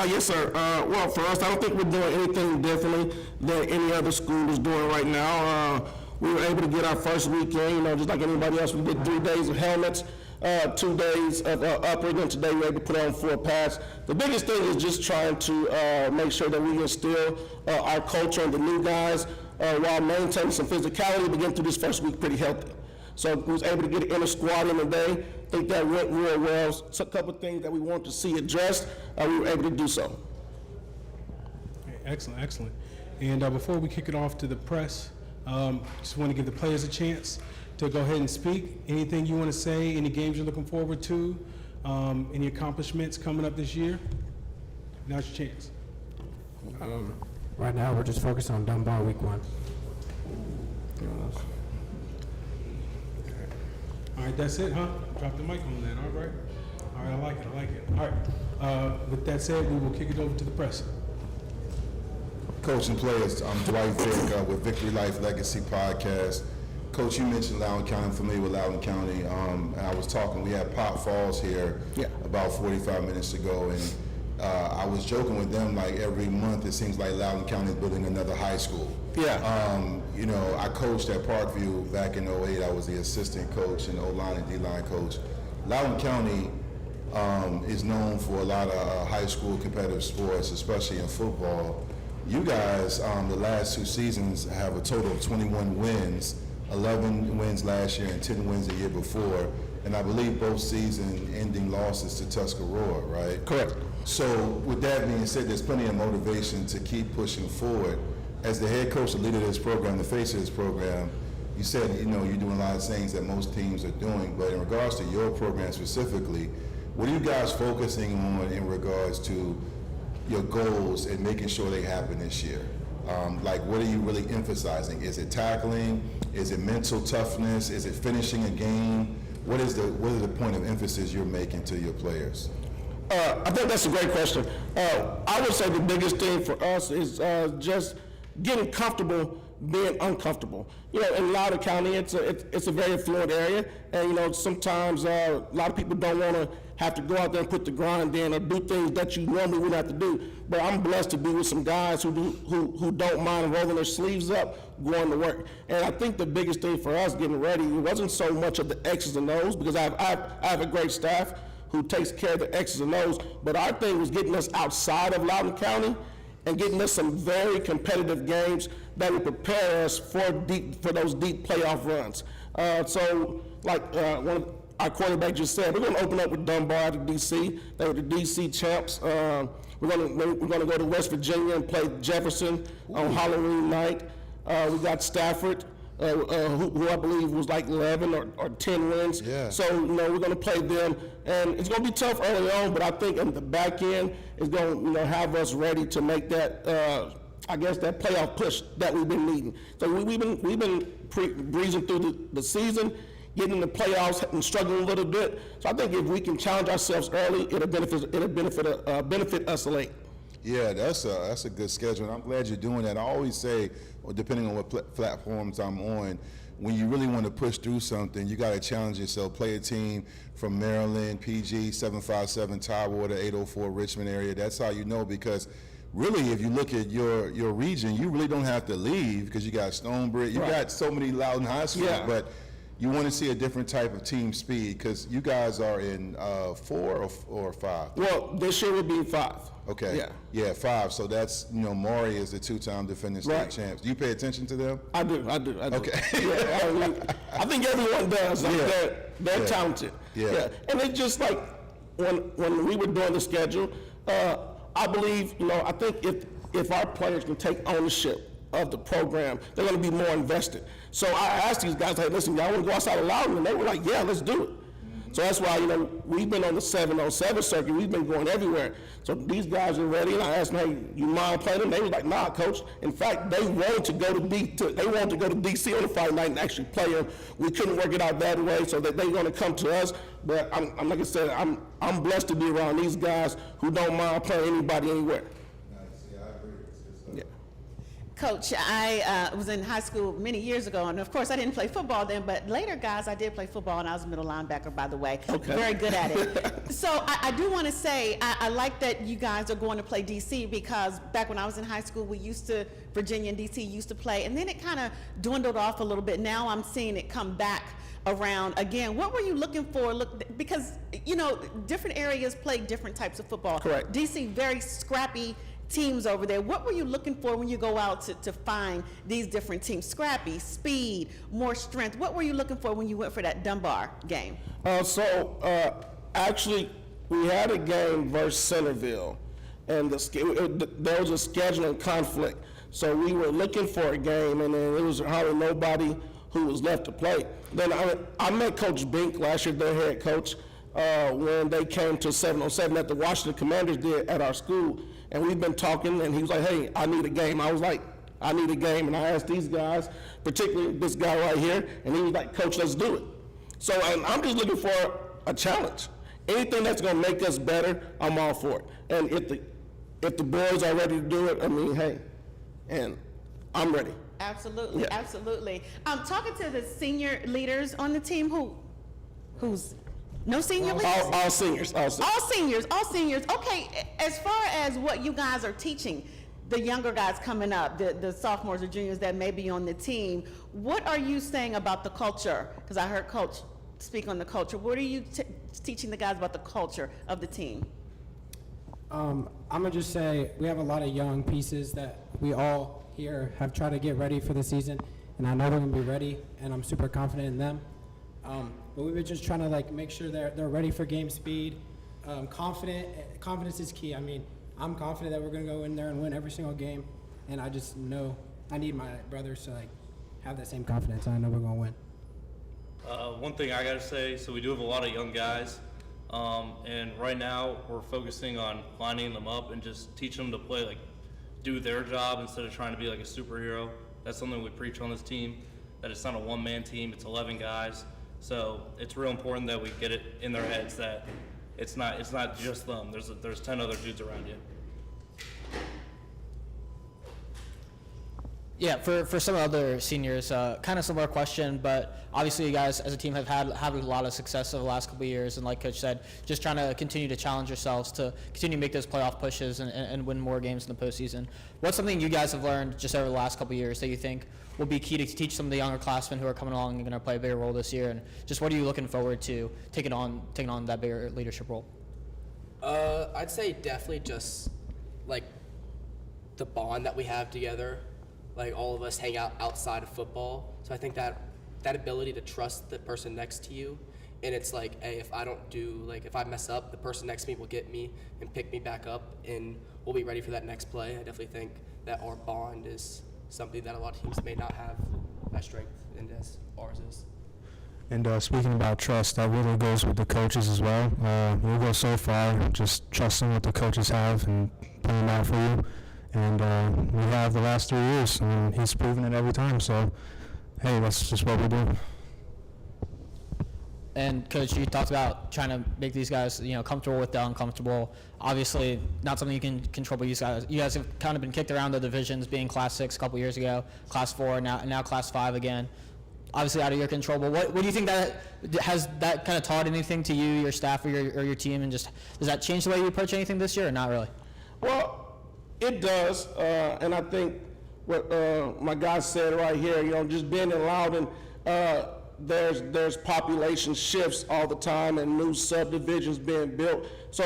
Yes, sir. Well, for us, I don't think we're doing anything differently than any other school is doing right now. We were able to get our first weekend, just like anybody else. We did 3 days of helmets, 2 days of uppers, and today we were able to put on 4 pads. The biggest thing is just trying to make sure that we instill our culture in the new guys while maintaining some physicality, but getting through this first week pretty healthy. So we was able to get an inner squad in today. I think that went real well. So a couple of things that we wanted to see addressed, we were able to do so. Okay, excellent, excellent. And before we kick it off to the press, just want to give the players a chance to go ahead and speak. Anything you want to say, any games you're looking forward to, any accomplishments coming up this year? Now's your chance. Right now, we're just focused on Dunbar week 1. All right, that's it, huh? Drop the mic on that, all right? All right, I like it. All right, with that said, we will kick it over to the press. Coach and players, I'm Dwight Vick with Victory Life Legacy Podcast. Coach, you mentioned Loudoun County. I'm familiar with Loudoun County. And I was talking, we had Pop Falls here about 45 minutes ago, and I was joking with them, like every month it seems like Loudoun County is building another high school. I coached at Parkview back in 08. I was the assistant coach and O-line and D-line coach. Loudoun County is known for a lot of high school competitive sports, especially in football. You guys, the last 2 seasons, have a total of 21 wins, 11 wins last year and 10 wins the year before, and I believe both season-ending losses to Tuscarora, right? Correct. So with that being said, there's plenty of motivation to keep pushing forward. As the head coach, the leader of this program, the face of this program, you said, you're doing a lot of things that most teams are doing, but in regards to your program specifically, what are you guys focusing on in regards to your goals and making sure they happen this year? What are you really emphasizing? Is it tackling? Is it mental toughness? Is it finishing a game? What is the point of emphasis you're making to your players? I think that's a great question. I would say the biggest thing for us is just getting comfortable being uncomfortable. In Loudoun County, it's a very affluent area, and sometimes a lot of people don't want to have to go out there and put the grind in or do things that you normally wouldn't have to do. But I'm blessed to be with some guys who don't mind rolling their sleeves up, going to work. And I think the biggest thing for us getting ready, it wasn't so much of the X's and O's, because I have a great staff who takes care of the X's and O's, but our thing was getting us outside of Loudoun County and getting us some very competitive games that would prepare us for those deep playoff runs. One of our quarterback just said, we're going to open up with Dunbar to DC. They were the DC champs. We're going to go to West Virginia and play Jefferson on Halloween night. We got Stafford, who I believe was like 11 or 10 wins. Yeah. So, we're going to play them. And it's going to be tough early on, but I think in the back end, it's going to have us ready to make that, that playoff push that we've been needing. So we've been breezing through the season, getting in the playoffs and struggling a little bit. So I think if we can challenge ourselves early, it'll benefit us late. Yeah, that's a good schedule, and I'm glad you're doing that. I always say, depending on what platforms I'm on, when you really want to push through something, you got to challenge yourself. Play a team from Maryland, PG, 757, Tidewater, 804, Richmond area. That's how you know, because really, if you look at your region, you really don't have to leave because you got Stonebridge. You got so many Loudon High schools, but you want to see a different type of team speed because you guys are in 4 or 5? Well, this year would be 5. Okay. Yeah, 5. So that's, Maury is the 2-time defending state champs. Do you pay attention to them? I do. Okay. Yeah, I think everyone does. Like they're talented. Yeah. And it's just like when we were doing the schedule, I believe, I think if our players can take ownership of the program, they're going to be more invested. So I asked these guys, hey, listen, y'all want to go outside of Loudon? And they were like, yeah, let's do it. So that's why, we've been on the 707 circuit. We've been going everywhere. So these guys are ready. And I asked them, hey, you mind playing them? They were like, nah, coach. In fact, they wanted to go to DC on the Friday night and actually play them. We couldn't work it out that way, so that they're going to come to us. But I'm like I said, I'm blessed to be around these guys who don't mind playing anybody anywhere. Coach, I was in high school many years ago, and of course I didn't play football then, but later, guys, I did play football, and I was a middle linebacker, by the way. Okay. Very good at it. So I do want to say, I like that you guys are going to play DC, because back when I was in high school, Virginia and DC used to play, and then it kind of dwindled off a little bit. Now I'm seeing it come back around again. What were you looking for? Because, different areas play different types of football. Correct. DC, very scrappy teams over there. What were you looking for when you go out to find these different teams? Scrappy, speed, more strength. What were you looking for when you went for that Dunbar game? Actually, we had a game versus Centerville, and there was a scheduling conflict. So we were looking for a game, and then there was hardly nobody who was left to play. Then I met Coach Bink last year, their head coach, when they came to 707 that the Washington Commanders did at our school. And we've been talking, and he was like, hey, I need a game. I was like, I need a game. And I asked these guys, particularly this guy right here, and he was like, Coach, let's do it. So I'm just looking for a challenge. Anything that's going to make us better, I'm all for it. And if the boys are ready to do it, I mean, hey, and I'm ready. Absolutely, absolutely. Talking to the senior leaders on the team, who's no senior leaders? All seniors. All seniors. Okay, as far as what you guys are teaching, the younger guys coming up, the sophomores or juniors that may be on the team, what are you saying about the culture? Because I heard Coach speak on the culture. What are you teaching the guys about the culture of the team? I'm gonna just say we have a lot of young pieces that we all here have tried to get ready for the season, and I know they're gonna be ready, and I'm super confident in them. But we've been just trying to make sure they're ready for game speed. Confidence is key. I mean, I'm confident that we're gonna go in there and win every single game, and I just know I need my brothers to have that same confidence. I know we're gonna win. One thing I gotta say, so we do have a lot of young guys, and right now we're focusing on lining them up and just teaching them to play, do their job instead of trying to be like a superhero. That's something we preach on this team, that it's not a one-man team, it's 11 guys. So it's real important that we get it in their heads that it's not just them. There's 10 other dudes around you. Yeah, for some other seniors, kind of similar question, but obviously you guys as a team have had a lot of success over the last couple of years, and like Coach said, just trying to continue to challenge yourselves to continue to make those playoff pushes and win more games in the postseason. What's something you guys have learned just over the last couple of years that you think will be key to teach some of the younger classmen who are coming along and going to play a bigger role this year, and just what are you looking forward to taking on that bigger leadership role? I'd say definitely just the bond that we have together. All of us hang out outside of football. So I think that ability to trust the person next to you, and it's hey, if I don't do, if I mess up, the person next to me will get me and pick me back up, and we'll be ready for that next play. I definitely think that our bond is something that a lot of teams may not have that strength in as ours is. And speaking about trust, that really goes with the coaches as well. We'll go so far just trusting what the coaches have and playing out for you. And we have the last 3 years, and he's proven it every time. So, hey, that's just what we do. And Coach, you talked about trying to make these guys, comfortable with the uncomfortable. Obviously, not something you can control, but you guys have kind of been kicked around the divisions, being Class 6 a couple years ago, Class 4, now Class 5 again. obviously out of your control, but what do you think that has that kind of taught anything to you, your staff, or your team, and just does that change the way you approach anything this year, or not really? Well, it does, and I think what my guy said right here, just being in Loudon, there's population shifts all the time and new subdivisions being built. So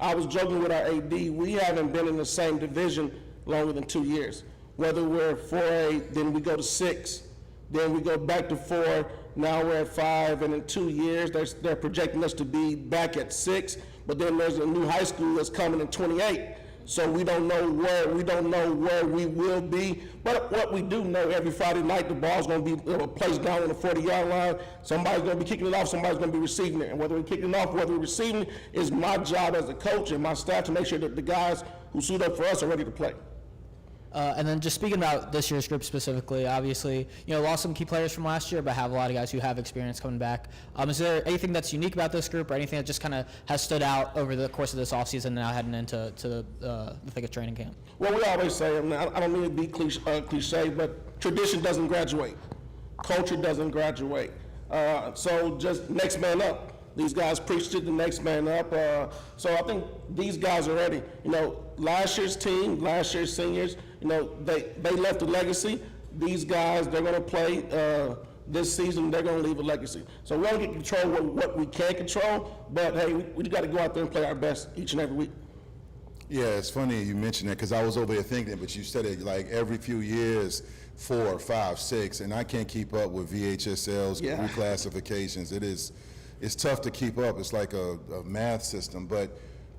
I was joking with our AD, we haven't been in the same division longer than 2 years. Whether we're 4A, then we go to 6, then we go back to 4, now we're at 5, and in 2 years, they're projecting us to be back at 6, but then there's a new high school that's coming in 28. So we don't know where we will be. But what we do know, every Friday night, the ball's going to be placed down on the 40-yard line. Somebody's going to be kicking it off, somebody's going to be receiving it. And whether we're kicking it off, whether we're receiving it, is my job as a coach and my staff to make sure that the guys who suit up for us are ready to play. And then just speaking about this year's group specifically, obviously, lost some key players from last year, but have a lot of guys who have experience coming back. Is there anything that's unique about this group, or anything that just kind of has stood out over the course of this offseason and now heading into the thick of training camp? Well, we always say, I don't mean to be cliche, but tradition doesn't graduate. Culture doesn't graduate. So just next man up. These guys preached it, the next man up. So I think these guys are ready. Last year's team, last year's seniors, they left a legacy. These guys, they're going to play this season. They're going to leave a legacy. So we don't get control of what we can control, but hey, we got to go out there and play our best each and every week. Yeah, it's funny you mentioned that because I was over here thinking, but you said it like every few years, 4, 5, 6, and I can't keep up with VHSL's reclassifications. It's tough to keep up. It's like a math system, but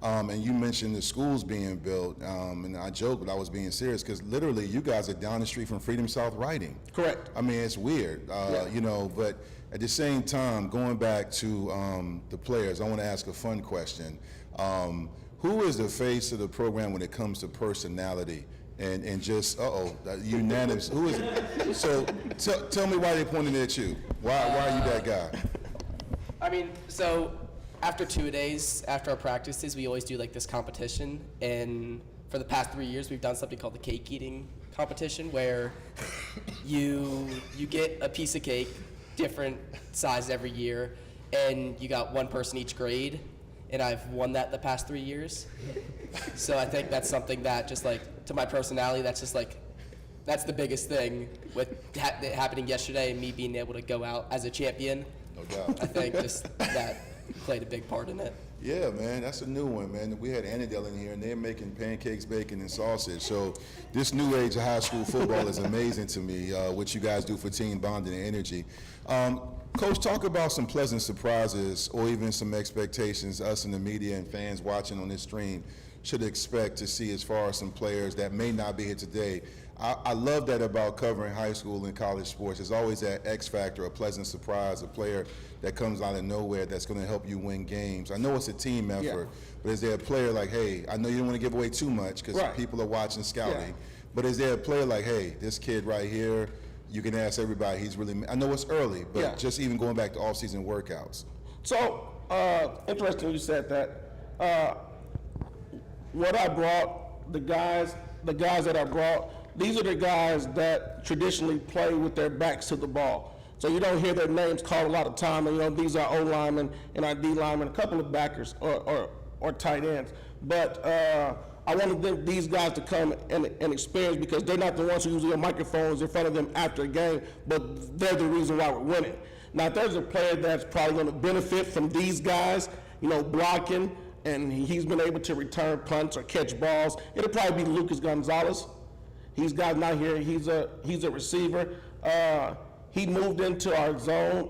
and you mentioned the schools being built, and I joked, but I was being serious because literally you guys are down the street from Freedom South Writing. Correct. I mean, it's weird, but at the same time, going back to the players, I want to ask a fun question. Who is the face of the program when it comes to personality? And just, unanimous, who is it? So tell me why they pointed at you. Why are you that guy? I mean, so after 2 days, after our practices, we always do like this competition. And for the past 3 years, we've done something called the cake eating competition, where you get a piece of cake, different size every year, and you got one person each grade. And I've won that the past 3 years. So I think that's something that just like, to my personality, that's just like, that's the biggest thing with it happening yesterday and me being able to go out as a champion. No doubt. I think just that played a big part in it. Yeah, man, that's a new one, man. We had Annandale in here, and they're making pancakes, bacon, and sausage. So this new age of high school football is amazing to me, what you guys do for team bonding and energy. Coach, talk about some pleasant surprises or even some expectations us in the media and fans watching on this stream should expect to see as far as some players that may not be here today. I love that about covering high school and college sports. There's always that X factor, a pleasant surprise, a player that comes out of nowhere that's going to help you win games. I know it's a team effort, but is there a player like, hey, I know you don't want to give away too much because people are watching scouting, but is there a player like, hey, this kid right here, you can ask everybody, he's really, I know it's early, but just even going back to off-season workouts. So, interesting you said that. What I brought, the guys that I brought, these are the guys that traditionally play with their backs to the ball. So you don't hear their names called a lot of time, and these are O linemen and our D linemen, a couple of backers or tight ends. But I wanted these guys to come and experience, because they're not the ones who usually have microphones in front of them after a game, but they're the reason why we're winning. Now, if there's a player that's probably going to benefit from these guys, blocking, and he's been able to return punts or catch balls, it'll probably be Lucas Gonzalez. He's got not here. He's a receiver. He moved into our zone.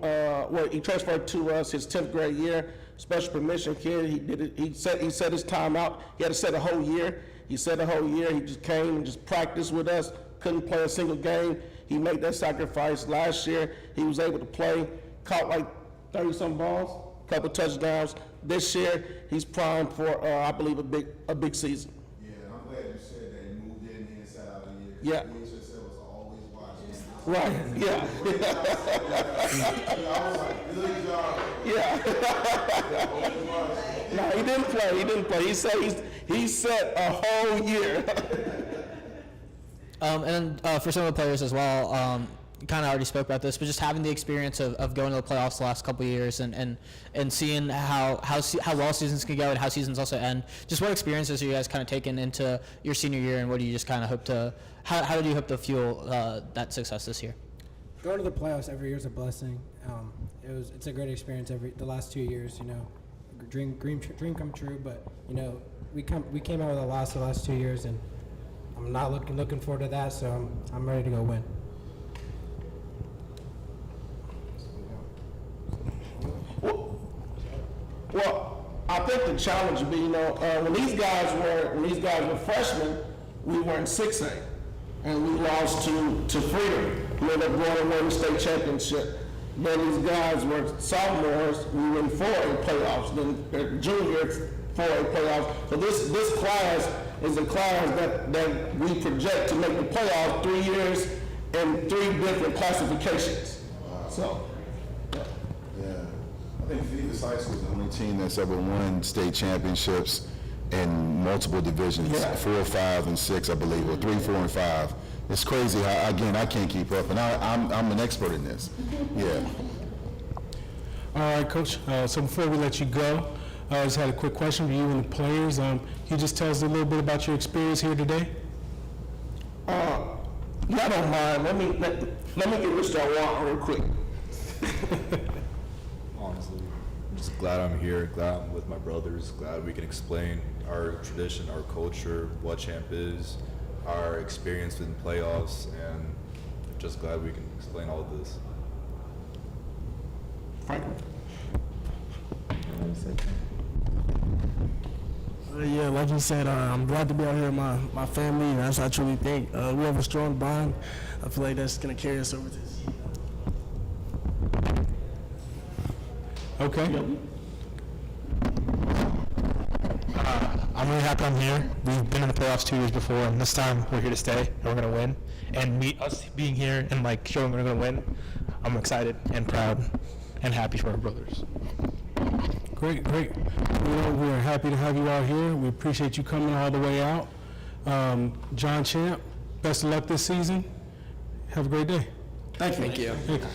He transferred to us his 10th grade year. Special permission kid. He did it. He set his time out. He had to set a whole year. He set a whole year. He just came and just practiced with us. Couldn't play a single game. He made that sacrifice. Last year he was able to play. Caught like 30-some balls, couple touchdowns. This year he's primed for I believe a big season. I'm glad you said that he moved in here and sat out a year. Yeah. VHSL was always watching. Right. Yeah. I was like, good job. Yeah. No, he didn't play. He said he set a whole year. And for some of the players as well, kind of already spoke about this, but just having the experience of going to the playoffs the last couple of years and seeing how well seasons can go and how seasons also end. Just what experiences are you guys kind of taking into your senior year, and what do you just kind of hope to? How do you hope to fuel that success this year? Going to the playoffs every year is a blessing. It's a great experience the last 2 years. Dream come true. But we came out with a loss the last 2 years, and I'm not looking forward to that. So I'm ready to go win. Well, I think the challenge would be, when these guys were freshmen, we were in 6A, and we lost to Freedom. We ended up going and winning the state championship. Then these guys were sophomores. We were in 4A playoffs. Then juniors 4A playoffs. So this class is a class that we project to make the playoffs 3 years in 3 different classifications. So. Yeah, I think Phoenix High School is the only team that's ever won state championships in multiple divisions, 4, 5, and 6, I believe, or 3, 4, and 5. It's crazy how, again, I can't keep up, and I'm an expert in this. Yeah. All right, Coach. So before we let you go, I just had a quick question for you and the players. Can you just tell us a little bit about your experience here today? Yeah, I don't mind. Let me get Mr. Awad real quick. Honestly, I'm just glad I'm here, glad I'm with my brothers, glad we can explain our tradition, our culture, what champ is, our experience in playoffs, and just glad we can explain all of this. Franklin. Yeah, like you said, I'm glad to be out here with my family, and that's what I truly think. We have a strong bond. I feel like that's going to carry us over to this. Okay. I'm really happy I'm here. We've been in the playoffs 2 years before, and this time we're here to stay, and we're going to win. And us being here and showing we're going to win, I'm excited and proud and happy for our brothers. Great. We're happy to have you out here. We appreciate you coming all the way out. John Champ, best of luck this season. Have a great day. Thank you. Thank you.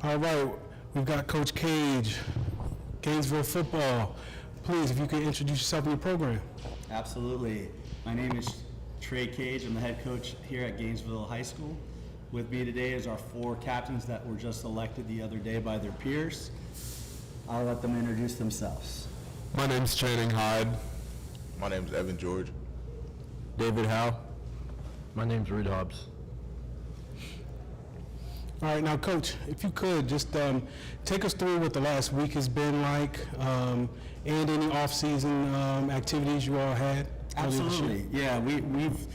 All right, we've got Coach Cage, Gainesville football. Please, if you could introduce yourself and your program. Absolutely. My name is Trey Cage. I'm the head coach here at Gainesville High School. With me today is our 4 captains that were just elected the other day by their peers. I'll let them introduce themselves. My name's Channing Hyde. My name's Evan George. David Howe. My name's Reed Hobbs. All right, now, Coach, if you could just take us through what the last week has been like, and any off-season activities you all had. Absolutely. Yeah, we've,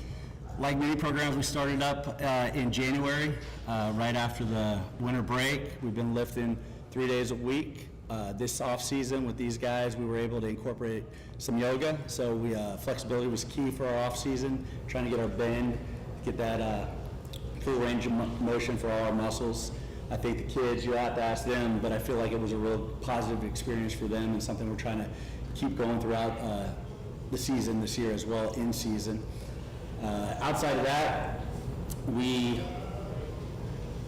like many programs, we started up in January, right after the winter break. We've been lifting 3 days a week. This off-season with these guys, we were able to incorporate some yoga. So flexibility was key for our off-season, trying to get our bend, get that full range of motion for all our muscles. I think the kids, you have to ask them, but I feel like it was a real positive experience for them and something we're trying to keep going throughout the season this year as well, in season. Outside of that,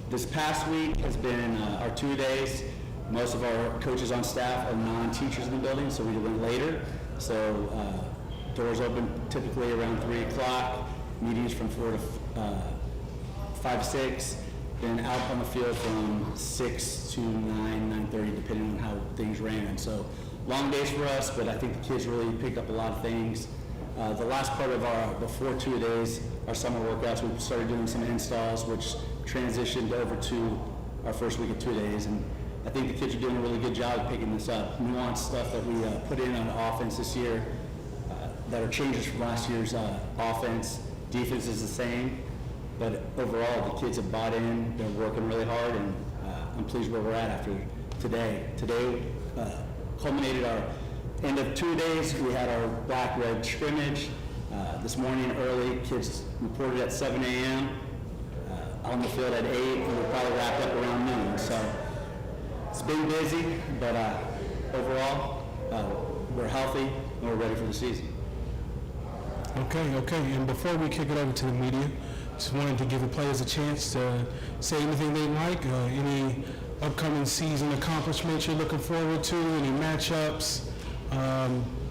this past week has been our 2 days. Most of our coaches on staff are non-teachers in the building, so we went later. So doors open typically around 3 o'clock, meetings from 5 to 6, then out on the field from 6 to 9, 9:30, depending on how things ran. So long days for us, but I think the kids really picked up a lot of things. The last part of before 2 days, our summer workouts, we started doing some installs, which transitioned over to our first week of 2 days. And I think the kids are doing a really good job of picking this up. Nuanced stuff that we put in on offense this year that are changes from last year's offense. Defense is the same, but overall the kids have bought in. They're working really hard, and I'm pleased where we're at after today. Today culminated our end of 2 days. We had our black-red scrimmage. This morning early, kids reported at 7 a.m. On the field at 8, and we'll probably wrap up around noon. So it's been busy, but overall, we're healthy and we're ready for the season. Okay. And before we kick it over to the media, just wanted to give the players a chance to say anything they like, any upcoming season accomplishments you're looking forward to, any matchups.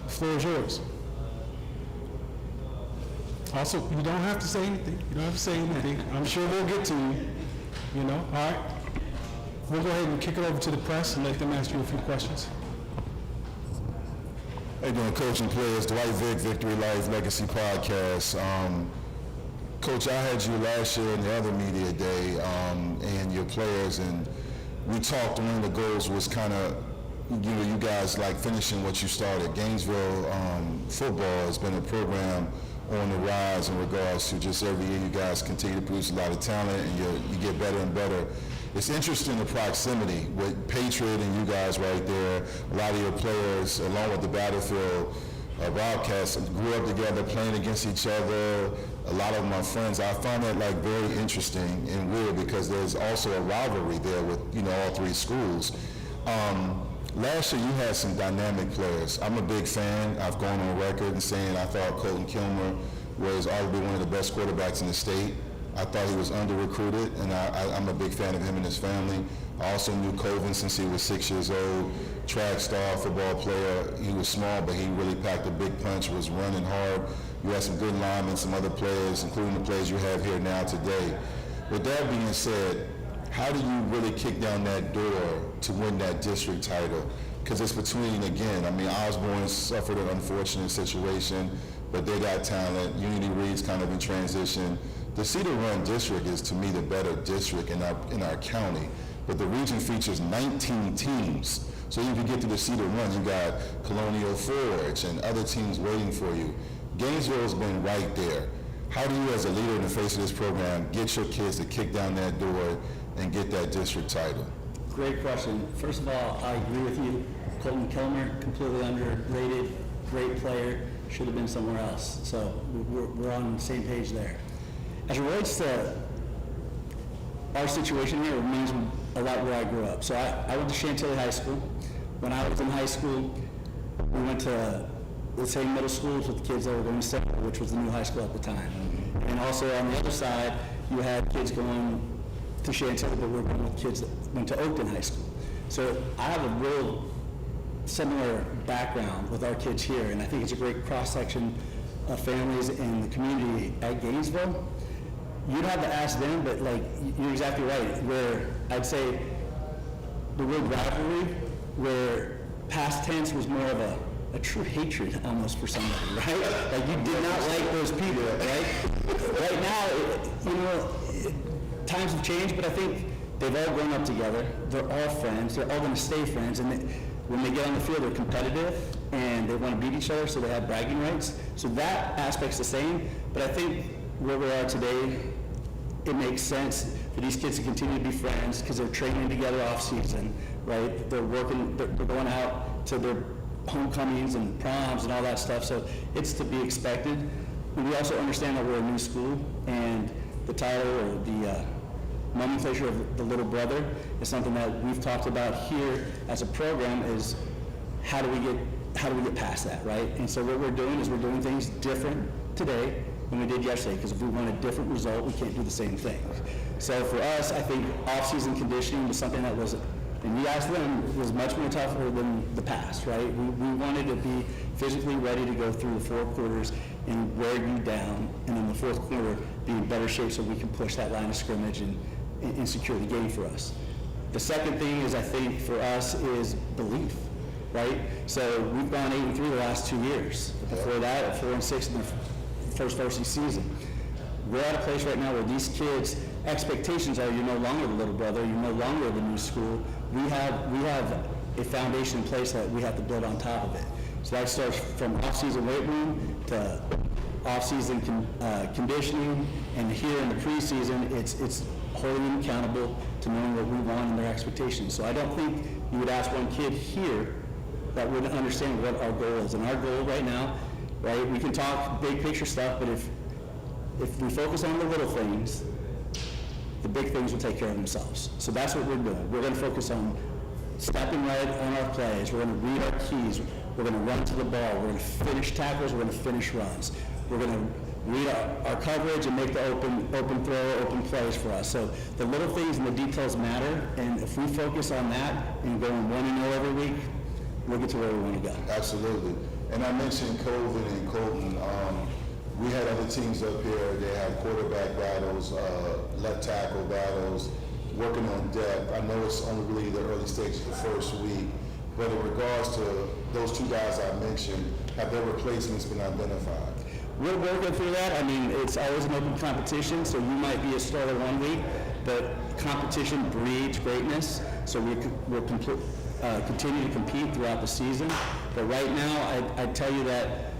Floor is yours. Also, you don't have to say anything. I'm sure they'll get to you. All right. We'll go ahead and kick it over to the press and let them ask you a few questions. How you doing, Coach and players? Dwight Vick, Victory Life Legacy Podcast. Coach, I had you last year in the other media day, and your players, and we talked. One of the goals was kind of, you guys like finishing what you started. Gainesville football has been a program on the rise in regards to just every year you guys continue to produce a lot of talent, and you get better and better. It's interesting the proximity with Patriot and you guys right there. A lot of your players, along with the Battlefield Wildcats, grew up together playing against each other. A lot of them are friends. I find that like very interesting and weird because there's also a rivalry there with all 3 schools. Last year you had some dynamic players. I'm a big fan. I've gone on record and saying I thought Colton Kilmer was arguably one of the best quarterbacks in the state. I thought he was under-recruited, and I'm a big fan of him and his family. I also knew Colvin since he was 6 years old, track star, football player. He was small, but he really packed a big punch, was running hard. You had some good linemen, some other players, including the players you have here now today. With that being said, how do you really kick down that door to win that district title? Because it's between, again, Osborne suffered an unfortunate situation, but they got talent. Unity Reed's kind of in transition. The Cedar Run district is, to me, the better district in our county, but the region features 19 teams. So you can get to the Cedar Run, you got Colonial Forge and other teams waiting for you. Gainesville's been right there. How do you, as a leader in the face of this program, get your kids to kick down that door and get that district title? Great question. First of all, I agree with you. Colton Kilmer, completely underrated, great player, should have been somewhere else. So we're on the same page there. As it relates to our situation here, it remains a lot where I grew up. So I went to Chantilly High School. When I was in high school, we went to the same middle schools with the kids that were going to Central, which was the new high school at the time. And also on the other side, you had kids going Chantilly, but we're going with kids that went to Oakton High School. So I have a real similar background with our kids here, and I think it's a great cross-section of families in the community at Gainesville. You'd have to ask them, but like, you're exactly right, where I'd say the word rivalry, where past tense was more of a true hatred almost for somebody, right? Like you did not like those people, right? Right now, times have changed, but I think they've all grown up together. They're all friends. They're all going to stay friends. And when they get on the field, they're competitive and they want to beat each other, so they have bragging rights. So that aspect's the same. But I think where we are today, it makes sense for these kids to continue to be friends because they're training together off season, right? They're working, they're going out to their homecomings and proms and all that stuff. So it's to be expected. And we also understand that we're a new school, and the title or the nomenclature of the little brother is something that we've talked about here as a program is how do we get past that, right? And so what we're doing is we're doing things different today than we did yesterday, because if we want a different result, we can't do the same thing. So for us, I think off-season conditioning was something that was, and you asked them, was much more tougher than the past, right? We wanted to be physically ready to go through the 4 quarters and wear you down, and in the 4th quarter be in better shape so we can push that line of scrimmage and secure the game for us. The second thing is, I think for us, is belief, right? So we've gone 8-3 the last 2 years. Before that, 4-6 in the first varsity season. We're at a place right now where these kids' expectations are, you're no longer the little brother, you're no longer the new school. We have a foundation in place that we have to build on top of it. So that starts from off-season weight room to off-season conditioning, and here in the preseason, it's holding them accountable to knowing what we want and their expectations. So I don't think you would ask one kid here that wouldn't understand what our goal is. And our goal right now, right, we can talk big picture stuff, but if we focus on the little things, the big things will take care of themselves. So that's what we're doing. We're going to focus on stepping right on our plays. We're going to read our keys. We're going to run to the ball. We're going to finish tackles. We're going to finish runs. We're going to read our coverage and make the open throw, open plays for us. So the little things and the details matter, and if we focus on that and going 1-0 every week, we'll get to where we want to go. Absolutely. And I mentioned Colvin and Colton. We had other teams up here. They had quarterback battles, left tackle battles, working on depth. I know it's only really the early stages of the first week, but in regards to those 2 guys I mentioned, have their replacements been identified? We're working through that. I mean, it's always an open competition, so you might be a starter one week, but competition breeds greatness, so we'll continue to compete throughout the season. But right now, I'd tell you that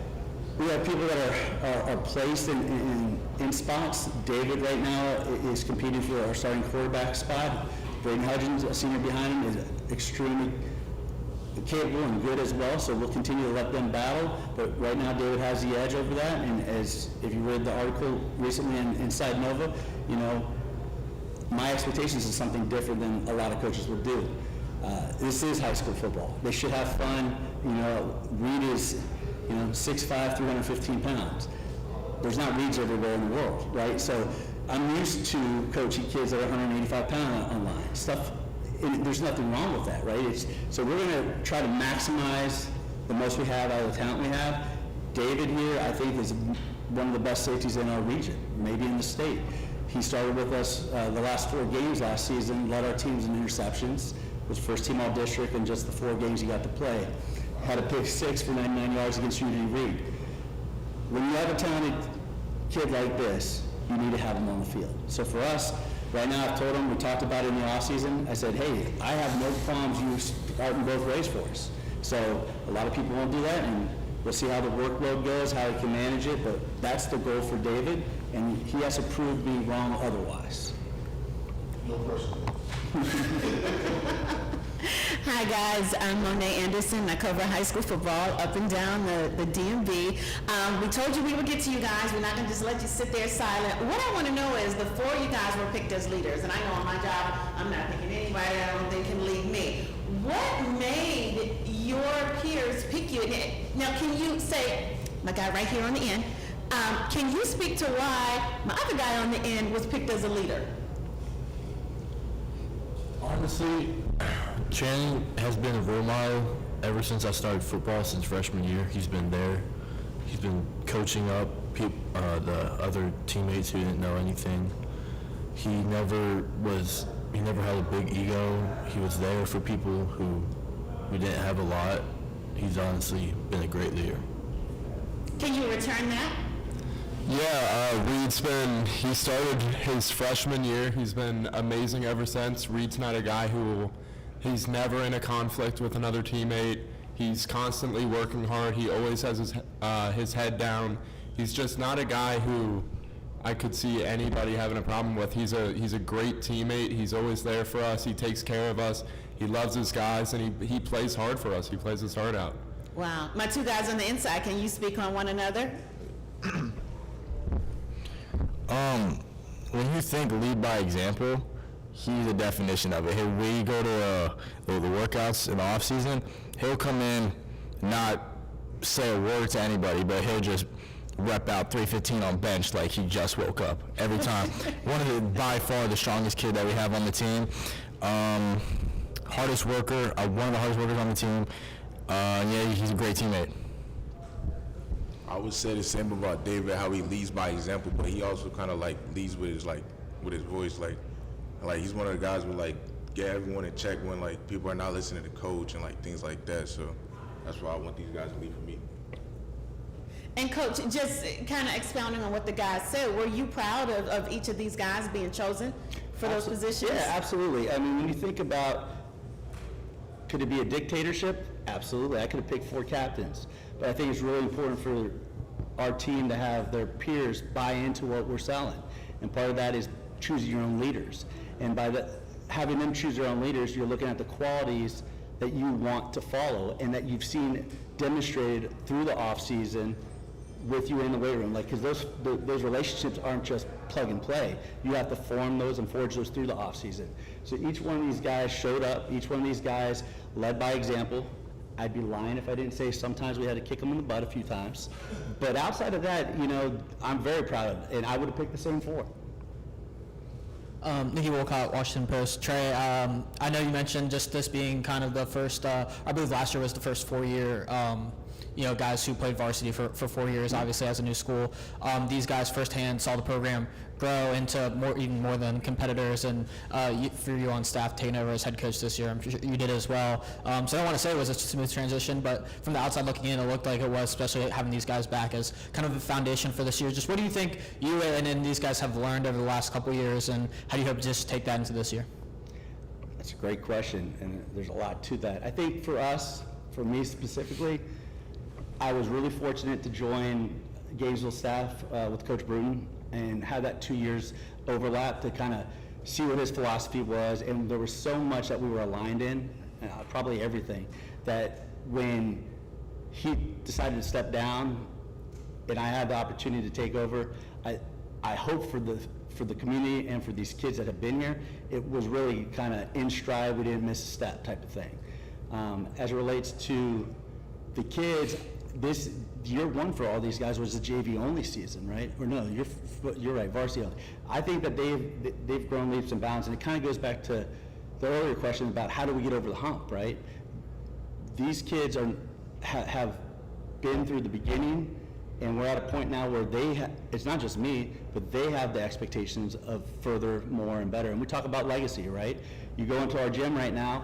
we have people that are placed in spots. David right now is competing for our starting quarterback spot. Braden Hudgens, a senior behind him, is extremely capable and good as well, so we'll continue to let them battle. But right now, David has the edge over that, and as if you read the article recently Inside Nova, you know, my expectations is something different than a lot of coaches would do. This is high school football. They should have fun. You know, Reed is, 6'5", 315 pounds. There's not Reeds everywhere in the world, right? So I'm used to coaching kids that are 185 pounds online. Stuff, there's nothing wrong with that, right? So we're going to try to maximize the most we have out of the talent we have. David here, I think, is one of the best safeties in our region, maybe in the state. He started with us the last 4 games last season, led our teams in interceptions, was first team all-district in just the 4 games he got to play. Had a pick 6 for 99 yards against UD Reed. When you have a talented kid like this, you need to have him on the field. So for us, right now, I've told him, we talked about it in the offseason, I said, hey, I have no problems you starting both ways for us. So a lot of people won't do that, and we'll see how the workload goes, how he can manage it, but that's the goal for David, and he has to prove me wrong otherwise. No question. Hi guys, I'm Monet Anderson. I cover high school football up and down the DMV. We told you we would get to you guys. We're not going to just let you sit there silent. What I want to know is the 4 of you guys were picked as leaders, and I know on my job I'm not picking anybody I don't think can lead me. What made your peers pick you? Now can you say, my guy right here on the end, can you speak to why my other guy on the end was picked as a leader? Honestly, Channing has been a role model ever since I started football, since freshman year. He's been there. He's been coaching up the other teammates who didn't know anything. He never had a big ego. He was there for people who didn't have a lot. He's honestly been a great leader. Can you return that? Yeah, he started his freshman year. He's been amazing ever since. Reed's not a guy he's never in a conflict with another teammate. He's constantly working hard. He always has his head down. He's just not a guy who I could see anybody having a problem with. He's a great teammate. He's always there for us. He takes care of us. He loves his guys, and he plays hard for us. He plays his heart out. Wow. My two guys on the inside, can you speak on one another? When you think lead by example, he's the definition of it. When you go to the workouts in the off season, he'll come in, not say a word to anybody, but he'll just rep out 315 on bench like he just woke up every time. By far the strongest kid that we have on the team. Hardest worker, one of the hardest workers on the team. Yeah, he's a great teammate. I would say the same about David, how he leads by example, but he also kind of like leads with his voice, like he's one of the guys who like get everyone in check when like people are not listening to coach and like things like that. So that's why I want these guys to lead for me. And Coach, just kind of expounding on what the guys said, were you proud of each of these guys being chosen for those positions? Yeah, absolutely. I mean, when you think about, could it be a dictatorship? Absolutely. I could have picked 4 captains. But I think it's really important for our team to have their peers buy into what we're selling. And part of that is choosing your own leaders. And by having them choose their own leaders, you're looking at the qualities that you want to follow and that you've seen demonstrated through the off season with you in the weight room. Like, because those relationships aren't just plug and play. You have to form those and forge those through the off season. So each one of these guys showed up. Each one of these guys led by example. I'd be lying if I didn't say sometimes we had to kick them in the butt a few times. But outside of that, I'm very proud, and I would have picked the same 4. Nikki Wolcott, Washington Post. Trey, I know you mentioned just this being kind of the first, I believe last year was the first 4-year, guys who played varsity for 4 years, obviously as a new school. These guys firsthand saw the program grow into even more than competitors, and for you on staff taking over as head coach this year, I'm sure you did as well. So I don't want to say it was a smooth transition, but from the outside looking in, it looked like it was, especially having these guys back as kind of a foundation for this year. Just what do you think you and these guys have learned over the last couple of years, and how do you hope to just take that into this year? That's a great question, and there's a lot to that. I think for us, for me specifically, I was really fortunate to join Gainesville staff with Coach Bruton and have that 2 years overlap to kind of see what his philosophy was. And there was so much that we were aligned in, probably everything, that when he decided to step down and I had the opportunity to take over, I hope for the community and for these kids that have been here, it was really kind of in stride, we didn't miss a step type of thing. As it relates to the kids, this year 1 for all these guys was the JV only season, right? Or no, you're right, varsity only. I think that they've grown leaps and bounds, and it kind of goes back to the earlier question about how do we get over the hump, right? These kids have been through the beginning, and we're at a point now where it's not just me, but they have the expectations of further, more, and better. And we talk about legacy, right? You go into our gym right now,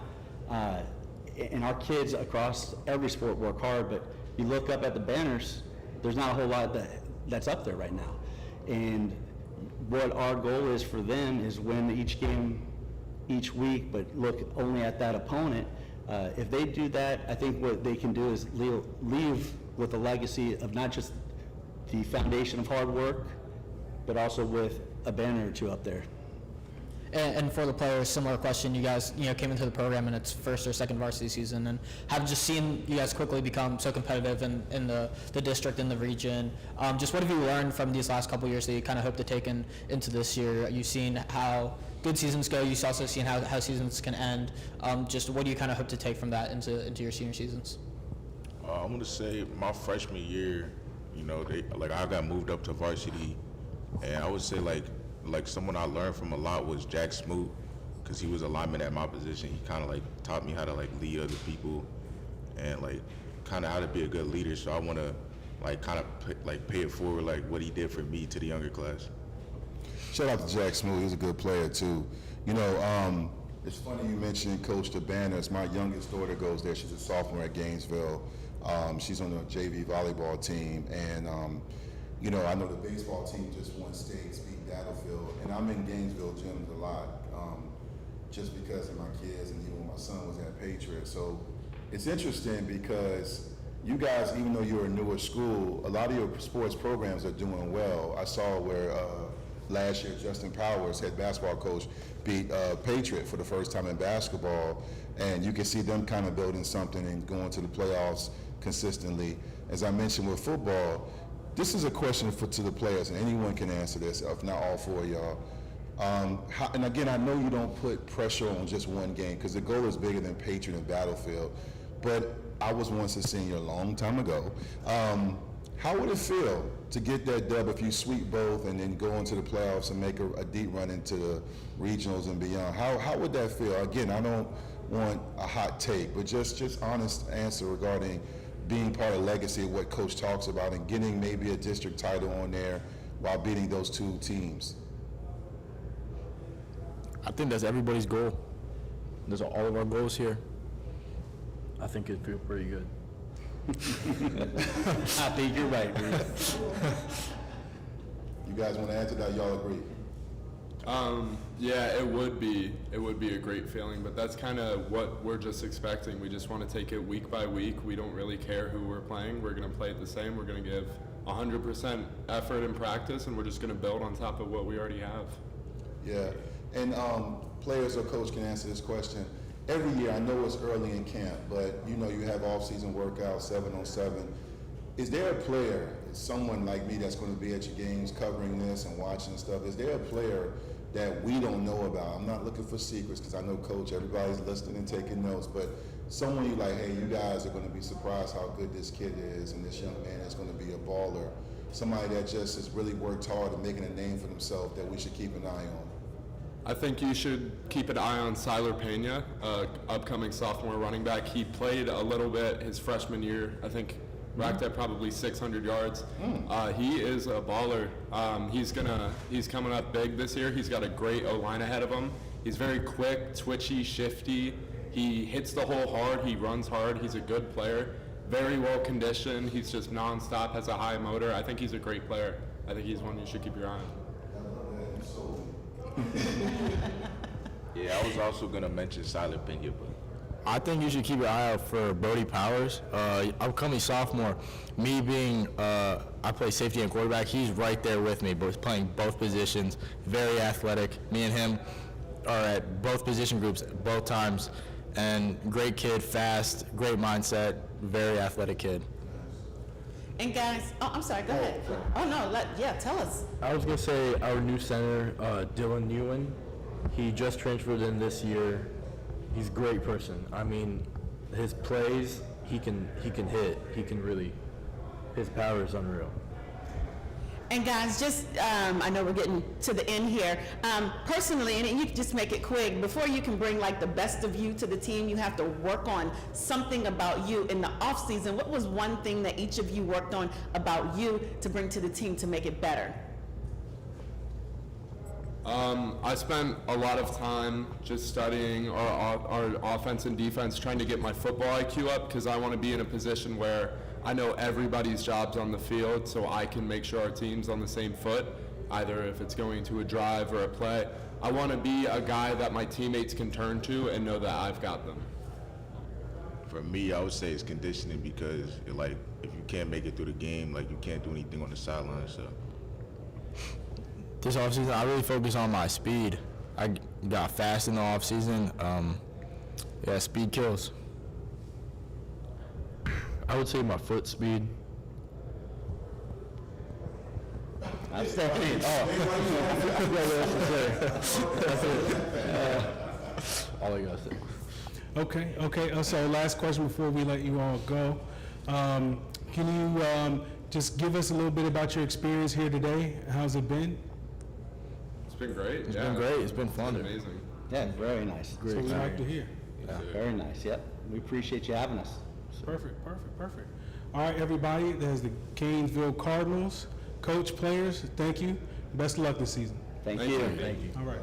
and our kids across every sport work hard, but you look up at the banners, there's not a whole lot that's up there right now. And what our goal is for them is win each game each week, but look only at that opponent. If they do that, I think what they can do is leave with a legacy of not just the foundation of hard work, but also with a banner or 2 up there. And for the players, similar question. You guys, came into the program in its first or second varsity season, and have just seen you guys quickly become so competitive in the district and the region. Just what have you learned from these last couple of years that you kind of hope to take into this year? You've seen how good seasons go. You've also seen how seasons can end. Just what do you kind of hope to take from that into your senior seasons? I'm going to say my freshman year, I got moved up to varsity, and I would say like someone I learned from a lot was Jack Smoot, because he was a lineman at my position. He kind of like taught me how to like lead other people and like kind of how to be a good leader. So I want to like kind of pay it forward like what he did for me to the younger class. Shout out to Jack Smoot. He was a good player too. You know, it's funny you mentioned Coach DeBanners. My youngest daughter goes there. She's a sophomore at Gainesville. She's on the JV volleyball team, and you know, I know the baseball team just won states, beat Battlefield, and I'm in Gainesville gyms a lot, just because of my kids, and even when my son was at Patriot. So it's interesting because you guys, even though you're a newer school, a lot of your sports programs are doing well. I saw where last year Justin Powers, head basketball coach, beat Patriot for the first time in basketball, and you can see them kind of building something and going to the playoffs consistently. As I mentioned with football, this is a question to the players, and anyone can answer this, if not all four of y'all. And again, I know you don't put pressure on just one game because the goal is bigger than Patriot and Battlefield, but I was once a senior a long time ago. How would it feel to get that dub if you sweep both and then go into the playoffs and make a deep run into the regionals and beyond? How would that feel? Again, I don't want a hot take, but just honest answer regarding being part of legacy of what Coach talks about and getting maybe a district title on there while beating those two teams. I think that's everybody's goal. Those are all of our goals here. I think it'd feel pretty good. I think you're right, dude. You guys want to answer that? Y'all agree? Yeah, it would be a great feeling, but that's kind of what we're just expecting. We just want to take it week by week. We don't really care who we're playing. We're going to play it the same. We're going to give 100% effort in practice, and we're just going to build on top of what we already have. Yeah, and players or coach can answer this question. Every year, I know it's early in camp, but you know you have off-season workouts, 7-on-7. Is there a player, someone like me that's going to be at your games covering this and watching stuff, is there a player that we don't know about? I'm not looking for secrets because I know, Coach, everybody's listening and taking notes, but someone you like, hey, you guys are going to be surprised how good this kid is and this young man is going to be a baller. Somebody that just has really worked hard and making a name for themselves that we should keep an eye on. I think you should keep an eye on Siler Pena, upcoming sophomore running back. He played a little bit his freshman year, I think racked at probably 600 yards. He is a baller. He's coming up big this year. He's got a great O-line ahead of him. He's very quick, twitchy, shifty. He hits the hole hard. He runs hard. He's a good player. Very well conditioned. He's just nonstop, has a high motor. I think he's a great player. I think he's one you should keep your eye on. Yeah, I was also going to mention Silent Pena, but I think you should keep your eye out for Brody Powers, upcoming sophomore. Me being, I play safety and quarterback, he's right there with me, but playing both positions, very athletic. Me and him are at both position groups both times, and great kid, fast, great mindset, very athletic kid. And guys, I'm sorry, go ahead. Oh no, tell us. I was going to say our new center, Dylan Newen, he just transferred in this year. He's a great person. I mean, his plays, he can hit. He can really, his power is unreal. And guys, just, I know we're getting to the end here. Personally, and you can just make it quick, before you can bring like the best of you to the team, you have to work on something about you in the off season. What was one thing that each of you worked on about you to bring to the team to make it better? I spent a lot of time just studying our offense and defense, trying to get my football IQ up, because I want to be in a position where I know everybody's job's on the field, so I can make sure our team's on the same foot, either if it's going to a drive or a play. I want to be a guy that my teammates can turn to and know that I've got them. for me, I would say it's conditioning, because like if you can't make it through the game, like you can't do anything on the sideline. So this offseason, I really focus on my speed. I got fast in the offseason. Yeah, speed kills. I would say my foot speed. That's definitely. All I gotta say. Okay. So last question before we let you all go. Can you just give us a little bit about your experience here today? How's it been? It's been great. It's been great. It's been fun. Amazing. Yeah, very nice. That's what we like to hear. Yeah, very nice, yep. We appreciate you having us. Perfect, perfect, perfect. All right, everybody, there's the Gainesville Cardinals. Coach, players, thank you. Best of luck this season. Thank you. Thank you. All right.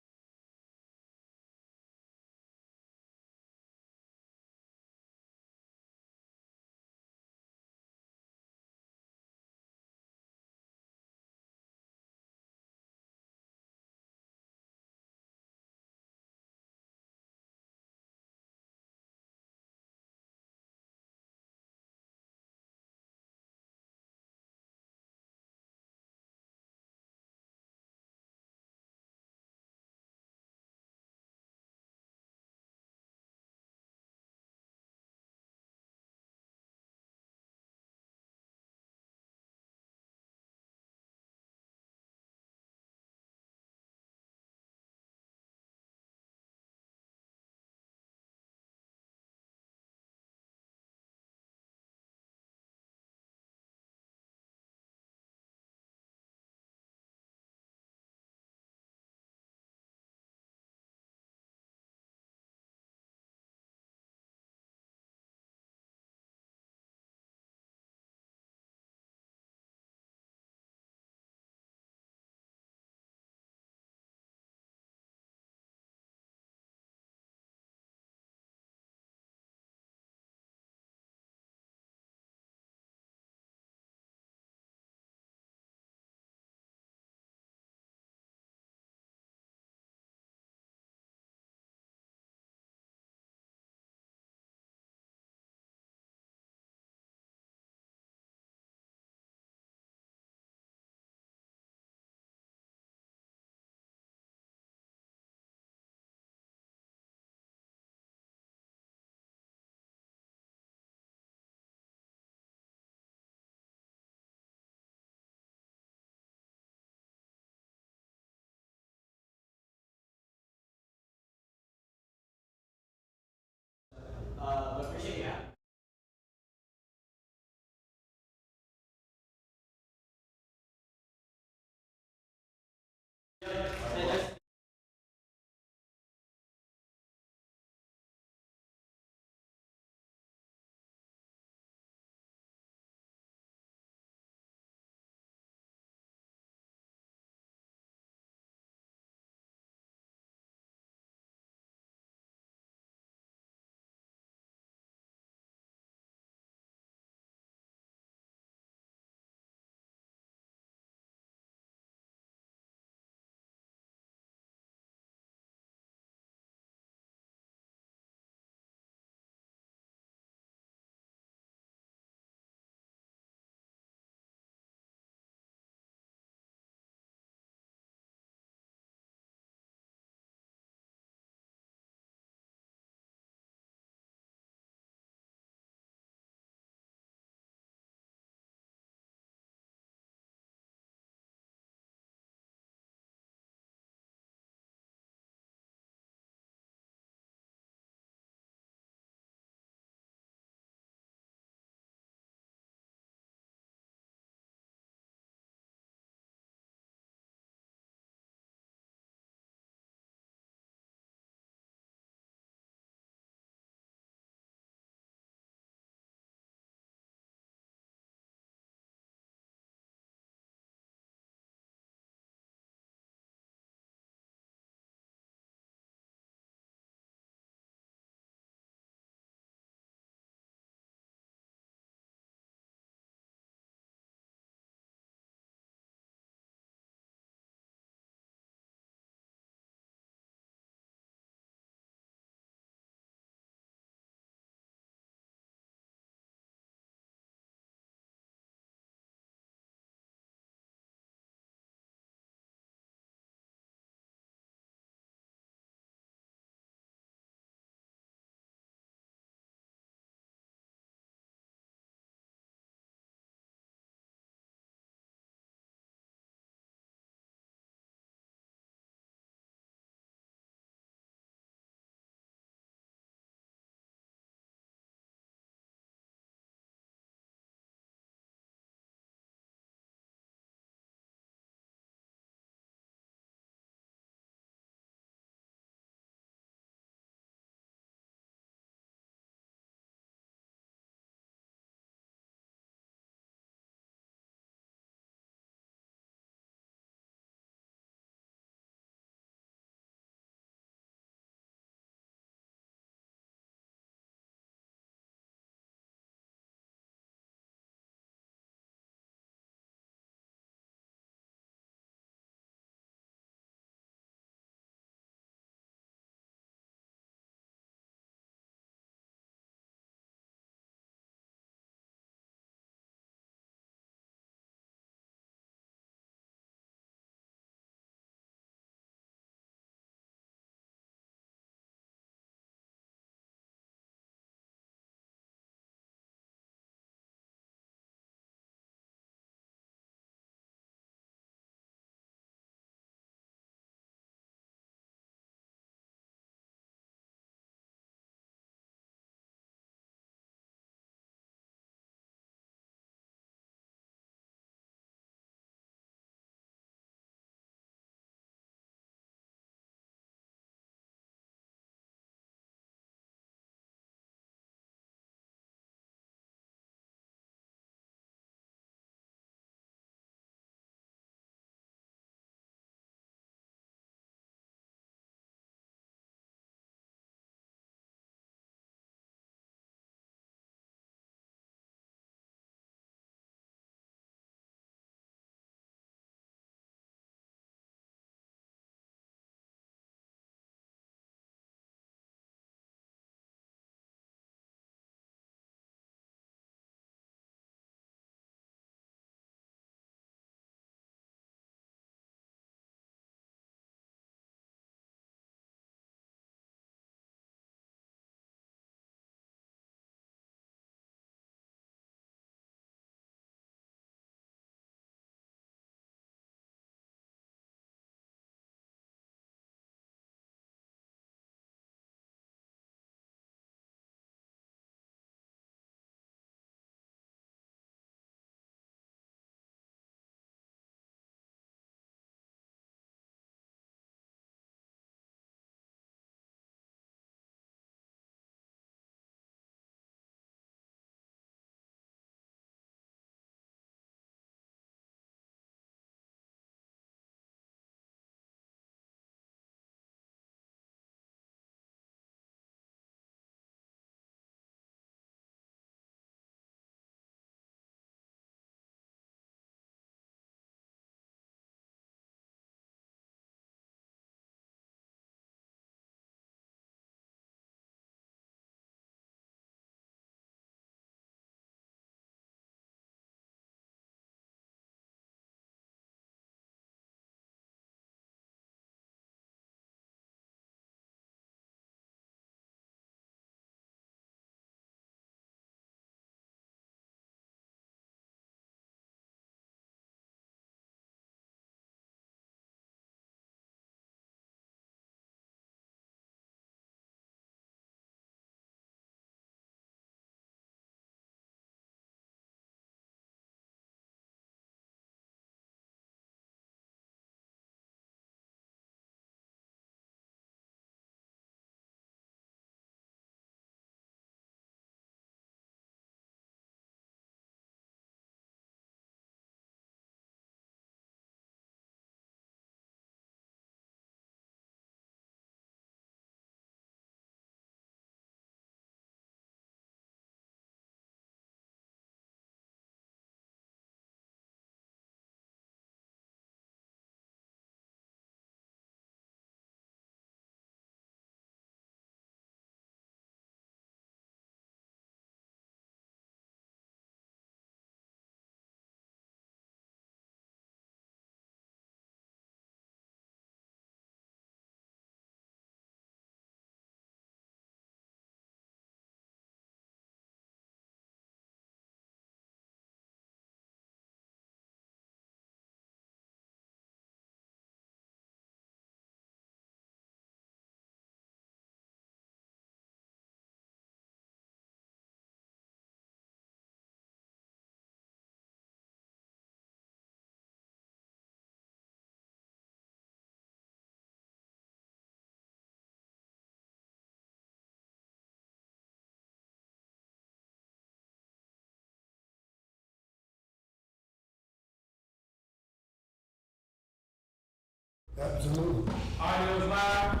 Absolutely. Audio live.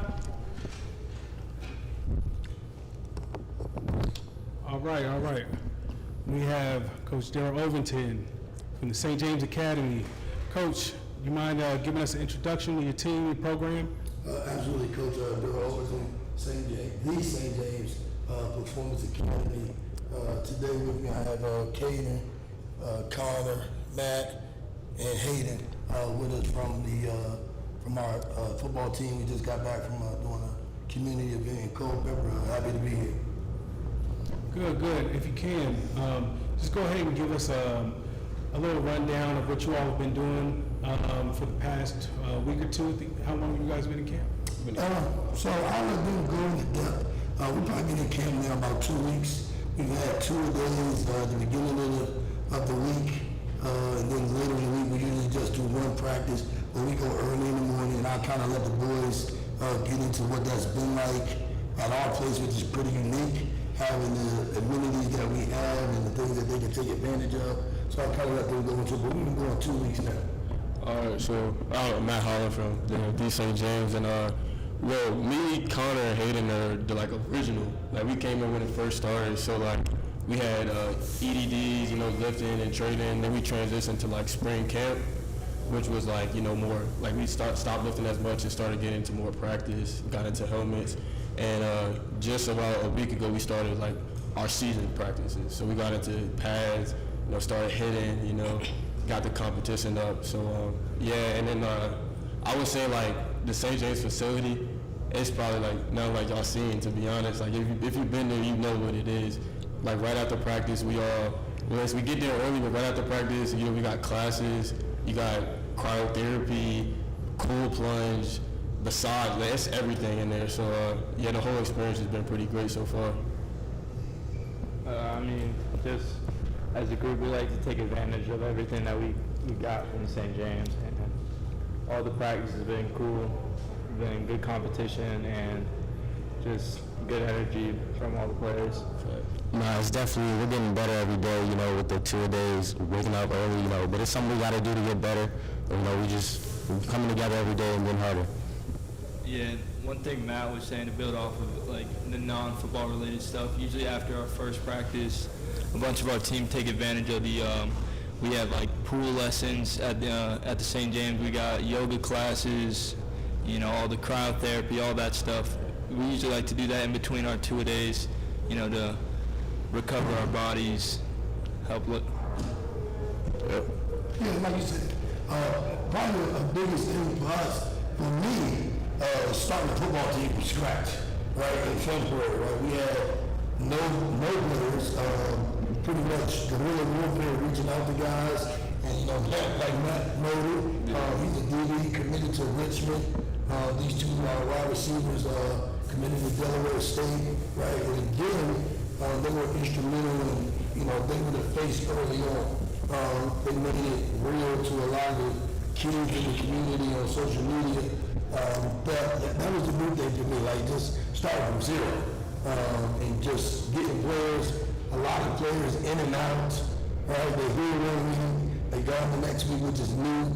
All right. We have Coach Darrell Overton from the St. James Academy. Coach, you mind giving us an introduction to your team, your program? Absolutely, Coach Darrell Overton, the St. James Performance Academy. Today with me I have Caden, Connor, Matt, and Hayden with us from our football team. We just got back from doing a community event in Culpeper. Happy to be here. Good. If you can, just go ahead and give us a little rundown of what you all have been doing for the past week or two. How long have you guys been in camp? So all we've been going to depth. We've probably been in camp now about 2 weeks. We've had 2 days at the beginning of the week, and then later in the week we usually just do one practice where we go early in the morning, and I kind of let the boys get into what that's been like at our place, which is pretty unique, having the amenities that we have and the things that they can take advantage of. So I kind of let them go into it, but we've been going 2 weeks now. All right, so Matt Holland from the St. James, and well, me, Connor, and Hayden are the original. We came in when it first started, so we had EDDs, lifting and training. Then we transitioned to spring camp, which was more we stopped lifting as much and started getting into more practice. Got into helmets, and just about a week ago we started our season practices. So we got into pads, started hitting, got the competition up. So and then I would say the St. James facility, it's probably nothing like y'all seen, to be honest. If you've been there, you know what it is. Right after practice, we get there early, but right after practice, we got classes, you got cryotherapy, cool plunge, massage, it's everything in there. So the whole experience has been pretty great so far. Just as a group, we like to take advantage of everything that we got from St. James, and all the practice has been cool, been good competition, and just good energy from all the players. It's definitely, we're getting better every day, with the 2 days, waking up early, but it's something we got to do to get better. We're coming together every day and getting harder. Yeah, one thing Matt was saying, to build off of the non-football related stuff, usually after our first practice, a bunch of our team take advantage of we have pool lessons at the St. James. We got yoga classes, all the cryotherapy, all that stuff. We usually like to do that in between our 2 days, to recover our bodies, help look. Yeah, like you said, probably the biggest thing for us, for me, starting the football team from scratch, right, in February, right? We had no players, pretty much guerrilla warfare, reaching out to guys, and Matt noted, he's a DB committed to Richmond. These two wide receivers committed to Delaware State, right? And again, they were instrumental in, they were the face early on. They made it real to a lot of the kids in the community on social media. But that was the big thing to me, just starting from zero and just getting players, a lot of players in and out, right? They hear 1 week, they go on the next week, which is new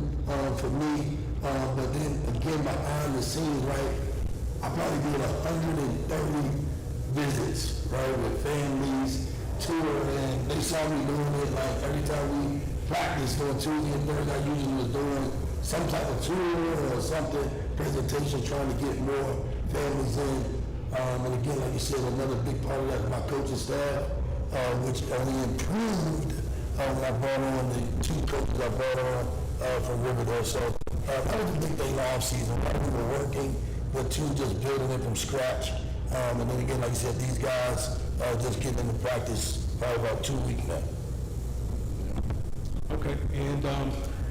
for me. But then again, behind the scenes, right, I probably did 130 visits, right, with families, tour, and they saw me doing it every time we practiced on Tuesday and Thursday. I usually was doing some type of tour or something, presentation, trying to get more families in. And again, like you said, another big part of that is my coaching staff, which only improved when I brought on the 2 coaches I brought on from Riverdale. So that was a big thing off season. Right? We were working with 2, just building it from scratch. And then again, like you said, these guys just getting into practice probably about 2 weeks now. Okay, and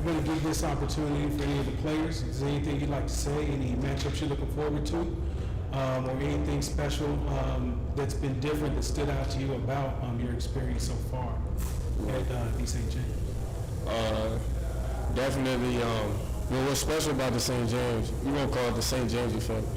we're going to give this opportunity for any of the players. Is there anything you'd like to say, any matchups you're looking forward to, or anything special that's been different that stood out to you about your experience so far at the St. James? Definitely, what's special about the St. James, we're going to call it the St. James effect.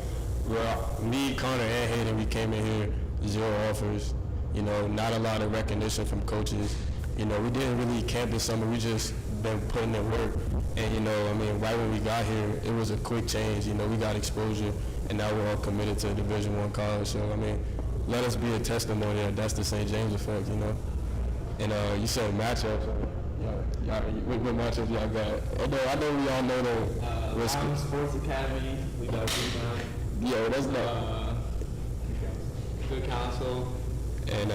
Me, Connor, and Hayden, we came in here, 0 offers, not a lot of recognition from coaches. We didn't really camp this summer. We just been putting in work. And, you know, I mean, right when we got here, it was a quick change. You know, we got exposure, and now we're all committed to Division I college. So, I mean, let us be a testimony that that's the St. James effect, you know. And you said matchups. What matchups y'all got? I know we all know the Lions Sports Academy, we got Gridiron. Yeah, that's not. Good Counsel. And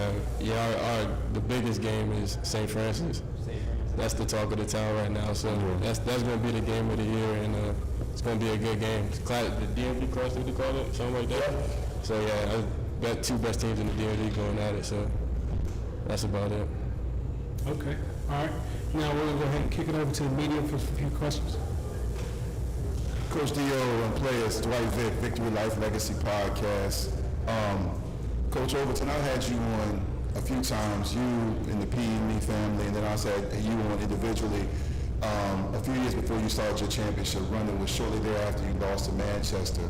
the biggest game is St. Francis. That's the talk of the town right now. So that's going to be the game of the year, and it's going to be a good game. The DMV cross, did you call it? Something like that. So yeah, I got two best teams in the DMV going at it. So that's about it. Okay, all right. Now we're gonna go ahead and kick it over to the media for a few questions. Coach Dio and players, Dwight Vick, Victory Life Legacy Podcast. Coach Overton, I had you on a few times, you and the PME family, and then I had you on individually a few years before you started your championship run. It was shortly thereafter you lost to Manchester.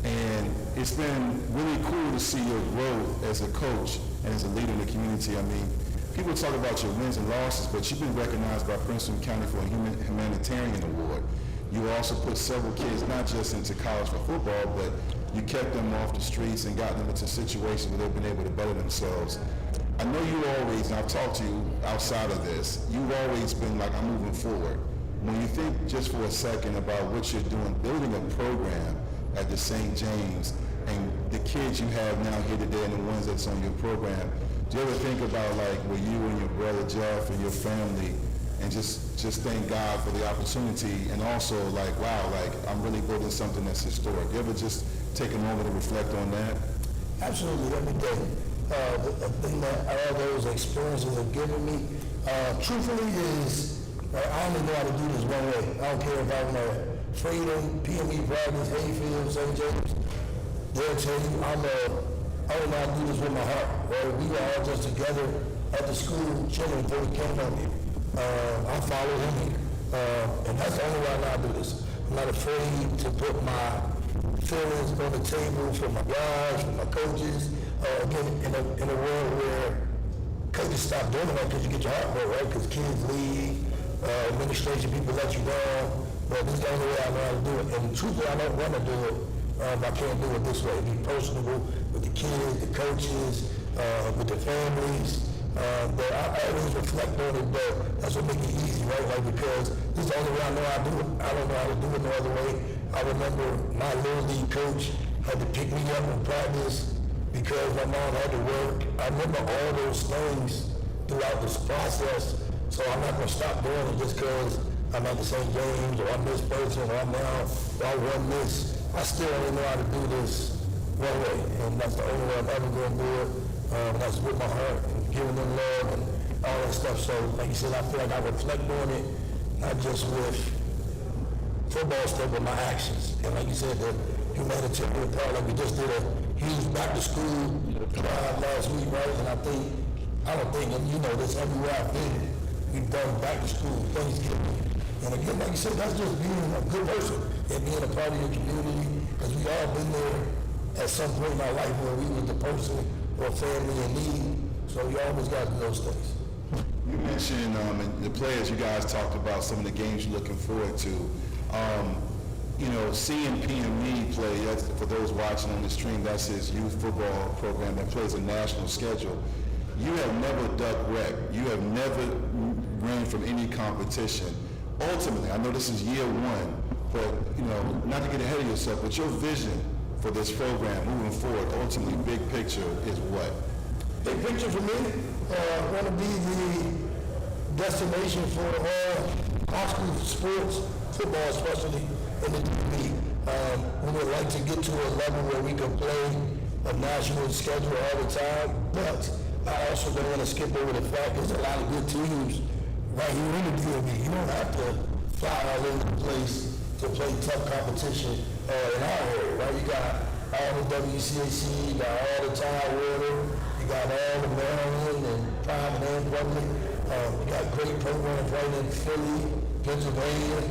And it's been really cool to see your growth as a coach and as a leader in the community. I mean, people talk about your wins and losses, but you've been recognized by Princeton County for a humanitarian award. You also put several kids not just into college for football, but you kept them off the streets and got them into situations where they've been able to better themselves. I know you always, and I've talked to you outside of this, you've always been like, I'm moving forward. When you think just for a second about what you're doing, building a program at the St. James, and the kids you have now here today and the ones that's on your program, do you ever think about like where you and your brother Jeff and your family, and just thank God for the opportunity, and also like, wow, like I'm really building something that's historic. You ever just take a moment to reflect on that? Absolutely, every day. The thing that all those experiences have given me, truthfully, is I only know how to do this one way. I don't care if I'm Freedom, PME Practice, Hayfield, St. James. They'll tell you I only know how to do this with my heart. Right? We were all just together at the school chilling before we came on here. I followed him here. And that's the only way I know how to do this. I'm not afraid to put my feelings on the table for my guys, for my coaches. Again, in a world where coaches stop doing that because you get your heart broke, right? Because kids leave, administration people let you down. But this is the only way I know how to do it. And truthfully, I don't want to do it. I can't do it this way. Be personable with the kids, the coaches, with the families. But I always reflect on it, but that's what makes it easy, right? Like, because this is the only way I know how to do it. I don't know how to do it no other way. I remember my little league coach had to pick me up in practice because my mom had to work. I remember all those things throughout this process, so I'm not going to stop doing it just because I'm at the St. James, or I'm this person, or I'm now, or I won this. I still only know how to do this one way, and that's the only way I'm ever going to do it. That's with my heart, and giving them love, and all that stuff. So, like you said, I feel like I reflect on it, not just with football stuff, but my actions. And like you said, the humanitarian part, like we just did a huge back to school drive last week, right? And I don't think, and you know this, everywhere I've been, we've done back to school, Thanksgiving. And again, like you said, that's just being a good person and being a part of your community, because we all been there at some point in our life where we were the person or family in need. So you always got to do those things. You mentioned the players, you guys talked about some of the games you're looking forward to. You know, seeing PME play, that's, for those watching on the stream, that's his youth football program that plays a national schedule. You have never ducked rep. You have never ran from any competition. Ultimately, I know this is year one, but you know, not to get ahead of yourself, but your vision for this program moving forward, ultimately, big picture is what? Big picture for me, I want to be the destination for all high school sports, football especially, in the DB. We would like to get to a level where we can play a national schedule all the time, but I also don't want to skip over the fact there's a lot of good teams right here in the DMV. You don't have to fly all over the place to play tough competition in our area, right? You got all the WCAC, you got all the Tidewater, you got all the Maryland and private and public. You got great programs right in Philly, Pennsylvania.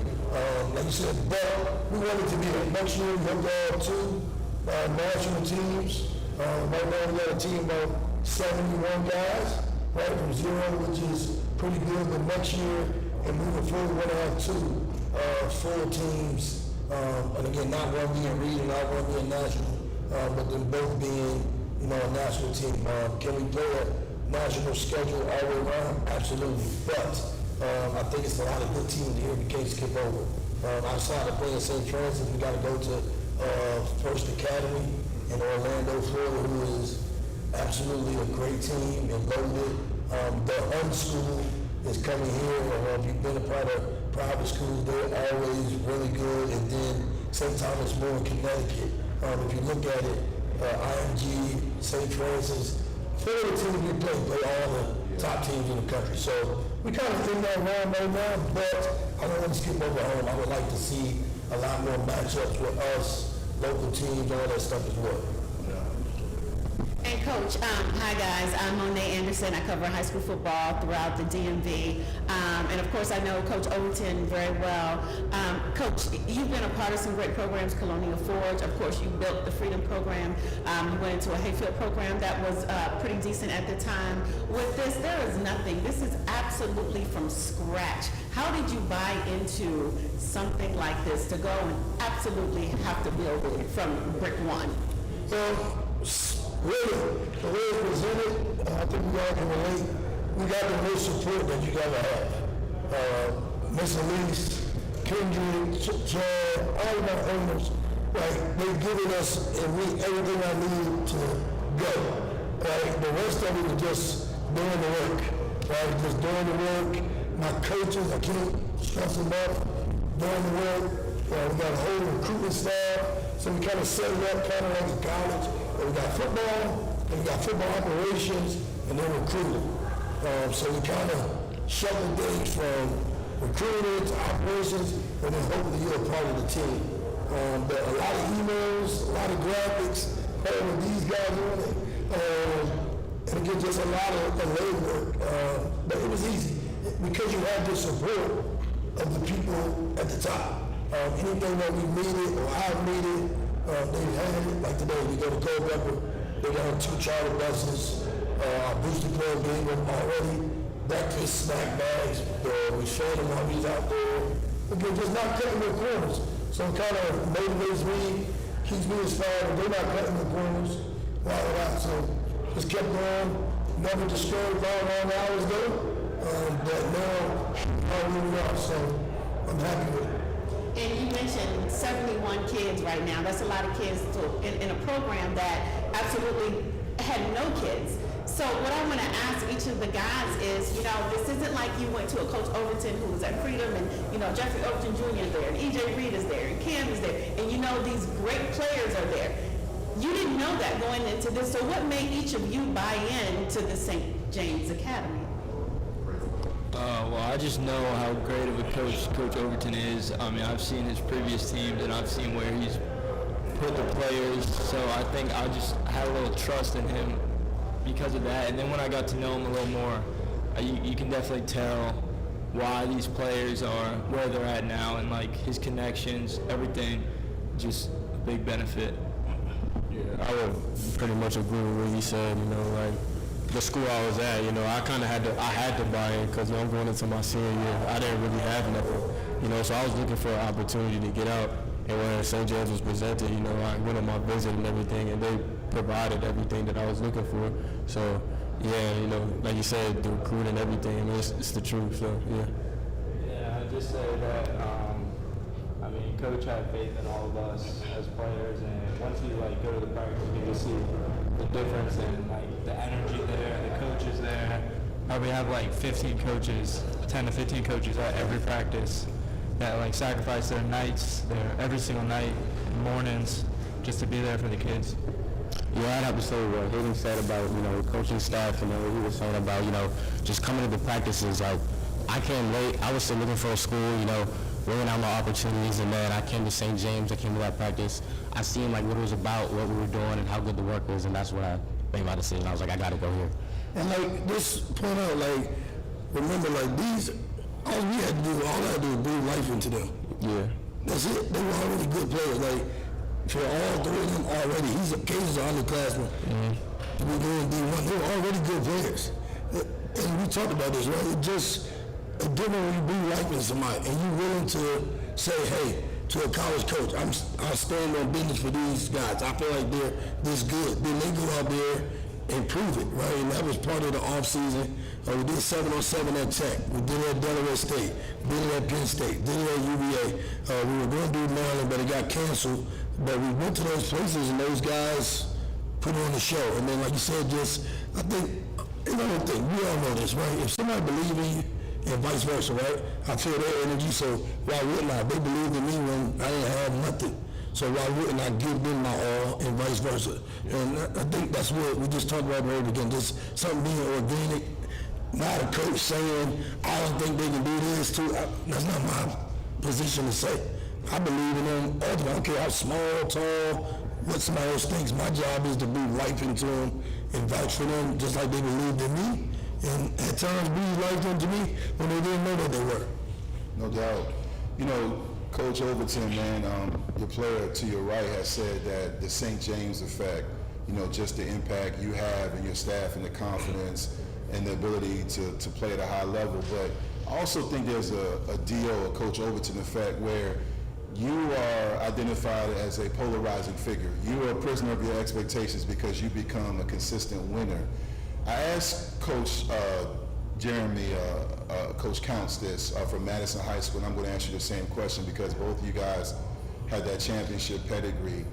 Like you said, but we wanted to be a next year, we have two national teams. Right now we got a team of 71 guys, right, from zero, which is pretty good. But next year And moving forward, we're gonna have two full teams, and again, not one being regional, not one being national, but them both being, you know, a national team. Can we play a national schedule all the way around? Absolutely. But I think it's a lot of good teams here we can't skip over. Outside of playing St. Francis, we got to go to First Academy in Orlando, Florida, who is absolutely a great team and loaded. The Hunt School is coming here. If you've been a part of private schools, they're always really good. And then St. Thomas More in Connecticut. If you look at it, IMG, St. Francis, four of the teams we play all the top teams in the country. So we kind of in that realm right now, but I don't want to skip over home. I would like to see a lot more matchups with us, local teams, all that stuff as well. And Coach, hi guys, I'm Monet Anderson. I cover high school football throughout the DMV. And of course I know Coach Overton very well. Coach, you've been a part of some great programs, Colonial Forge. Of course you built the Freedom Program. You went into a Hayfield program that was pretty decent at the time. With this, there is nothing. This is absolutely from scratch. How did you buy into something like this to go and absolutely have to build it from brick one? Really, the way it was presented, I think we all can relate. We got the most support that you gotta have. Miss Elise, Kendrick, Chad, all of our owners, like they've given us everything I need to go. The rest of it was just doing the work. Just doing the work. My coaches, I can't stress enough, doing the work. We got a whole recruitment staff, so we kind of set it up kind of like a college. We got football, and we got football operations, and then recruiting. So we kind of shuffle things from recruiting to operations, and then hopefully you're a part of the team. But a lot of emails, a lot of graphics, with these guys on it, and again, just a lot of labor. But it was easy because you had the support of the people at the top. Anything that we needed or I've needed, they had it. Like today, we go to Culpeper, they got 2 charter buses, our booster club gave them already breakfast, snack bags, we fed them while we was out there. Again, just not cutting their corners. So it kind of motivates me, keeps me inspired, and they're not cutting the corners, So just kept going, never discouraged how long hours go, but now we are, so I'm happy with it. And you mentioned 71 kids right now. That's a lot of kids in a program that absolutely had no kids. So what I want to ask each of the guys is, this isn't like you went to a Coach Overton who was at Freedom and, Jeffrey Overton Jr. is there and E.J. Reed is there and Cam is there and these great players are there. You didn't know that going into this. So what made each of you buy in to the St. James Academy? Well, I just know how great of a coach Coach Overton is. I mean, I've seen his previous teams, and I've seen where he's put the players. So I think I just had a little trust in him because of that. And then when I got to know him a little more, you can definitely tell why these players are where they're at now, and like his connections, everything, just a big benefit. Yeah, I would pretty much agree with what he said. The school I was at, I kind of had to buy in because I'm going into my senior year. I didn't really have nothing, so I was looking for an opportunity to get out. And when St. James was presented, I went on my visit and everything, and they provided everything that I was looking for. So, yeah, like you said, the recruit and everything, it's the truth. So, yeah. Yeah, I'd just say that, Coach had faith in all of us as players, and once you go to the practice, you can see the difference in the energy there, the coaches there. Probably have 15 coaches, 10 to 15 coaches at every practice that sacrifice their nights, every single night, mornings, just to be there for the kids. Yeah, I'd have to say what Hayden said about, the coaching staff and what he was saying about, just coming to the practices. I came late. I was still looking for a school, weighing out my opportunities, and then I came to St. James. I came to that practice. I seen what it was about, what we were doing, and how good the work was, and that's what I made my decision. I was like, I gotta go here. And just point out, remember, these, all we had to do, all I had to do was breathe life into them. Yeah. That's it. They were already good players. For all 3 of them already, Cases are underclassmen. Mm-hmm. We're doing D1. They were already good players. And we talked about this, right? a different when you be liking somebody and you willing to say, hey, to a college coach, I'll stand on business for these guys. I feel like they're this good. Then they go out there and prove it, right? And that was part of the offseason. We did 7-on-7 at Tech. We did it at Delaware State. Did it at Penn State. Did it at UVA. We were going to do Maryland, but it got canceled. But we went to those places, and those guys put on the show. And then, like you said, I think, we all know this, right? If somebody believes in you, and vice versa, right? I feel their energy, so why wouldn't I? They believed in me when I didn't have nothing. So why wouldn't I give them my all and vice versa? And I think that's what we just talked about earlier again, just something being organic, not a coach saying, I don't think they can do this too. That's not my position to say. I believe in them ultimately. I don't care how small, tall, what somebody else thinks. My job is to breathe life into them and vouch for them just like they believed in me. And at times breathe life into me when they didn't know that they were. No doubt. You know, Coach Overton, man, your player to your right has said that the St. James effect, you know, just the impact you have and your staff and the confidence and the ability to play at a high level. But I also think there's a deal, a Coach Overton effect, where you are identified as a polarizing figure. You are a prisoner of your expectations because you become a consistent winner. I asked Coach Jeremy, Coach Counts this from Madison High School, and I'm going to ask you the same question because both of you guys had that championship pedigree.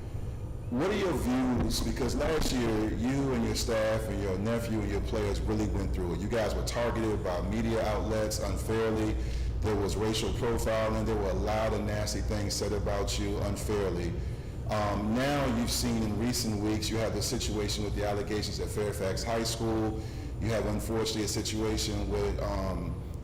What are your views? Because last year, you and your staff and your nephew and your players really went through it. You guys were targeted by media outlets unfairly. There was racial profiling. There were a lot of nasty things said about you unfairly. Now you've seen in recent weeks, you have the situation with the allegations at Fairfax High School. You have, unfortunately, a situation with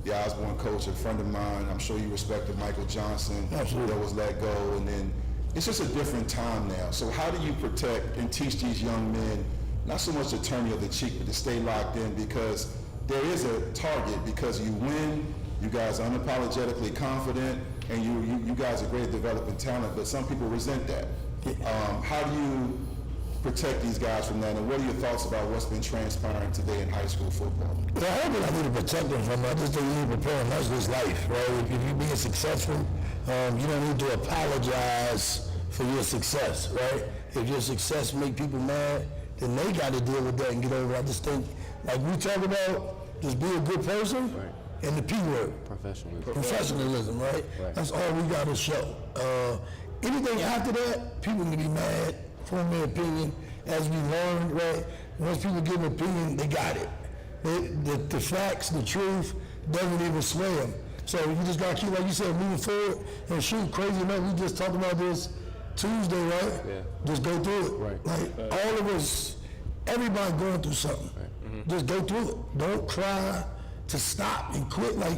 the Osborne coach, a friend of mine. I'm sure you respected Michael Johnson. Absolutely. That was let go. And then it's just a different time now. So how do you protect and teach these young men, not so much to turn the other cheek, but to stay locked in? Because there is a target because you win, you guys are unapologetically confident, and you guys are great at developing talent, but some people resent that. How do you protect these guys from that, and what are your thoughts about what's been transpiring today in high school football? Well, I don't think I need to protect them from it. I just think you need to prepare them. That's just life, right? If you're being successful, you don't need to apologize for your success, right? If your success make people mad, then they got to deal with that and get over it. I just think, like we talk about, just be a good person, right, and the P word. Professionalism, right? That's all we got to show. Anything after that, people can be mad, form their opinion. As we learned, right? Once people give an opinion, they got it. The facts, the truth, doesn't even sway them. So you just got to keep, like you said, moving forward and shoot. Crazy enough, we just talked about this Tuesday, right? Yeah. Just go through it. Right. Like all of us, everybody going through something. Right. Mm-hmm. Just go through it. Don't try to stop and quit. Like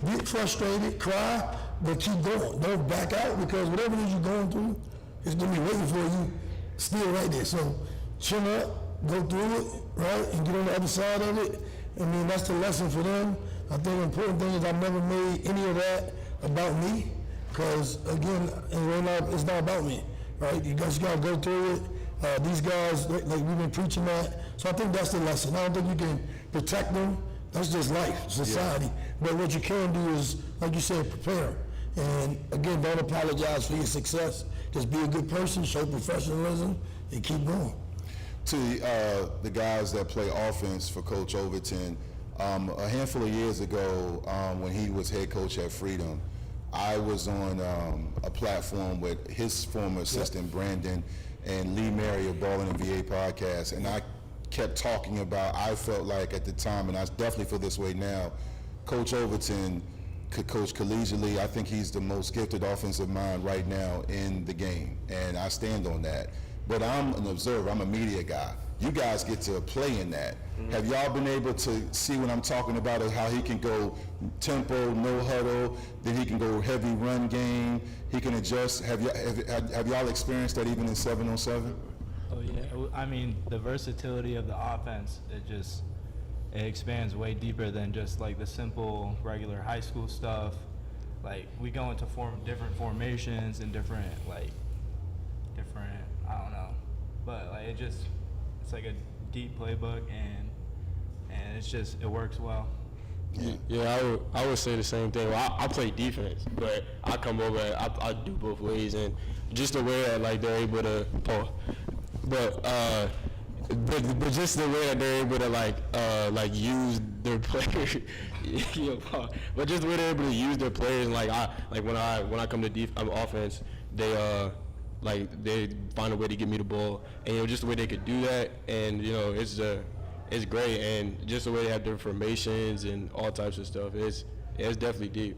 get frustrated, cry, but keep going. Don't back out because whatever it is you're going through, it's gonna be waiting for you still right there. So chill up, go through it, right, and get on the other side of it. I mean, that's the lesson for them. I think the important thing is I've never made any of that about me, because again, it's not about me, right? You guys gotta go through it. These guys, like we've been preaching that. So I think that's the lesson. I don't think you can protect them. That's just life, society. Yeah. But what you can do is, like you said, prepare. And again, don't apologize for your success. Just be a good person, show professionalism, and keep going. To the guys that play offense for Coach Overton, a handful of years ago, when he was head coach at Freedom, I was on a platform with his former assistant, Brandon, and Lee Mary of Ballin' and VA podcast, and I kept talking about, I felt like at the time, and I definitely feel this way now, Coach Overton could coach collegiately. I think he's the most gifted offensive mind right now in the game, and I stand on that. But I'm an observer, I'm a media guy. You guys get to play in that. Mm-hmm. Have y'all been able to see what I'm talking about, is how he can go tempo, no huddle, then he can go heavy run game, he can adjust. Have y'all experienced that even in 7-on-7? Oh yeah, I mean, the versatility of the offense, it expands way deeper than just like the simple regular high school stuff. Like we go into different formations and different, I don't know, but like it's like a deep playbook, and it works well. Yeah, I would say the same thing. Well, I play defense, but I come over, I do both ways, and just the way that like they're able to, but just the way that they're able to like use their players, but just the way they're able to use their players, when I come to offense, they find a way to get me the ball, and just the way they could do that, and it's great, and just the way they have their formations and all types of stuff, it's definitely deep.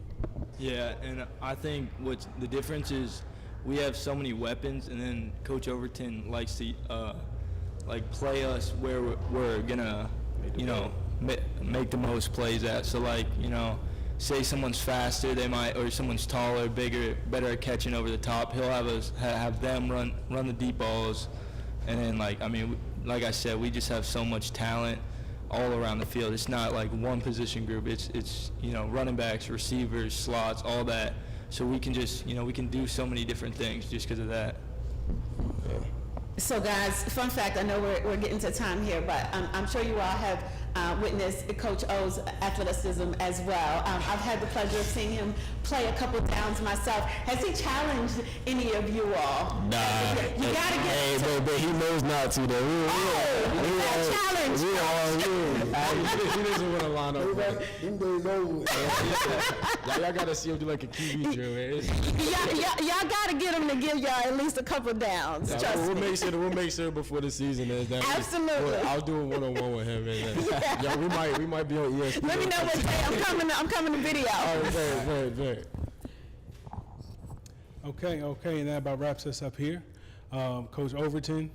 Yeah, and I think what's the difference is we have so many weapons, and then Coach Overton likes to play us where we're gonna, make the most plays at. So say someone's faster, they might, or someone's taller, bigger, better at catching over the top. He'll have them run the deep balls, and then like I said, we just have so much talent all around the field. It's not like one position group. It's running backs, receivers, slots, all that. So we can just we can do so many different things just because of that. So guys, fun fact, I know we're getting to time here, but I'm sure you all have witnessed Coach O's athleticism as well. I've had the pleasure of seeing him play a couple downs myself. Has he challenged any of you all? Nah. You gotta get but he knows not to though. challenge. He doesn't want to line up. Them days over. Y'all gotta see him do like a QB drill, man. Y'all gotta get him to give y'all at least a couple downs. Trust We'll me. make sure before the season is done. Absolutely. I'll do a one-on-one with him, man. Yeah, we might be on ESPN. Let me know what day I'm coming to video. All right, very. Okay, and that about wraps us up here. Coach Overton,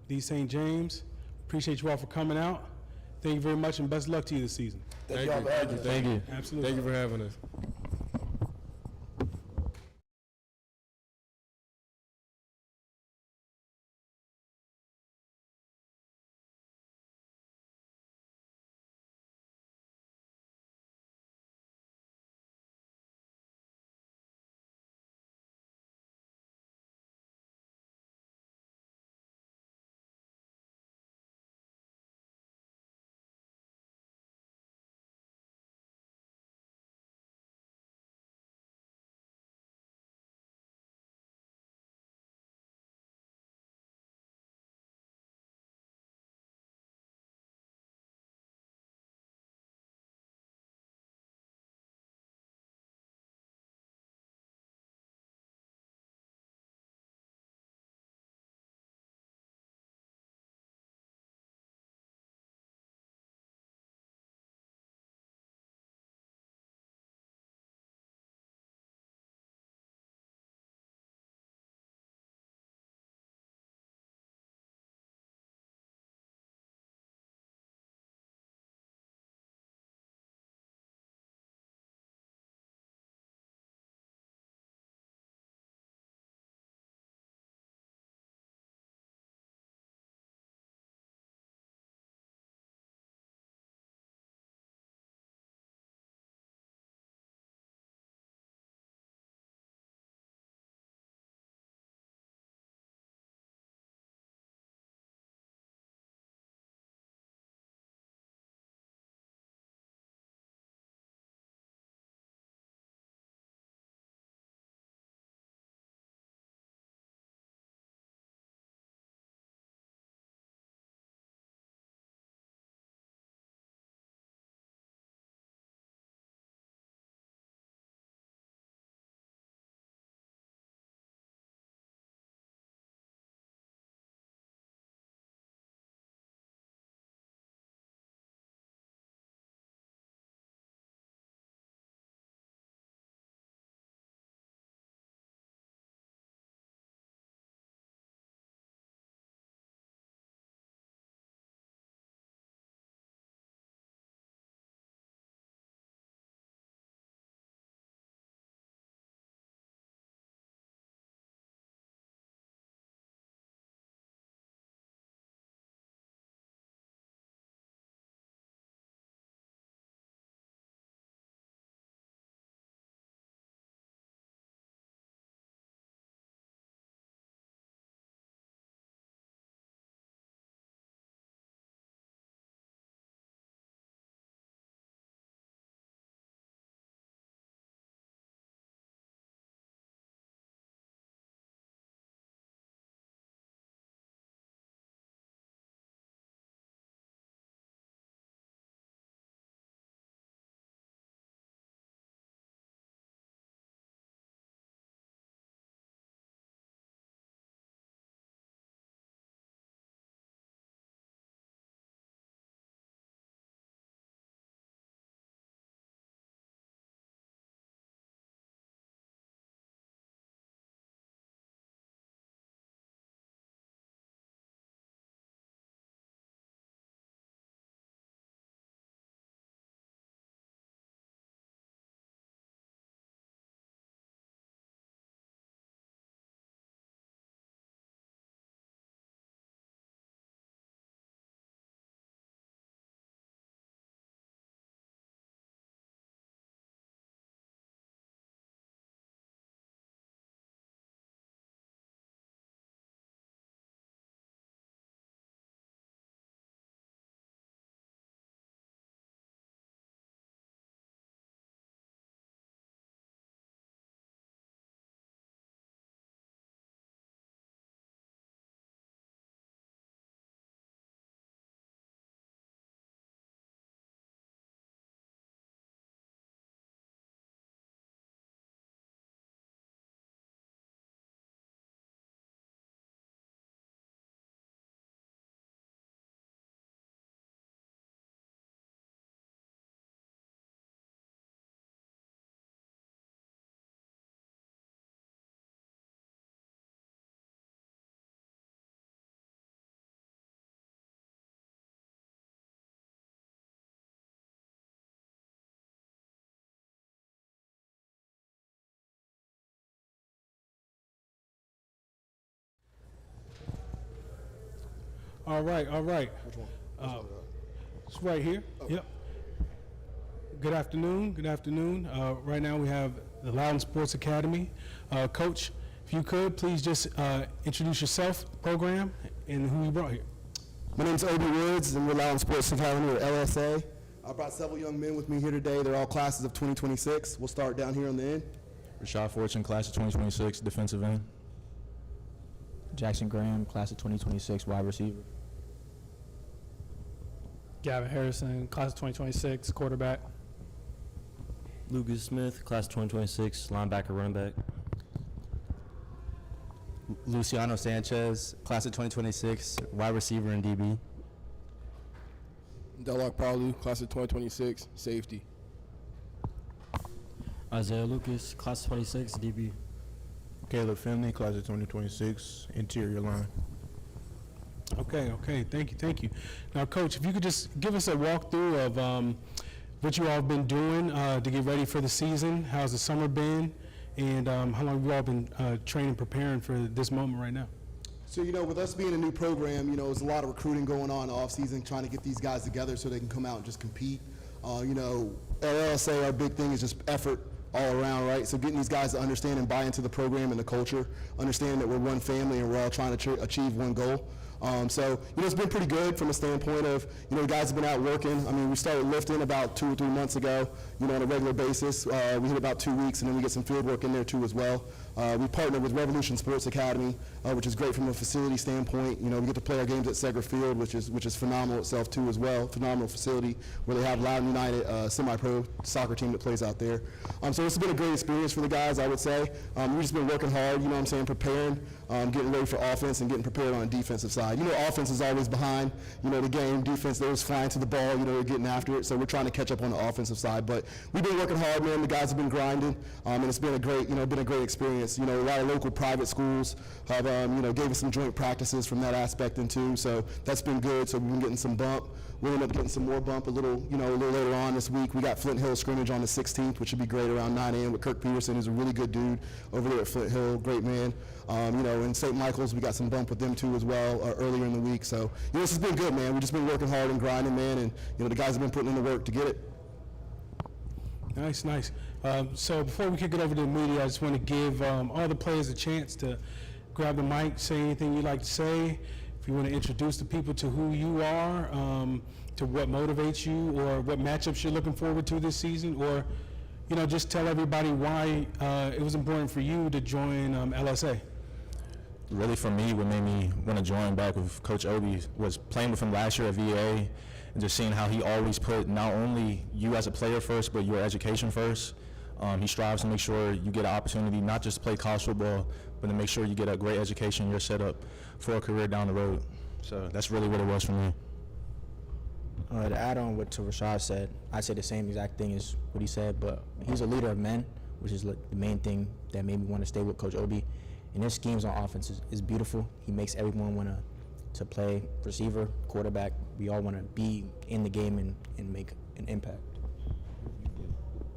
D. St. James, appreciate you all for coming out. Thank you very much, and best luck to you this season. Thank you. Thank you. Absolutely. Thank you for having us. All right. Which one? It's right here. Yep. Good afternoon. Right now we have the Loudon Sports Academy. Coach, if you could, please just introduce yourself, program, and who you brought here. My name's Obi Woods, and we're Loudon Sports Academy, or LSA. I brought several young men with me here today. They're all classes of 2026. We'll start down here on the end. Rashad Fortune, class of 2026, defensive end. Jackson Graham, class of 2026, wide receiver. Gavin Harrison, class of 2026, quarterback. Lucas Smith, class of 2026, linebacker, running back. Luciano Sanchez, class of 2026, wide receiver and DB. Delrock Paulu, class of 2026, safety. Isaiah Lucas, class of 26, DB. Caleb Finley, class of 2026, interior line. Okay. Thank you. Now, Coach, if you could just give us a walkthrough of what you all have been doing to get ready for the season. How's the summer been? And how long have you all been training, preparing for this moment right now? So, with us being a new program, there's a lot of recruiting going on off season, trying to get these guys together so they can come out and just compete. At LSA, our big thing is just effort all around, right? So getting these guys to understand and buy into the program and the culture, understanding that we're one family and we're all trying to achieve one goal. It's been pretty good from a standpoint of, the guys have been out working. I mean, we started lifting about 2 or 3 months ago, on a regular basis. We hit about 2 weeks, and then we get some field work in there too as well. We partnered with Revolution Sports Academy, which is great from a facility standpoint. We get to play our games at Seger Field, which is phenomenal itself too as well. Phenomenal facility where they have Loudon United semi-pro soccer team that plays out there. So it's been a great experience for the guys, I would say. We've just been working hard, preparing, getting ready for offense and getting prepared on the defensive side. Offense is always behind, the game. Defense, they're just flying to the ball, they're getting after it. So we're trying to catch up on the offensive side. But we've been working hard, man. The guys have been grinding, and it's been a great, experience. A lot of local private schools have, gave us some joint practices from that aspect too. So that's been good. So we've been getting some bump. We'll end up getting some more bump a little later on this week. We got Flint Hill scrimmage on the 16th, which should be great around 9 a.m. with Kirk Peterson, who's a really good dude over there at Flint Hill, great man. In St. Michael's, we got some bump with them too as well earlier in the week. So, this has been good, man. We've just been working hard and grinding, man, and, the guys have been putting in the work to get it. Nice. So before we kick it over to the media, I just want to give all the players a chance to grab the mic, say anything you'd like to say. If you want to introduce the people to who you are, to what motivates you, or what matchups you're looking forward to this season, or, just tell everybody why it was important for you to join LSA. Really, for me, what made me want to join back with Coach Obi was playing with him last year at VA and just seeing how he always put not only you as a player first, but your education first. He strives to make sure you get an opportunity not just to play college football, but to make sure you get a great education, you're set up for a career down the road. So that's really what it was for me. To add on what Rashad said, I'd say the same exact thing as what he said, but he's a leader of men, which is the main thing that made me want to stay with Coach Obi. And his schemes on offense is beautiful. He makes everyone want to play receiver, quarterback. We all want to be in the game and make an impact.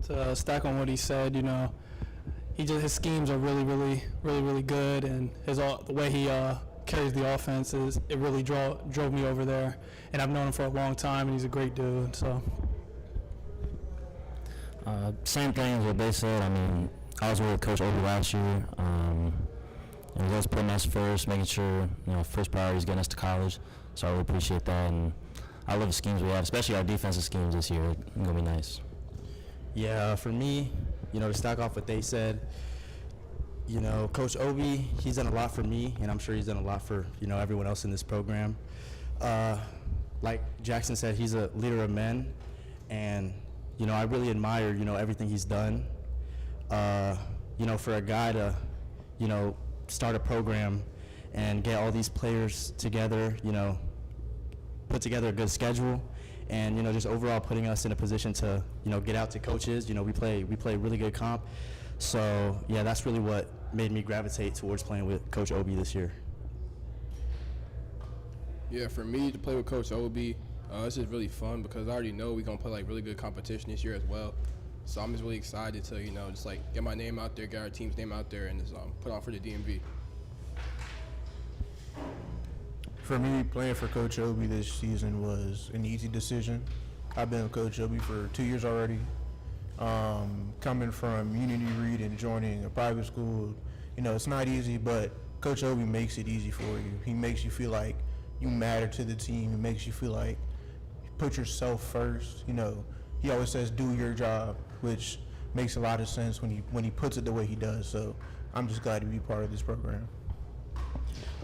To stack on what he said, his schemes are really good, and the way he carries the offense it really drove me over there. And I've known him for a long time, and he's a great dude. So. Same thing as what they said. I mean, I was with Coach Obi last year. He was putting us first, making sure, first priority is getting us to college. So I really appreciate that. And I love the schemes we have, especially our defensive schemes this year. It's going to be nice. Yeah, for me, to stack off what they said, Coach Obi, he's done a lot for me, and I'm sure he's done a lot for, everyone else in this program. Like Jackson said, he's a leader of men, and, I really admire, everything he's done. For a guy to, start a program and get all these players together, put together a good schedule, and just overall putting us in a position to get out to coaches. We play really good comp, so yeah, that's really what made me gravitate towards playing with Coach Obi this year. Yeah, for me to play with Coach Obi, this is really fun because I already know we're gonna play really good competition this year as well. So I'm just really excited to just get my name out there, get our team's name out there, and just put on for the DMV. For me, playing for Coach Obi this season was an easy decision. I've been with Coach Obi for 2 years already. Coming from Unity Reed and joining a private school, you know, it's not easy, but Coach Obi makes it easy for you. He makes you feel like you matter to the team. He makes you feel like you put yourself first. You know, he always says, do your job, which makes a lot of sense when he puts it the way he does. So I'm just glad to be part of this program.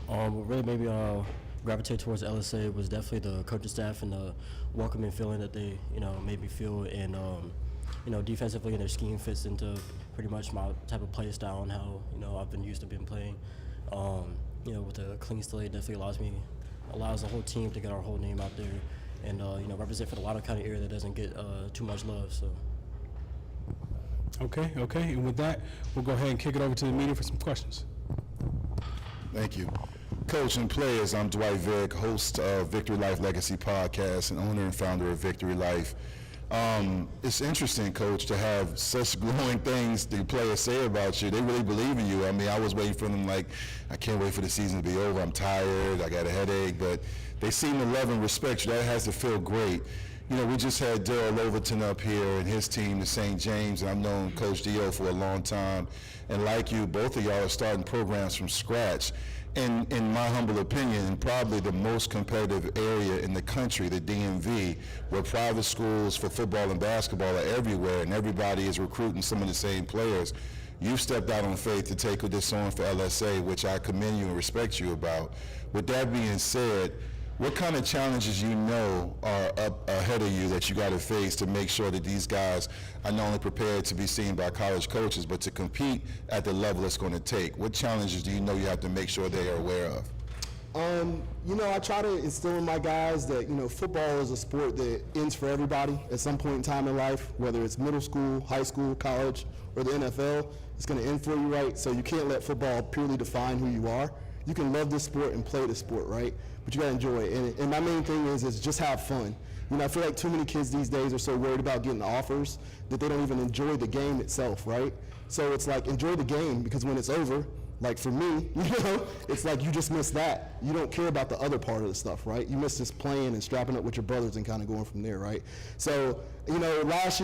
What really made me gravitate towards LSA was definitely the coaching staff and the welcoming feeling that they, you know, made me feel, and you know, defensively, and their scheme fits into pretty much my type of play style and how, you know, I've been used to being playing. You know, with a clean slate, definitely allows the whole team to get our whole name out there and you know, represent for the Loudoun County area that doesn't get too much love. So. Okay, and with that, we'll go ahead and kick it over to the media for some questions. Thank you. Coach and players, I'm Dwight Vick, host of Victory Life Legacy Podcast and owner and founder of Victory Life. It's interesting, Coach, to have such glowing things the players say about you. They really believe in you. I mean, I was waiting for them like, I can't wait for the season to be over. I'm tired. I got a headache. But they seem to love and respect you. That has to feel great. You know, we just had Daryl Overton up here and his team, the St. James, and I've known Coach Dio for a long time. And like you, both of y'all are starting programs from scratch. And in my humble opinion, probably the most competitive area in the country, the DMV, where private schools for football and basketball are everywhere, and everybody is recruiting some of the same players. You've stepped out on faith to take this on for LSA, which I commend you and respect you about. With that being said, what kind of challenges you know are up ahead of you that you got to face to make sure that these guys are not only prepared to be seen by college coaches, but to compete at the level it's going to take? What challenges do you know you have to make sure they are aware of? You know, I try to instill in my guys that, you know, football is a sport that ends for everybody at some point in time in life, whether it's middle school, high school, college, or the NFL. It's going to end for you, right? So you can't let football purely define who you are. You can love this sport and play the sport, right? But you got to enjoy it. And my main thing is just have fun. You know, I feel like too many kids these days are so worried about getting offers that they don't even enjoy the game itself, right? So it's like, enjoy the game, because when it's over, like for me, you know, it's like you just miss that. You don't care about the other part of the stuff, right? You miss just playing and strapping up with your brothers and kind of going from there, right? So, you know, last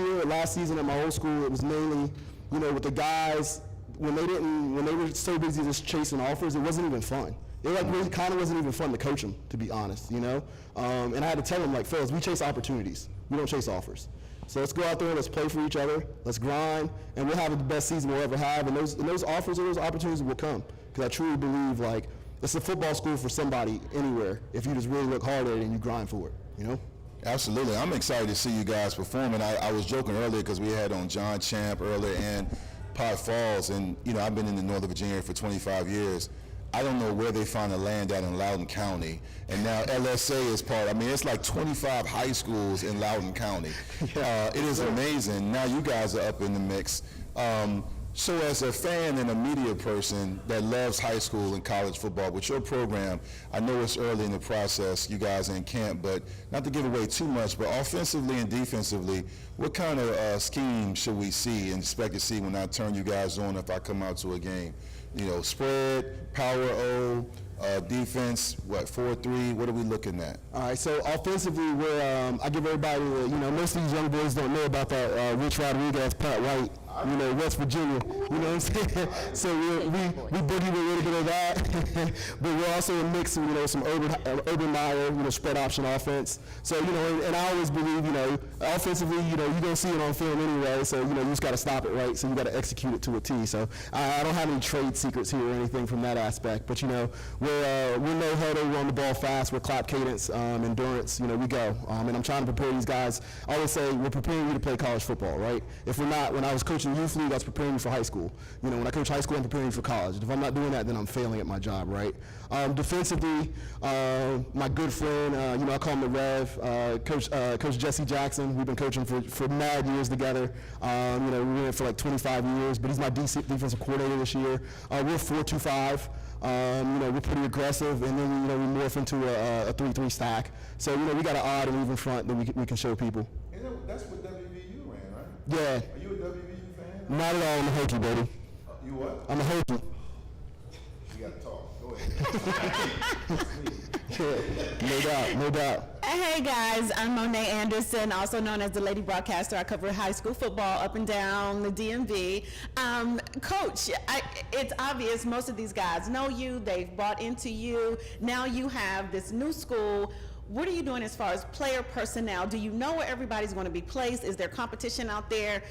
season at my old school, it was mainly, you know, with the guys, when they were so busy just chasing offers, it wasn't even fun. It like really kind of wasn't even fun to coach them, to be honest, you know? And I had to tell them, like, fellas, we chase opportunities. We don't chase offers. So let's go out there and let's play for each other. Let's grind, and we'll have the best season we'll ever have. And those offers or those opportunities will come. Because I truly believe, like, it's a football school for somebody anywhere if you just really look hard at it and you grind for it, you know? Absolutely. I'm excited to see you guys perform. And I was joking earlier because we had on John Champ earlier and Pot Falls. And, you know, I've been in the Northern Virginia for 25 years. I don't know where they found the land out in Loudoun County. And now LSA is part, I mean, it's like 25 high schools in Loudoun County. It is amazing. Now you guys are up in the mix. So as a fan and a media person that loves high school and college football, with your program, I know it's early in the process, you guys are in camp, but not to give away too much, but offensively and defensively, what kind of scheme should we see and expect to see when I turn you guys on if I come out to a game? You know, spread, power O, defense, what, 4-3, what are we looking at? All right, so offensively, I give everybody, you know, most of these young boys don't know about that Rich Rodriguez, Pat White, you know, West Virginia, you know what I'm saying? So we boogie with a little bit of that, but we're also a mix of, you know, some Urban Meyer, you know, spread option offense. So, you know, and I always believe, you know, offensively, you know, you're going to see it on film anyway, so, you know, you just got to stop it, right? So you got to execute it to a T. So I don't have any trade secrets here or anything from that aspect, but, you know, we're no huddle, we're on the ball fast, we're clap cadence, endurance, you know, we go. And I'm trying to prepare these guys. I always say we're preparing you to play college football, right? If we're not, when I was coaching youth league, I was preparing you for high school. You know, when I coach high school, I'm preparing you for college. If I'm not doing that, then I'm failing at my job, right? Defensively, my good friend, you know, I call him the Rev, Coach Jesse Jackson. We've been coaching for mad years together. You know, we were in it for like 25 years, but he's my defensive coordinator this year. We're 4-2-5. You know, we're pretty aggressive, and then, you know, we morph into a 3-3 stack. So, you know, we got an odd and even front that we can show people. That's what WVU ran, right? Yeah. Are you a WVU fan? Not at all. I'm a Hokie, baby. You what? I'm a Hokie. You got to talk. Go ahead. No doubt. Hey guys, I'm Monet Anderson, also known as the Lady Broadcaster. I cover high school football up and down the DMV. Coach, it's obvious most of these guys know you, they've bought into you. Now you have this new school. What are you doing as far as player personnel? Do you know where everybody's going to be placed? Is there competition out there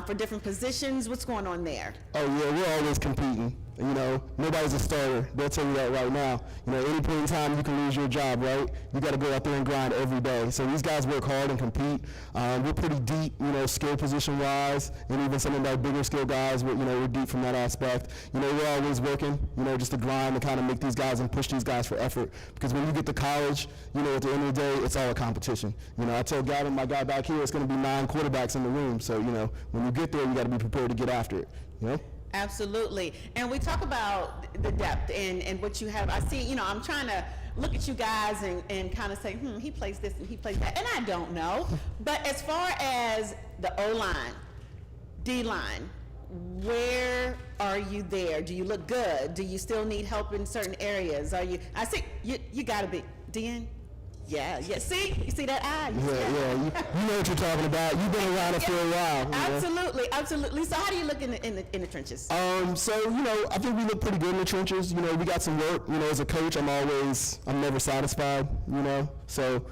for different positions? What's going on there? Oh yeah, we're always competing. You know, nobody's a starter. They'll tell you that right now. You know, any point in time you can lose your job, right? You got to go out there and grind every day. So these guys work hard and compete. We're pretty deep, you know, skill position wise, and even some of our bigger skill guys, we're deep from that aspect. You know, we're always working, you know, just to grind and kind of make these guys and push these guys for effort. Because when you get to college, you know, at the end of the day, it's all a competition. You know, I tell Gavin, my guy back here, it's going to be 9 quarterbacks in the room. So, you know, when you get there, you got to be prepared to get after it, you know? Absolutely. And we talk about the depth and what you have. I see, you know, I'm trying to look at you guys and kind of say, he plays this and he plays that. And I don't know. But as far as the O-line, D-line, where are you there? Do you look good? Do you still need help in certain areas? I see, you got to be, DN? Yeah. See? You see that eye? Yeah. You know what you're talking about. You've been around it for a while. Absolutely. So how do you look in the trenches? So, you know, I think we look pretty good in the trenches. You know, we got some work. You know, as a coach, I'm never satisfied, you know. So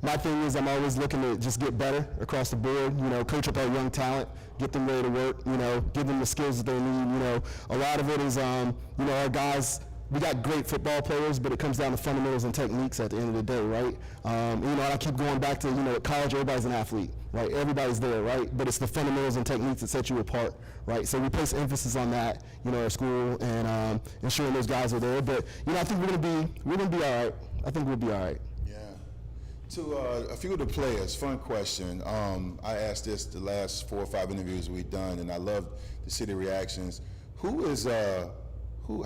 my thing is I'm always looking to just get better across the board. You know, coach up our young talent, get them ready to work, you know, give them the skills that they need. You know, a lot of it is, you know, our guys, we got great football players, but it comes down to fundamentals and techniques at the end of the day, right? You know, I keep going back to, you know, at college, everybody's an athlete, right? Everybody's there, right? But it's the fundamentals and techniques that set you apart, right? So we place emphasis on that, you know, at school and ensuring those guys are there. But, you know, I think we're gonna be all right. I think we'll be all right. Yeah. To a few of the players, fun question. I asked this the last 4 or 5 interviews we've done, and I love to see the reactions.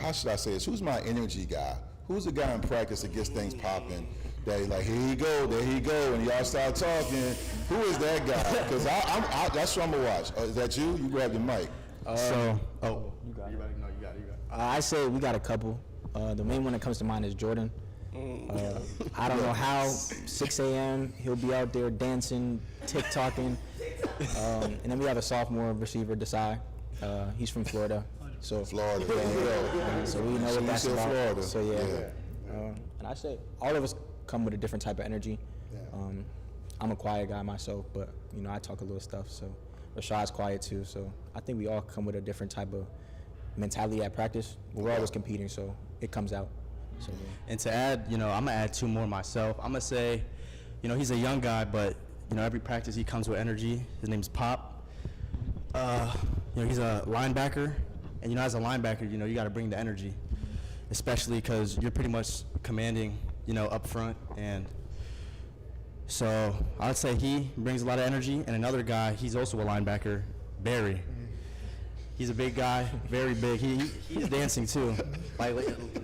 How should I say this? Who's my energy guy? Who's the guy in practice that gets things popping? That he's like, here he go, there he go, and y'all start talking. Who is that guy? Because that's what I'm gonna watch. Is that you? You grab the mic. You got it. I say we got a couple. The main one that comes to mind is Jordan. I don't know how, 6 a.m., he'll be out there dancing, TikToking. And then we have a sophomore receiver, Desai. He's from Florida. So Florida, so we know what that's about. Florida. So and I say all of us come with a different type of energy. I'm a quiet guy myself, but you know I talk a little stuff. So Rashad's quiet too. So I think we all come with a different type of mentality at practice. We're always competing, so it comes out. So And to add, you know, I'm gonna add 2 more myself. I'm gonna say, you know, he's a young guy, but you know every practice he comes with energy. His name's Pop. You know, he's a linebacker. And, you know, as a linebacker, you know, you got to bring the energy, especially because you're pretty much commanding, you know, up front. And so I would say he brings a lot of energy. And another guy, he's also a linebacker, Barry. He's a big guy, very big. He's dancing too. Like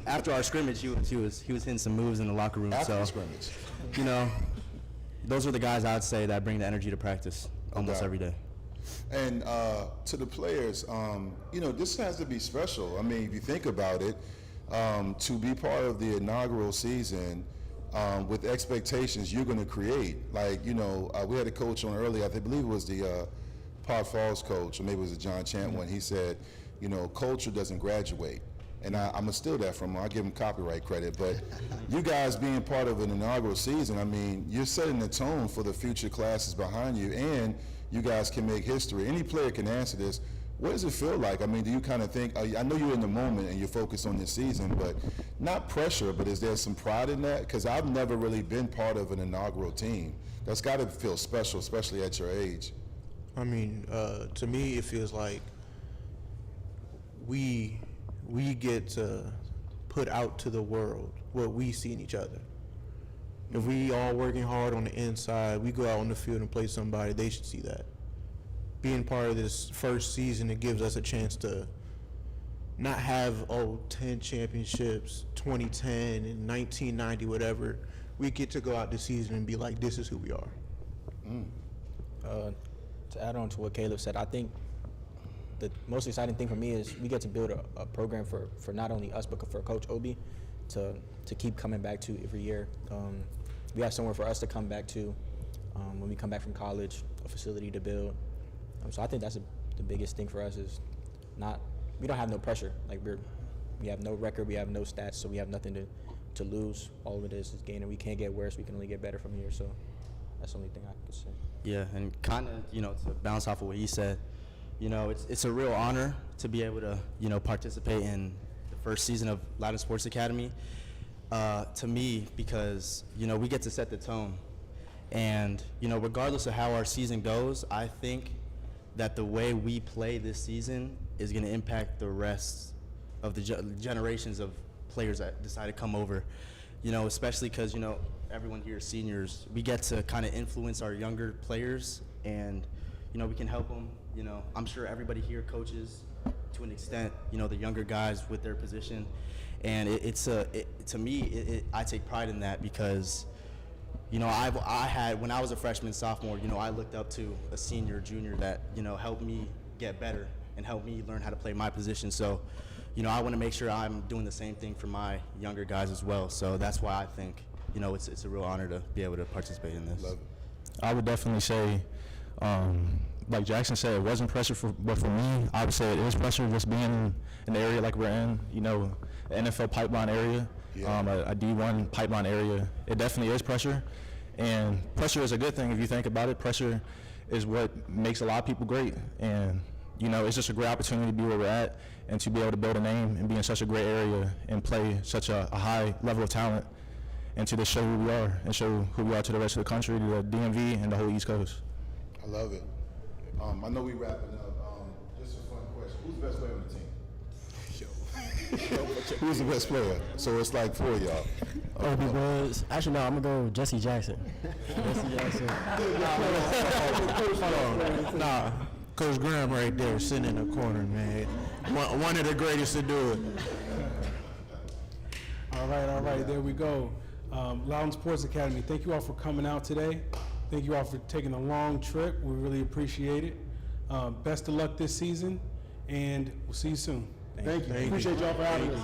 after our scrimmage, he was hitting some moves in the locker room. After so the scrimmage. You know, those are the guys I would say that bring the energy to practice almost every day. And to the players, you know, this has to be special. I mean, if you think about it, to be part of the inaugural season with expectations you're going to create. Like, you know, we had a coach on earlier, I believe it was the Pot Falls coach, or maybe it was the John Chant one. He said, you know, culture doesn't graduate. And I'm going to steal that from him. I'll give him copyright credit. But you guys being part of an inaugural season, I mean, you're setting the tone for the future classes behind you, and you guys can make history. Any player can answer this. What does it feel like? I mean, do you kind of think, I know you're in the moment and you're focused on this season, but not pressure, but is there some pride in that? Because I've never really been part of an inaugural team. That's got to feel special, especially at your age. I mean, to me, it feels like we get to put out to the world what we see in each other. If we all working hard on the inside, we go out on the field and play somebody, they should see that. Being part of this first season, it gives us a chance to not have, 10 championships, 2010 and 1990, whatever. We get to go out this season and be like, this is who we are. To add on to what Caleb said, I think the most exciting thing for me is we get to build a program for not only us, but for Coach Obi to keep coming back to every year. We have somewhere for us to come back to when we come back from college, a facility to build. So I think that's the biggest thing for us is we don't have no pressure. Like we have no record, we have no stats, so we have nothing to lose. All of it is gaining. We can't get worse. We can only get better from here. So that's the only thing I could say. Yeah, and kind of, to bounce off of what he said, it's a real honor to be able to, participate in the first season of Loudoun Sports Academy. To me, because, we get to set the tone. And, regardless of how our season goes, I think that the way we play this season is going to impact the rest of the generations of players that decide to come over, especially because, everyone here is seniors. We get to kind of influence our younger players, and, we can help them. I'm sure everybody here coaches to an extent, the younger guys with their position. And to me, I take pride in that because, when I was a freshman, sophomore, I looked up to a senior, junior that, helped me get better and helped me learn how to play my position. So, I want to make sure I'm doing the same thing for my younger guys as well. So that's why I think, it's a real honor to be able to participate in this. I would definitely say, like Jackson said, it wasn't pressure, but for me, I would say it is pressure just being in the area like we're in, the NFL pipeline area, a D1 pipeline area. It definitely is pressure, and pressure is a good thing if you think about it. Pressure is what makes a lot of people great, and it's just a great opportunity to be where we're at and to be able to build a name and be in such a great area and play such a high level of talent and to just show who we are and show who we are to the rest of the country, to the DMV and the whole East Coast. I love it. I know we wrapping up. Just a fun question. Who's the best player on the team? Who's the best player? So it's like 4 of y'all. Obi Woods. Actually, no, I'm going to go Jesse Jackson. Jesse Jackson. Nah, Coach Graham right there sitting in the corner, man. One of the greatest to do it. All right, there we go. Loudoun Sports Academy, thank you all for coming out today. Thank you all for taking a long trip. We really appreciate it. Best of luck this season, and we'll see you soon. Thank you. Appreciate y'all for having us.